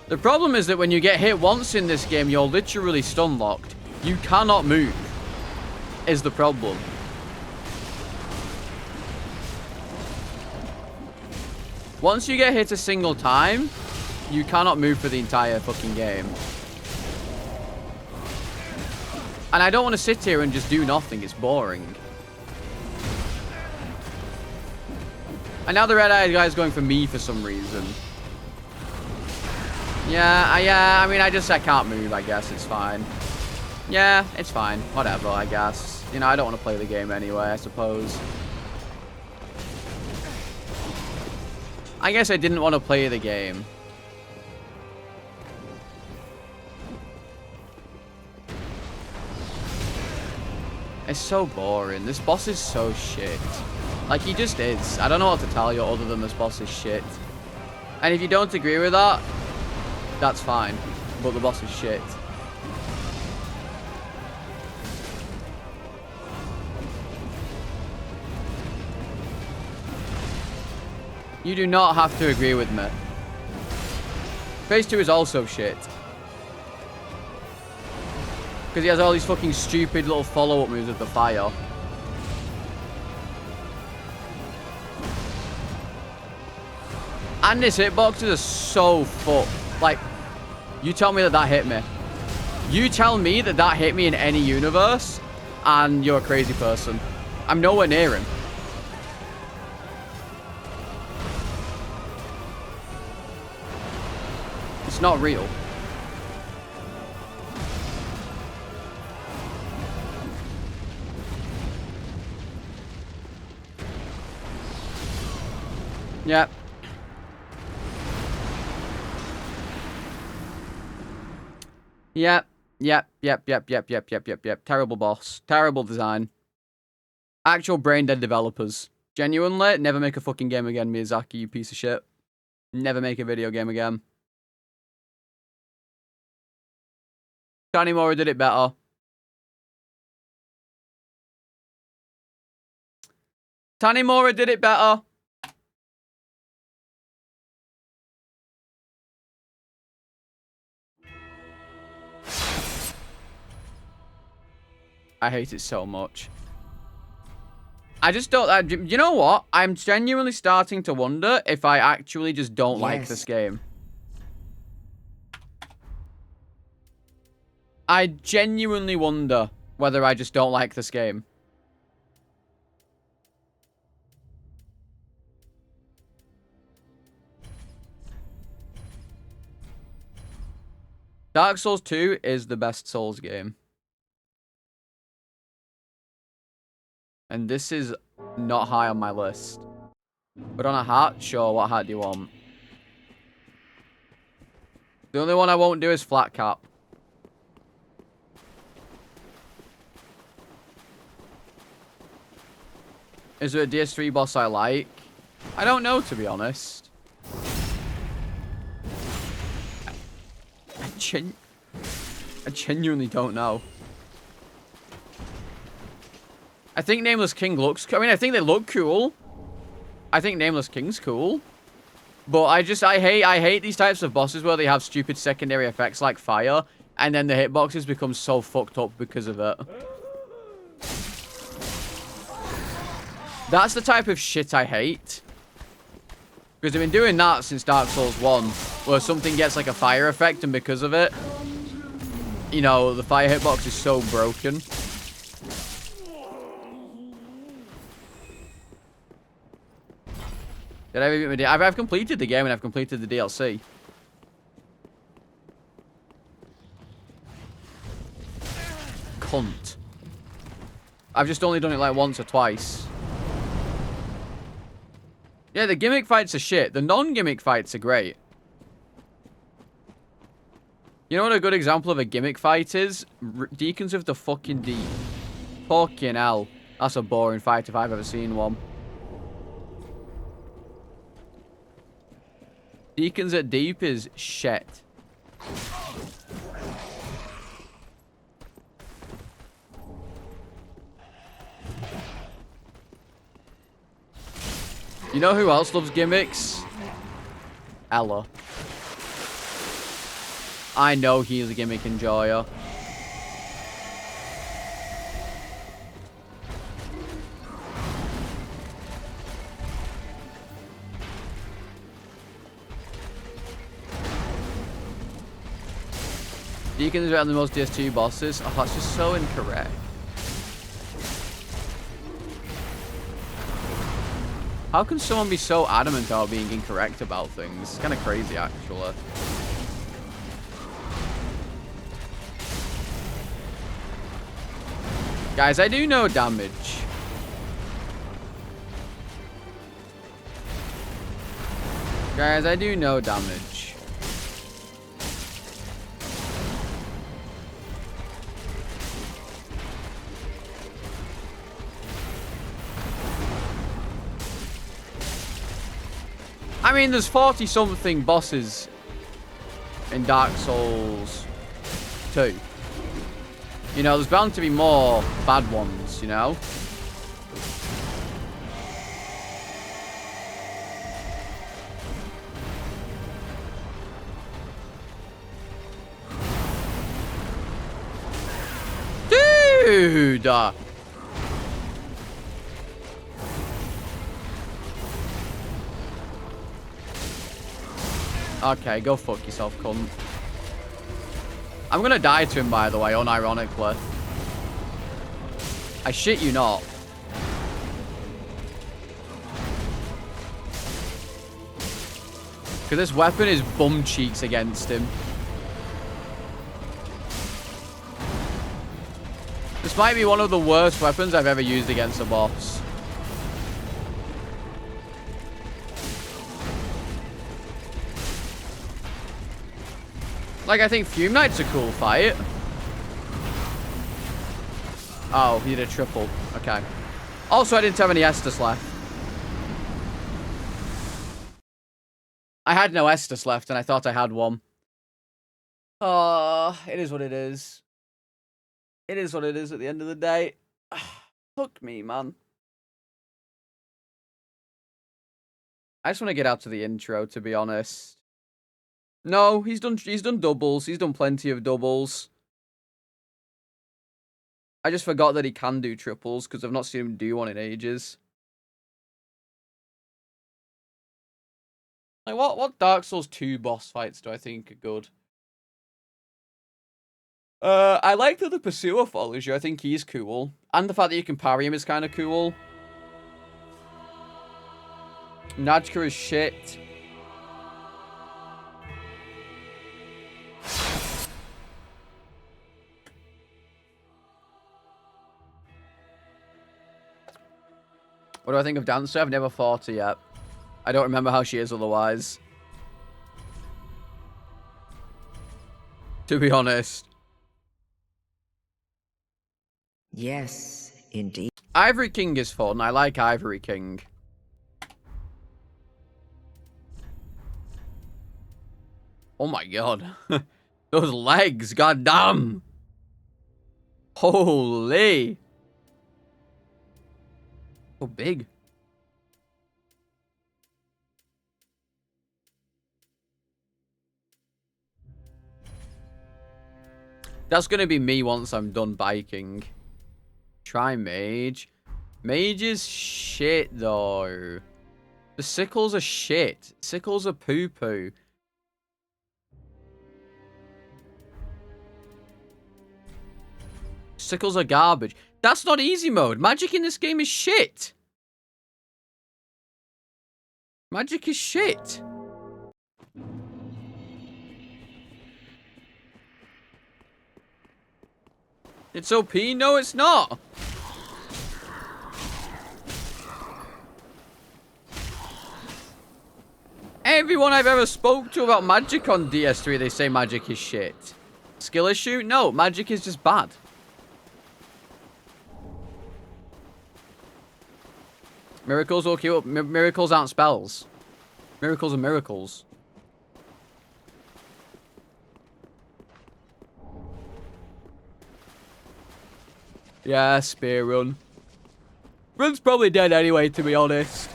The problem is that when you get hit once in this game, you're literally stun locked. You cannot move, is the problem. Once you get hit a single time, you cannot move for the entire fucking game. And I don't want to sit here and just do nothing. It's boring. And now the red-eyed guy's going for me for some reason. Yeah, I mean, I can't move, I guess. It's fine. Yeah, it's fine. Whatever, I guess. You know, I don't want to play the game anyway, I suppose. I guess I didn't want to play the game. It's so boring. This boss is so shit. Like, he just is. I don't know what to tell you other than this boss is shit. And if you don't agree with that, that's fine. But the boss is shit. You do not have to agree with me. Phase 2 is also shit. Because he has all these fucking stupid little follow-up moves with the fire. And his hitboxes are so fucked. Like, you tell me that that hit me. You tell me that that hit me in any universe, and you're a crazy person. I'm nowhere near him. It's not real. Yep. Yep. Terrible boss. Terrible design. Actual brain dead developers. Genuinely, never make a fucking game again, Miyazaki, you piece of shit. Never make a video game again. Tanimura did it better. Tanimura did it better. I hate it so much. I just don't... you know what? I'm genuinely starting to wonder if I actually just don't like this game. I genuinely wonder whether I just don't like this game. Dark Souls 2 is the best Souls game. And this is not high on my list. But on a hat? Sure, what hat do you want? The only one I won't do is Flat Cap. Is there a DS3 boss I like? I don't know, to be honest. I genuinely don't know. I think Nameless King looks... I mean, I think they look cool. I think Nameless King's cool. But I hate these types of bosses where they have stupid secondary effects like fire, and then the hitboxes become so fucked up because of it. That's the type of shit I hate. Because I've been doing that since Dark Souls 1, where something gets like a fire effect, and because of it, you know, the fire hitbox is so broken. Did I beat my DLC? I've completed the game and I've completed the DLC. Cunt. I've just only done it like once or twice. Yeah, the gimmick fights are shit. The non-gimmick fights are great. You know what a good example of a gimmick fight is? Deacons of the fucking Deep. Fucking hell. That's a boring fight if I've ever seen one. Deacons at Deep is shit. You know who else loves gimmicks? Ella. I know he's a gimmick enjoyer. Deacons are the most DS2 bosses. Oh, that's just so incorrect. How can someone be so adamant about being incorrect about things? It's kind of crazy, actually. Guys, I do know damage. Guys, I do know damage. mean, there's 40-something bosses in Dark Souls 2. You know, there's bound to be more bad ones, you know? Dude! Okay, go fuck yourself, cunt. I'm gonna die to him, by the way, unironically. I shit you not. Because this weapon is bum cheeks against him. This might be one of the worst weapons I've ever used against a boss. Like, I think Fume Knight's a cool fight. Oh, he did a triple. Okay. Also, I didn't have any Estus left. I had no Estus left, and I thought I had one. Oh, it is what it is. It is what it is at the end of the day. Fuck me, man. I just want to get out to the intro, to be honest. No, he's done doubles. He's done plenty of doubles. I just forgot that he can do triples because I've not seen him do one in ages. Like, what Dark Souls 2 boss fights do I think are good? I like that the Pursuer follows you. I think he's cool. And the fact that you can parry him is kind of cool. Najka is shit. What do I think of Dancer? I've never fought her yet. I don't remember how she is otherwise. To be honest. Yes, indeed. Ivory King is fun. I like Ivory King. Oh my god. Those legs, goddamn. Holy. So big. That's gonna be me once I'm done biking. Try Mage. Mage is shit, though. The sickles are shit. Sickles are poo-poo. Sickles are garbage. That's not easy mode. Magic in this game is shit. Magic is shit. It's OP? No, it's not. Everyone I've ever spoke to about Magic on DS3, they say Magic is shit. Skill issue? No, Magic is just bad. Miracles will queue up. Miracles aren't spells. Miracles are miracles. Yeah, spear run. Run's probably dead anyway, to be honest.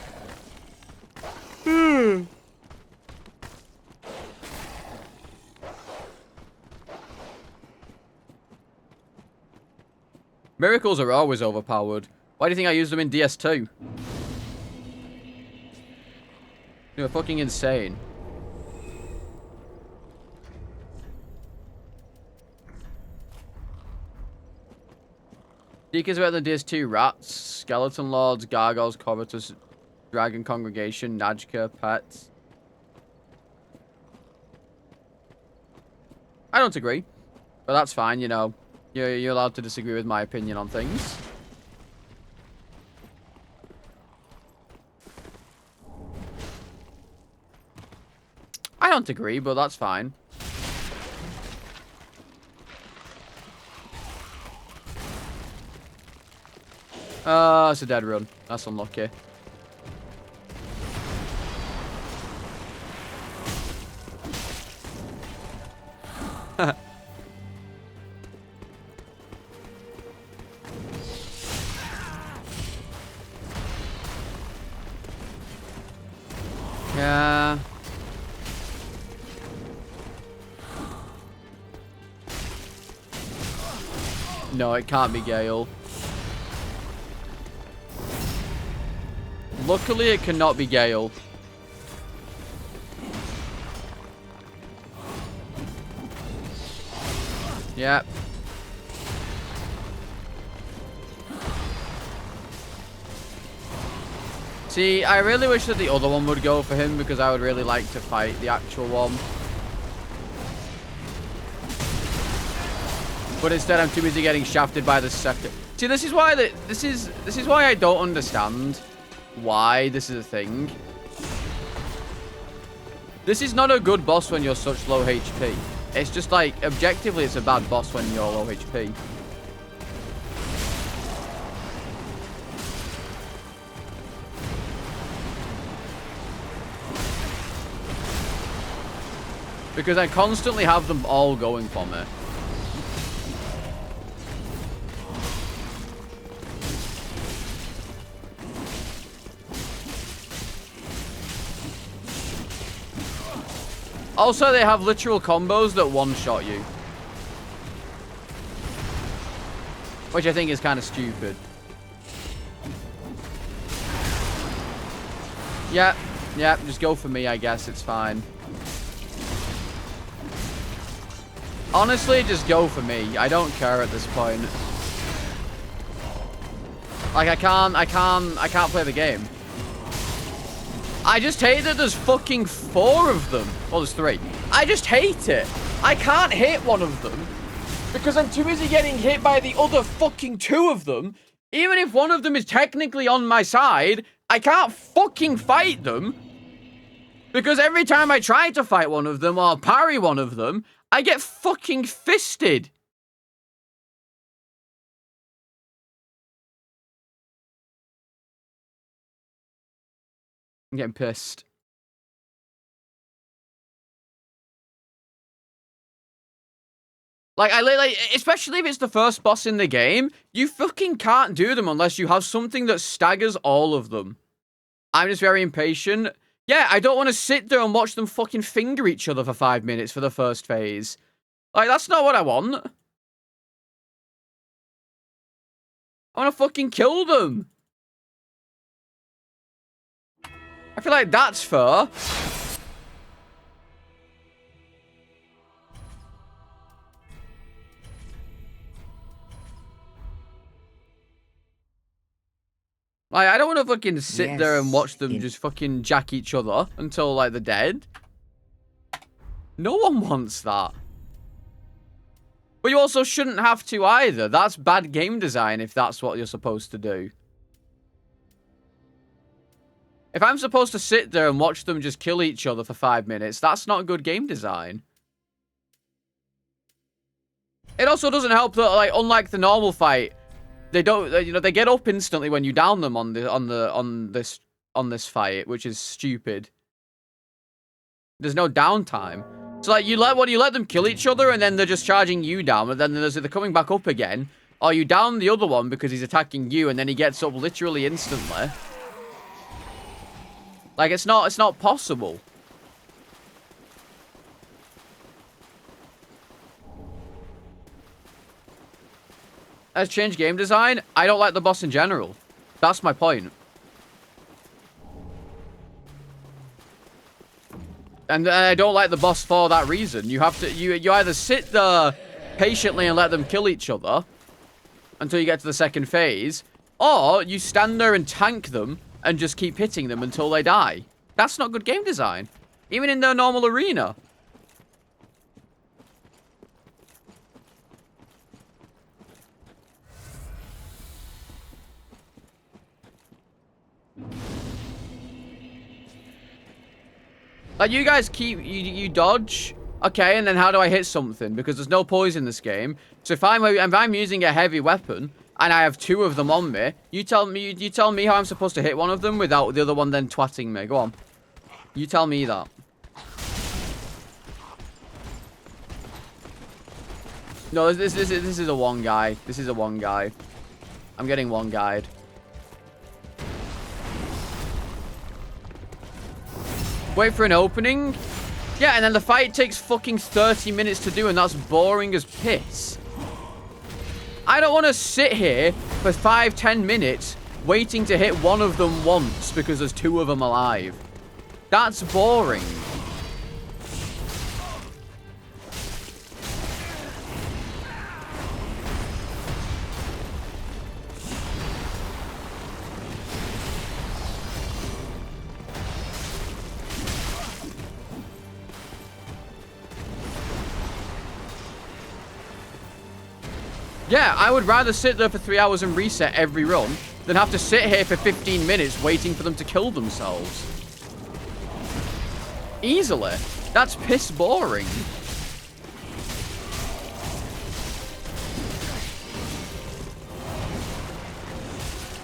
Miracles are always overpowered. Why do you think I used them in DS2? They were fucking insane. Seekers better than DS2. Rats, Skeleton Lords, Gargoyles, Corvus, Dragon Congregation, Najka, Pets. I don't agree. But that's fine, you know. You're allowed to disagree with my opinion on things. I don't agree, but that's fine. It's a dead run. That's unlucky. Yeah. No, it can't be Gale. Luckily, it cannot be Gale. Yep. See, I really wish that the other one would go for him because I would really like to fight the actual one. But instead, I'm too busy getting shafted by the second. See, this is why this is why I don't understand why this is a thing. This is not a good boss when you're such low HP. It's just like objectively, it's a bad boss when you're low HP. Because I constantly have them all going for me. Also, they have literal combos that one-shot you. Which I think is kind of stupid. Yeah, just go for me, I guess. It's fine. Honestly, just go for me. I don't care at this point. Like, I can't play the game. I just hate that there's fucking 4 of them. Well, there's 3. I just hate it. I can't hit one of them because I'm too busy getting hit by the other fucking 2 of them. Even if one of them is technically on my side, I can't fucking fight them because every time I try to fight one of them or parry one of them, I get fucking fisted. I'm getting pissed. Like, especially if it's the first boss in the game, you fucking can't do them unless you have something that staggers all of them. I'm just very impatient. Yeah, I don't want to sit there and watch them fucking finger each other for 5 minutes for the first phase. Like, that's not what I want. I want to fucking kill them. I feel like that's fair. Like, I don't want to fucking sit there and watch them just fucking jack each other until, like, they're dead. No one wants that. But you also shouldn't have to either. That's bad game design if that's what you're supposed to do. If I'm supposed to sit there and watch them just kill each other for 5 minutes, that's not good game design. It also doesn't help that, like, unlike the normal fight, they don't, you know, they get up instantly when you down them on this fight, which is stupid. There's no downtime. So, like, you let them kill each other, and then they're just charging you down, and then they're coming back up again, or you down the other one because he's attacking you, and then he gets up literally instantly. Like, it's not possible. Has changed game design? I don't like the boss in general. That's my point. And I don't like the boss for that reason. You have to, you either sit there patiently and let them kill each other until you get to the second phase, or you stand there and tank them and just keep hitting them until they die. That's not good game design. Even in their normal arena. Like, you guys keep, you dodge. Okay, and then how do I hit something? Because there's no poison in this game. So if I'm using a heavy weapon, and I have 2 of them on me, you tell me how I'm supposed to hit one of them without the other one then twatting me. Go on. You tell me that. No, this is a one guy. This is a one guy. I'm getting one guide. Wait for an opening. Yeah, and then the fight takes fucking 30 minutes to do, and that's boring as piss. I don't want to sit here for 5-10 minutes waiting to hit one of them once because there's 2 of them alive. That's boring. Yeah, I would rather sit there for 3 hours and reset every run than have to sit here for 15 minutes waiting for them to kill themselves. Easily. That's piss boring.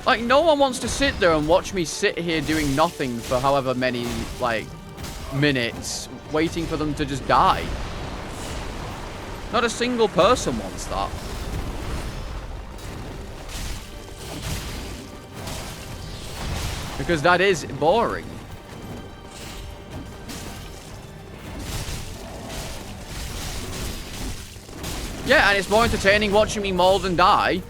Like, no one wants to sit there and watch me sit here doing nothing for however many, like, minutes, waiting for them to just die. Not a single person wants that. Because that is boring. Yeah, and it's more entertaining watching me maul and die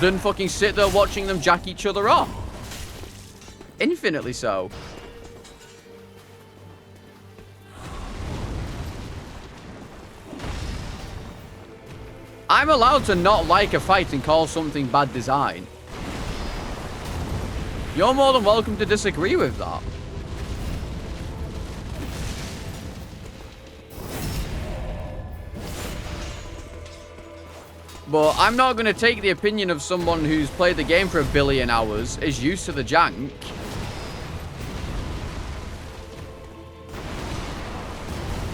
than fucking sit there watching them jack each other off. Infinitely so. I'm allowed to not like a fight and call something bad design. You're more than welcome to disagree with that. But I'm not going to take the opinion of someone who's played the game for 1 billion hours, is used to the jank,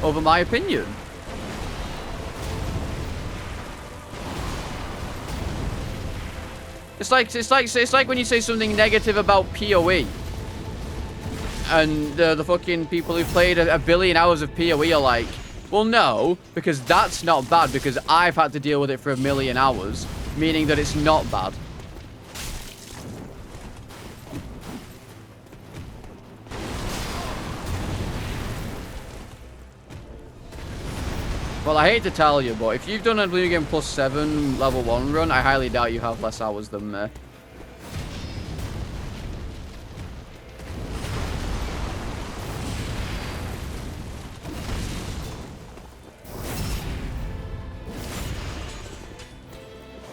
over my opinion. It's like when you say something negative about PoE. And the fucking people who played 1 billion hours of PoE are like, well, no, because that's not bad, because I've had to deal with it for 1 million hours, meaning that it's not bad. Well, I hate to tell you, but if you've done a Blue Game Plus 7 level 1 run, I highly doubt you have less hours than me.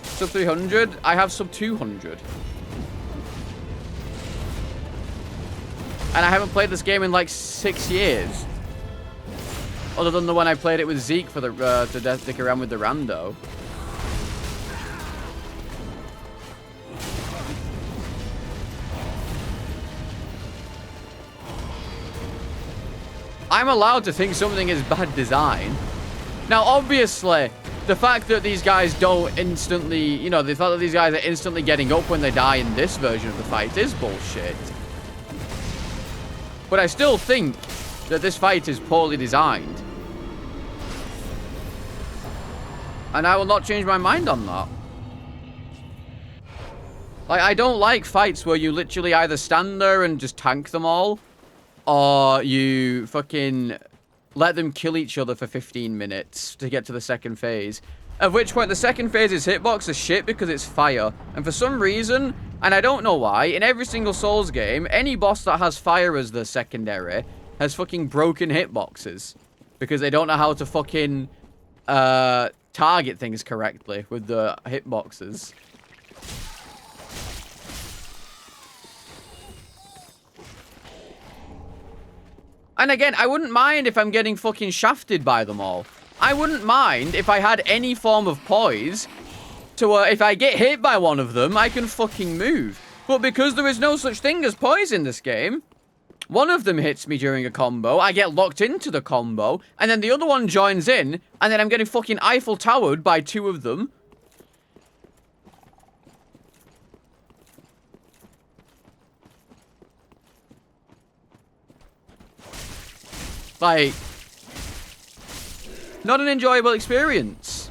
Sub 300? I have sub 200. And I haven't played this game in like 6 years. Other than the one I played it with Zeke for the to dick around with the rando. I'm allowed to think something is bad design. Now, obviously, the fact that these guys don't instantly, you know, the fact that these guys are instantly getting up when they die in this version of the fight is bullshit. But I still think that this fight is poorly designed. And I will not change my mind on that. Like, I don't like fights where you literally either stand there and just tank them all, or you fucking let them kill each other for 15 minutes to get to the second phase. At which point, the second phase's hitbox is shit because it's fire. And for some reason, and I don't know why, in every single Souls game, any boss that has fire as the secondary has fucking broken hitboxes. Because they don't know how to fucking target things correctly with the hitboxes. And again, I wouldn't mind if I'm getting fucking shafted by them all. I wouldn't mind if I had any form of poise to, if I get hit by one of them, I can fucking move. But because there is no such thing as poise in this game, one of them hits me during a combo, I get locked into the combo, and then the other one joins in, and then I'm getting fucking Eiffel Towered by 2 of them. Like, Not an enjoyable experience.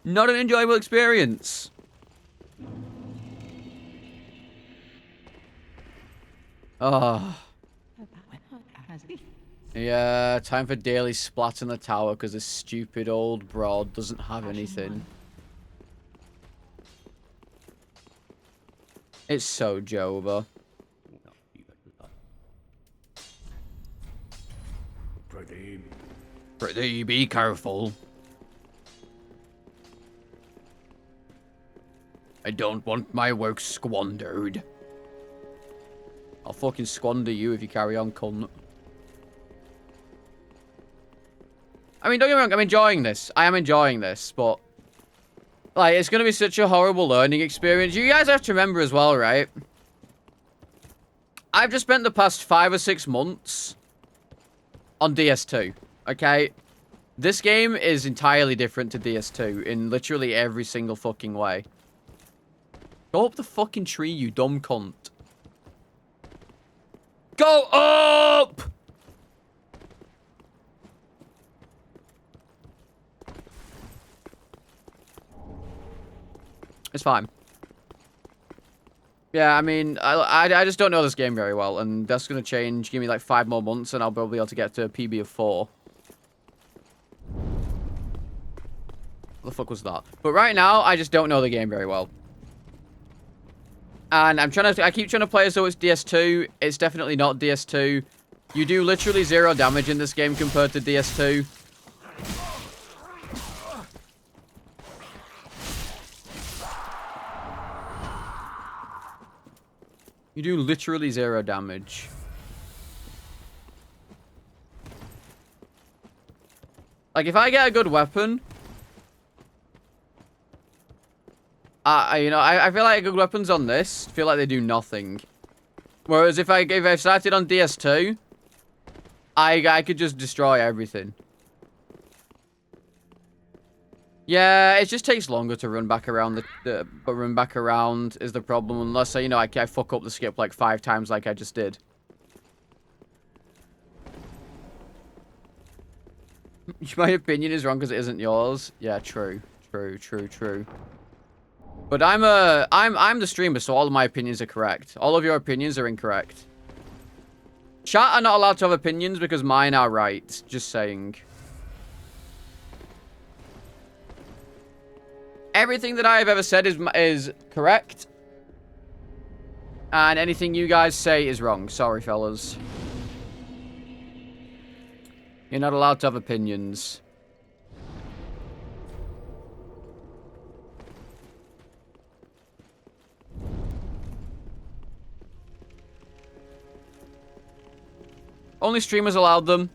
Not an enjoyable experience. Oh. Yeah, time for daily splat in the tower because this stupid old broad doesn't have anything. It's so Joba. Pretty, be careful. I don't want my work squandered. I'll fucking squander you if you carry on, cunt. I mean, don't get me wrong, I'm enjoying this. I am enjoying this, but... like, it's gonna be such a horrible learning experience. You guys have to remember as well, right? I've just spent the past 5 or 6 months on DS2, okay? This game is entirely different to DS2 in literally every single fucking way. Go up the fucking tree, you dumb cunt. Go up! It's fine. Yeah, I mean, I just don't know this game very well, and that's going to change. Give me like 5 more months, and I'll probably be able to get to a PB of 4. What the fuck was that? But right now, I just don't know the game very well. And I keep trying to play as though it's DS2. It's definitely not DS2. You do literally 0 damage in this game compared to DS2. You do literally 0 damage. Like, if I get a good weapon... you know, I feel like good weapons on this feel like they do nothing. Whereas if I started on DS2, I could just destroy everything. Yeah, it just takes longer to run back around but run back around is the problem. Unless, you know, I fuck up the skip like 5 times like I just did. My opinion is wrong because it isn't yours. Yeah, true. True. But I'm the streamer, so all of my opinions are correct. All of your opinions are incorrect. Chat are not allowed to have opinions because mine are right. Just saying. Everything that I have ever said is correct. And anything you guys say is wrong. Sorry, fellas. You're not allowed to have opinions. Only streamers allowed them.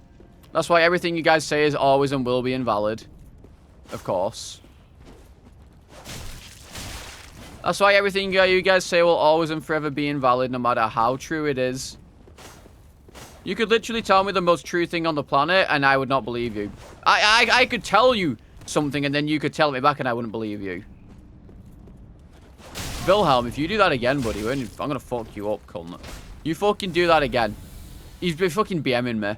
That's why everything you guys say is always and will be invalid. Of course. That's why everything you guys say will always and forever be invalid, no matter how true it is. You could literally tell me the most true thing on the planet, and I would not believe you. I could tell you something, and then you could tell me back, and I wouldn't believe you. Wilhelm, if you do that again, buddy, I'm gonna fuck you up, cunt. You fucking do that again. He's been fucking BMing me.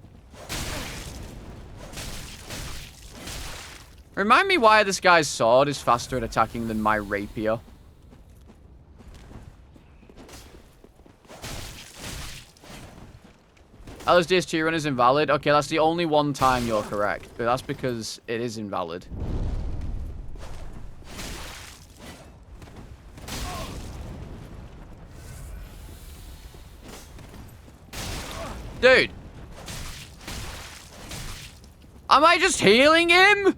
Remind me why this guy's sword is faster at attacking than my rapier. LSDS2 run is invalid. Okay, that's the only one time you're correct. But that's because it is invalid. Dude. Am I just healing him?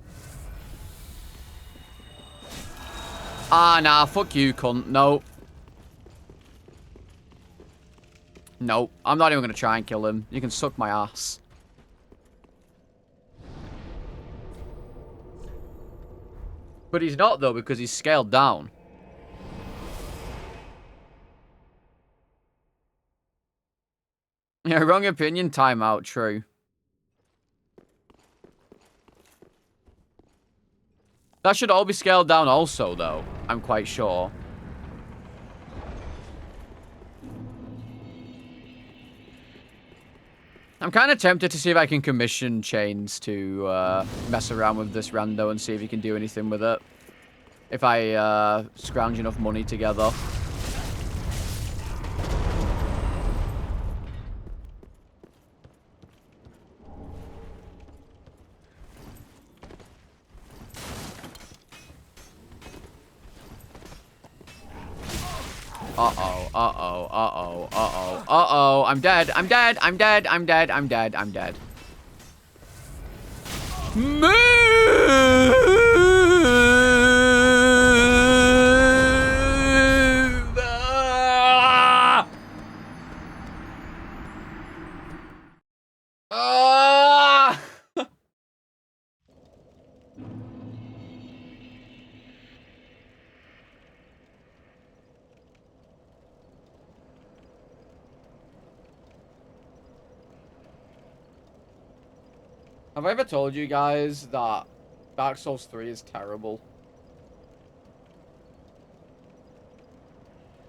Ah, nah. Fuck you, cunt. No. Nope. I'm not even going to try and kill him. You can suck my ass. But he's not, though, because he's scaled down. Yeah, wrong opinion. Timeout. True. That should all be scaled down also, though. I'm quite sure. I'm kind of tempted to see if I can commission Chains to mess around with this rando and see if he can do anything with it. If I scrounge enough money together. Uh-oh, uh-oh, uh-oh, uh-oh, uh-oh. I'm dead, I'm dead, I'm dead, I'm dead, I'm dead, I'm dead. Move! Ah! Ah! Have I ever told you guys that Dark Souls 3 is terrible?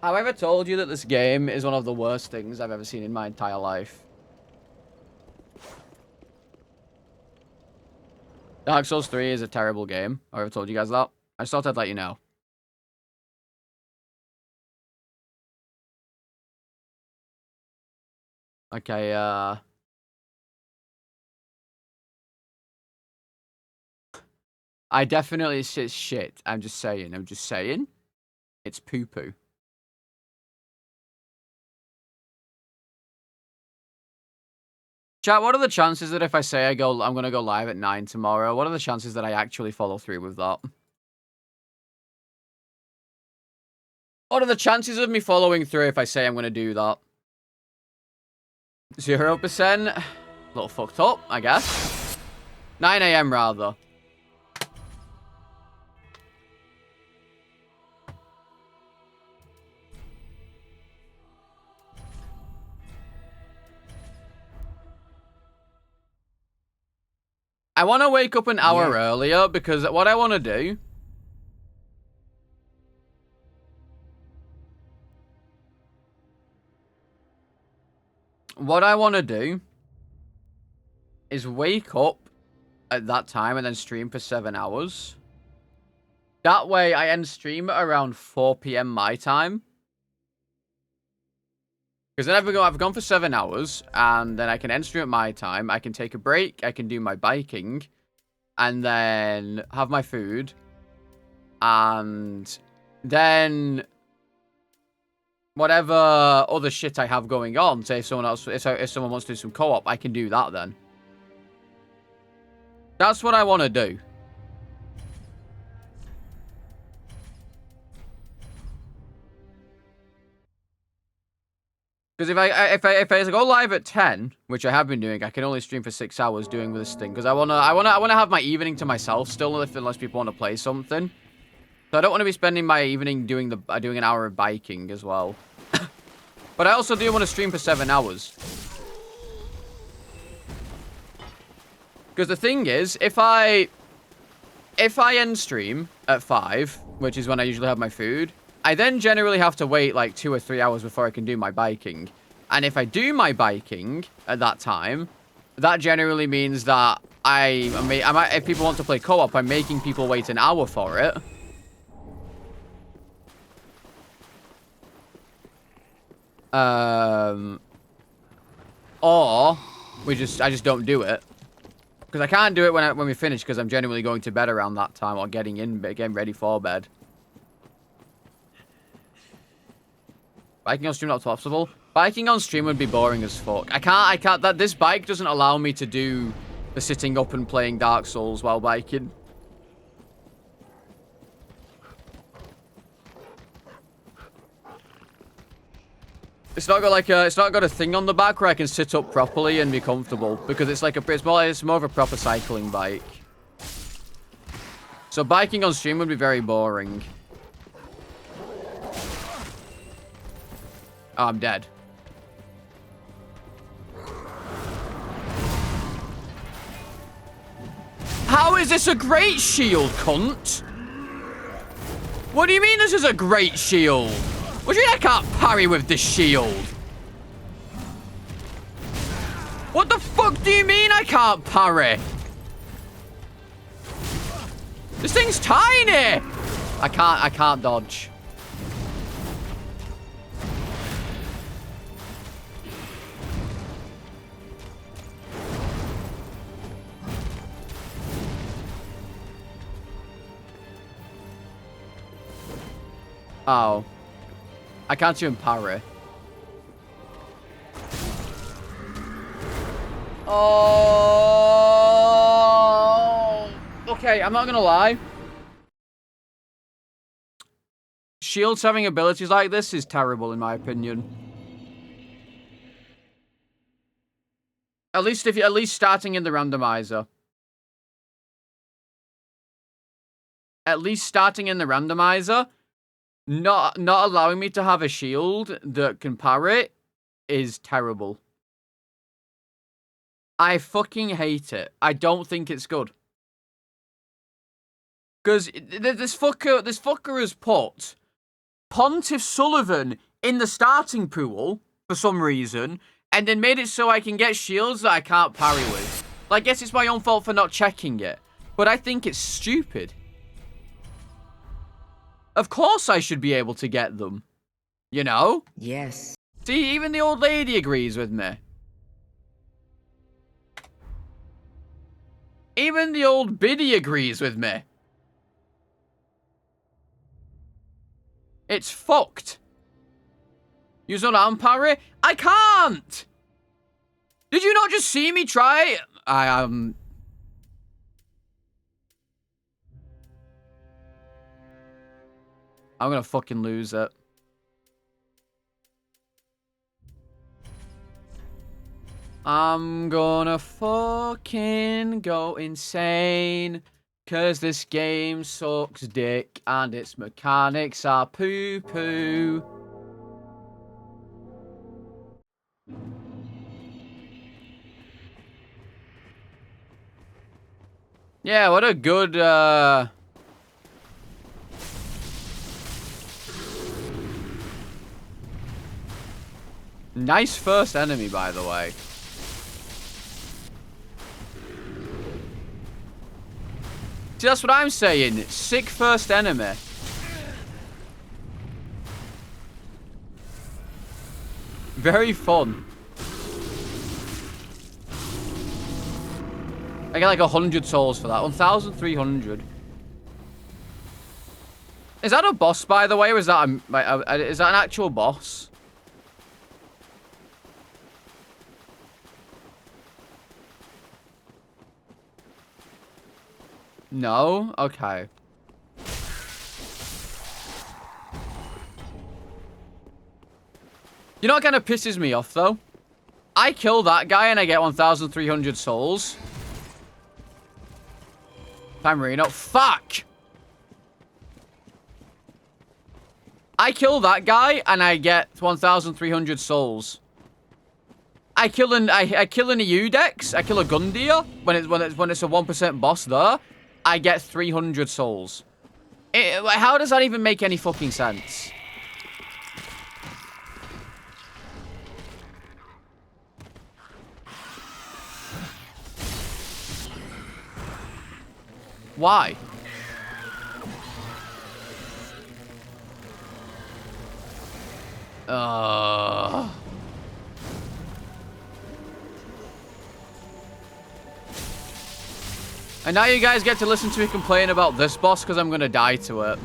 Have I ever told you that this game is one of the worst things I've ever seen in my entire life? Dark Souls 3 is a terrible game. Have I ever told you guys that? I just thought I'd let you know. Okay, I definitely it's shit. I'm just saying. I'm just saying. It's poo-poo. Chat, what are the chances that if I say I'm going to go live at 9 tomorrow, what are the chances that I actually follow through with that? What are the chances of me following through if I say I'm going to do that? 0%. A little fucked up, I guess. 9 AM rather. I want to wake up an hour earlier because what I want to do... What I want to do is wake up at that time and then stream for 7 hours. That way I end stream at around 4 PM my time. Because then I've gone for 7 hours, and then I can end stream at my time. I can take a break, I can do my biking, and then have my food. And then whatever other shit I have going on, say if someone wants to do some co-op, I can do that then. That's what I want to do. Because if I go live at 10, which I have been doing, I can only stream for 6 hours doing this thing. Because I wanna have my evening to myself still, unless people want to play something. So I don't want to be spending my evening doing an hour of biking as well. But I also do want to stream for 7 hours. Because the thing is, if I end stream at 5, which is when I usually have my food, I then generally have to wait like 2 or 3 hours before I can do my biking. And if I do my biking at that time, that generally means that if people want to play co-op, I'm making people wait an hour for it. Or I just don't do it. Because I can't do it when we finish, because I'm generally going to bed around that time or getting ready for bed. Biking on stream not possible. Biking on stream would be boring as fuck. I can't. This bike doesn't allow me to do the sitting up and playing Dark Souls while biking. It's not got a thing on the back where I can sit up properly and be comfortable, because it's more of a proper cycling bike. So biking on stream would be very boring. Oh, I'm dead. How is this a great shield, cunt? What do you mean this is a great shield? What do you mean I can't parry with this shield? What the f- can't parry. This thing's tiny. I can't dodge. Oh. I can't even parry. Oh. Okay, I'm not gonna lie. Shields having abilities like this is terrible, in my opinion. At least starting in the randomizer. At least starting in the randomizer, not allowing me to have a shield that can parry is terrible. I fucking hate it. I don't think it's good. Because this fucker has put Pontiff Sullivan in the starting pool for some reason, and then made it so I can get shields that I can't parry with. Like, I guess it's my own fault for not checking it, but I think it's stupid. Of course I should be able to get them. You know? Yes. See, even the old lady agrees with me. Even the old biddy agrees with me. It's fucked. Use unarmed parry? I can't! Did you not just see me try? I'm gonna fucking lose it. I'm gonna fucking go insane. Cause this game sucks dick and its mechanics are poo-poo. Yeah, what a good, nice first enemy, by the way. See, that's what I'm saying. Sick first enemy. Very fun. I get like 100 souls for that. 1,300. Is that a boss, by the way, or is that is that an actual boss? No? Okay. You know what kind of pisses me off, though? I kill that guy and I get 1,300 souls. Time Reno. Fuck! I kill that guy and I get 1,300 souls. I kill an Eudex. I kill a Gundyr when it's a 1% boss there. I get 300 souls. How does that even make any fucking sense? Why? And now you guys get to listen to me complain about this boss because I'm going to die to it.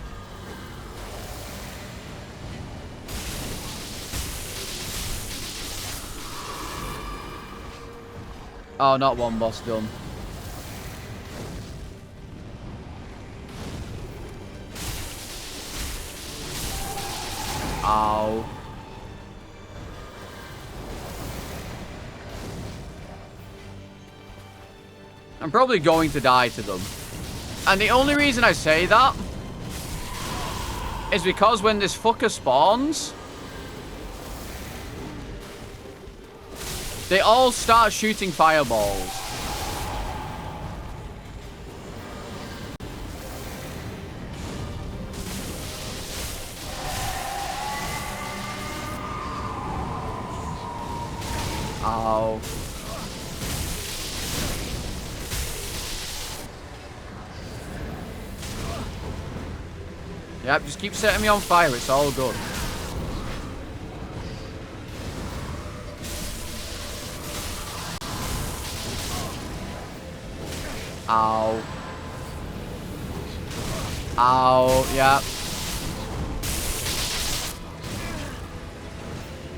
Oh, not one boss done. Ow. I'm probably going to die to them. And the only reason I say that is because when this fucker spawns, they all start shooting fireballs. Ow. Yep, just keep setting me on fire. It's all good. Ow. Ow, yeah.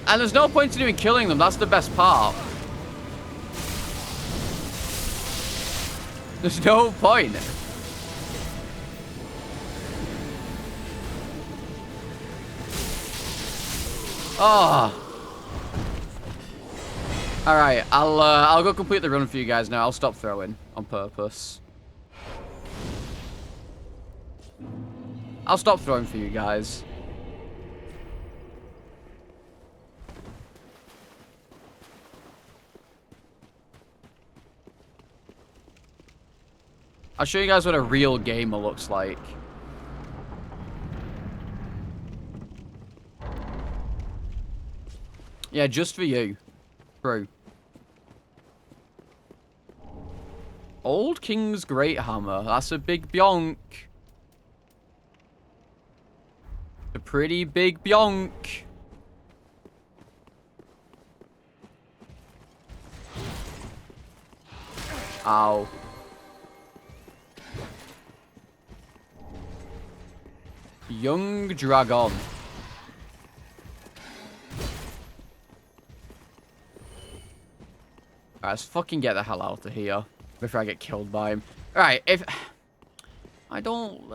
And there's no point in even killing them. That's the best part. There's no point. Oh. All right, I'll go complete the run for you guys now. I'll stop throwing on purpose. I'll stop throwing for you guys. I'll show you guys what a real gamer looks like. Yeah, just for you. True. Old King's Great Hammer. That's a big bionk. A pretty big bionk. Ow. Young Dragon. Alright, let's fucking get the hell out of here before I get killed by him. Alright, if... I don't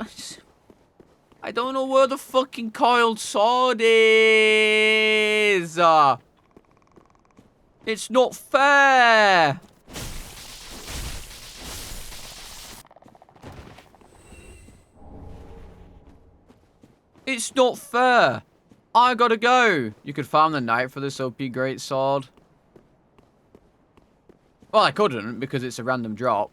know where the fucking coiled sword is. It's not fair. It's not fair. I gotta go. You could farm the knight for this OP great sword. Well, I couldn't because it's a random drop.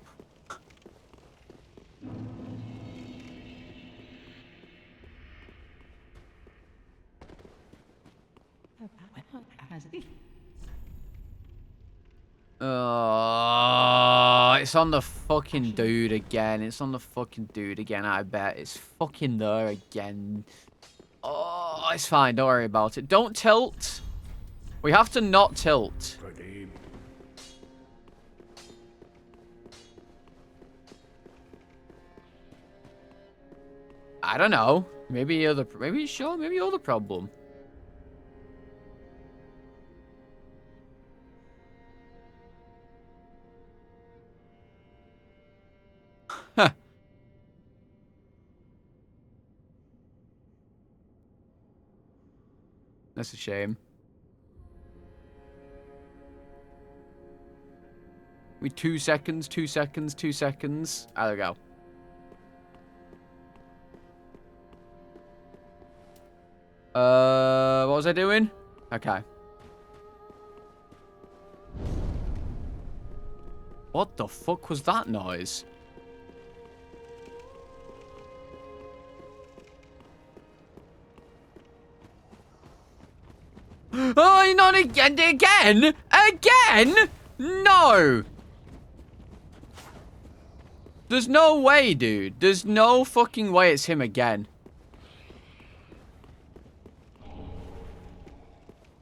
It's on the fucking dude again. It's on the fucking dude again, I bet. It's fucking there again. Oh, it's fine. Don't worry about it. Don't tilt. We have to not tilt. I don't know. Maybe you're the problem. Huh. That's a shame. We 2 seconds, 2 seconds, 2 seconds. There we go. What was I doing? Okay. What the fuck was that noise? Oh, not again! Again? Again? No! There's no way, dude. There's no fucking way it's him again.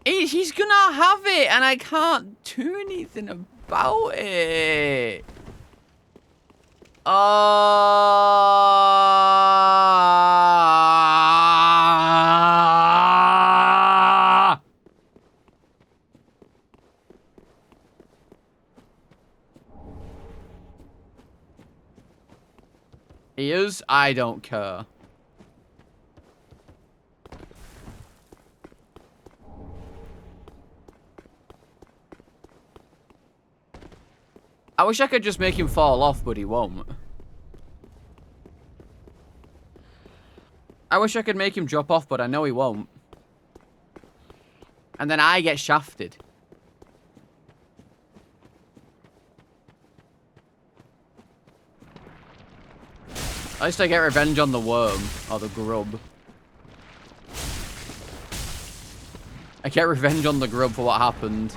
He's gonna have it, and I can't do anything about it. He is? I don't care. I wish I could just make him fall off, but he won't. I wish I could make him drop off, but I know he won't. And then I get shafted. At least I get revenge on the worm, or the grub. I get revenge on the grub for what happened.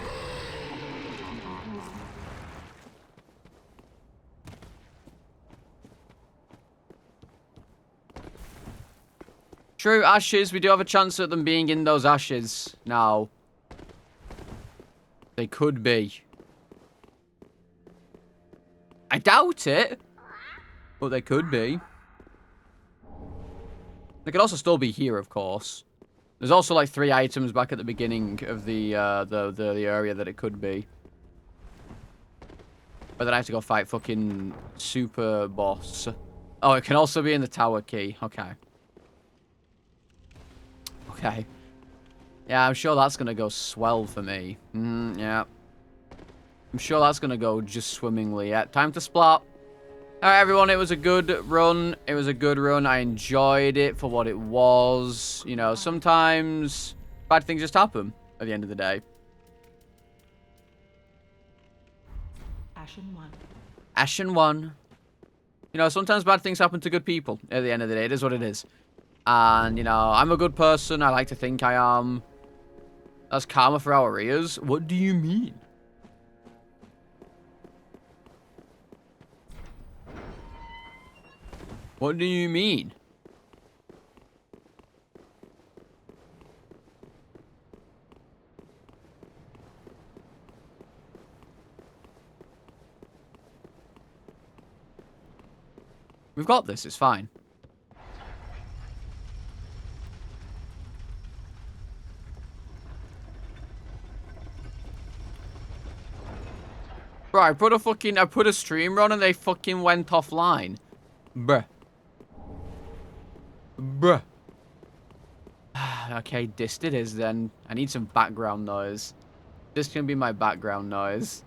True, ashes. We do have a chance at them being in those ashes now. They could be. I doubt it. But they could be. They could also still be here, of course. There's also like 3 items back at the beginning of the area that it could be. But then I have to go fight fucking super boss. Oh, it can also be in the tower key. Okay. Okay. Yeah, I'm sure that's gonna go swell for me. Yeah. I'm sure that's gonna go just swimmingly. Yeah, time to splat. Alright, everyone, it was a good run. It was a good run. I enjoyed it for what it was. You know, sometimes bad things just happen at the end of the day. Ashen 1. Ashen 1. You know, sometimes bad things happen to good people at the end of the day. It is what it is. And, you know, I'm a good person. I like to think I am. That's karma for our ears. What do you mean? What do you mean? We've got this. It's fine. Bro, I put a streamer on and they fucking went offline. Bruh. Bruh. Okay, dist it is then. I need some background noise. This can be my background noise.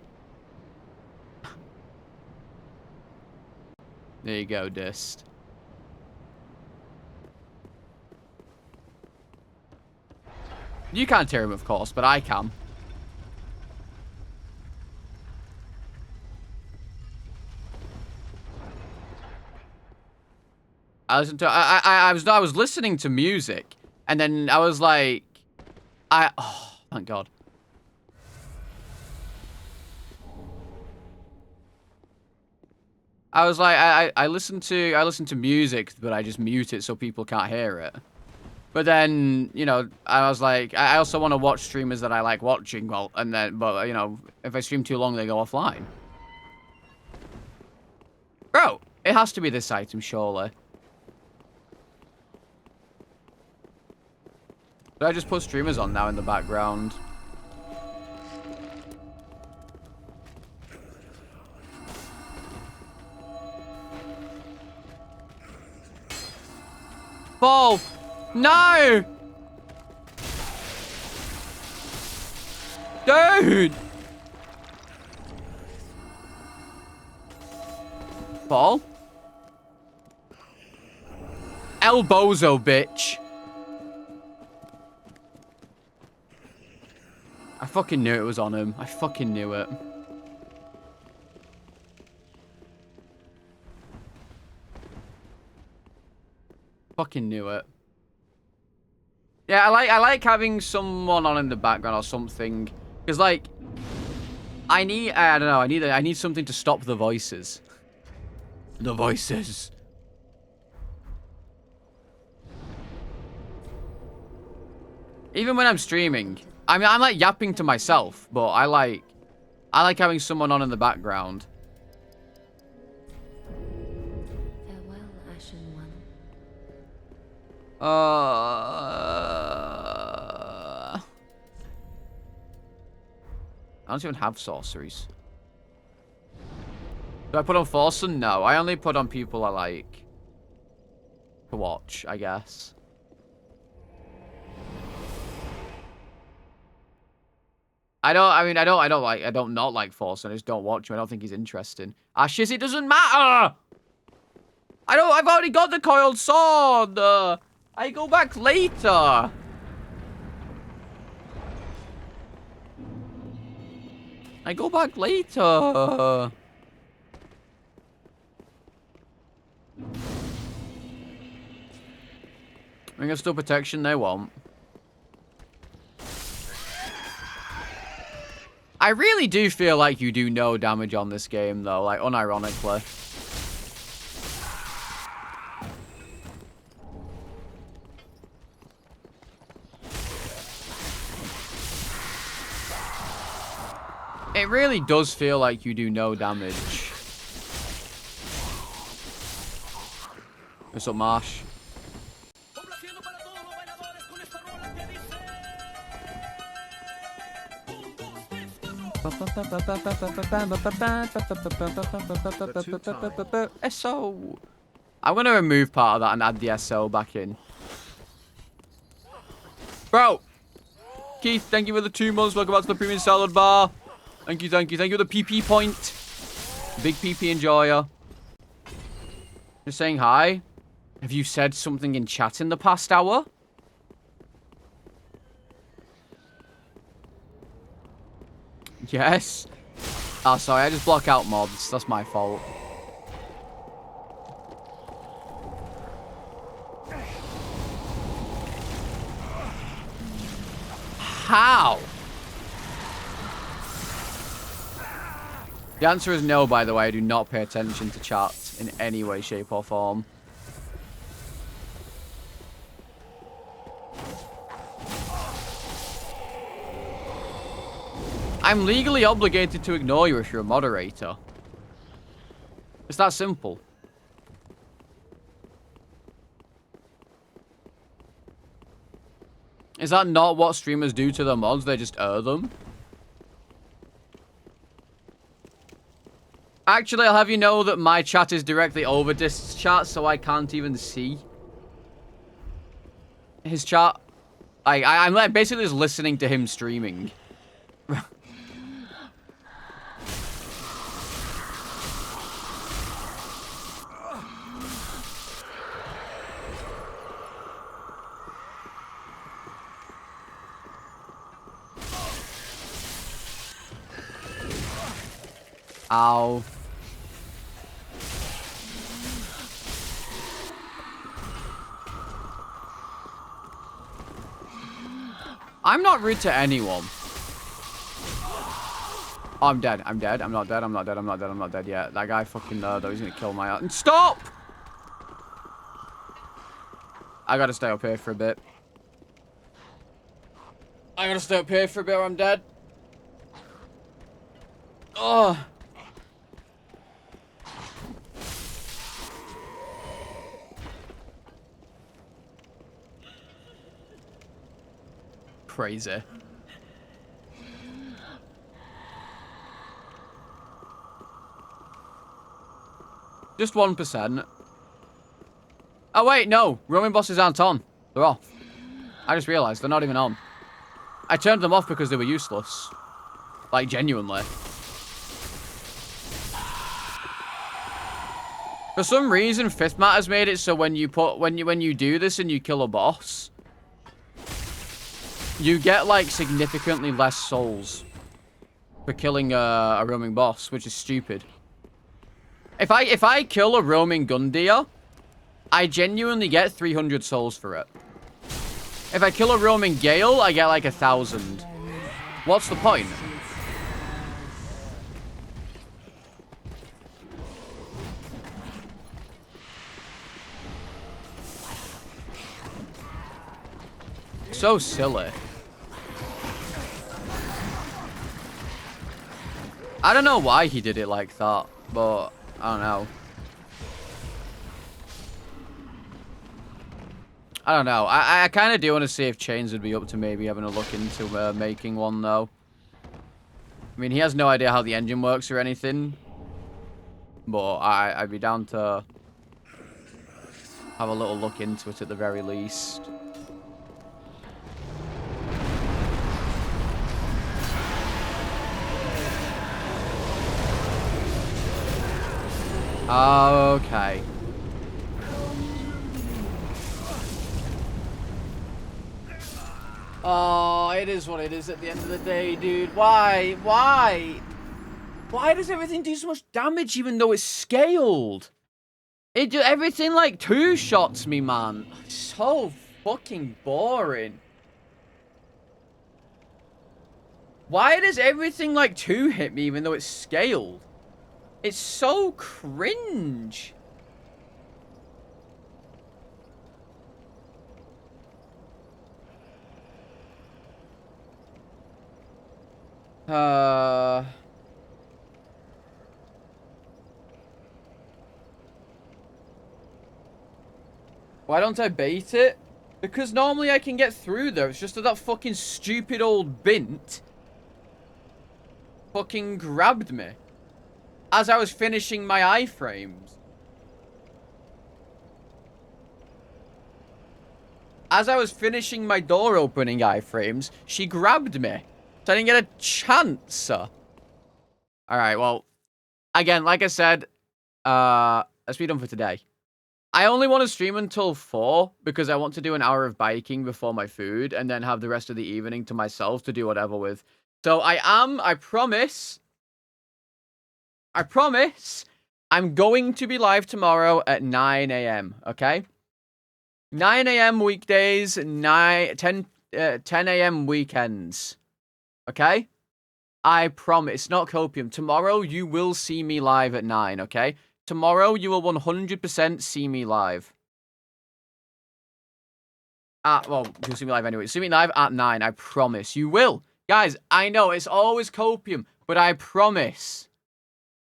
There you go, dist. You can't hear him, of course, but I can. I was listening to music, and then I was like, oh, thank God. I was like, I listen to music, but I just mute it so people can't hear it. But then, you know, I was like, I also want to watch streamers that I like watching. Well, but you know, if I stream too long, they go offline. Bro, it has to be this item, surely. Did I just put streamers on now in the background? Fall! No! Dude! Fall? El Bozo, bitch. I fucking knew it was on him. I fucking knew it. Fucking knew it. Yeah, I like having someone on in the background or something, because like I don't know, I need something to stop the voices. The voices. Even when I'm streaming, I mean, I'm like yapping to myself, but I like having someone on in the background. Farewell, Ashen One. I don't even have sorceries. Do I put on Forsen? No, I only put on people I like to watch, I guess. I don't not like Forsen. I just don't watch him. I don't think he's interesting. Ashes, it doesn't matter. I've already got the coiled sword. I go back later. I go back later. Ring of Steel Protection, they won't. I really do feel like you do no damage on this game, though, like, unironically. It really does feel like you do no damage. What's up, Marsh? SO. I'm gonna remove part of that and add the SO back in. Bro! Keith, thank you for the 2 months. Welcome back to the premium salad bar. Thank you, thank you. Thank you for the PP point. Big PP enjoyer. Just saying hi. Have you said something in chat in the past hour? Yes. Oh, sorry. I just block out mods. That's my fault. How? The answer is no, by the way. I do not pay attention to chat in any way, shape, or form. I'm legally obligated to ignore you if you're a moderator. It's that simple. Is that not what streamers do to their mods? They just them? Actually, I'll have you know that my chat is directly over this chat, so I can't even see his chat. I'm like basically just listening to him streaming. Ow. I'm not rude to anyone. Oh, I'm dead. I'm dead. I'm not dead. I'm not dead. I'm not dead. I'm not dead yet. That guy fucking though, he's gonna kill my ass. Stop! I gotta stay up here for a bit. I gotta stay up here for a bit or I'm dead. Oh. Crazy. Just 1%. Oh wait, no. Roaming bosses aren't on. They're off. I just realized they're not even on. I turned them off because they were useless. Like, genuinely. For some reason, Fifth Mat has made it so when you do this and you kill a boss, you get like significantly less souls for killing a roaming boss, which is stupid. If I kill a roaming Gundyr, I genuinely get 300 souls for it. If I kill a roaming Gale, I get like 1,000. What's the point? So silly. I don't know why he did it like that, but I don't know. I don't know. I kind of do want to see if Chains would be up to maybe having a look into making one, though. I mean, he has no idea how the engine works or anything. But I'd be down to have a little look into it at the very least. Okay. Oh, it is what it is at the end of the day, dude. Why? Why? Why does everything do so much damage even though it's scaled? Everything like two-shots me, man. So fucking boring. Why does everything like two hit me even though it's scaled? It's so cringe. Why don't I bait it? Because normally I can get through there. It's just that fucking stupid old bint fucking grabbed me as I was finishing my iframes. As I was finishing my door opening iframes, she grabbed me. So I didn't get a chance. Alright, well, again, like I said, that's be done for today. I only want to stream until 4 because I want to do an hour of biking before my food and then have the rest of the evening to myself to do whatever with. So I promise, I'm going to be live tomorrow at 9 a.m., okay? 9 a.m. weekdays, 10 a.m. weekends, okay? I promise. It's not copium. Tomorrow, you will see me live at 9, okay? Tomorrow, you will 100% see me live. Well, you'll see me live anyway. See me live at 9, I promise. You will. Guys, I know, it's always copium, but I promise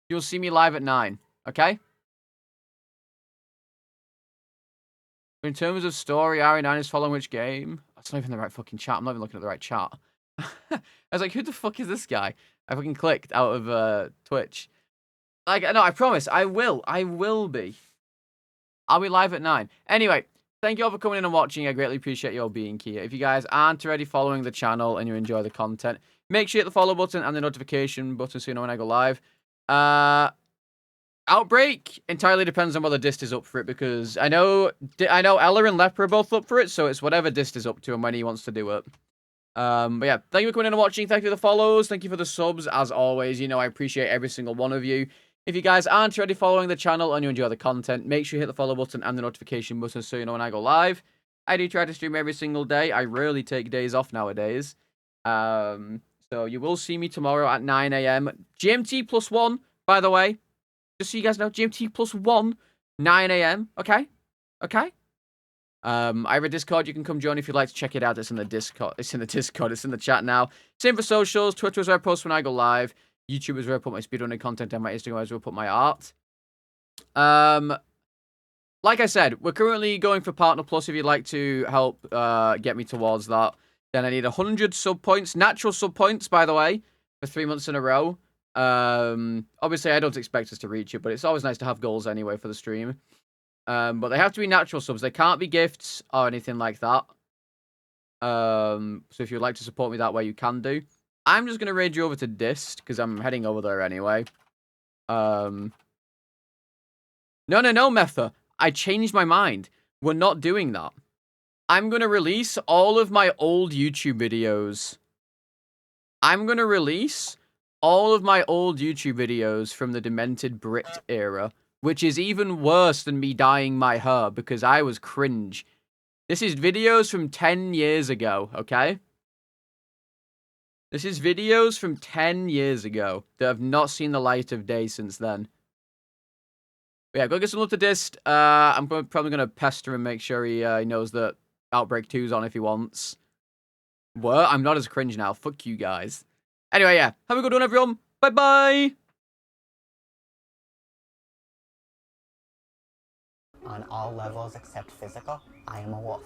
you'll see me live at 9, okay? In terms of story, RE9 is following which game? That's not even the right fucking chat. I'm not even looking at the right chat. I was like, who the fuck is this guy? I fucking clicked out of Twitch. Like, no, I promise, I will. I will be. I'll be live at 9. Anyway, thank you all for coming in and watching. I greatly appreciate you all being here. If you guys aren't already following the channel and you enjoy the content, make sure you hit the follow button and the notification button so you know when I go live. Outbreak entirely depends on whether Dist is up for it, because I know Ella and Leper are both up for it, so it's whatever Dist is up to and when he wants to do it. But yeah, thank you for coming in and watching. Thank you for the follows. Thank you for the subs. As always, you know, I appreciate every single one of you. If you guys aren't already following the channel and you enjoy the content, make sure you hit the follow button and the notification button so you know when I go live. I do try to stream every single day. I rarely take days off nowadays. So you will see me tomorrow at 9 a.m. GMT +1, by the way. Just so you guys know, GMT +1, 9 a.m. Okay? Okay? I have a Discord. You can come join if you'd like to check it out. It's in the Discord. It's in the Discord. It's in the chat now. Same for socials. Twitter is where I post when I go live. YouTube is where I put my speedrunning content, and my Instagram is where I put my art. Like I said, we're currently going for Partner Plus. If you'd like to help get me towards that, then I need 100 sub points, natural sub points, by the way, for 3 months in a row. Obviously, I don't expect us to reach it, but it's always nice to have goals anyway for the stream. But they have to be natural subs. They can't be gifts or anything like that. So if you'd like to support me that way, you can do. I'm just going to raid you over to Dist, because I'm heading over there anyway. No, Metha. I changed my mind. We're not doing that. I'm going to release all of my old YouTube videos. I'm going to release all of my old YouTube videos from the Demented Brit era, which is even worse than me dyeing my hair, because I was cringe. This is videos from 10 years ago, okay? This is videos from 10 years ago that have not seen the light of day since then. But yeah, go get some love to Dist. I'm probably going to pester him, make sure he knows that Outbreak 2's on if he wants. What? I'm not as cringe now. Fuck you guys. Anyway, yeah. Have a good one, everyone. Bye-bye. On all levels except physical, I am a wolf.